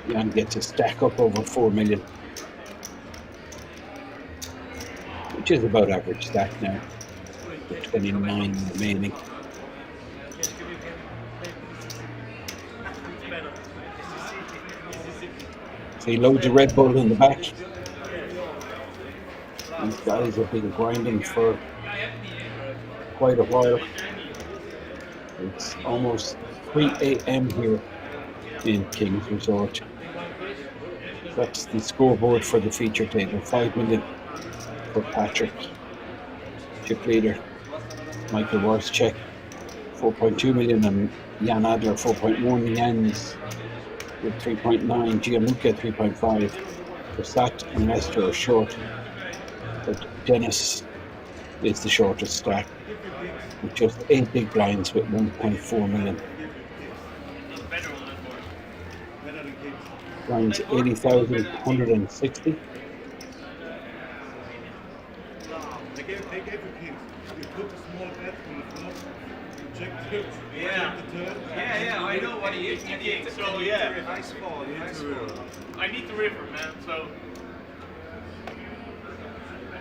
Jan gets a stack up over 4 million. Which is about average stack now, with 29 remaining. So he loads a Red Bull in the back. These guys have been grinding for quite a while. It's almost 3 a.m. here in Kings Resort. That's the scoreboard for the feature table. 5 million for Patrick, chip leader. Michael Rozvadov 4.2 million and Jan Adler 4.1. Jens with 3.9, Gianluca 3.5. Versat and Lester are short, but Dennis is the shortest stack with just 8 big blinds with 1.4 million. Blinds 80,160.
They gave the kings. You put a small bet on the flop, check the turn.
Yeah, I know what he is. So yeah,
Nice fall, nice fall.
I need the river, man. So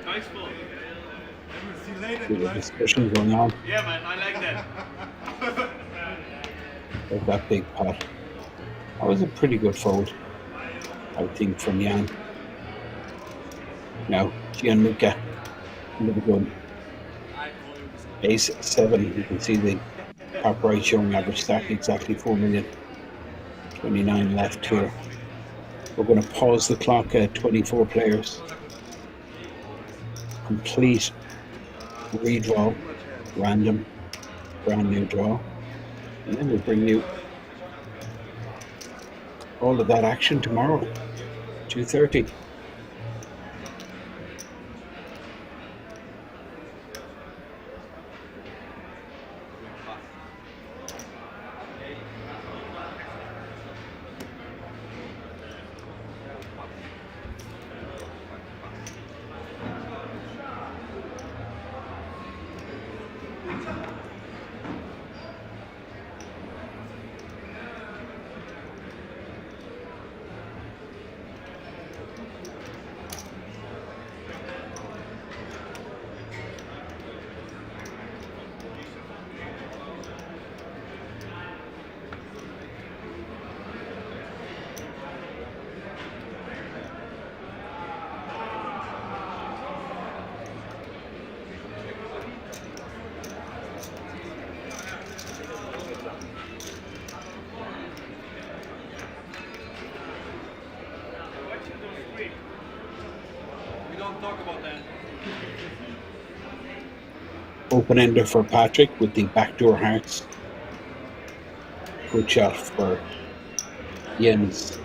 nice fall.
See you later,
There's a
guys.
discussion going on
Yeah, man, I like that.
about that big pot. That was a pretty good fold, I think, from Jan. Now, Gianluca into the gun. Ace 7, you can see the top right showing average stack exactly 4 million. 29 left here. We're going to pause the clock at 24 players. Complete redraw, random, brand new draw. And then we'll bring you all of that action tomorrow, 2:30.
We don't talk about that.
Open ender for Patrick with the backdoor hearts. Good shot for Jens.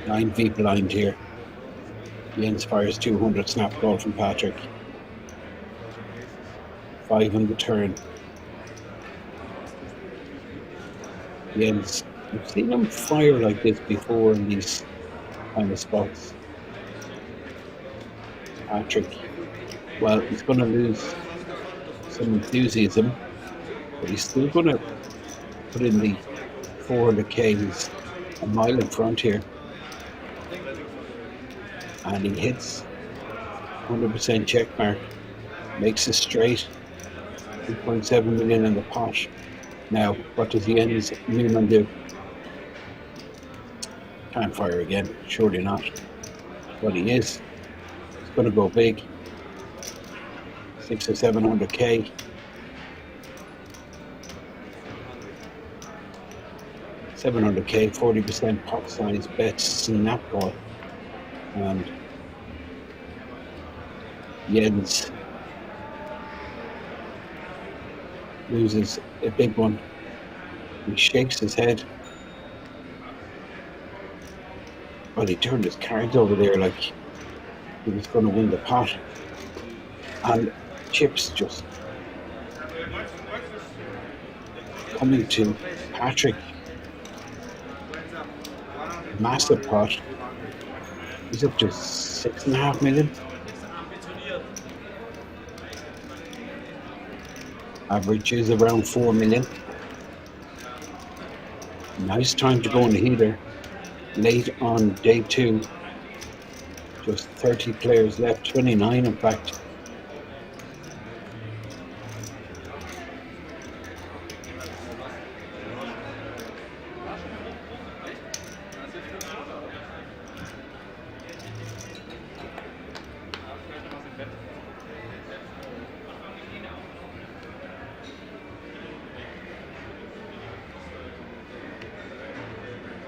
Nine V blind here. Jens fires 200 snap call from Patrick. 5 on the turn. Jens, I've seen him fire like this before in these kind of spots. Patrick, well, he's going to lose some enthusiasm, but he's still going to put in the 400k. He's a mile in front here. And he hits 100% check mark, makes a straight, 2.7 million in the pot. Now, what does Jens Newman do? Can't fire again, surely not. But he is. He's going to go big. 600 or 700k. $700k, 40% pot size bet snap ball. And Jens loses a big one. He shakes his head. Well, he turned his cards over there like he was going to win the pot. And chips just coming to Patrick. Massive pot. He's up to 6.5 million. Average is around 4 million. Nice time to go in the heater. Late on day 2. Just 30 players left, 29 in fact.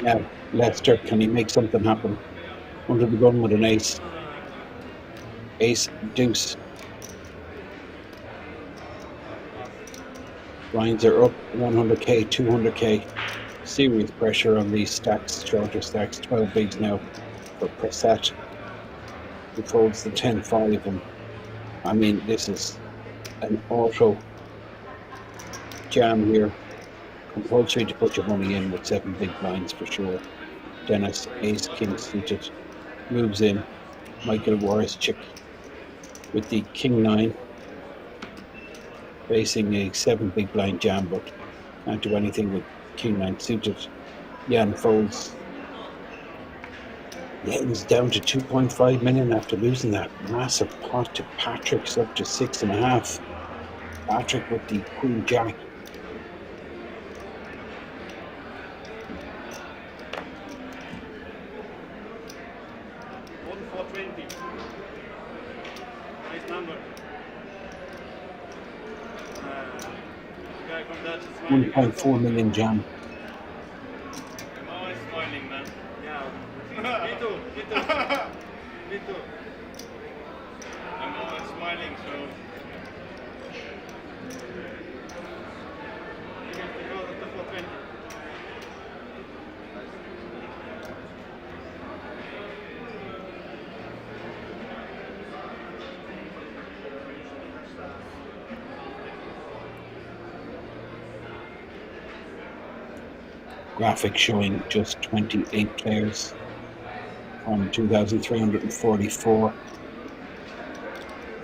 Now, Lester, can he make something happen? Under the gun with an ace. Ace, deuce. Lines are up 100k, 200k. Serious pressure on these stacks, shorter stacks, 12 bigs now for Prasad. He folds the 10-5 and I mean, this is an auto jam here. Compulsory to put your money in with 7 big blinds for sure. Dennis, ace, king suited, moves in. Michael Warrischik with the king 9, facing a 7 big blind jam, but can't do anything with king 9 suited. Jan folds Yeah, it was down to 2.5 million after losing that massive pot to Patrick's up to 6.5. Patrick with the Queen Jack.
1,420. Nice number. The guy from Dutch is smiling.
1.4 million jam.
I'm always smiling, man. Yeah. Me too. Me too. Me too. I'm always smiling, so. You have to go to the 420.
Graphic showing just 28 players from 2,344.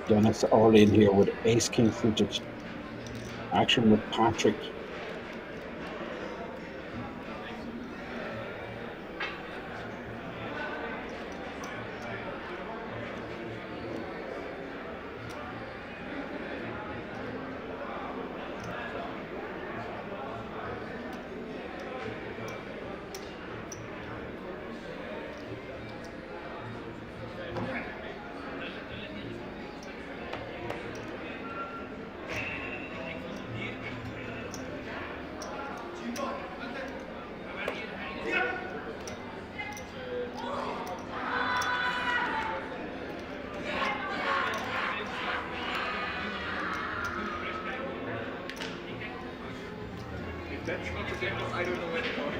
Dennis all in here with ace king suited. Action with Patrick.
That's not a game of I don't know anymore.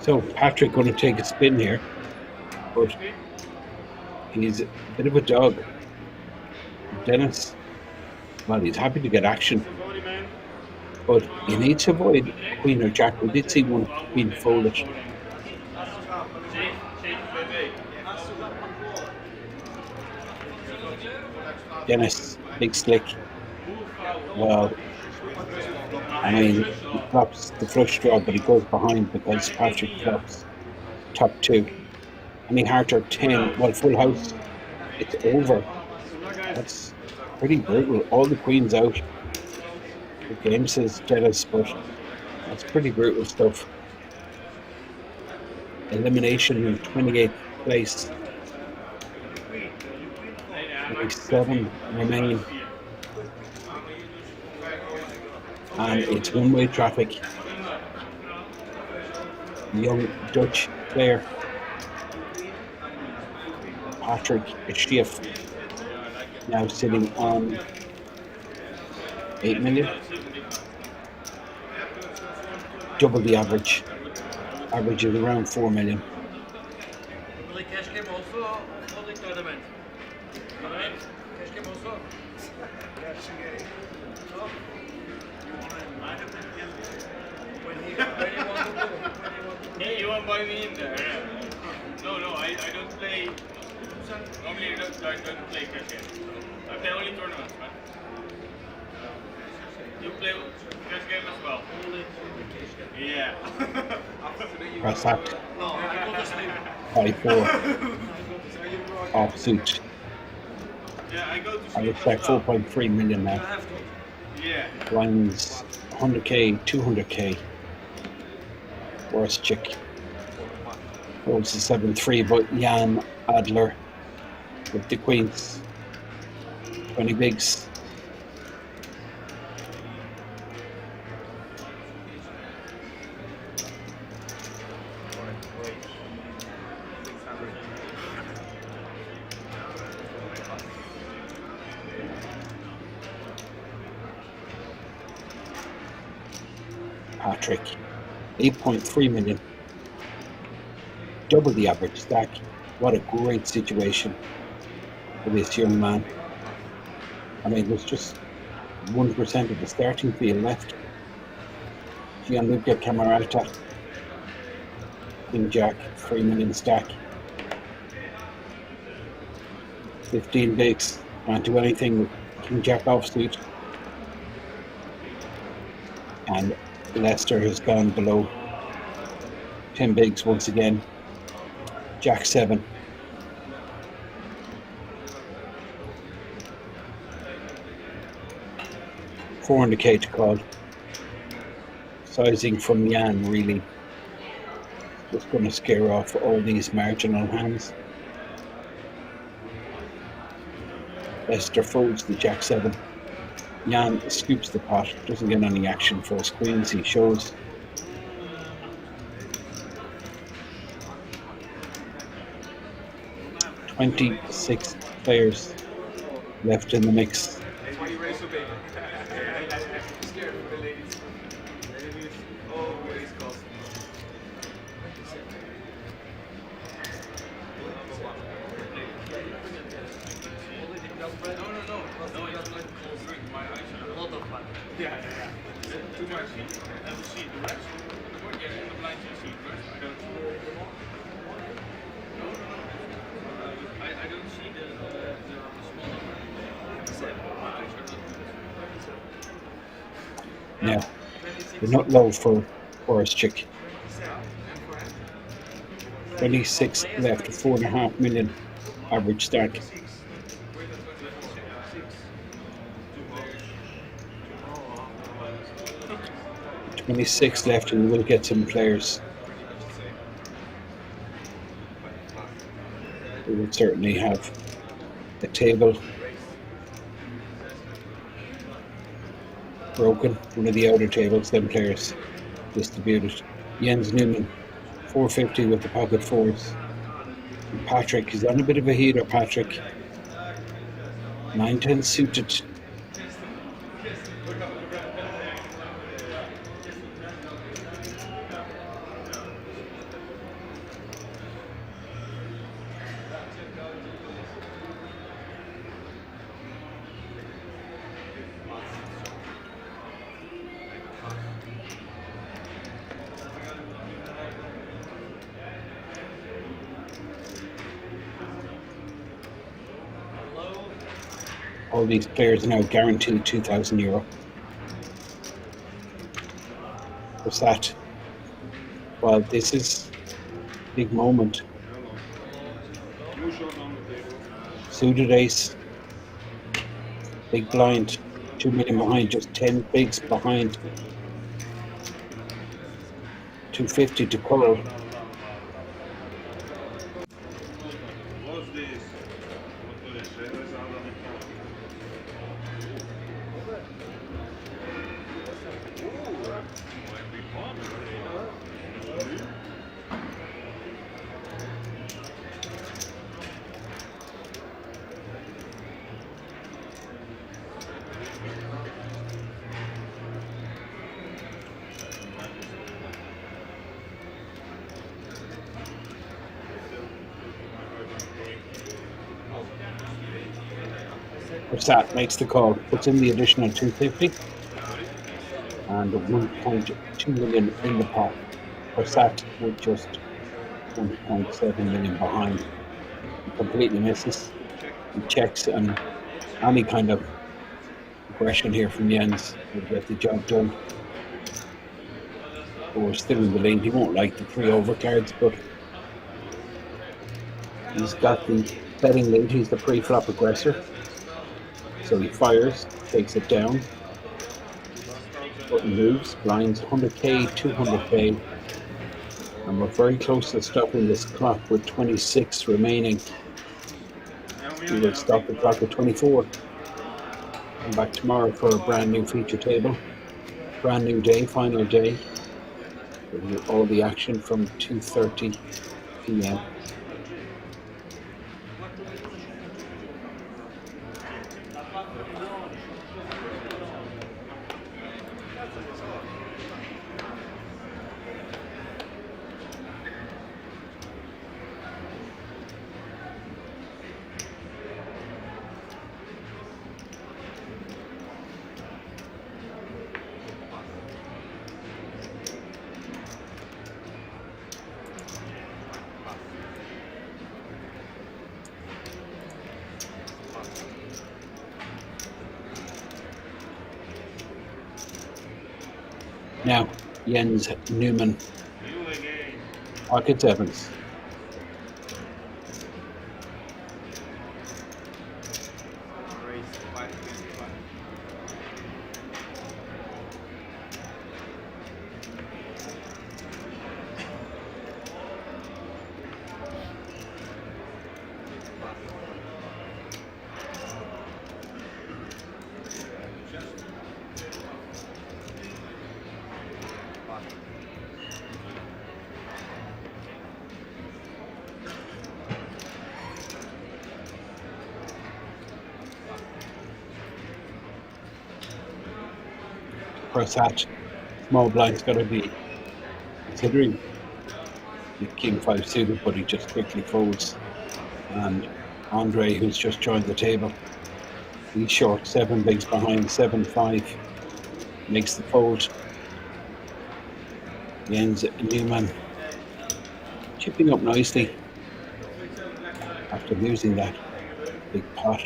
So Patrick going to take a spin here, but he's a bit of a dog. Dennis, well, he's happy to get action, but he needs to avoid queen or jack. We did see one queen folded. Dennis, big slick. Well, I mean, he flops the flush draw, but he goes behind because Patrick flops top two. Any heart or 10, well, full house, it's over. That's pretty brutal. All the queens out. The game says Dennis, but that's pretty brutal stuff. Elimination in 28th place. Only 7 remain. And it's one-way traffic. Young Dutch player Patrick Schiff now sitting on 8 million. Double the average. Average is around 4 million.
Will the cash game also for the tournament? Alright? Cash game also? When you want to go?
Hey, you won't buy me in there. No, I don't play. Normally I don't play cash game. I play only tournaments, man. You play cash game as well? Yeah.
Press that.
No, I go to sleep.
5-4. Offsuit.
Yeah, I go to
I
sleep.
respect 4.3 million
You
now.
have to.
Yeah.
Blinds 100k, 200k. Worst chick. Holds the 7-3, but Jan Adler with the queens. 20 bigs. Patrick, 8.3 million. Double the average stack. What a great situation for this young man. I mean, there's just 1% of the starting field left. Gianluca Camerata, King Jack, 3 million stack. 15 bigs. Can't do anything with King Jack offsuit. And Leicester has gone below 10 bigs once again. Jack 7. $400k to call. Sizing from Jan really just going to scare off all these marginal hands. Leicester folds the Jack 7. Jan scoops the pot, doesn't get any action for his queens. He shows. $26 players left in the mix.
Why you raise so big? I'm scared for the ladies. Ladies always cost. No, it's like cold drink. My eyes are a lot of fun. Yeah. Too much. I will see the rest. Yeah, in the blind you see the rest. I don't. No. I don't see the small number. My eyes are not.
Yeah, they're not low for Forest Chick. 26 left, 4.5 million average start. 26 left, and we'll get some players. We will certainly have a table broken, one of the outer tables, then players distributed. Jens Newman, 450 with the pocket fours. And Patrick is on a bit of a heater, Patrick. 9-10 suited. All these players are now guaranteed €2,000. What's that? Well, this is a big moment. Suited ace. Big blind. 2 million behind, just 10 bigs behind. 250 to call.
What's this?
That makes the call, puts in the additional 250 and 1.2 million in the pot. Sat with just 1.7 million behind. He completely misses. He checks, and any kind of aggression here from Jens will get the job done. But we're still in the lead. He won't like the 3 overcards, but he's got the betting lead. He's the pre-flop aggressor. So he fires, takes it down, button moves, blinds 100k, 200k, and we're very close to stopping this clock with 26 remaining. We will stop the clock at 24. Come back tomorrow for a brand new feature table. Brand new day, final day. All the action from 2:30 p.m. Now, Jens Newman,
You again.
pocket sevens.
Race 525.
Press hatch. Small blind's got to be considering the king 5 suited, but he just quickly folds. And Andre, who's just joined the table, he's short 7 bigs behind 7-5, makes the fold. Jens Newman chipping up nicely after losing that big pot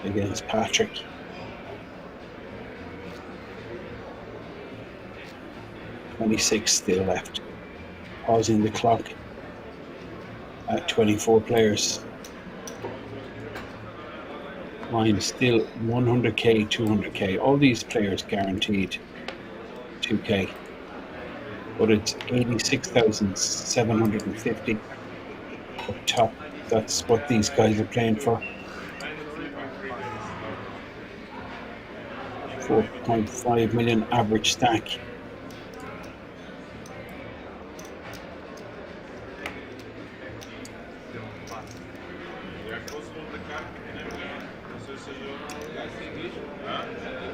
against Patrick. 26 still left. Pausing the clock at 24 players. Mine still 100k, 200k. All these players guaranteed 2k. But it's 86,750 up top. That's what these guys are playing for. 4.5 million average stack.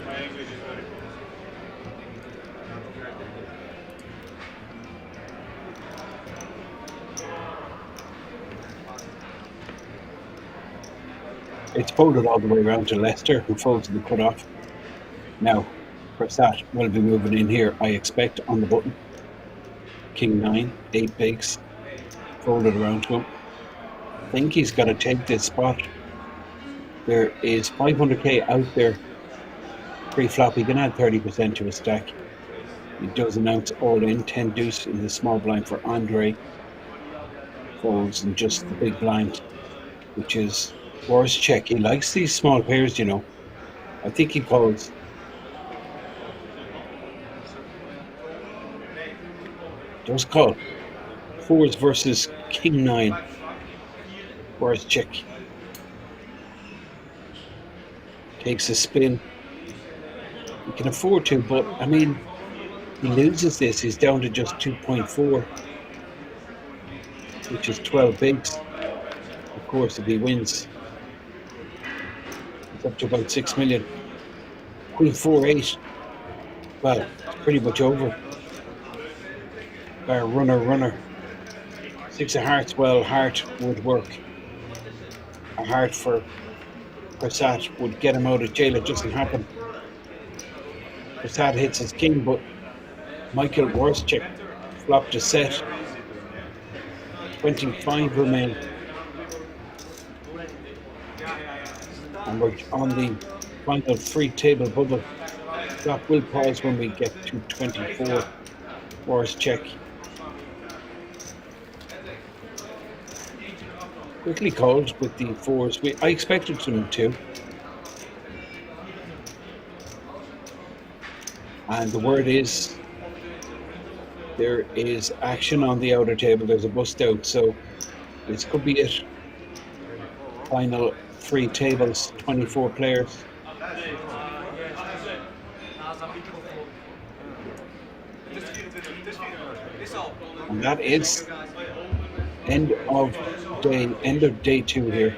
My English is very good.
It's folded all the way around to Leicester, who folds the cutoff. Now, Prasad will be moving in here, I expect, on the button. King 9, 8 bigs, folded around to him. I think he's got to take this spot. There is 500k out there pre-flop. He can add 30% to his stack. He does announce all in, 10 deuce in the small blind for Andre. Folds in just the big blind, which is worse check. He likes these small pairs, you know. I think he calls. Does call. 4s versus King 9. Worse check. Takes a spin. He can afford to, but I mean, he loses this. He's down to just 2.4, which is 12 bigs. Of course, if he wins, it's up to about 6 million. Queen 4-8. Well, it's pretty much over. Runner. 6 of hearts. Well, heart would work. A heart for Prasad would get him out of jail. It doesn't happen. Prasad hits his king, but Michael Warschek flopped a set. 25 remain. And we're on the final free table bubble. That will pause when we get to 24. Warschek. Quickly called with the 4s. I expected them to. And the word is there is action on the outer table. There's a bust out, so this could be it. Final 3 tables, 24 players. And that is end of day 2 here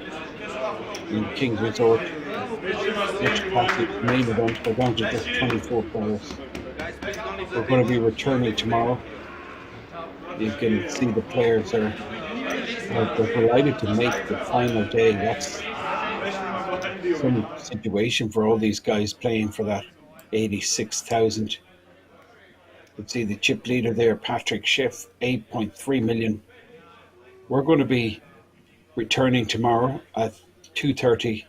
in King's Resort. Which classic main event. We're down to just 24 players. We're going to be returning tomorrow. You can see the players are they're delighted to make the final day. That's some situation for all these guys playing for that 86,000. You can see the chip leader there, Patrick Schiff, 8.3 million. We're going to be returning tomorrow at 2:30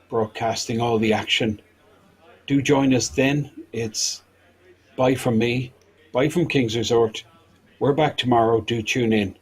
broadcasting all the action. Do join us then. It's bye from me, bye from Kings Resort. We're back tomorrow. Do tune in.